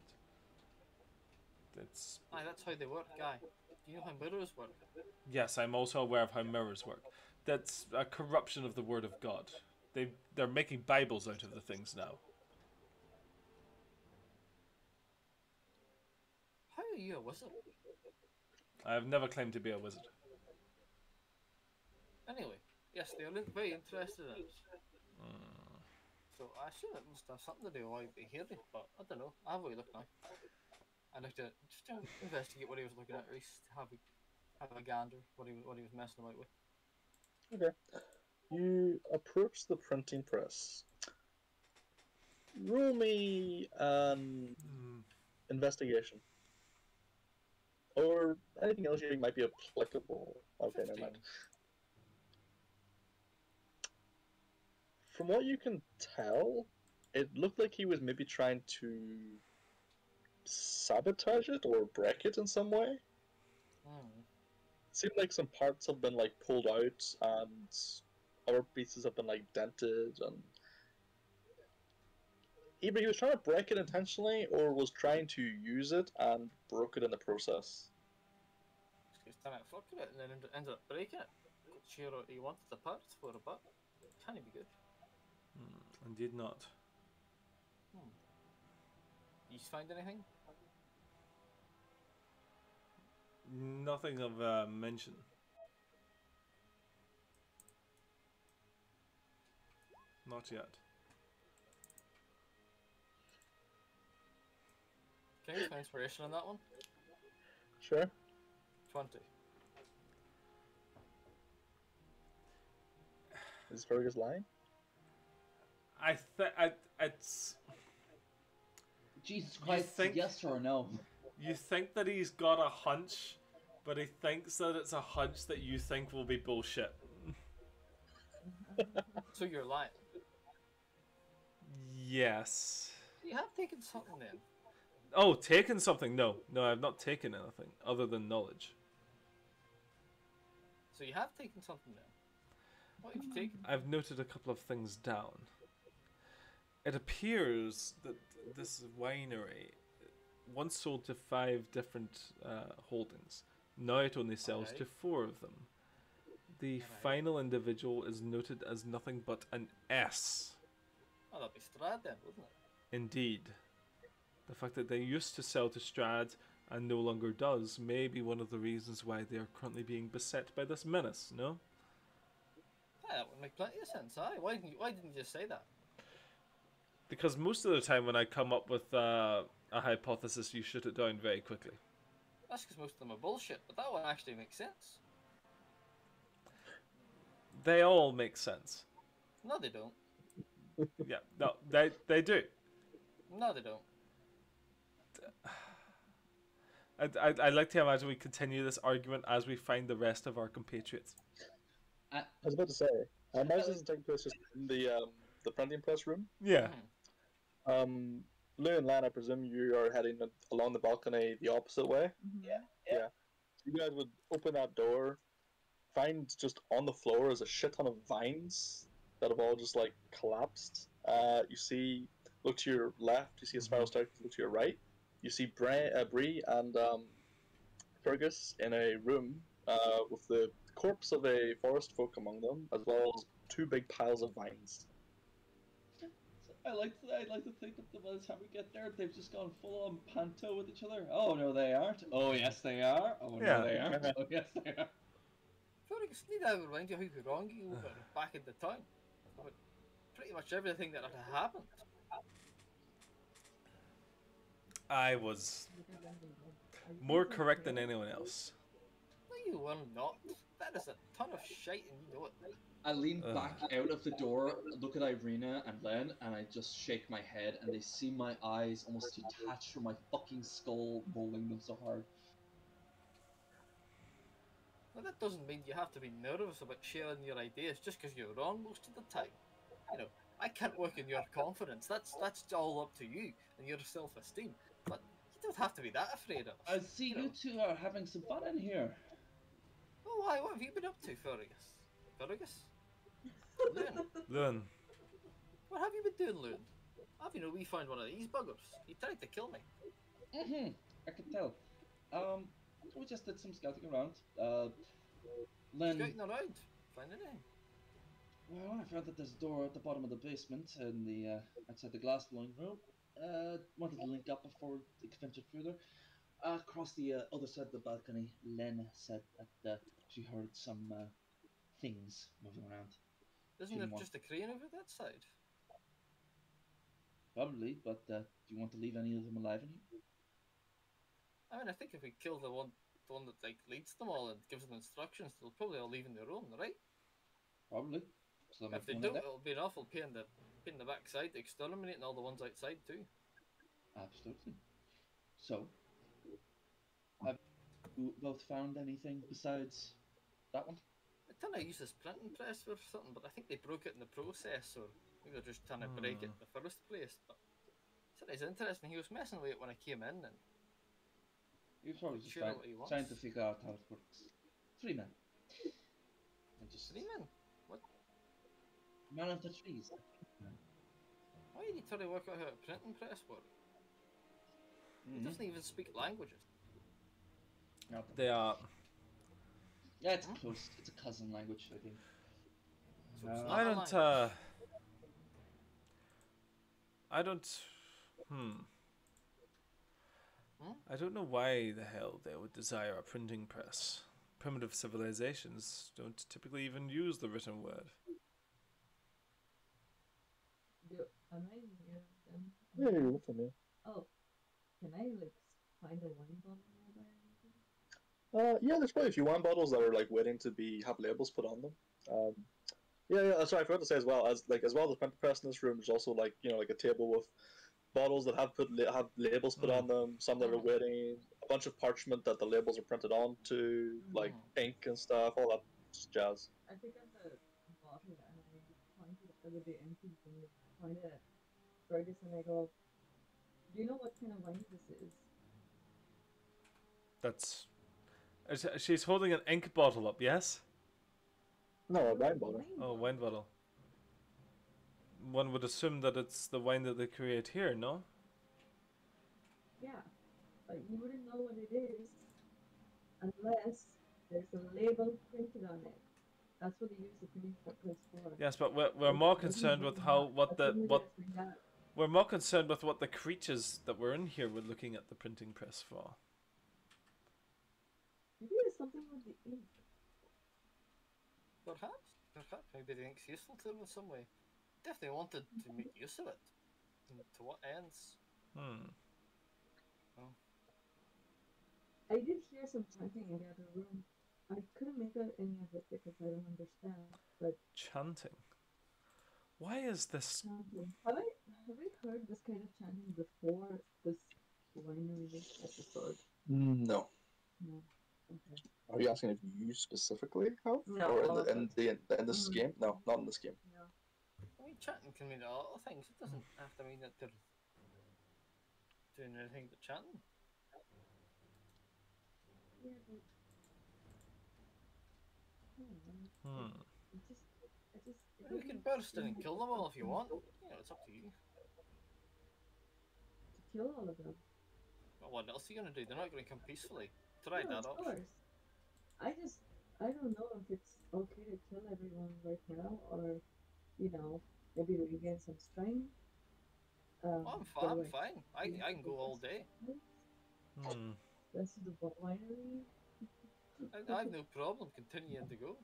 Aye, that's how they work, guy. Do you know how mirrors work? Yes, I'm also aware of how mirrors work. That's a corruption of the word of God. They're making Bibles out of the things now. How are you a wizard? I have never claimed to be a wizard. Anyway, yes, they are very interested in it. So I assume it must have something to do with why they hear me, but I don't know. I'll have a wee look now. I'd like to just investigate what he was looking at, at least have a gander what he was messing about with. Okay. You approach the printing press. Roll me an investigation. Or anything else you think might be applicable. Okay, never mind. From what you can tell, it looked like he was maybe trying to sabotage it or break it in some way. Seemed like some parts have been like pulled out and other pieces have been like dented, and either he was trying to break it intentionally or was trying to use it and broke it in the process. He's trying to fuck with it and then ended up breaking it. Not sure what he wanted the parts for, but can he be good? Indeed not. You find anything? Nothing of mention. Not yet. Can you use my inspiration on that one? Sure. 20. Is Fergus lying? It's. Jesus Christ, yes or no? You think that he's got a hunch, but he thinks that it's a hunch that you think will be bullshit. So you're lying? Yes. You have taken something then. Oh, taken something? No, I've not taken anything other than knowledge. So you have taken something then. What have you taken? I've noted a couple of things down. It appears that this winery once sold to 5 different holdings. Now it only sells to 4 of them. The final individual is noted as nothing but an S. Oh, that'd be Strahd then, wouldn't it? Indeed. The fact that they used to sell to Strahd and no longer does may be one of the reasons why they are currently being beset by this menace, no? Yeah, that would make plenty of sense, aye. Why didn't you just say that? Because most of the time when I come up with a hypothesis, you shoot it down very quickly. That's because most of them are bullshit, but that one actually makes sense. They all make sense. No, they don't. Yeah, no, they do. No, they don't. I'd like to imagine we continue this argument as we find the rest of our compatriots. I was about to say, imagine this is taking place just in the printing press room. Yeah. Lou and Lan, I presume you are heading along the balcony the opposite way. Yeah. You guys would open that door, find just on the floor is a shit ton of vines that have all just like collapsed. You see, look to your left, you see a spiral staircase. Look to your right, you see Bree and Fergus in a room with the corpse of a forest folk among them, as well as 2 big piles of vines. I like to think that by the time we get there, they've just gone full on panto with each other. Oh no, they aren't. Oh yes, they are. Oh no, they aren't. Oh yes, they are. Fergus, need I remind you how wrong you were back in the town? About pretty much everything that had happened. I was more correct than anyone else. No, you will not. That is a ton of shite and you know it. I lean back out of the door, look at Irina and Len, and I just shake my head, and they see my eyes almost detached from my fucking skull, rolling them so hard. Now that doesn't mean you have to be nervous about sharing your ideas just because you're wrong most of the time. You know, I can't work in your confidence. That's all up to you and your self-esteem. But you don't have to be that afraid of us. I see you two are having some fun in here. Oh, why? What have you been up to, Fergus? Fergus? Loon? Loon. What have you been doing, Loon? We found one of these buggers. He tried to kill me. I can tell. We just did some scouting around. Len. Scouting around? Find anything? Well, I found that there's a door at the bottom of the basement in the outside the glass blowing room. Wanted to link up before it ventured further. Across the other side of the balcony, Len said that she heard some things moving around. Isn't there just a crane over that side? Probably, but do you want to leave any of them alive in here? I think if we kill the one that leads them all and gives them instructions, they'll probably all leave on their own, right? Probably. So if they don't, it'll be an awful pain in the backside, exterminating all the ones outside too. Absolutely. So, have you both found anything besides that one? I don't know, I use this printing press or something, but I think they broke it in the process, or maybe they're just trying to break it in the first place. But it's interesting. He was messing with it when I came in, and he was probably just trying to figure out how it works. 3 men. 3 men? What? Man of the trees. Why did he try to work out how a printing press works? He doesn't even speak languages. They are. Yeah, it's close. It's a cousin language, I think. So I don't. I don't know why the hell they would desire a printing press. Primitive civilizations don't typically even use the written word. Am I near them? Yeah, you're with them, yeah. Oh, can I find a wine bottle nearby or anything? Yeah, there's quite a few wine bottles that are waiting to have labels put on them. Yeah. Sorry, I forgot to say as well as the printing press in this room. There's also a table with bottles that have labels put on them. Some that are waiting. A bunch of parchment that the labels are printed onto, like ink and stuff. All that jazz. I pick up the bottle and I point it with the empty thing. I point it at Fergus and I go, "Do you know what kind of wine this is?" She's holding an ink bottle up, yes? No, a wine bottle. Oh, wine bottle. One would assume that it's the wine that they create here, no? Yeah, but you wouldn't know what it is unless there's a label printed on it. That's what they use the printing press for. Yes, but we're more concerned with we're more concerned with what the creatures that were in here were looking at the printing press for. Maybe it's something with the ink. Perhaps. Maybe the ink's useful to them in some way. Definitely wanted to make use of it. And to what ends? Oh. I did hear some chanting in the other room. I couldn't make out any of it because I don't understand. But chanting. Why is this? Chanting. Have I heard this kind of chanting before this winery episode? No. No. Okay. Are you asking if you specifically have? No. Or in this game? No, not in this game. No. Chanting can mean a lot of things. It doesn't have to mean that they're doing anything but chanting. Yeah, but... You can burst in and kill them all if you want. It's up to you. To kill all of them? Well, what else are you going to do? They're not going to come peacefully. Try that Of option. course. I don't know if it's okay to kill everyone right now or, maybe regain some strength. I'm fine. I can go all day. Rest of the winery. I have no problem continuing to go.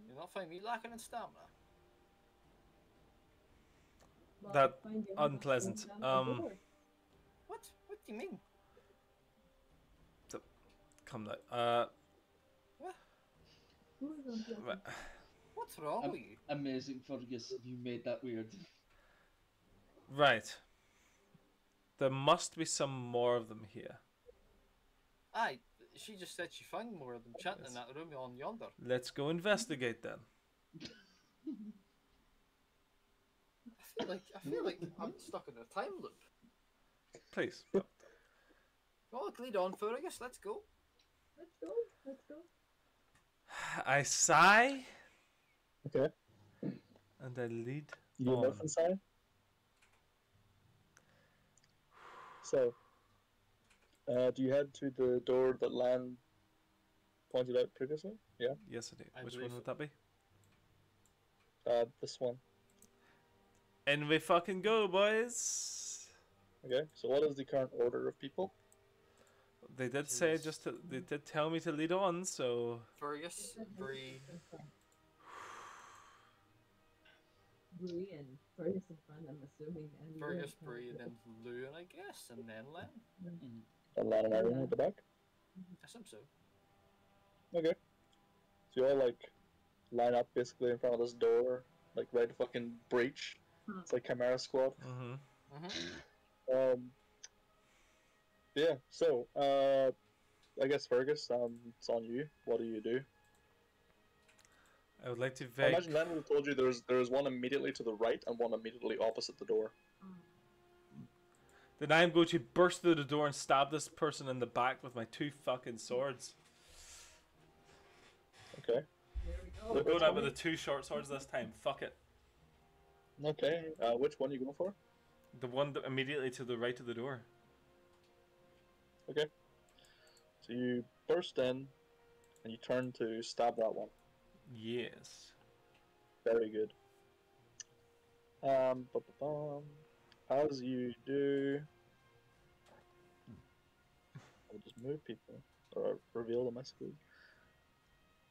You'll not find me lacking in stamina. Well, that unpleasant. What? What do you mean? come now. What? Who is unpleasant? What's wrong with you? Amazing, Fergus. You made that weird. Right. There must be some more of them here. Aye, she just said she found more of them chatting in Yes. that room on yonder. Let's go investigate then. I feel like I'm stuck in a time loop. Please. Oh, lead on, Fergus. Let's go. Let's go. Let's go. I sigh Okay. and I lead You do on. nothing, sign. So, do you head to the door that Lan pointed out previously? Yeah. Yes, I do. I Which believe one would so. that be? This one. In we fucking go, boys. Okay. So, what is the current order of people? They did say Jeez. they did tell me to lead on, so Fergus, Bree. Bree and Fergus in front, I'm assuming. And Lou in Fergus, front. Bree, then Lou, I guess, and then Len. And Lan and Irene at the back. I assume so. Okay. So you all like line up basically in front of this door, like ready to fucking breach. It's like Chimera Squad. Yeah. So I guess Fergus, it's on you. What do you do? I would like to I vague. imagine Len would have told you there's one immediately to the right and one immediately opposite the door. Then I am going to burst through the door and stab this person in the back with my 2 fucking swords. Okay. There we go. We're going out with the 2 short swords this time. Fuck it. Okay. Which one are you going for? The one that immediately to the right of the door. Okay. So you burst in and you turn to stab that one. Yes. Very good. As you do, I'll just move people or reveal them, I suppose.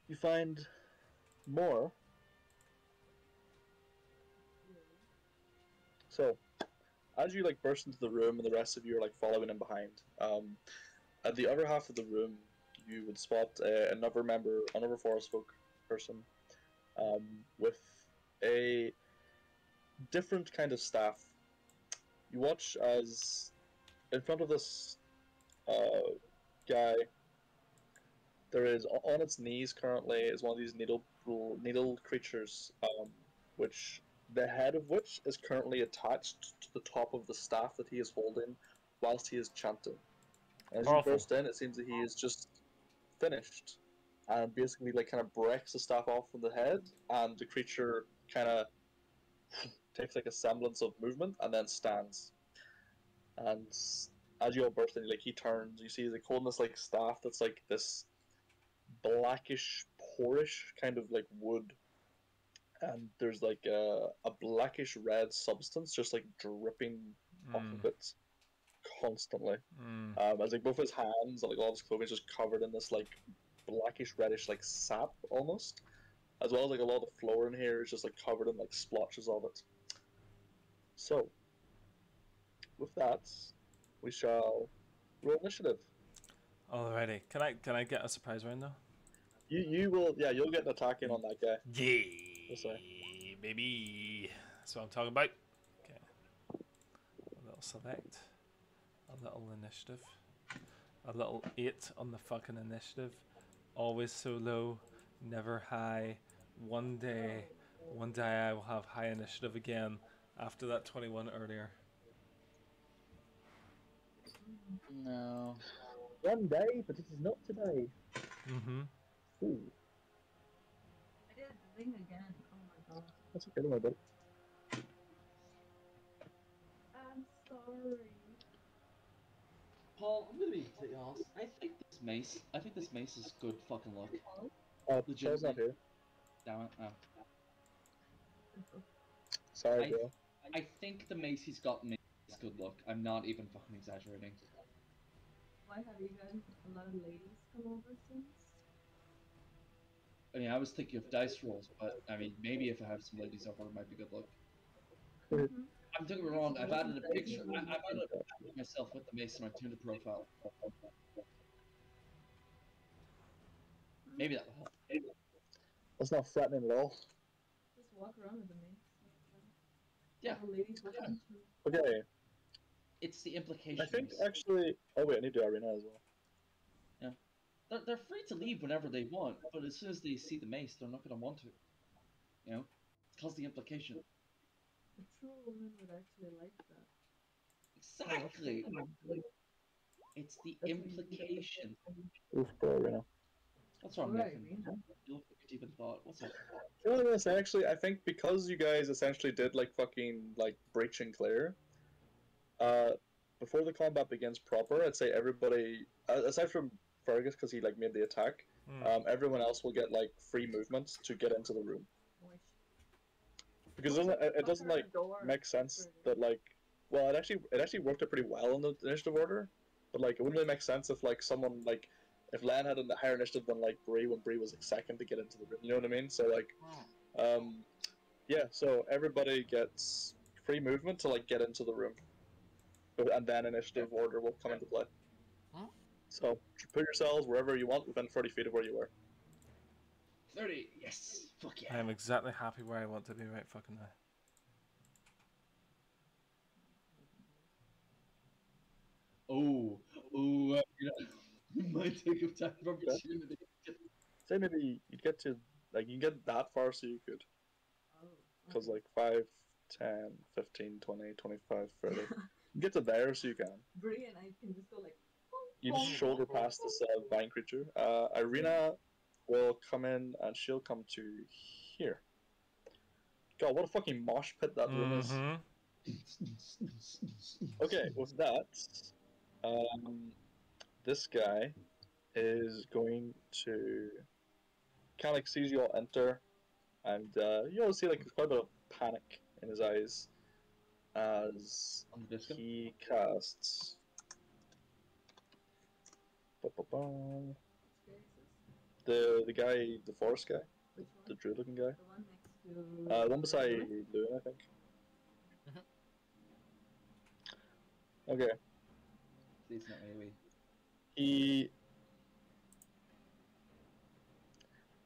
You find more. So, as you like burst into the room, and the rest of you are like following in behind. At the other half of the room, you would spot another forest folk person, with a different kind of staff. You watch as in front of this guy, there is on its knees currently is one of these needle creatures, which the head of which is currently attached to the top of the staff that he is holding whilst he is chanting. As you burst in, it seems that he is just finished and basically like kind of breaks the staff off from the head, and the creature kind of takes like a semblance of movement and then stands. And as you all burst in, like he turns, you see like holding this like staff that's like this blackish, porish kind of like wood, and there's like a blackish red substance just like dripping off of it constantly. As like both his hands and like all his clothing is just covered in this like blackish reddish like sap almost, as well as like a lot of the floor in here is just like covered in like splotches of it. So with that, we shall roll initiative. Alrighty. Can I get a surprise round though? You will, yeah, you'll get an attack in on that guy. Yeah, baby. That's what I'm talking about. Okay. A little select. A little initiative. A little 8 on the fucking initiative. Always so low, never high. One day I will have high initiative again after that 21 earlier. No. One day, but it is not today. Ooh. I did the thing again. Oh my god. That's okay, don't worry about it. I'm sorry. Paul, I'm gonna be completely honest. I think this mace is good fucking luck. Paul's not here. Damn it. Oh. Sorry, bro. I think the mace he's got me is good luck. I'm not even fucking exaggerating. Why have you guys a lot of ladies come over since? I mean, I was thinking of dice rolls, but I mean, maybe if I have some ladies over, it might be good luck. I'm thinking wrong. I've added a picture. I've added a picture of myself with the mace in my Tinder profile. Maybe that will help. That's not threatening at all. Just walk around with the mace. Yeah. The ladies will come too. Okay, It's the I implication. think Mace. actually. Oh wait, I need to do arena as well. They're free to leave whenever they want, but as soon as they see the mace, they're not going to want to. You know, it's the implication. A true woman would actually like that. Exactly. It's the That's what you implication. Oof, go arena. What's wrong, Right, Nathan? man. You look like a deep in thought. What's up? Well, I was gonna say, actually, I think because you guys essentially did like fucking like breach and clear, before the combat begins proper, I'd say everybody, aside from Fergus because he like made the attack, everyone else will get like free movement to get into the room. Wish. Because it doesn't like make sense that like, well, it actually worked out pretty well in the initiative order, but like it wouldn't really make sense if like someone like if Len had a higher initiative than like Bree when Bree was like second to get into the room. You know what I mean? So like, yeah. So everybody gets free movement to like get into the room, and then initiative order will come into play. So put yourselves wherever you want within 30 feet of where you were. 30. Yes. Fuck yeah. I am exactly happy where I want to be right fucking now. Oh, you know, might take a time of opportunity. Say maybe you'd get to like you get that far so you could. Oh. Because like 5, 10, 15, 20, 25, 30. You get to there so you can. Bree and I can just go like. You just shoulder past this vine creature. Irina will come in and she'll come to here. God, what a fucking mosh pit that room is. Okay, with that, this guy is going to kind of like sees you all enter, and you all see like quite a bit of panic in his eyes as he casts. The guy, the forest guy, the druid looking guy. The one next to. One beside Loon, I think. Okay. Please not AoE. He,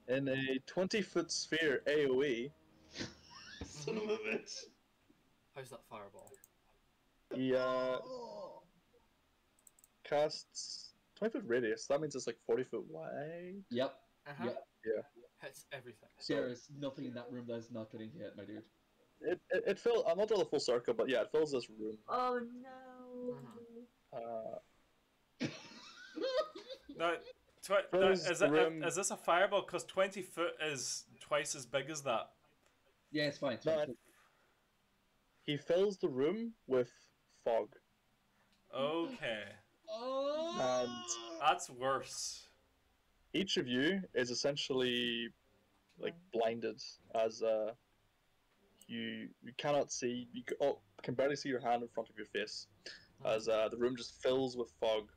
in a 20-foot sphere AoE. Son of a bitch. How's that fireball? He casts 20-foot radius. That means it's like 40 foot wide. Yep. Yep. Yeah. Hits everything. There is nothing in that room that is not getting hit, my dude. It fills. I'm not doing the full circle, but yeah, it fills this room. Oh no. No, is this a fireball? Because 20 foot is twice as big as that. Yeah, it's fine. No, he fills the room with fog. Okay. And that's worse. Each of you is essentially like blinded as you cannot see. You can barely see your hand in front of your face as the room just fills with fog.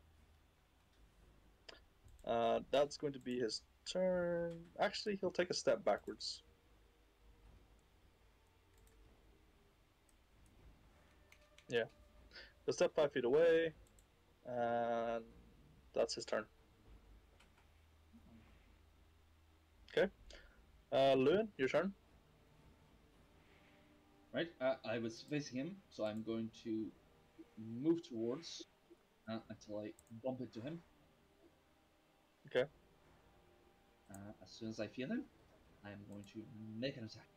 That's going to be his turn. Actually, he'll take a step backwards. Yeah. He'll step 5 feet away, and that's his turn. Okay. Lewin, your turn. Right, I was facing him, so I'm going to move towards until I bump into him. Okay. As soon as I feel him, I'm going to make an attack.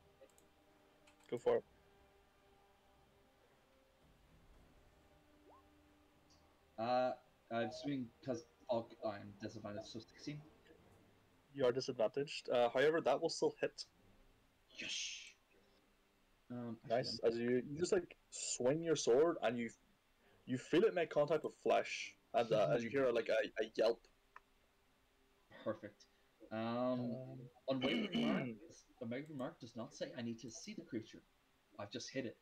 Go for it. I'm swinging because I'm disadvantaged, so 16. You are disadvantaged. However, that will still hit. Yes. Nice. As you just like swing your sword and you feel it make contact with flesh, and as you hear like a yelp. Perfect. On my remark does not say I need to see the creature. I've just hit it.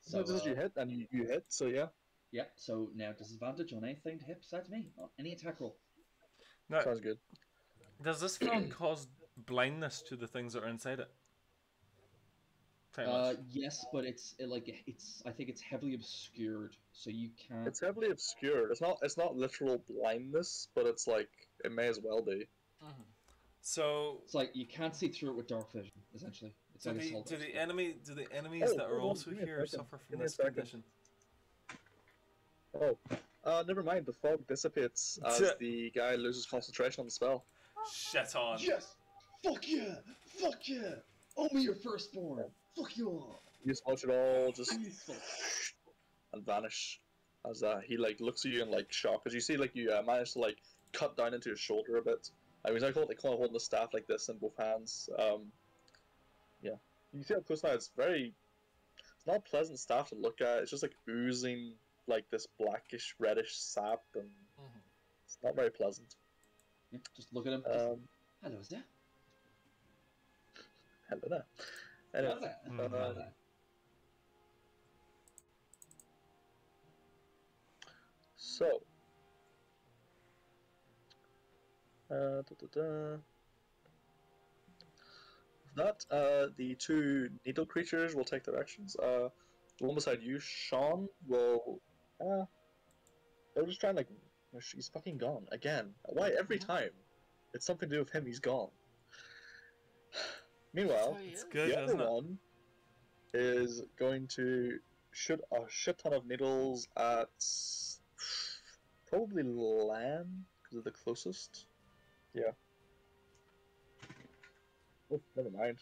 So this is you hit and you hit. So yeah. Yeah. So now disadvantage on anything to hit besides me. On any attack roll. Now, sounds good. Does this fog cause blindness to the things that are inside it? Yes, but it's I think it's heavily obscured, so you can't. It's heavily obscured. It's not literal blindness, but it's like it may as well be. So It's like you can't see through it with dark vision. Essentially, it's do like a the solid. do the enemies that are hold on, also give me a here second. suffer from Give me a this second. condition? Oh, never mind. The fog dissipates as the guy loses concentration on the spell. Shit on. Yes! Fuck yeah! Fuck yeah! Owe me your firstborn! Fuck you all! You just watch it all just I'm useful. and vanish as he like looks at you in like shock as you see like you manage to like cut down into his shoulder a bit. I mean, I call it like kind of holding the staff like this in both hands. Yeah, you can see up close now. It's not a pleasant staff to look at. It's just like oozing like this blackish reddish sap, and it's not very pleasant. Yeah, just look at him. Hello there. Hello there. Anyway, Hello there. So, the two needle creatures will take their actions. The one beside you, Sean, will. They'll just try and like. He's fucking gone again. Why every time? It's something to do with him. He's gone. Meanwhile, It's good, the other isn't it? one is going to shoot a shit ton of needles at probably Lan because they're the closest. Yeah. Oh, never mind.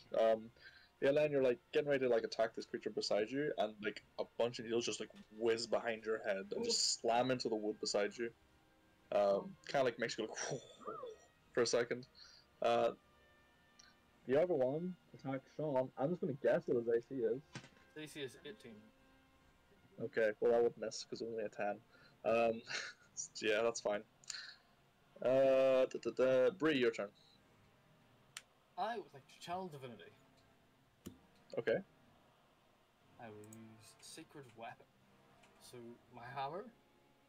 Yeah, Lan, you're like getting ready to like attack this creature beside you, and like a bunch of needles just like whiz behind your head and just slam into the wood beside you. Kind of like makes you go for a second. The other one attacks Sean. I'm just gonna guess what his AC is. AC is 18. Okay, well that would miss because only a 10. Yeah, that's fine. Bree, your turn. I would like to channel divinity. Okay. I will use sacred weapon. So my hammer,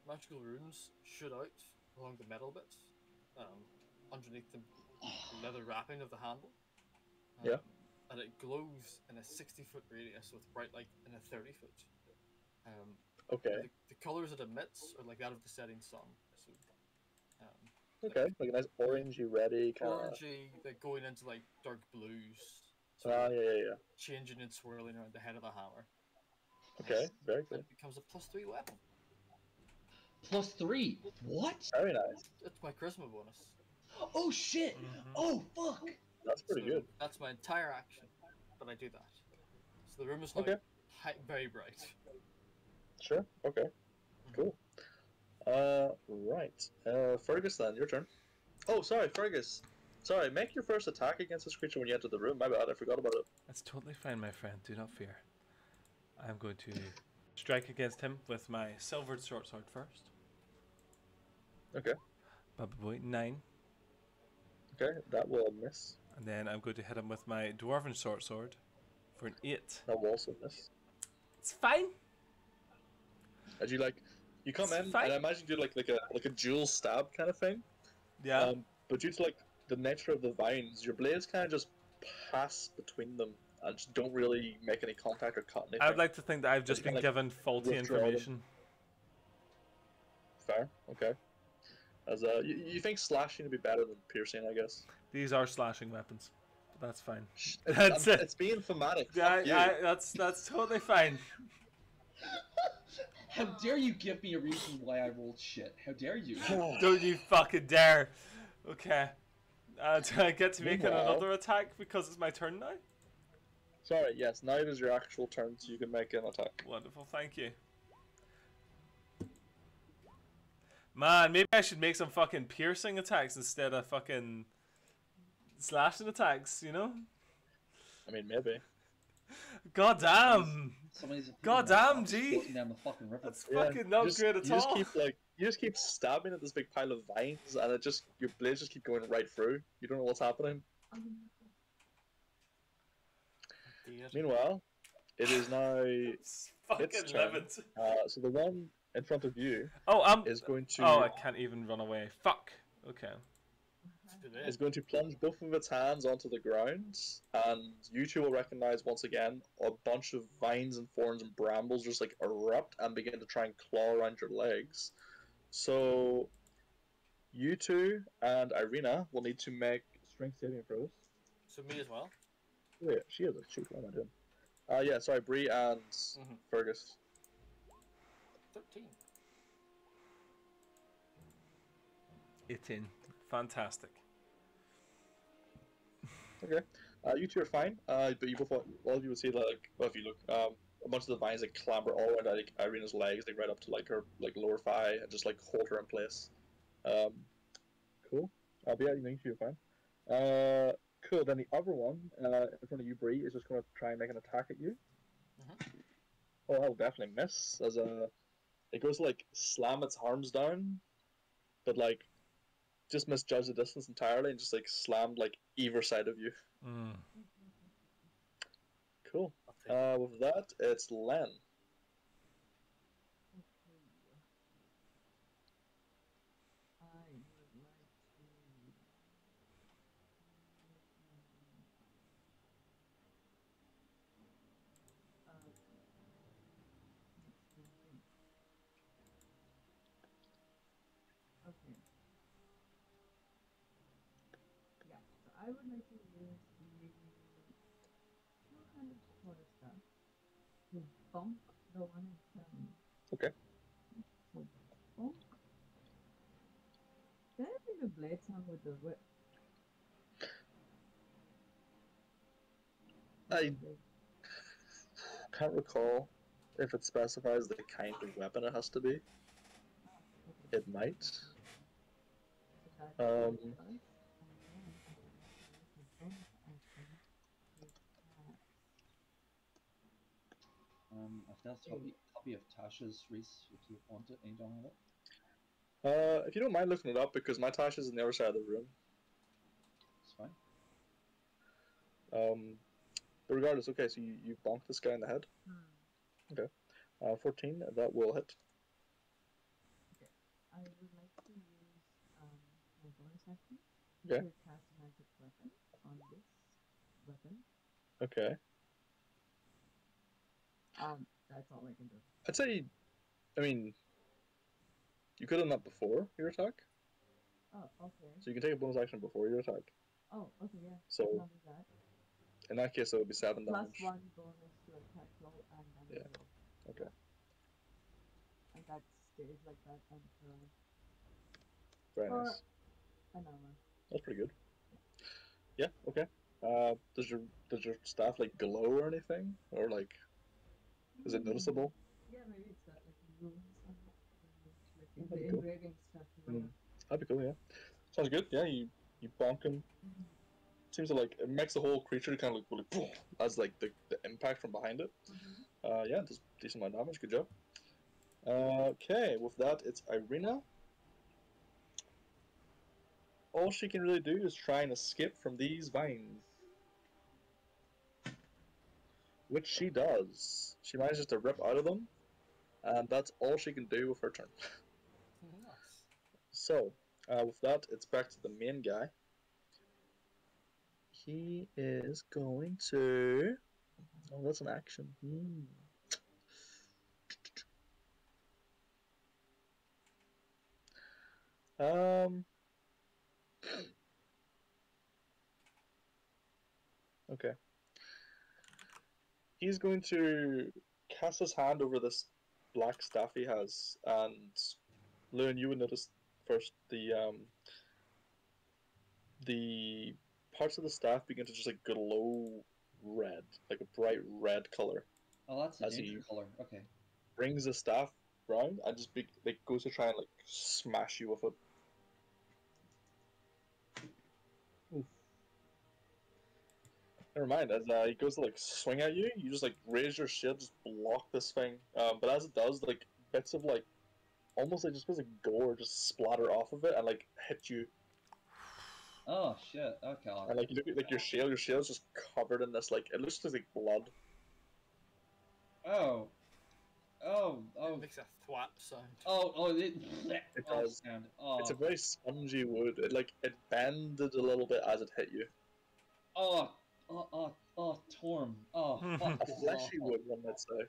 magical runes shoot out along the metal bits, underneath the leather wrapping of the handle. Yeah. And it glows in a 60-foot radius with bright light in a 30-foot. Okay. The colors it emits are like that of the setting sun. So, Okay, like a nice orangey, reddy kind of. orangey, like going into like dark blues. Yeah. Changing and swirling around the head of the hammer. Okay, very good. It becomes a +3 weapon. +3? What? Very nice. It's my charisma bonus. Oh shit! Oh fuck! That's pretty good. That's my entire action, but I do that. So the room is now very bright. Sure. Okay. Cool. Right. Fergus, then your turn. Oh, sorry, Fergus. Sorry, make your first attack against this creature when you enter the room. My bad, I forgot about it. That's totally fine, my friend. Do not fear. I'm going to strike against him with my silvered short sword first. Okay. Baba boy, 9. Okay, that will miss. And then I'm going to hit him with my dwarven short sword for an 8. That will also miss. It's fine. As you like, you come It's in, fine. and I imagine you do like a dual stab kind of thing. Yeah. But due to like the nature of the vines, your blades kind of just pass between them and just don't really make any contact or cut anything. I would like to think that I've just You been can, like, given faulty withdraw them. information. Fair. Okay. As you think slashing would be better than piercing, I guess. These are slashing weapons. But that's fine. That's it. It's being thematic. Fuck you. That's totally fine. How dare you give me a reason why I rolled shit? How dare you? Don't you fucking dare. Okay. Do I get to make Meanwhile- another attack because it's my turn now? Sorry, yes, now it is your actual turn, so you can make an attack. Wonderful, thank you. Man, maybe I should make some fucking piercing attacks instead of fucking slashing attacks, you know? I mean, maybe. God damn! Somebody's God damn, G! floating down the fucking river. That's fucking not good at all. You just keep stabbing at this big pile of vines, and your blades just keep going right through. You don't know what's happening. Meanwhile, it is now It's fucking its turn. livid. So the one in front of you is going to Oh, I can't even run away. Fuck. Okay. is going to plunge both of its hands onto the ground, and you two will recognize once again a bunch of vines and thorns and brambles just like erupt and begin to try and claw around your legs. So you two and Irina will need to make strength saving throws. So me as well. Wait, she is a shoot. What am I doing? Yeah, sorry, Bree and Fergus. 13. 18. Fantastic. Okay. You two are fine. But you both, all of you will see, like, well, if you look, a bunch of the vines like clamber all around like Irina's legs, like right up to like her like lower thigh, and just like hold her in place. Cool. But yeah, you two are fine. Cool. Then the other one, in front of you, Bree, is just going to try and make an attack at you. Oh, that'll definitely miss. As it goes to like slam its arms down, but like just misjudged the distance entirely and just like slammed like either side of you. Cool. With that, it's Len. Okay. Yeah, so I would like to use the two-handed quarterstaff to bonk the one in front of me. Okay. So bonk. Can I play the blade sound with the whip? I can't recall if it specifies the kind of weapon it has to be. It might. I've got a copy of Tasha's Reese if you want it and you don't have it. If you don't mind looking it up, because my Tasha's is on the other side of the room. It's fine. But regardless, okay, so you bonk this guy in the head. Okay. 14, that will hit. Okay. I would like to use my bonus action Okay. to cast a magic weapon on this weapon. Okay. That's all I can do. I'd say, I mean, you could have done that before your attack. Oh, okay. So you can take a bonus action before your attack. Oh, okay, yeah. So, I'll do that. In that case, it would be 7 damage. Plus 1 bonus to attack roll and damage roll. Okay. And that stays like that until Very nice. an hour. That's pretty good. Yeah. Okay. Does your staff like glow or anything, or like, is it noticeable? Yeah, maybe it's got like runes on it, like That'd the be cool. engraving stuff. That'd be cool. Yeah. Sounds good. Yeah. You bonk him. Seems to like it makes the whole creature kind of like really boom, as like the impact from behind it. Yeah, it does decent amount of damage. Good job. Okay, with that it's Irina. All she can really do is try and escape from these vines, which she does. She manages to rip out of them, and that's all she can do with her turn. Nice. So, with that, it's back to the main guy. He is going to. Oh, that's an action. Okay. He's going to cast his hand over this black staff he has, and Leon, you would notice first the parts of the staff begin to just like glow red, like a bright red color. Oh, that's a as danger he color. Okay. brings the staff round and just like goes to try and like smash you with it. Oof. Never mind. As he goes to like swing at you, you just like raise your shield, just block this thing. But as it does, like bits of like almost like just bits of gore just splatter off of it and like hit you. Oh shit! Okay. And like you look at like your shield's just covered in this like it looks like blood. Oh. It makes a thwap sound. It does. Oh. It's a very spongy wood. It bended a little bit as it hit you. Torm. Oh, fuck. A fleshy wood, one might say.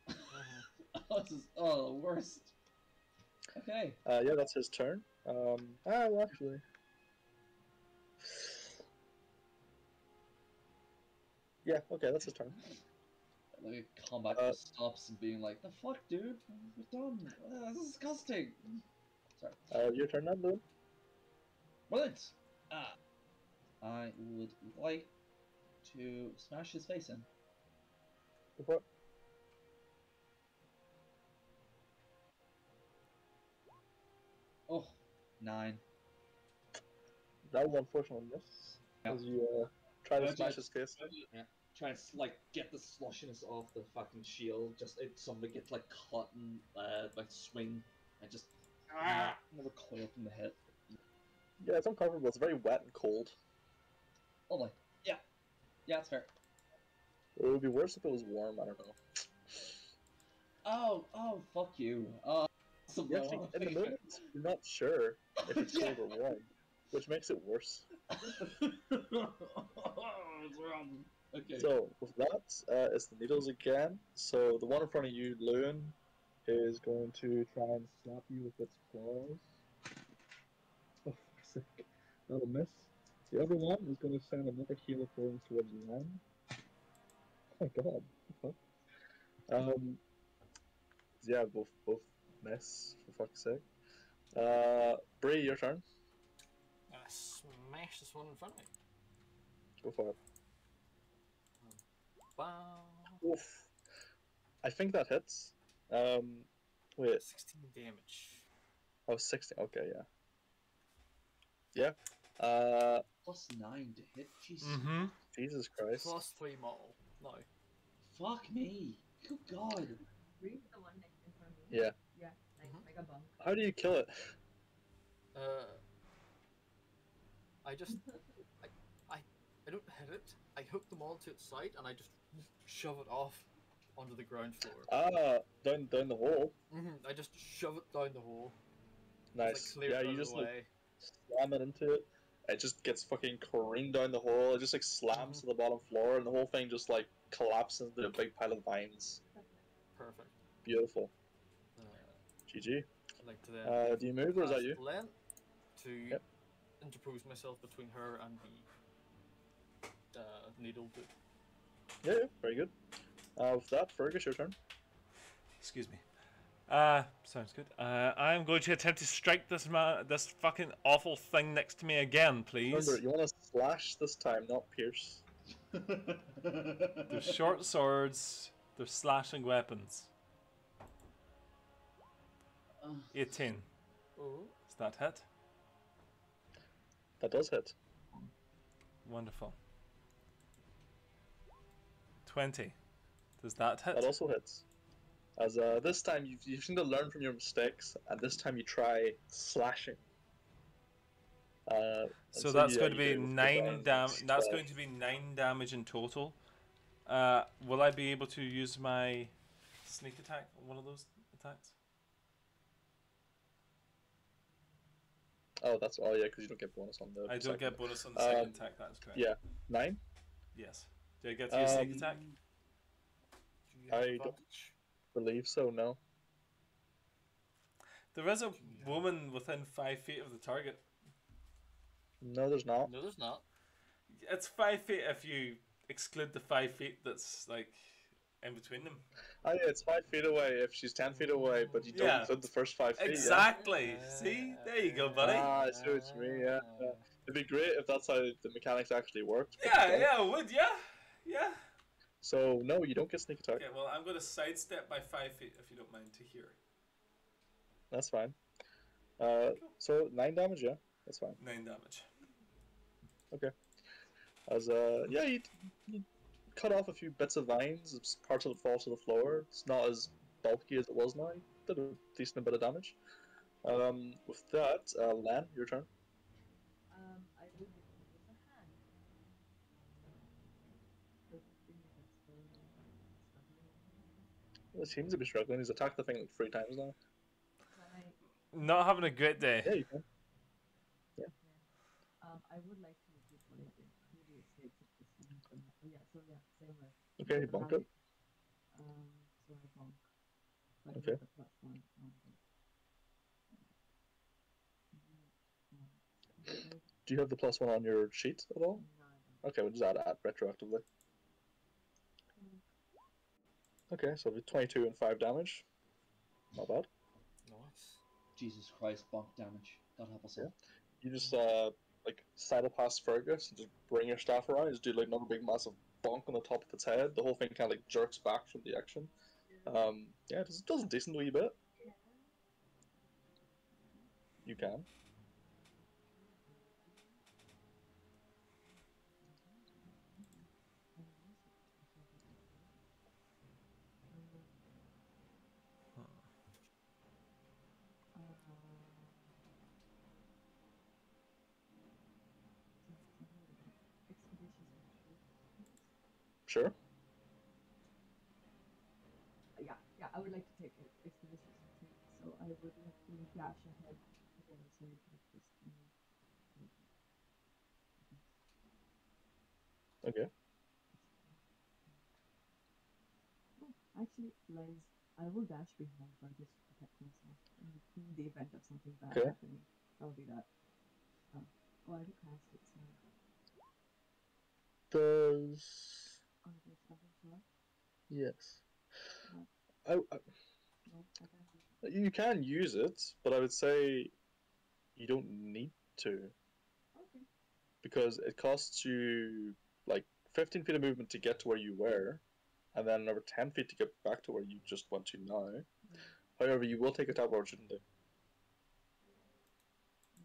This is the worst. Okay. Yeah, that's his turn. Well, actually, Yeah, okay, that's his turn. And the combat just stops and being like, the fuck, dude? We're done. This is disgusting. Sorry. Your turn now, Loon. Brilliant. I would like to smash his face in. Go for it. Oh, 9. That will unfortunately miss. As you try to smash his face. Yeah. Try and like get the sloshiness off the fucking shield. Just if somebody gets like caught in like swing and just recoil from the head. Yeah, it's uncomfortable. It's very wet and cold. Oh my. Yeah. Yeah, it's fair. It would be worse if it was warm. I don't know. Oh, fuck you. You actually, in the moment, you're not sure if it's cold or warm, which makes it worse. Okay. So, with that, it's the needles again. So, the one in front of you, Loon, is going to try and slap you with its claws. Oh, for sake. That'll miss. The other one is going to send another healer thorns towards Len. Oh my god. What the fuck? Yeah, both miss, for fuck's sake. Bree, your turn. I'm gonna smash this one in front of me. Go for it. Wow. Oof. I think that hits. Wait. 16 damage. Oh, 16. Okay, yeah. Yeah. Plus 9 to hit. Jesus. Mm-hmm. Jesus Christ. Plus 3 model. No. Fuck me. Good God. Read the one next in front of me. Yeah. Yeah, like mega bunk. How do you kill it? I just I don't hit it. I hook them all to its side and I just shove it off onto the ground floor. Down the hole. I just shove it down the hole. Nice. Like, Yeah, you just like slam it into it. It just gets fucking careened down the hole. It just like slams to the bottom floor, and the whole thing just like collapses into a big pile of vines. Perfect. Beautiful. GG. I'd like to then do you move or is that you? Len to interpose myself between her and the needle. Yeah, very good. With that, Fergus, your turn. Excuse me. Sounds good. I'm going to attempt to strike this this fucking awful thing next to me again, please. Remember, you want to slash this time, not pierce. They're short swords. They're slashing weapons. 18. Does that hit? That does hit. Wonderful. 20. Does that hit? That also hits. As this time you seem to learn from your mistakes, and this time you try slashing. So that's going to be 9 damage. That's going to be 9 damage in total. Will I be able to use my sneak attack on one of those attacks? Oh, yeah, because you don't get bonus on the. I don't get bonus on the second attack. That's correct. Yeah, 9. Yes. Do I get to use sneak attack? I don't believe so. No. There is a woman within 5 feet of the target. No, there's not. No, there's not. It's 5 feet if you exclude the 5 feet that's like in between them. Oh yeah, it's 5 feet away if she's 10 feet away, but you don't include the first 5 feet. Exactly. Yeah? See, there you go, buddy. I see what you mean. Yeah. It'd be great if that's how the mechanics actually worked. Yeah, it would. Yeah. So no, you don't get sneak attack. Okay, well I'm going to sidestep by 5 feet if you don't mind to here. That's fine. So 9 damage, yeah, that's fine. 9 damage. Okay. As yeah, you cut off a few bits of vines, parts of it falls to the floor. It's not as bulky as it was now. Did a decent bit of damage. With that, Lan, your turn. I would use a hand. He seems to be struggling. He's attacked the thing like 3 times now. Not having a great day. Yeah, you can. Yeah. I would like to repeat what I did previously, except this time. Same way. Okay, you bonk it. So I bonk. But Okay. I got the +1 on Do you have the +1 on your sheet at all? No, I don't. Okay, we'll just add it retroactively. Okay, so 22 and 5 damage. Not bad. Nice. Jesus Christ, bonk damage. God help us all. You just like saddle past Fergus and just bring your staff around. Just do like another big massive bonk on the top of its head. The whole thing kind of like jerks back from the action. Yeah, it does a decent wee bit. You can. Sure. Yeah, I would like to take it expeditious retreat, so I would like to dash ahead again, so you can just Okay. Oh, actually, lies. I will dash behind Fergus to protect myself in the event of something bad Okay. happening. I'll do that. Oh, I have to cast it, so. Does Oh, there's nothing short? yes. No, I, no, I can't do it. you can use it, but I would say you don't need to Okay. because it costs you like 15 feet of movement to get to where you were, and then another 10 feet to get back to where you just went to now. However, you will take a attack roll, shouldn't it?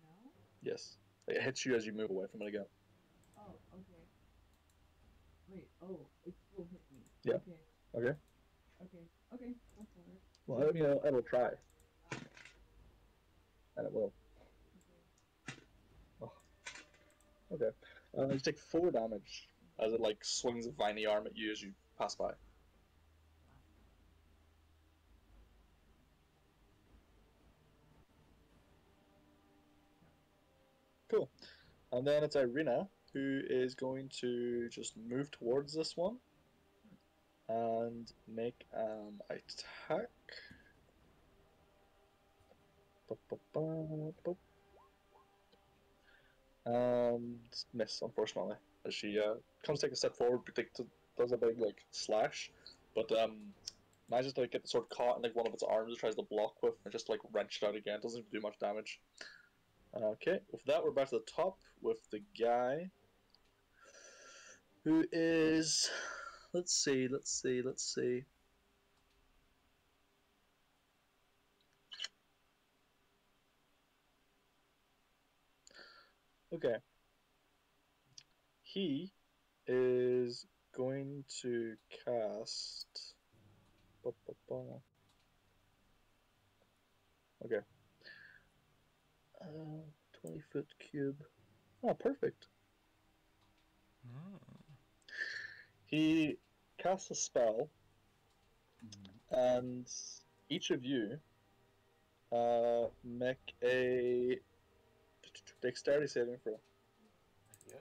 No? Yes. It hits you as you move away from it again. Oh, okay. Wait, oh, it will hit me. Yeah. Okay. Okay. Okay. Okay, go for it. Well, you know, it'll try. And it will. Okay. Oh. Okay. You take 4 damage as it like swings a viney arm at you as you pass by. Cool. And then it's Irina who is going to just move towards this one and make an attack. And miss, unfortunately, as she comes to take a step forward, does a big like slash, but manages to like, get the sword caught in like one of its arms it tries to block with, and just like wrench it out again. Doesn't do much damage. Okay, with that we're back to the top with the guy who is, let's see. Okay, he is going to cast. Okay. 20-foot cube. Oh, perfect. He casts a spell, and each of you make a dexterity saving throw. Yeah.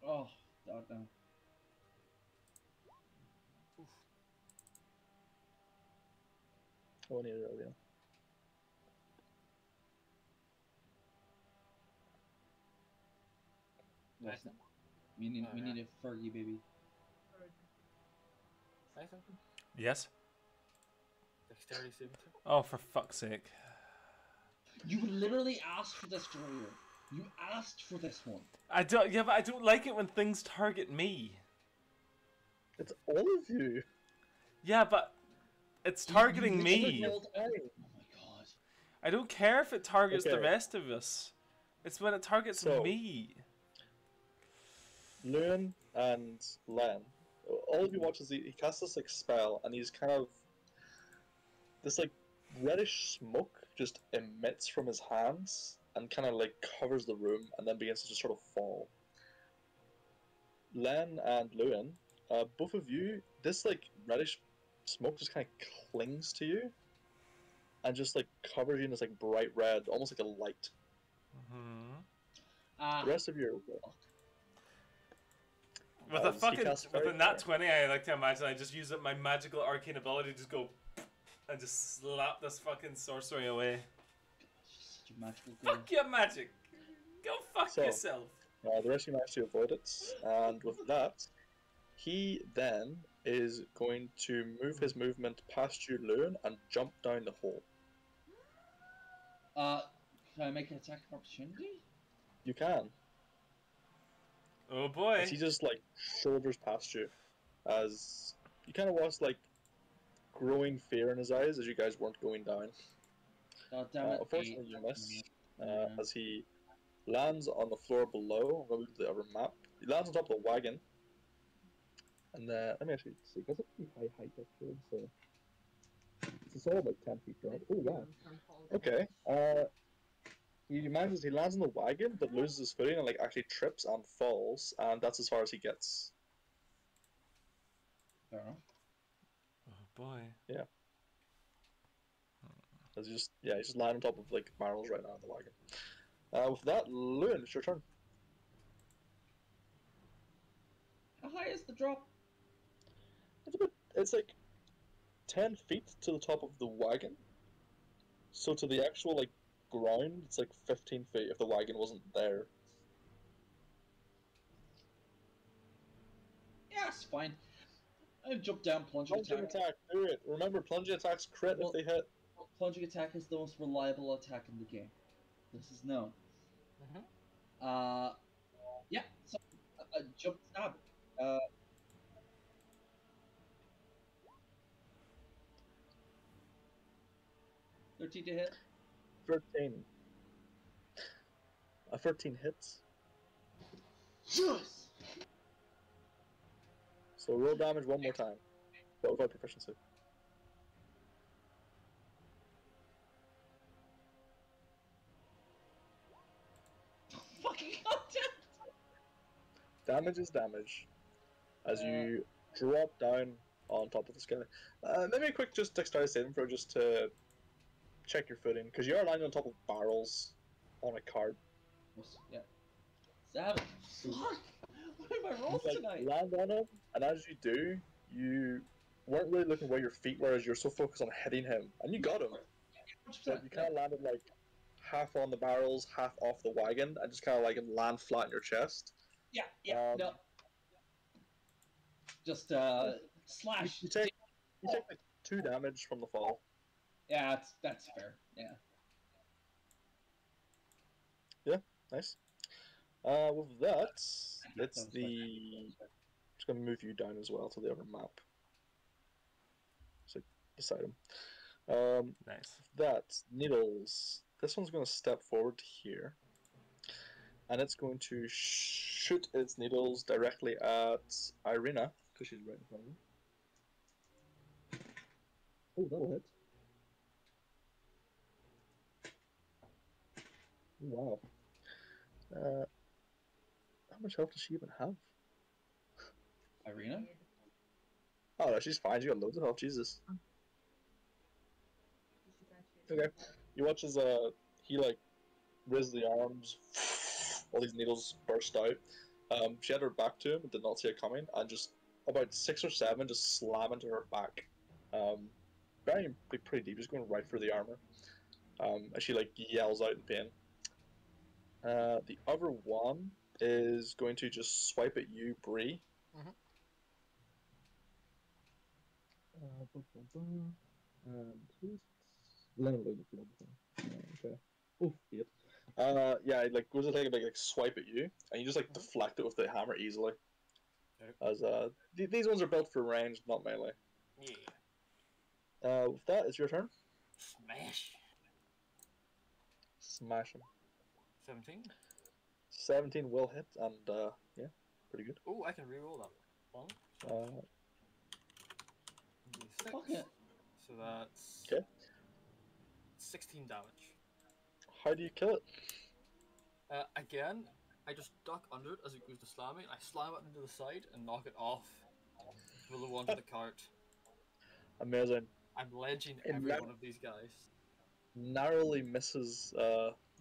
Oh, God, no. Oh, I need it earlier. What's that? We need a Fergie, baby. Nathan? Yes? Dexterity saving throw? Oh, for fuck's sake. You literally asked for this, Warrior. You asked for this one. I don't. Yeah, but I don't like it when things target me. It's all of you. Yeah, but it's targeting me. Oh my God. I don't care if it targets the rest of us. It's when it targets me. Luan and Len, all of you watch as he casts this like spell, and he's kind of this like reddish smoke just emits from his hands and kind of like covers the room, and then begins to just sort of fall. Len and Luan, both of you, this like reddish smoke just kind of clings to you, and just like covers you in this like bright red, almost like a light. The rest of you are okay. With a fucking with a nat 20, I like to imagine I just use my magical arcane ability to just go and just slap this fucking sorcery away. Such a magical girl. Fuck your magic. Go fuck yourself. The rest of you managed to avoid it, and with that, he then is going to move his movement past you, Loon, and jump down the hole. Can I make an attack of opportunity? You can. Oh boy. As he just like shoulders past you, as you kind of watch like growing fear in his eyes as you guys weren't going down. Oh, damn it. Unfortunately, you miss Yeah. as he lands on the floor below. I'm going to move to the other map. He lands on top of the wagon. And let me actually see, because it's a pretty high height actually, so it's all about 10 feet drop. Oh wow. Okay. He lands on the wagon, but loses his footing and like actually trips and falls, and that's as far as he gets. Fair enough. Oh boy. Yeah. As he's just lying on top of like barrels right now in the wagon. With that, Lewin, it's your turn. How high is the drop? It's like 10 feet to the top of the wagon. So to the actual like ground, it's like 15 feet if the wagon wasn't there. Yeah, it's fine. I jump down, plunging attack. Do it. Remember, plunging attacks crit if they hit. Plunging attack is the most reliable attack in the game. This is known. Yeah, so jump stab. 13 to hit. 13. A 13 hits. Yes! So roll damage one more time, but without proficiency. Fucking content! Damage is damage. As you drop down on top of the sky. Maybe a quick just dexterity saving throw just to check your footing, because you are lying on top of barrels on a cart. Yeah. Savage. Fuck! What are my rolls tonight? Land on him, and as you do, you weren't really looking where your feet were as you're so focused on hitting him, and you got him. So you kind of landed like half on the barrels, half off the wagon, and just kind of like land flat in your chest. Yeah, no. Just slash. You take like 2 damage from the fall. Yeah, that's fair. Yeah. Yeah, nice. With that, it's the. Just gonna move you down as well to the other map. So beside him. Nice. That needles. This one's gonna step forward here, and it's going to shoot its needles directly at Irina because she's right in front of me. Oh, that'll hit. Wow. How much health does she even have? Irina? Oh, no, she's fine. She got loads of health. Jesus. Okay. You watch as he like raises the arms, all these needles burst out. She had her back to him and did not see it coming, and just about 6 or 7 just slam into her back. Pretty deep, just going right for the armor. As she like yells out in pain. The other one is going to just swipe at you, Bree. Okay. Oof, yep. Yeah, it like goes to take a big like swipe at you, and you just like deflect it with the hammer easily. As these ones are built for range, not melee. Yeah. With that, it's your turn. Smash. Smash him. 17. 17 will hit, and yeah, pretty good. Oh, I can reroll that one. Fuck it. So that's 16 damage. How do you kill it? Again, I just duck under it as it goes to slam me, and I slam it into the side and knock it off below onto the cart. Amazing. I'm ledging every one of these guys. Narrowly misses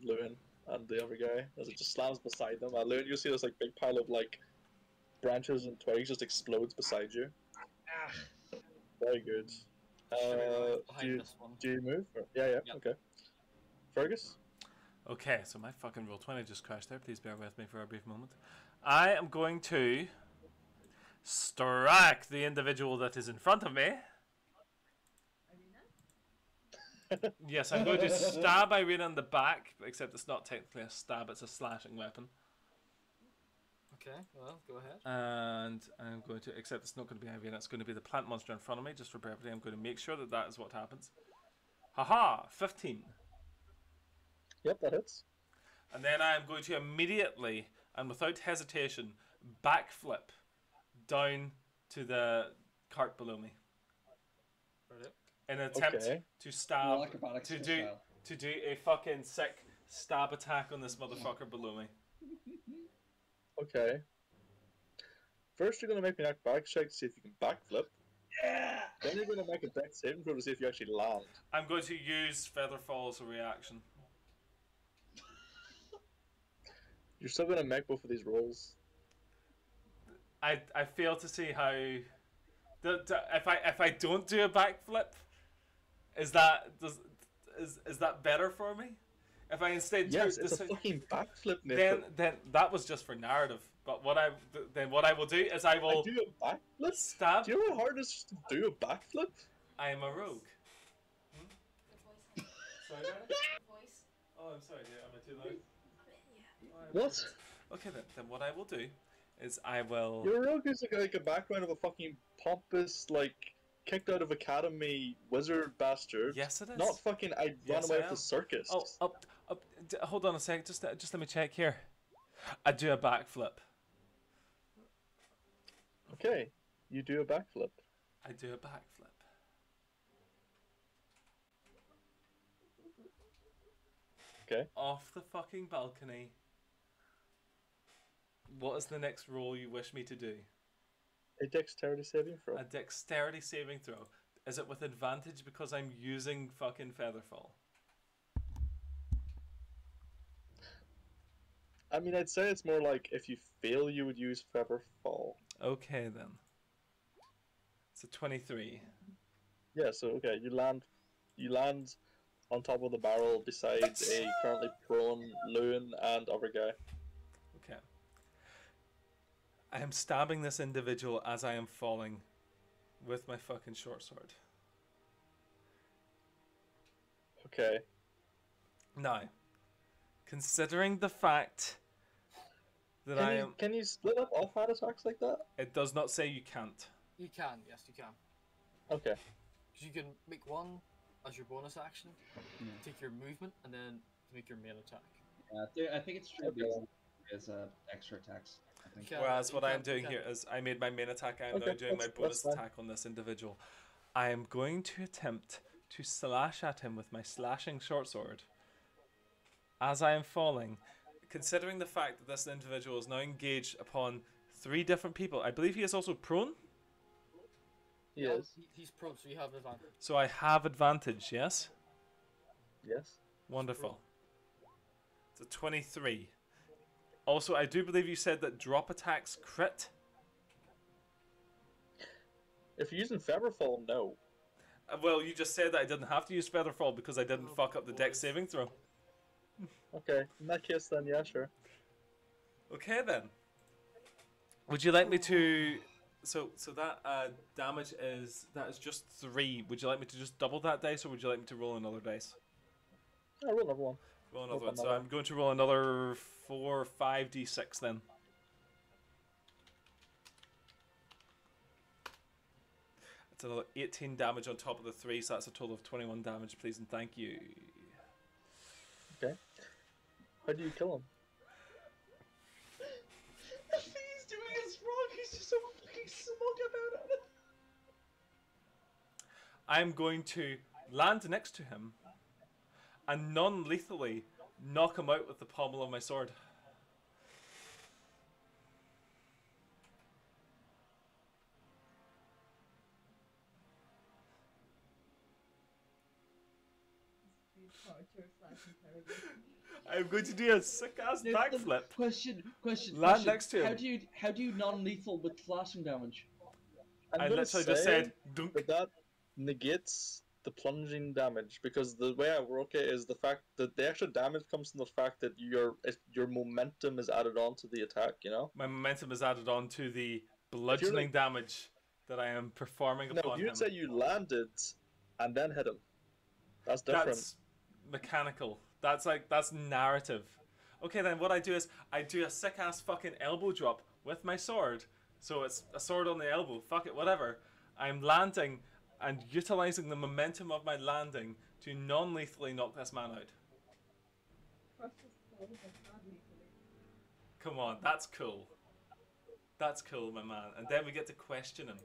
Lewin and the other guy as it just slams beside them. Lewin, you see this like big pile of like branches and twigs just explodes beside you. Very good. Do you move? Yeah, okay. Fergus? Okay, so my fucking roll 20 just crashed there. Please bear with me for a brief moment. I am going to strike the individual that is in front of me. Yes, I'm going to stab Irina in the back, except it's not technically a stab, it's a slashing weapon. Okay, well, go ahead. And I'm going to, except it's not going to be Irina, it's going to be the plant monster in front of me, just for brevity. I'm going to make sure that that is what happens. Haha, 15. Yep, that hits. And then I am going to immediately, and without hesitation, backflip down to the cart below me. Right. In an attempt to stab, acrobatics to do a fucking sick stab attack on this motherfucker below me. Okay. First, you're gonna make me an acrobatics check to see if you can backflip. Yeah. Then you're gonna make a dex saving throw to see if you actually land. I'm going to use Featherfall as a reaction. You're still gonna make both of these rolls. I fail to see how. If I don't do a backflip, is that better for me? If I instead it's a fucking backflip, Nathan. then that was just for narrative. But what I will do is I will do a backflip. Stab. Do you know how hard it is to do a backflip? I am a rogue. Good voice. Sorry, Good voice. Oh, I'm sorry. Am I too loud? Yeah. What? Okay, then what I will do is I will. Your rogue is like a background of a fucking pompous, like, kicked out of academy wizard bastard. Yes, it is. Not fucking I ran away with the circus. Oh, hold on a sec. Just let me check here. I do a backflip. Okay, you do a backflip. I do a backflip. Okay. Off the fucking balcony. What is the next roll you wish me to do? A dexterity saving throw. A dexterity saving throw. Is it with advantage because I'm using fucking Featherfall? I mean, I'd say it's more like if you fail, you would use Featherfall. Okay then. It's a 23. Yeah, so okay, you land on top of the barrel beside a currently prone Lewin and other guy. Okay. I am stabbing this individual as I am falling with my fucking short sword. Okay. Now, considering the fact that Can you split up offhand attacks like that? It does not say you can't. You can, yes, you can. Okay. Because you can make one as your bonus action, take your movement, and then make your main attack. Yeah, I think it's true. As extra attacks. I think. Whereas what I am doing here is I made my main attack. I am now doing my bonus attack on this individual. I am going to attempt to slash at him with my slashing short sword as I am falling. Considering the fact that this individual is now engaged upon 3 different people, I believe he is also prone. He is. He's prone, so you have advantage. So I have advantage, yes? Yes. Wonderful. It's a 23. Also, I do believe you said that drop attacks crit. If you're using Featherfall, no. Well, you just said that I didn't have to use Featherfall because I didn't fuck up the dex saving throw. Okay, in that case then, yeah, sure. Okay then. Would you like me to... So that damage is just 3. Would you like me to just double that dice, or would you like me to roll another dice? I'll roll another one. Roll another one. So I'm going to roll another 4 or 5d6 then. That's another 18 damage on top of the 3, so that's a total of 21 damage, please and thank you. Okay. How do you kill him? Nothing he's doing is wrong. He's just so fucking smug about it. I'm going to land next to him and non-lethally knock him out with the pommel of my sword. I'm going to do a sick-ass backflip. Question. Land next to him. How do you non-lethal with slashing damage? I literally just said, Dunk. That negates the plunging damage, because the way I work it is the fact that the extra damage comes from the fact that your momentum is added on to the attack. You know, My momentum is added on to the if you're bludgeoning like, damage that I am performing no, upon you'd him. say you landed and then hit him. That's different. That's mechanical. That's narrative. Okay, then what I do is I do a sick ass fucking elbow drop with my sword. So it's a sword on the elbow. Fuck it, whatever. I'm landing and utilizing the momentum of my landing to non-lethally knock this man out. Come on, that's cool. That's cool, my man. And then we get to question him,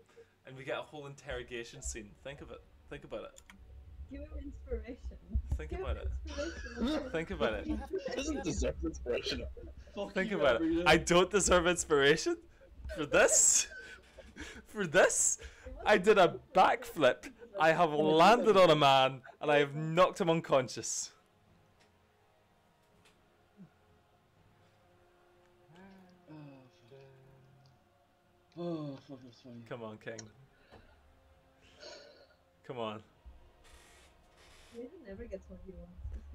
and we get a whole interrogation scene. Think of it. Think about it. Give him inspiration. Think about it. Think about it. Doesn't deserve inspiration. Think about it. I don't deserve inspiration for this. For this, I did a backflip. I have landed on a man, and I have knocked him unconscious. Oh, fuck, that's funny. Come on, King. Come on. Nathan never gets what he wants.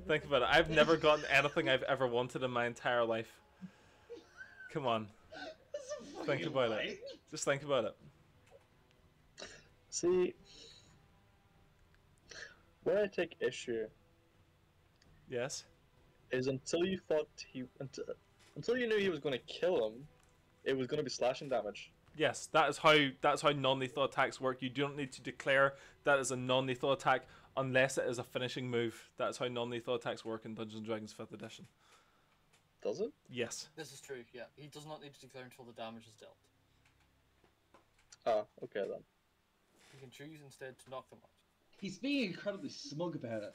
Think about it. I've never gotten anything I've ever wanted in my entire life. Come on. Think about it. Just think about it. See, where I take issue Yes. is until you thought until you knew he was going to kill him, it was going to be slashing damage. Yes, that's how non-lethal attacks work. You don't need to declare that as a non-lethal attack unless it is a finishing move. That's how non-lethal attacks work in Dungeons & Dragons 5th edition. Does it? Yes. This is true, yeah. He does not need to declare until the damage is dealt. Ah, okay then. You can choose instead to knock them out. He's being incredibly smug about it.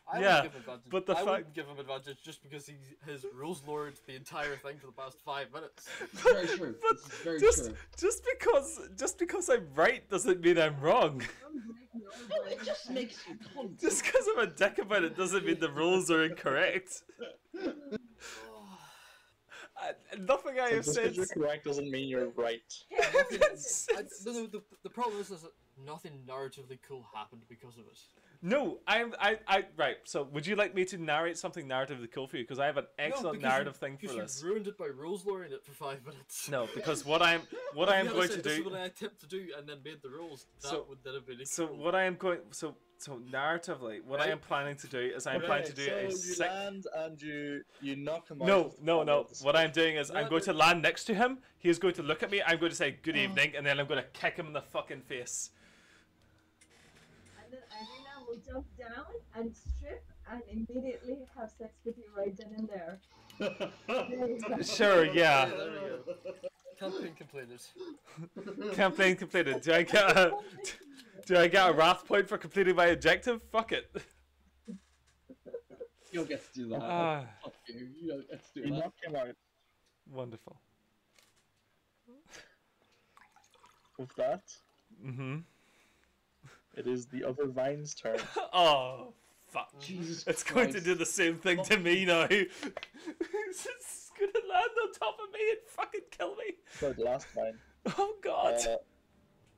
I Yeah, wouldn't give him advantage. but the I fact- wouldn't give him advantage just because he has rules lord the entire thing for the past 5 minutes. It's very true. But This is very just, true. just because I'm right doesn't mean I'm wrong. It just makes you cunt. Just because I'm a dick about it doesn't mean the rules are incorrect. Nothing I So have just said. because you're correct doesn't mean you're right. The problem is that nothing narratively cool happened because of it. No, I right. So, would you like me to narrate something narratively cool for you? Because I have an excellent narrative thing for this. You ruined it by rules lowering it for 5 minutes. No, because what I am going to This is do. what I attempt to do, and then made the rules. That would then have been. So cool. what I am going so narratively, what I am planning to do is I'm planning to do a you sick. land and you knock him out. No, of the no, corner no. of the What screen. I'm doing is I'm going to land next to him. He's going to look at me. I'm going to say good evening, and then I'm going to kick him in the fucking face. And then Irina will jump down and strip and immediately have sex with you right then and there. There you go. Sure, yeah. There we go. Campaign completed. Campaign completed. Do I get a wrath point for completing my objective? Fuck it. You don't get to do that. Ah. Fuck you. You don't get to do You that. knock him out. Wonderful. With that, Mm-hmm. it is the other Vine's turn. Oh, fuck. Jesus It's going to Christ. do the same thing to me now. It's going to land on top of me and fucking kill me. So the last Vine. Oh, God.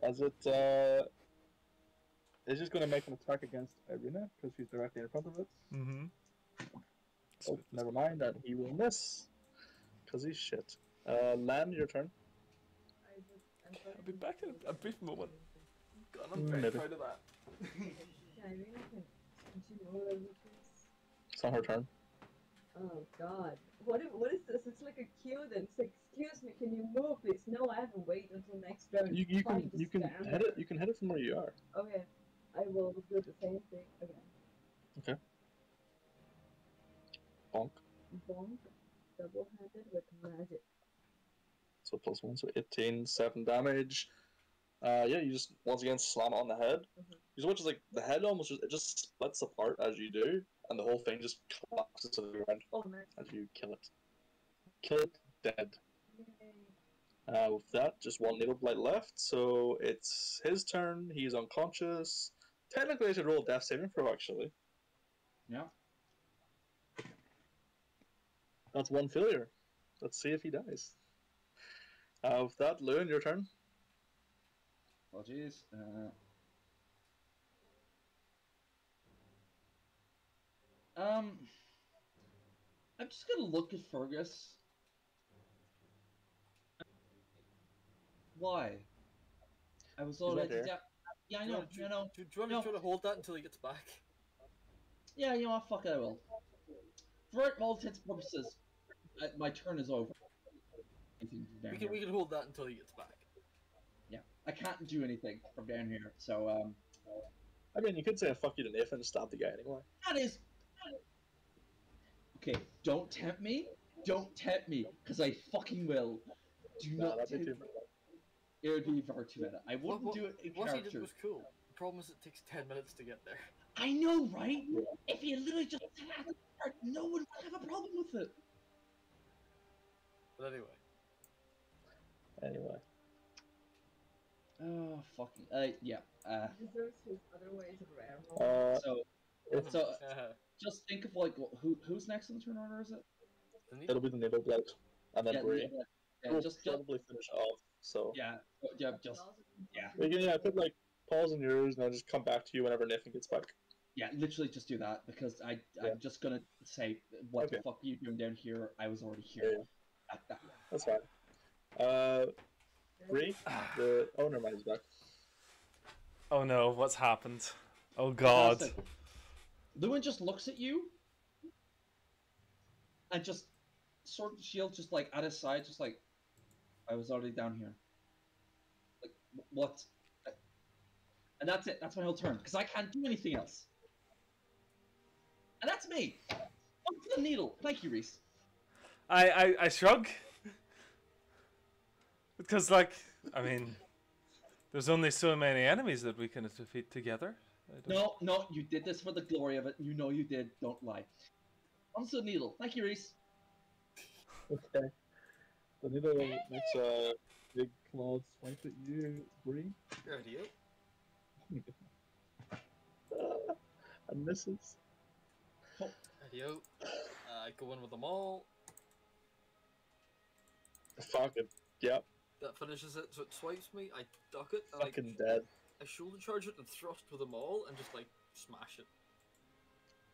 As it is just going to make an attack against Irina because she's directly in front of it. Mm-hmm. Oh, never mind, and he will miss because he's shit. Land, your turn. I'll be back in a brief moment. God, I'm very Maybe. proud of that. Yeah, Irina can she roll over please? It's not her turn. Oh god. What is this? It's like a queue then. It's like, excuse me, can you move please? No, I have to wait until next round. You Fine, can just you can stand hit there. it. You can hit it from where you are. Okay. I will do the same thing again. Okay. Bonk. Bonk. Double-handed with magic. So +1, so 18, 7 damage. Yeah, you just once again slam it on the head. You just watch as like the head almost just splits apart as you do, and the whole thing just collapses to the ground Oh nice. as you kill it. Kill it dead. Yay. With that, just one needle blight left, so it's his turn. He's unconscious. Technically, I should roll a death saving throw. Actually, Yeah. that's one failure. Let's see if he dies. With that, Loon, your turn. Oh jeez. I'm just gonna look at Fergus. Why? I was He's not already here. down. Yeah, I Do you know. want to, You know. do you want me No. to try to hold that until he gets back? Yeah, you know what? Fuck it, I will. For all intents and purposes, my turn is over. We can hold that until he gets back. Yeah, I can't do anything from down here. So I mean, you could say fuck you to Nathan and stop the guy anyway. that is okay. Don't tempt me. Don't tempt me, because I fucking will. Do Nah, not that'd be tempt too me. bad. It would be far too meta. I wouldn't What do it in what he did character. was cool. The problem is it takes 10 minutes to get there. I know, right? If you literally just sat at the start, no one would have a problem with it. But anyway. Anyway. Oh, fucking. Yeah. Deserves his other ways of rare moment. So Uh-huh. just think of like who's next in the turn order, is it? It'll be the Needle Blood, and then Yeah, Bree. yeah, We'll just probably finish off. So yeah, just yeah, we can put like pause on yours, and I'll just come back to you whenever Nathan gets back. yeah. Literally, just do that because I'm just gonna say what the fuck are you doing down here? I was already here. Yeah. That's fine. Bree, oh, never mind, he's back. Oh no, what's happened? Oh god. Fantastic. Lewin just looks at you and just sword and shield just like at his side, just like I was already down here. Like what? And that's it. That's my whole turn because I can't do anything else. And that's me. Up to the needle. Thank you, Reese. I shrug. Because, like, I mean, there's only so many enemies that we can defeat together. No, you did this for the glory of it. You know you did. Don't lie. On to the needle. Thank you, Reese. Okay. The needle makes a big clawed swipe at you, Bree. Radio. And misses. Radio. I go in with them all. Fucking, yep. That finishes it, so it swipes me, I duck it, and Fucking dead. I shoulder charge it and thrust with them all, and just, like, smash it.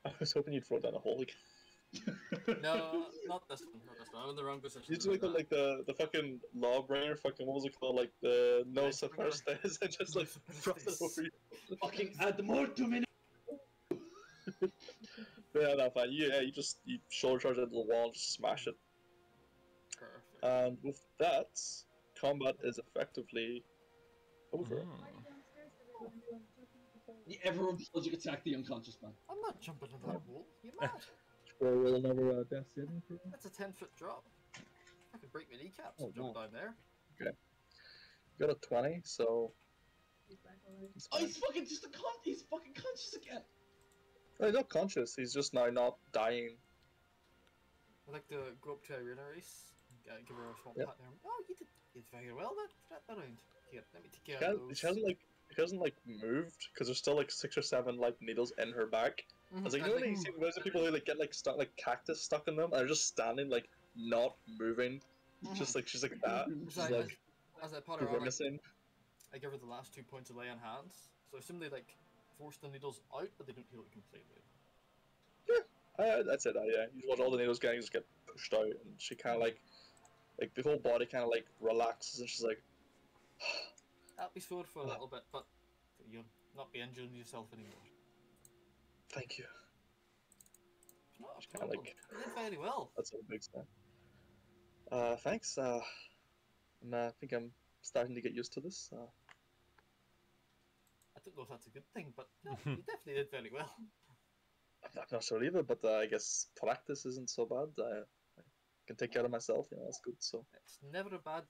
I was hoping you'd throw it down a hole again. No, not this one, not this one. I'm in the wrong position. You just like the fucking lawbringer, fucking what was it called? Like the no first days and just like thrust it over you. Fucking add more to me. Yeah, no, fine. You shoulder charge it into the wall and just smash it. Perfect. And with that, combat is effectively over. Everyone told you to attack the unconscious man. I'm not jumping in that hole. You mad? Sure, we'll never death saving for That's a 10-foot drop. I could break my kneecaps Oh, and jump wow. down there. Okay. You got a 20, so. Oh, he's fucking just he's fucking conscious again. Oh, he's not conscious, he's just now not dying. I'd like to go up to Irina Race, give her a small Yep. pat there. Oh, you did very well that round. Here, let me take care of those. She hasn't moved because there's still like 6 or 7 like needles in her back. I was like, you know when you see those people who like get like stuck like cactus stuck in them and they're just standing like not moving, just like she's like that. She's like as I pat her arm, grimacing. I give her the last 2 points of lay on hands. So I assume they like force the needles out, but they don't heal it completely. That's it. Yeah, you just watch all the needles getting just get pushed out, and she kind of like the whole body kind of like relaxes, and she's like, That'll be sore for a little bit, but you'll not be injuring yourself anymore. "Thank you." It's not a Kinda problem. like- You did very well. That's a big sign. Thanks. And I think I'm starting to get used to this. I don't know if that's a good thing, but no, you definitely did very well. I'm not sure either, but I guess practice isn't so bad. I can take care of myself. That's good. So It's never a bad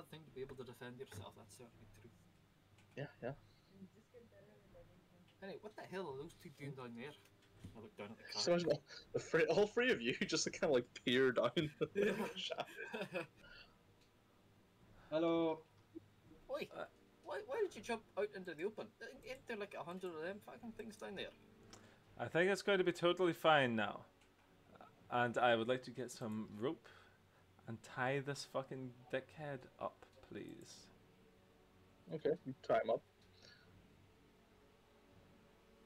thing to be able to defend yourself. That's certainly true. yeah. Anyway, what the hell are those two doing down there? I look down at the car. So much all three of you just kind of like peer down the shaft. Hello. Oi, why did you jump out into the open? Ain't there like 100 of them fucking things down there? I think it's going to be totally fine now. And I would like to get some rope and tie this fucking dickhead up, please. Okay, you tie him up.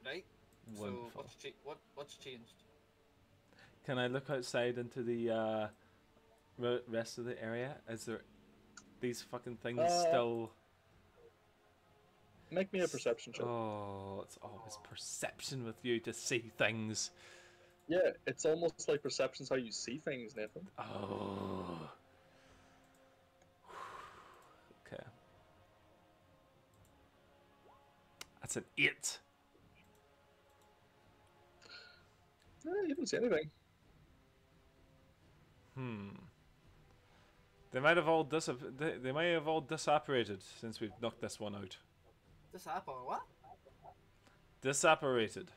Right? Wonderful. So what's changed? Can I look outside into the rest of the area? Is there these fucking things still? Make me a perception check. Oh, it's always perception with you to see things. Yeah, it's almost like perception's how you see things, Nathan. Oh. Okay. That's an 8. You didn't see anything. They might have all they may have all disapparated since we've knocked this one out. This app or what? Disapparated.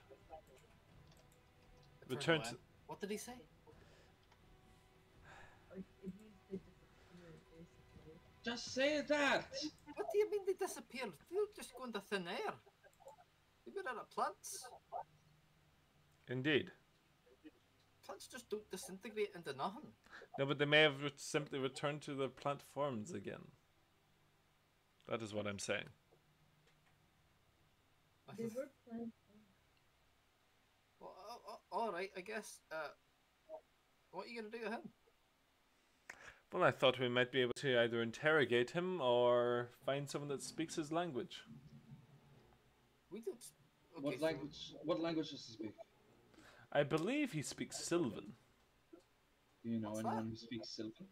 Return Return to. to what did he say? It means they disappear, basically. Just say that! What do you mean they disappeared? They'll just go into thin air. They were out of plants. Indeed. Plants just don't disintegrate into nothing. No, but they may have simply returned to their plant forms again. That is what I'm saying. They were planned. Well, all right, I guess. What are you gonna do to him? Well, I thought we might be able to either interrogate him or find someone that speaks his language. We don't. Okay, What language? What language does he speak? I believe he speaks Sylvan. Do you know What's anyone that? who speaks Sylvan?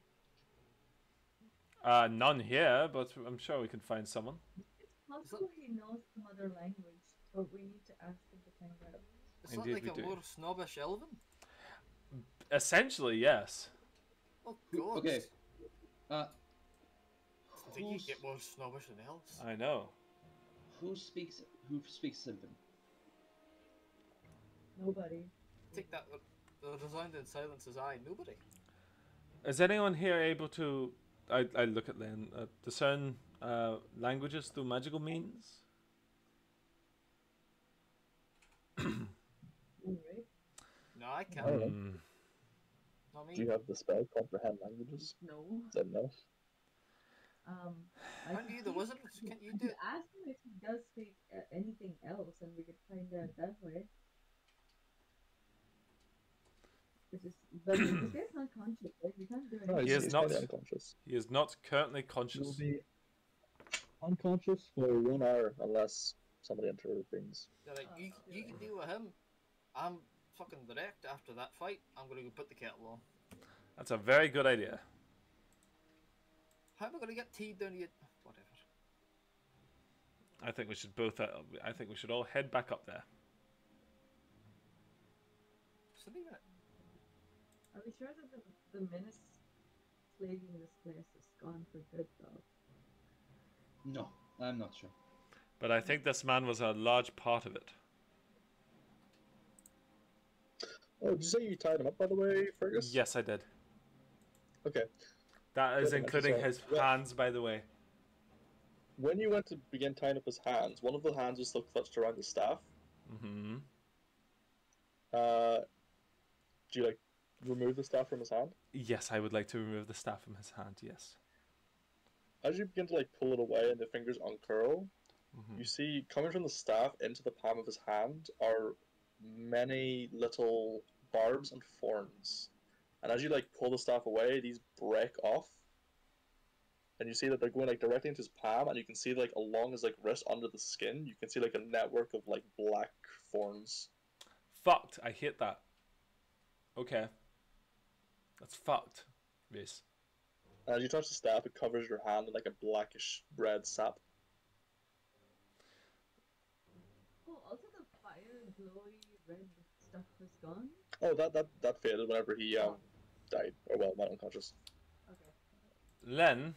None here, but I'm sure we can find someone. It's possible he knows some other language, but we need to ask him to find out. Is that Indeed like we a do. more snobbish elven? Essentially, yes. Oh God! Okay. I think you Who's- get more snobbish than elves. I know. Who speaks Sylvan? Nobody. Take that. The resounding silence is I. Nobody. Is anyone here able to? I look at Len. Discern languages through magical means. Right? No, I can't. Oh. Not me. Do you have the spell comprehend languages? No. Then no. Aren't you the wizard? Can't you do it? Ask him if he does speak anything else, and we could find out that way. But this guy's not conscious, right? We can't do No, anything. He is he's not. kinda unconscious. He is not currently He'll conscious. be unconscious for 1 hour unless somebody intervenes. They're like, you can deal with him. I'm fucking direct after that fight. I'm gonna go put the kettle on. That's a very good idea. How am I gonna get tea down to you? Whatever. I think we should both. I think we should all head back up there. So leave it. Are we sure that the menace plaguing this place is gone for good, though? No, I'm not sure. But I think this man was a large part of it. Oh, did you say you tied him up, by the way, Fergus? Yes, I did. Okay. That is Good enough, including so- his well- hands, by the way. When you went to begin tying up his hands, one of the hands was still clutched around the staff. Mm-hmm. Do you, remove the staff from his hand? Yes, I would like to remove the staff from his hand. Yes. As you begin to, pull it away and the fingers uncurl, Mm-hmm. you see, coming from the staff into the palm of his hand are many little barbs and thorns. And as you, pull the staff away, these break off. And you see that they're going, directly into his palm, and you can see, along his, wrist under the skin, you can see, a network of, black thorns. Fucked. I hate that. Okay. That's fucked. Yes. And as you touch the staff, it covers your hand in, a blackish red sap. Oh, also the fire, glowy red stuff was gone? Oh, that faded whenever he, died. Or, went unconscious. Okay. Len,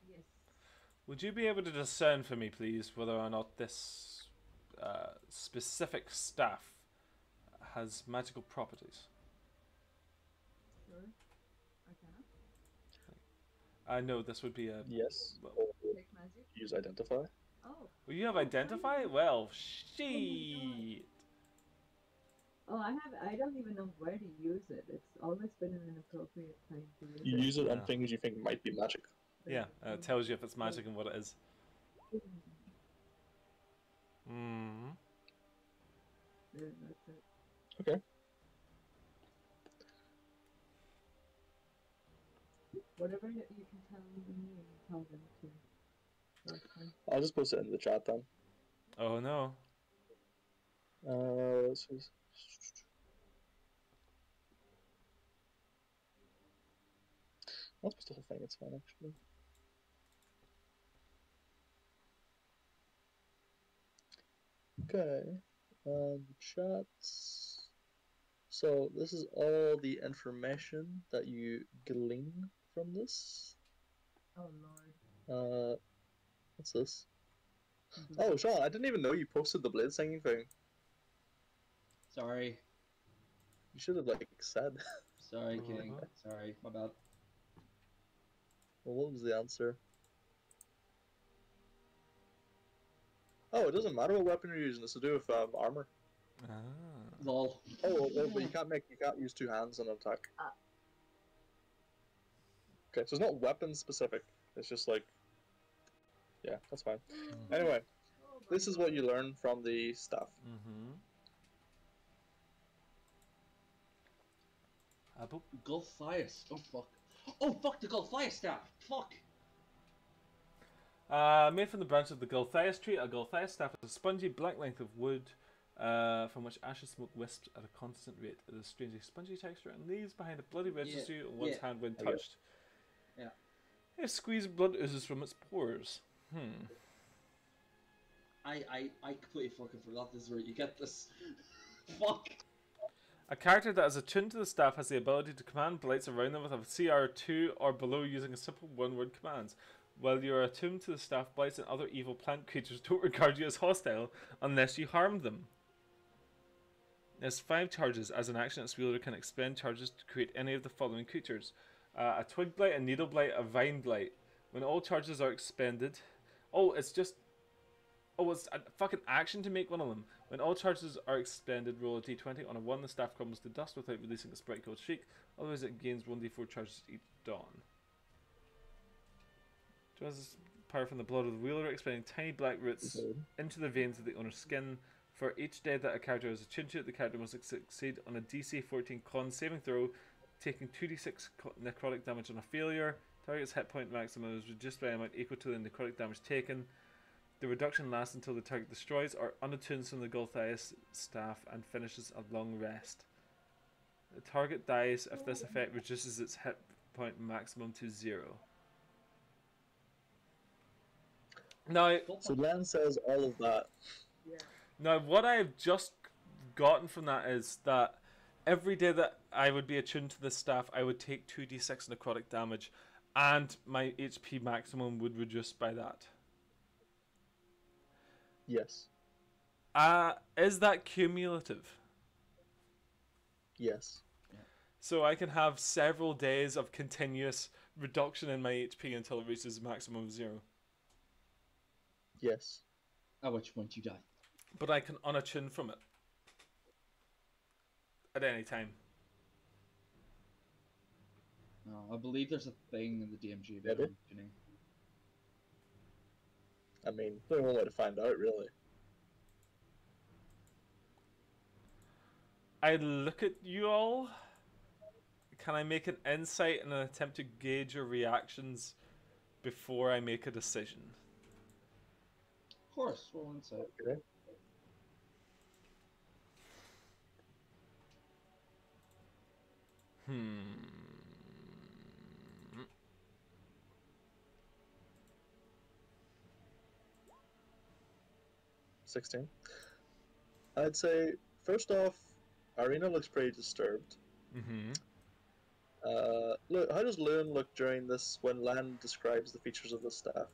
Yes. would you be able to discern for me, please, whether or not this specific staff has magical properties? Sure. Arcana? I know this would be a... Yes. Well, Take magic? Use identify. Oh. well, you have identify? Well, shit. Oh, I don't even know where to use it. It's always been an appropriate time to use You it. use it on Yeah. things you think might be magic. Yeah, it tells you if it's magic and what it is. Mm. There, that's it. Okay. Whatever you can tell me, you tell them too. That's fine. I'll just post it in the chat then. Oh no. Let's see. I'll post the whole thing, it's fine actually. Okay. Chats. So this is all the information that you glean from this. Oh lord. What's this? Oh, Sean, I didn't even know you posted the blade singing thing. Sorry. You should have like said. Sorry, King. Sorry, my bad. Well, what was the answer? Oh, it doesn't matter what weapon you're using. It's to do with armor. Ah. Lol. Oh, but you can't use two hands on an attack. Okay, so it's not weapon specific. It's just like, yeah, that's fine. Anyway, this is what you learn from the staff. Gulthias. Oh fuck. Oh fuck the Gulthias staff. Fuck. Made from the branch of the Gulthias tree, a Gulthias staff is a spongy black length of wood from which ashes smoke wisps at a constant rate. It is strangely spongy texture and leaves behind a bloody residue on one's hand when touched. Yeah. If squeezed, blood oozes from its pores. I completely fucking forgot this is where you get this. Fuck. A character that is attuned to the staff has the ability to command blights around them with a CR2 or below using a simple one-word commands. While you are attuned to the staff, blights and other evil plant creatures don't regard you as hostile unless you harm them. It has 5 charges. As an action, its wielder can expend charges to create any of the following creatures. A twig blight, a needle blight, a vine blight. When all charges are expended... Oh, it's just... Oh, it's a fucking action to make one of them. When all charges are expended, roll a d20. On a 1, the staff crumbles to dust without releasing its bright cold shriek. Otherwise, it gains 1d4 charges each dawn. Draws power from the blood of the wielder, expending tiny black roots into the veins of the owner's skin. For each day that a character is attuned to it, the character must succeed on a DC 14 con saving throw, taking 2d6 necrotic damage on a failure. Target's hit point maximum is reduced by an amount equal to the necrotic damage taken. The reduction lasts until the target destroys or unattunes from the Gulthias staff and finishes a long rest. The target dies if this effect reduces its hit point maximum to 0. Now, so Glenn says all of that. Now, what I've just gotten from that is that every day that I would be attuned to this staff, I would take 2d6 necrotic damage, and my HP maximum would reduce by that. Yes. Is that cumulative? Yes. So I can have several days of continuous reduction in my HP until it reaches a maximum of 0. Yes. At which point you die. But I can unattune from it at any time. No, I believe there's a thing in the DMG about attuning. I mean, there's only one way to find out, really. I look at you all. Can I make an insight in an attempt to gauge your reactions before I make a decision? Of course, roll insight. Okay. Hmm. 16. I'd say, first off, Irina looks pretty disturbed. Mm-hmm. Look, how does Loon look during this when Lan describes the features of the staff?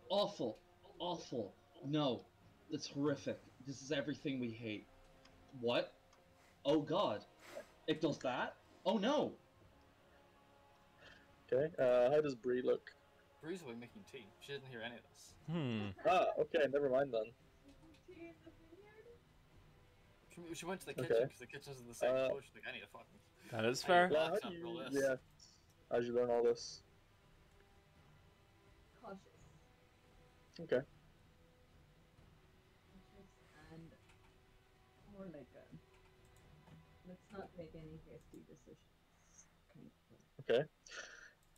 Awful. Awful. No. That's horrific. This is everything we hate. What? Oh god. It does that? Oh no! Okay, how does Bree look? Bree's away making tea. She didn't hear any of this. Okay, never mind then. She went to the kitchen because the kitchen's in the same floor. She's like, I need a fucking... That is fair. Well, how do you react as you learn all this? Cautious. Okay. And more like a let's not make any hasty decisions kind of Okay.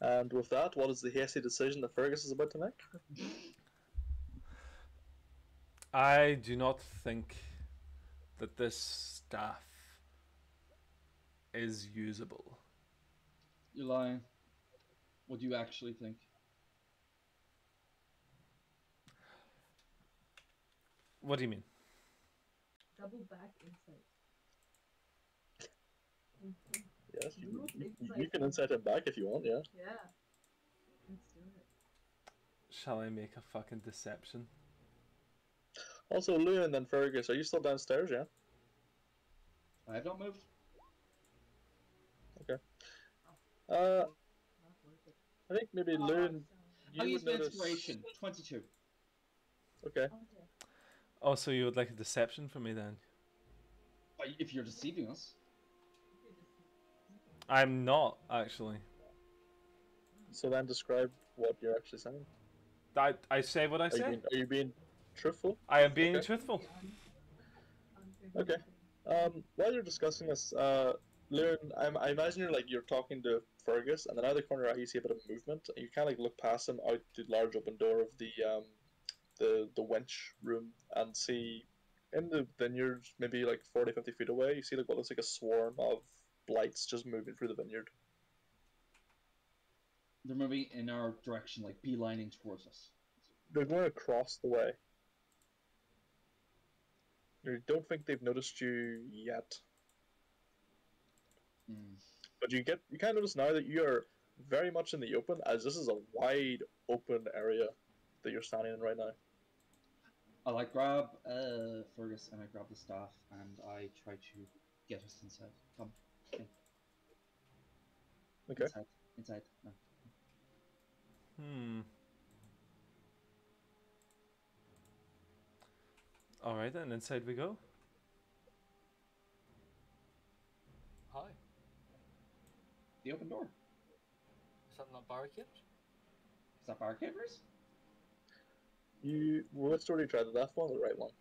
And with that, what is the hasty decision that Fergus is about to make? I do not think that this staff is usable. You're lying. What do you actually think? What do you mean? double back insight. Yes, Use you insight. can insight him back if you want, yeah. Yeah. Let's do it. Shall I make a fucking deception? Also, Lewin and Fergus, are you still downstairs, yeah? I have not moved. Okay. Not worth it. I think maybe Lewin, I'll you use would my notice... inspiration. 22. Okay. Okay. Oh, so you would like a deception from me then? If you're deceiving us. I'm not, actually. So then describe what you're actually saying. I say what I say. Are you being truthful? I am being Okay. truthful. Okay. While you're discussing this, Lewin, I imagine you're talking to Fergus, and then out of the corner of your eye you see a bit of movement, and you kind of like look past him out the large open door of the wench room, and see in the vineyard, maybe like 40-50 feet away, you see like what looks like a swarm of blights just moving through the vineyard. They're moving in our direction, like beelining towards us. They're going across the way. You don't think they've noticed you yet. But you kind of notice now that you are very much in the open, as this is a wide open area that you're standing in right now. I like grab Fergus and I grab the staff and I try to get us inside. Come. In. Okay. Inside. No. Alright then, inside we go. Hi. The open door. Is that not barricade? Is that barricade, Bruce? Which door do you try, the left one or the right one?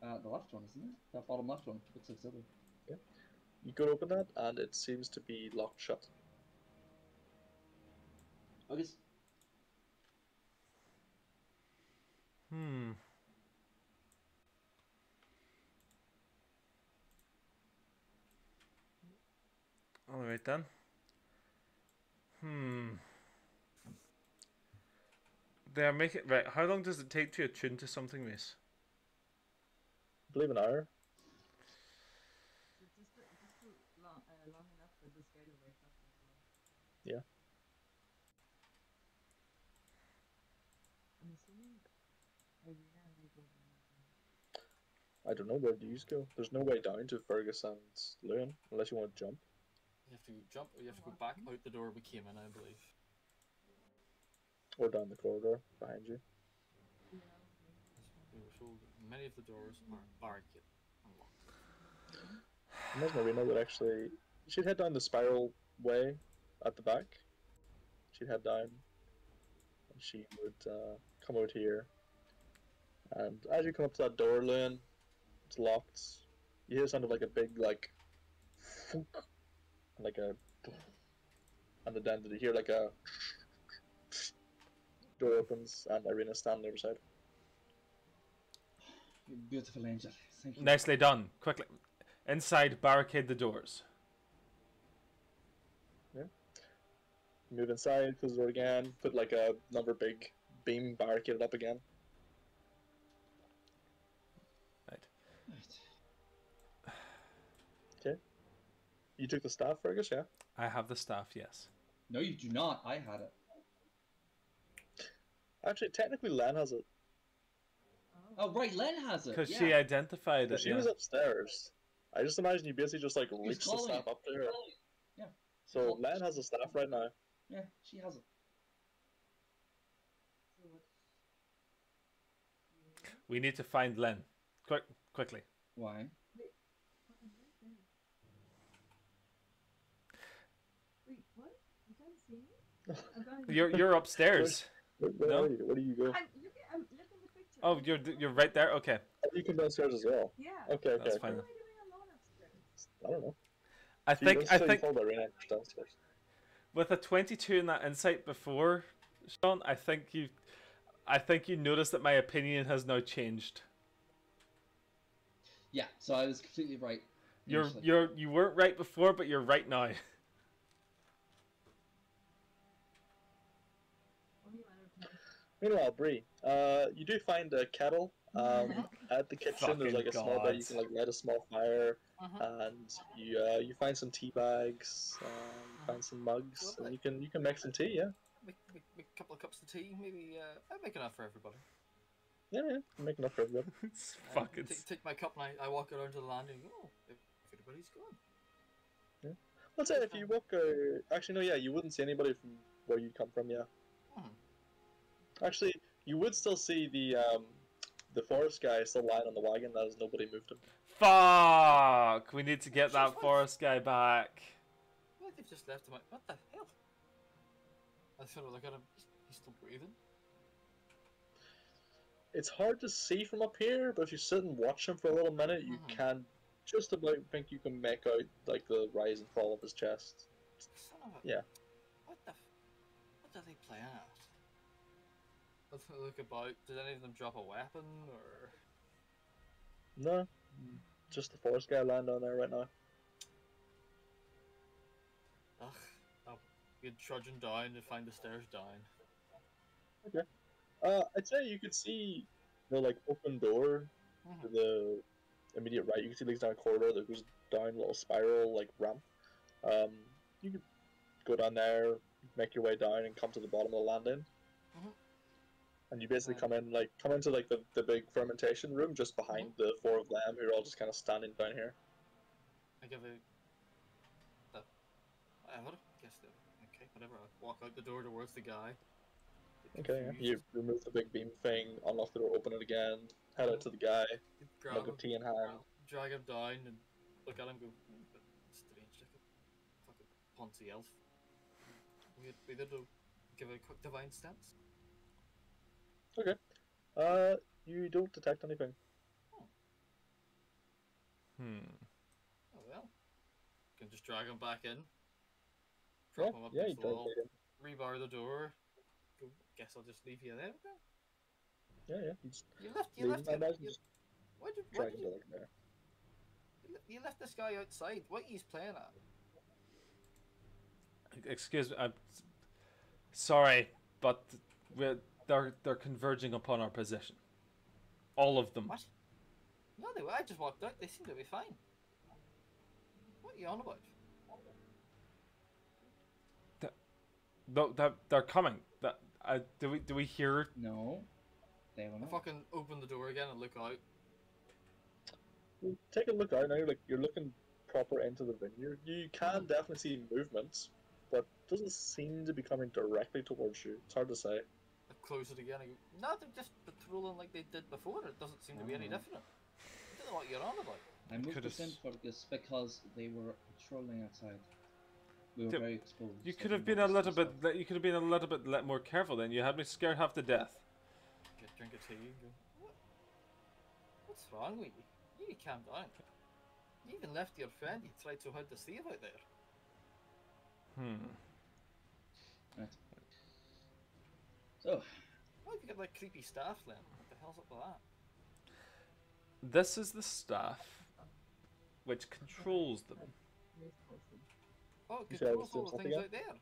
The left one, isn't it? That bottom left one. Looks like silver. Yeah. You go to open that, and it seems to be locked shut. Okay. Alright then. They're making... Right, how long does it take to attune to something, Mace? I believe an hour. Just long enough for this guy to wake up as well. Yeah. I'm assuming Irina and I go down. I don't know, where do you go? There's no way down to Fergus and Lewin, unless you want to jump. You have to jump, or you have to go back out the door we came in, I believe. Or down the corridor behind you. Yeah. We were told many of the doors are barricaded and locked. Imagine Irina would actually... She'd head down the spiral way at the back. She'd head down, and she would come out here. And as you come up to that door, Lewin, it's locked. You hear the sound of like a big, like, funk, and like a... And then you hear like a... Door opens, and Irina's standing there beside. You beautiful angel. Thank you. Nicely done. Quickly. Inside, barricade the doors. Yeah. Move inside, close the door again, put like another big beam barricaded up again. Right. Okay. You took the staff, Fergus, yeah? I have the staff, yes. No, you do not. I had it. Actually, technically, Len has it. Oh, right, Len has it. Because yeah. she identified it, She yeah. was upstairs. I just imagine you basically just like was reach the calling staff it. up to her. Yeah. So Len has the staff right now. Yeah, she has it. So what? We need to find Len. Quickly. Why? Wait, fucking right there. Wait, what? You can't see me? I'm gonna... You're upstairs. Where No? are you? Where do you go? I'm looking at the picture. Oh, you're right there? Okay. You come downstairs as well. Yeah. Okay, okay. That's okay. fine. What am I doing alone upstairs? I don't know. I You think told Irina downstairs. with a 22 in that insight before, Sean, I think you noticed that my opinion has now changed. Yeah, so I was completely right. You weren't right before, but you're right now. Only a matter of time. Meanwhile, Bree, you do find a kettle at the kitchen. There's Fucking like a small bed. You gods. can like light a small fire, Mhm. and you find some tea bags. You find some mugs, and Lovely. you can make some tea. Yeah, Make a couple of cups of tea, maybe. I'd make enough for everybody. yeah. Make enough for everybody. It's fucking. Take my cup and I walk around to the landing and go, oh, everybody's gone. Yeah. Let's say if you walk. Actually, no. Yeah, you wouldn't see anybody from where you come from. Yeah. Mhm. Actually, you would still see the forest guy still lying on the wagon as nobody moved him. Fuck! We need to get that forest guy back. What? They've just left him out. What the hell? I sort of look at him. He's still breathing. It's hard to see from up here, but if you sit and watch him for a little minute, you can just about think you can make out like the rise and fall of his chest. Son of a... Yeah. What are they playing at? Let's look about. Did any of them drop a weapon or? No, just the forest guy lying down there right now. Ugh. I'll be trudging down to find the stairs down. Okay. I'd say you could see the like open door to the immediate right. You can see leads down a corridor that goes down a little spiral like ramp. You could go down there, make your way down, and come to the bottom of the landing. And you basically come into like the big fermentation room just behind the four of them who are all just kind of standing down here. I give whatever. Guess okay, whatever. I walk out the door towards the guy. Okay, yeah. You remove the big beam thing, unlock the door, open it again, head out to the guy, mug of tea in hand. Drag him down and look at him and go, bit strange, like a fucking Ponzi elf. We did give a quick divine stance. Okay. You don't detect anything. Oh well. Can just drag him back in. Yeah, Prop him up you against the drag wall. him Rebar the door. Go, guess I'll just leave you there. Okay. in. Yeah. You left why did drag him you, like there. you left this guy outside. What are you playing at? Excuse me. I'm sorry, but they're converging upon our position. All of them. What? No, they were. I just walked out. They seem to be fine. What are you on about? They're coming. Do we hear? No, they will I not. fucking open the door again and look out. Well, take a look out now. You're looking proper into the vineyard. You can definitely see movements, but it doesn't seem to be coming directly towards you. It's hard to say. I close it again. I go, no, they're just patrolling like they did before. It doesn't seem to be any different. I don't know what you're on about. I moved this in for this because they were patrolling outside. We were very exposed. You could have been a little bit. You could have been a little bit more careful. Then you had me scared half to death. Get drink a tea and go. What's wrong with you? You need to calm down. You even left your friend. You tried so hard to save out there. Right. So. Why have you got that creepy staff then? What the hell's up with that? This is the staff which controls them. Oh, it You said I was controls all doing the something things again? out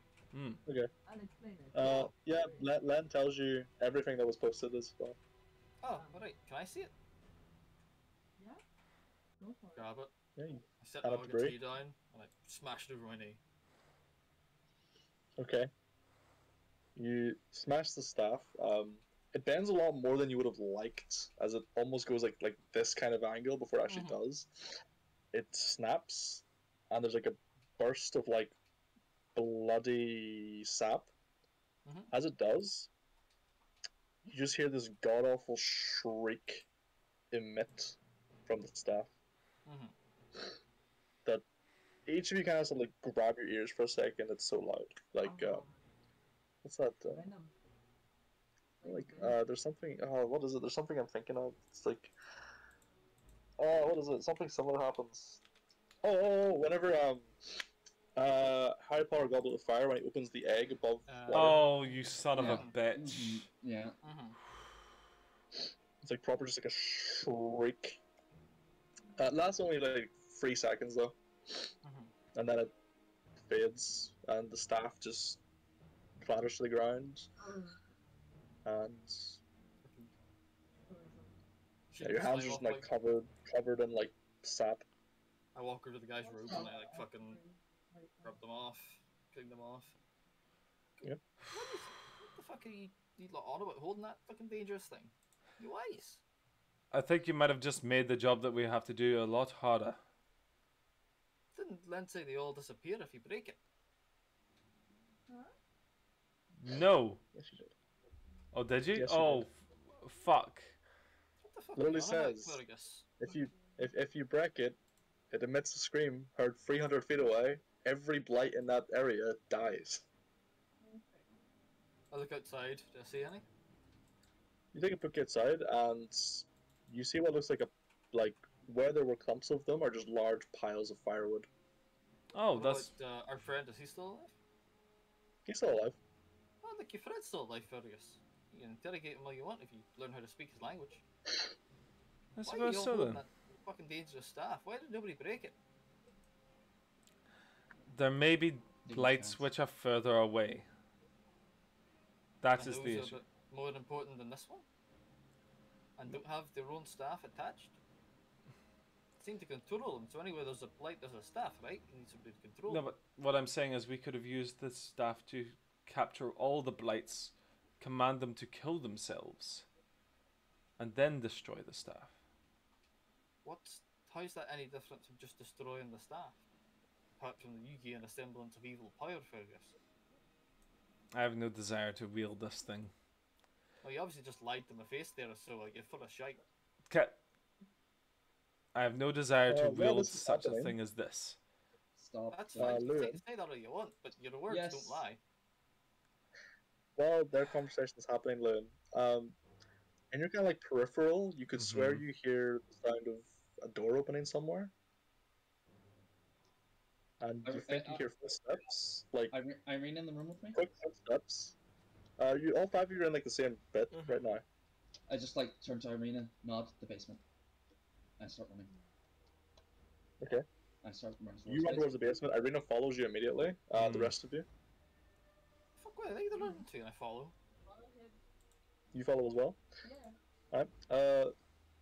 there. Okay. I'll explain it. Yeah, Len tells you everything that was posted as well. Oh, alright. Can I see it? Yeah? Go for it. Grab it. Yeah, you I set hand my it to mug of Bree. tea down and I smashed it over my knee. Okay. You smash the staff. It bends a lot more than you would have liked, as it almost goes like this kind of angle before it actually does. It snaps, and there's like a burst of like bloody sap. As it does, you just hear this god awful shriek emit from the staff. That each of you kind of like grab your ears for a second. It's so loud. Like, what's that? Venom. There's something. What is it? There's something I'm thinking of. It's like Oh, what is it? Something similar happens. Whenever Harry Potter Goblet of Fire, when he opens the egg above water, Oh, you son of Yeah. a bitch. Yeah. it's like proper, just like a shriek. It lasts only like 3 seconds though, and then it fades, and the staff just clatters to the ground, and yeah, your hands are just like covered in like sap. I walk over to the guy's robe and I like fucking rub them off, clean them off. Yep. What the fuck are you lot on about holding that fucking dangerous thing? You wise. I think you might have just made the job that we have to do a lot harder. Didn't Len say they all disappear if you break it? No. Yes, you did. Oh, did you? Yes, you oh, fuck. What the fuck Literally are you on about, says Fergus? if you break it, it emits a scream heard 300 feet away. Every blight in that area dies. I look outside. Do I see any? You take a look outside, and you see what looks like where there were clumps of them are just large piles of firewood. Oh, What that's... about our friend? Is he still alive? He's still alive. Oh, look, your friend's still alive, Fergus. You can interrogate him all you want if you learn how to speak his language. I Why are suppose you all so holding then. that fucking dangerous staff? Why did nobody break it? There may be blights which are further away. That And is those the are a issue. bit more important than this one? And don't have their own staff attached? Seem to control them, so anywhere there's a blight, there's a staff, right? You need somebody to control No, them. but what I'm saying is we could have used this staff to capture all the blights, command them to kill themselves, and then destroy the staff. How's that any different from just destroying the staff? Apart from the you gain a semblance of evil power, Fergus. I have no desire to wield this thing. Well, you obviously just lied to my face there, so like, you're full of shite. I have no desire to wield this is such a happening. thing as this. Stop. That's fine. You Lewin. can say that all you want, but your words Yes. don't lie. While their conversation is happening, Lewin, in your kind of like peripheral, you could swear you hear the sound of a door opening somewhere. And you think you hear footsteps, like Irene in the room with me? quick footsteps. You all five of you are in like the same bit right now. I just like turn to Irene and nod the basement. I start running. Okay. I start running You run towards the basement. Irina follows you immediately. The rest of you, Fuck, where are they running to? And I follow. you follow as well. Yeah. Alright.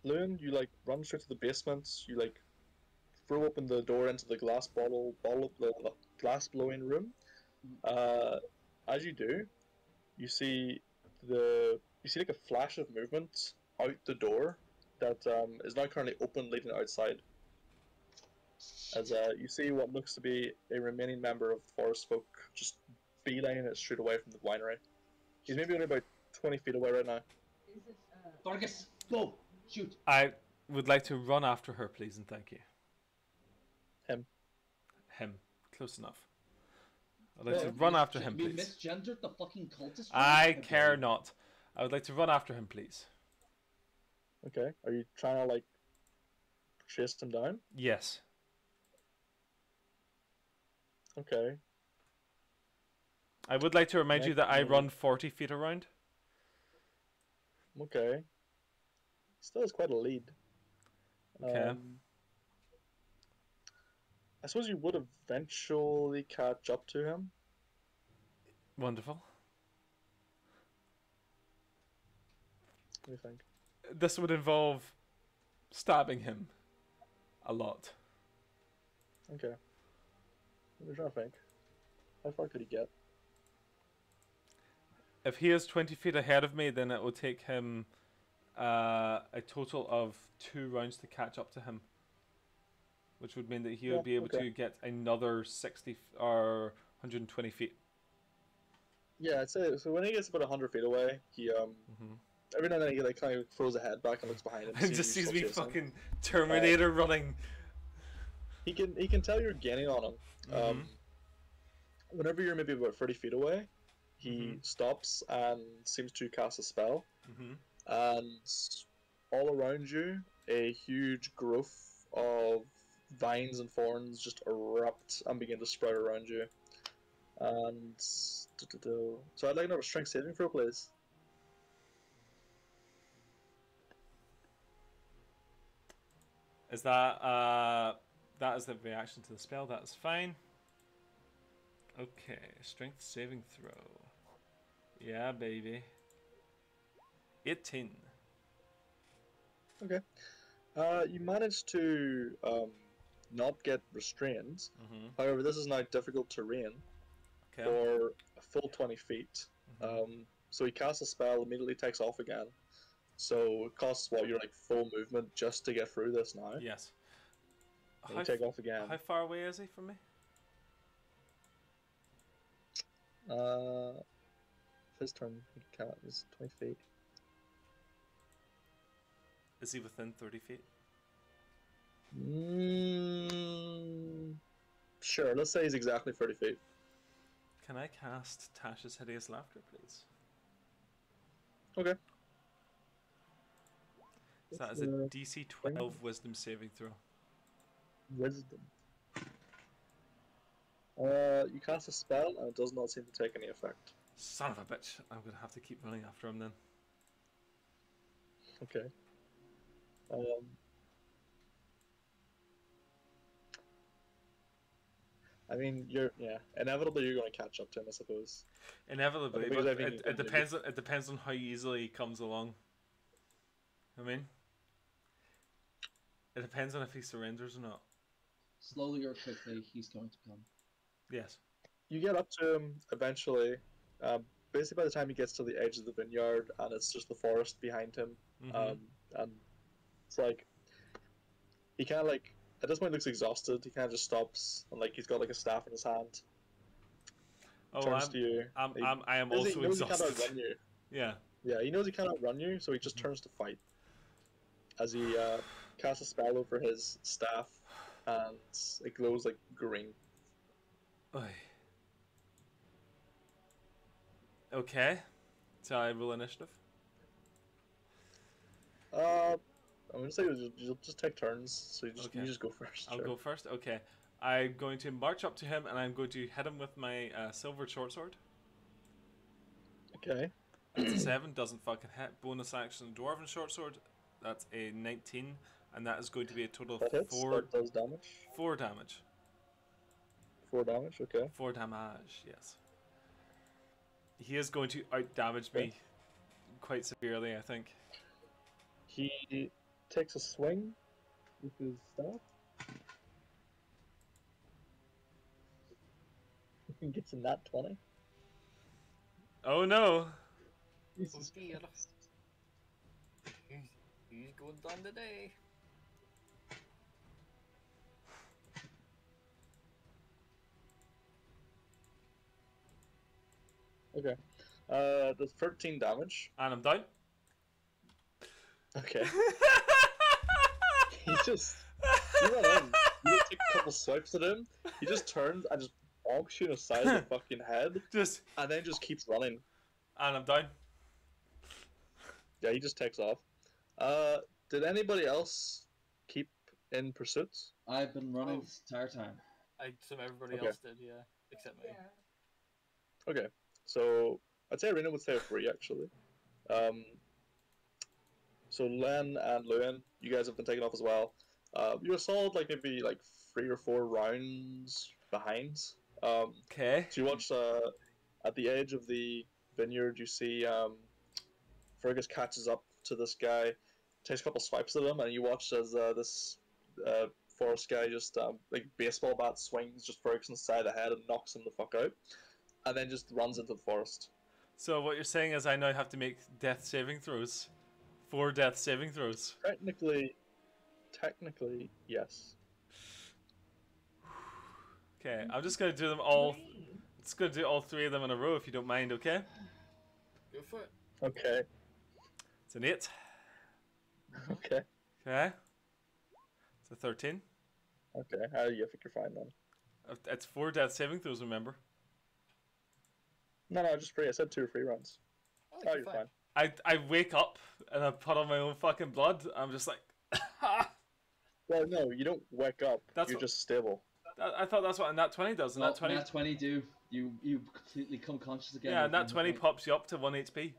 Loon, you like run straight to the basement. You like throw open the door into the glass the glass blowing room. As you do, you see like a flash of movement out the door that is now currently open, leading outside. As you see what looks to be a remaining member of the Forest Folk just beelining it straight away from the winery. He's maybe only about 20 feet away right now. Is it, Vargas, go! Shoot! I would like to run after her, please, and thank you. Him. Close enough. I'd like to run after him, We please. misgendered the fucking cultist. I care not. I would like to run after him, please. Okay. Are you trying to like chase him down? Yes. Okay. I would like to remind you that I run 40 feet around. Okay. Still has quite a lead. Okay. I suppose you would eventually catch up to him. Wonderful. What do you think? This would involve stabbing him a lot. Okay. What do you think? How far could he get? If he is 20 feet ahead of me, then it will take him a total of 2 rounds to catch up to him. Which would mean that he would be able to get another 60 or 120 feet. Yeah, I'd say so. When he gets about 100 feet away, he every now and then he like kind of throws a head back and looks behind him. And just sees me chasing. fucking Terminator running. He can tell you're gaining on him. Whenever you're maybe about 30 feet away, he stops and seems to cast a spell. And all around you, a huge growth of vines and thorns just erupt and begin to sprout around you. And so I'd like another strength saving throw, please. Is that is the reaction to the spell? That is fine. Okay, strength saving throw. Yeah, baby. 18. Okay. You managed to not get restrained. Mm-hmm. However, this is now difficult terrain Okay. for a full 20 feet. Mm-hmm. So he casts a spell, immediately takes off again. So it costs what, your like full movement just to get through this now. Yes. And you take off again. How far away is he from me? His turn, he can't. It's 20 feet. Is he within 30 feet? Sure, let's say he's exactly 30 feet. Can I cast Tasha's Hideous Laughter, please? Okay. So that is a DC 12 Wisdom saving throw. Wisdom. You cast a spell and it does not seem to take any effect. Son of a bitch. I'm going to have to keep running after him then. Okay. I mean, inevitably you're going to catch up to him, I suppose. Inevitably, but it depends. It depends on how easily he comes along. I mean, it depends on if he surrenders or not. Slowly or quickly, he's going to come. Yes. You get up to him eventually. Basically, by the time he gets to the edge of the vineyard, and it's just the forest behind him, Mm-hmm. and it's like he kind of like at this point looks exhausted. He kind of just stops and like he's got like a staff in his hand. Oh, turns to you. I am also he knows exhausted. He can't outrun you. Yeah. Yeah, he knows he can't outrun you, so he just turns to fight. As he casts a spell over his staff, and it glows like green. Oy. Okay. So I roll initiative. I'm gonna say you'll just take turns, so you just go first. I'll go first. Okay. I'm going to march up to him and I'm going to hit him with my silver short sword. Okay. That's a 7, doesn't fucking hit. Bonus action dwarven short sword. That's a 19, and that is going to be a total of that 4. That does damage. 4 damage. 4 damage. Okay. 4 damage. Yes. He is going to out damage me quite severely, I think. He takes a swing with his staff. He gets a nat 20. Oh no! Jesus oh dear. He's going down today. Okay. Does 13 damage. And I'm down. Okay. You run in. You take a couple swipes at him. He just turns and just bonks you in the side of the fucking head. And then just keeps running. And I'm down. Yeah, he just takes off. Did anybody else keep in pursuit? I've been running this entire time. I assume everybody else did, yeah, except me. Yeah. Okay, so I'd say Arena would stay free actually. So Len and Lewin, you guys have been taken off as well. You're solid like maybe like 3 or 4 rounds behind. Okay. So you watch at the edge of the vineyard, you see Fergus catches up to this guy, takes a couple swipes at him, and you watch as this forest guy just like baseball bat swings just Fergus inside the head and knocks him the fuck out, and then just runs into the forest. So what you're saying is I now have to make death saving throws. 4 death saving throws. Technically, yes. Okay, I'm just gonna do them all. Just gonna do all 3 of them in a row if you don't mind, okay? Go for it. Okay. It's an 8. Okay. Okay. It's a 13. Okay. You think you're fine then? It's 4 death saving throws, remember? No, just free. I said 2 free runs. Oh, you're fine. I wake up and I put on my own fucking blood. I'm just like, Well, no, you don't wake up. That's You're what- just stable. I thought that's what a nat 20 does. A Well, nat 20. Nat 20 do. You completely come conscious again. Yeah, with nat your 20 hit point. pops you up to 1 HP.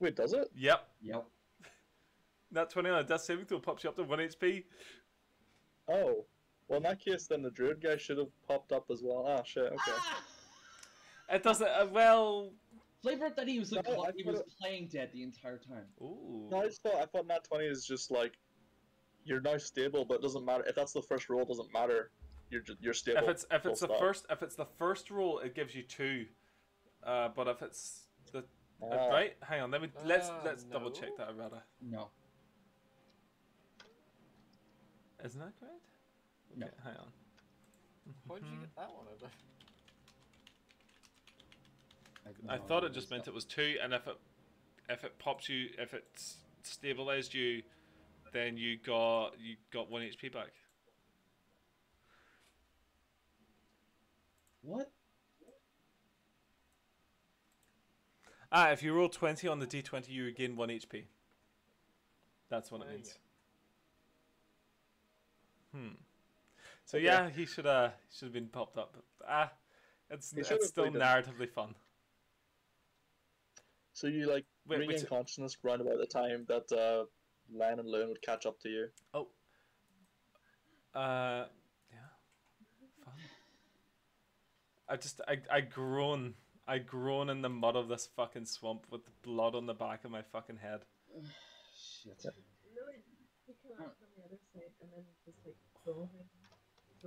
Wait, does it? Yep. Yep. Nat 20 on a death saving throw pops you up to 1 HP. Oh. Well, in that case, then the druid guy should have popped up as well. Ah, shit. Okay. Ah! It doesn't. Well. Flavor that he was like No, I he was thought playing dead the entire time. Ooh. No, I thought nat 20 is just like you're now stable, but it doesn't matter if that's the first roll. It doesn't matter. You're stable. If it's full stop. if it's the first roll, it gives you 2. But if it's the Ah. right, hang on. Let's no. double check that rather. No. Isn't that correct? No. Okay, hang on. How did you get that one out of? I thought it just meant it was 2, and if it pops you, if it's stabilized you, then you got 1 HP back. What? If you roll 20 on the d20, you regain 1 HP. That's what it means. So Okay. yeah, he should have been popped up. It's He should have still played him. narratively fun. So you like Wait, regain which- consciousness around about the time that Lion and Loon would catch up to you. Yeah, fun. I groan in the mud of this fucking swamp with blood on the back of my fucking head. Shit. Lewin, he come out from the other side and then just like throw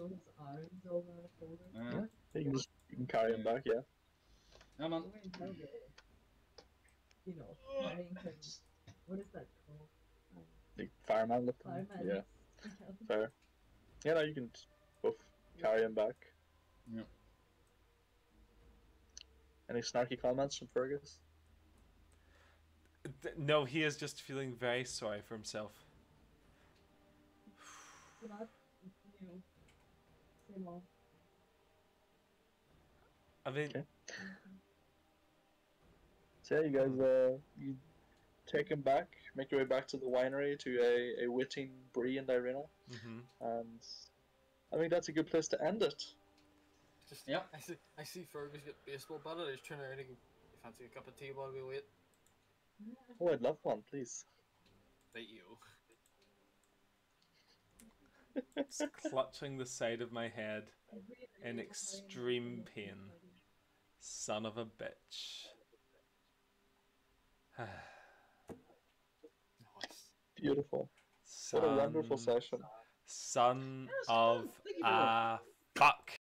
his arms over our shoulders. You can carry him back, yeah. Come on. Lewin, how good. You know, carrying him. What is that called? The fireman lift him. Fireman. Yeah, fair. Yeah, no, you can both carry him back. Yep. Any snarky comments from Fergus? No, he is just feeling very sorry for himself. So not you. Same old. I mean, Okay. So yeah, you guys, you take him back, make your way back to the winery to a witting Bree and Irina, and I think that's a good place to end it. Just, Yep. I see Fergus get baseball bat. He's turning around and go, "You fancy a cup of tea while we wait?" Oh, I'd love one, please. Right, you. just clutching the side of my head in extreme pain. Son of a bitch. Nice. Beautiful. What a wonderful session. Son That was fun. of Thank you very a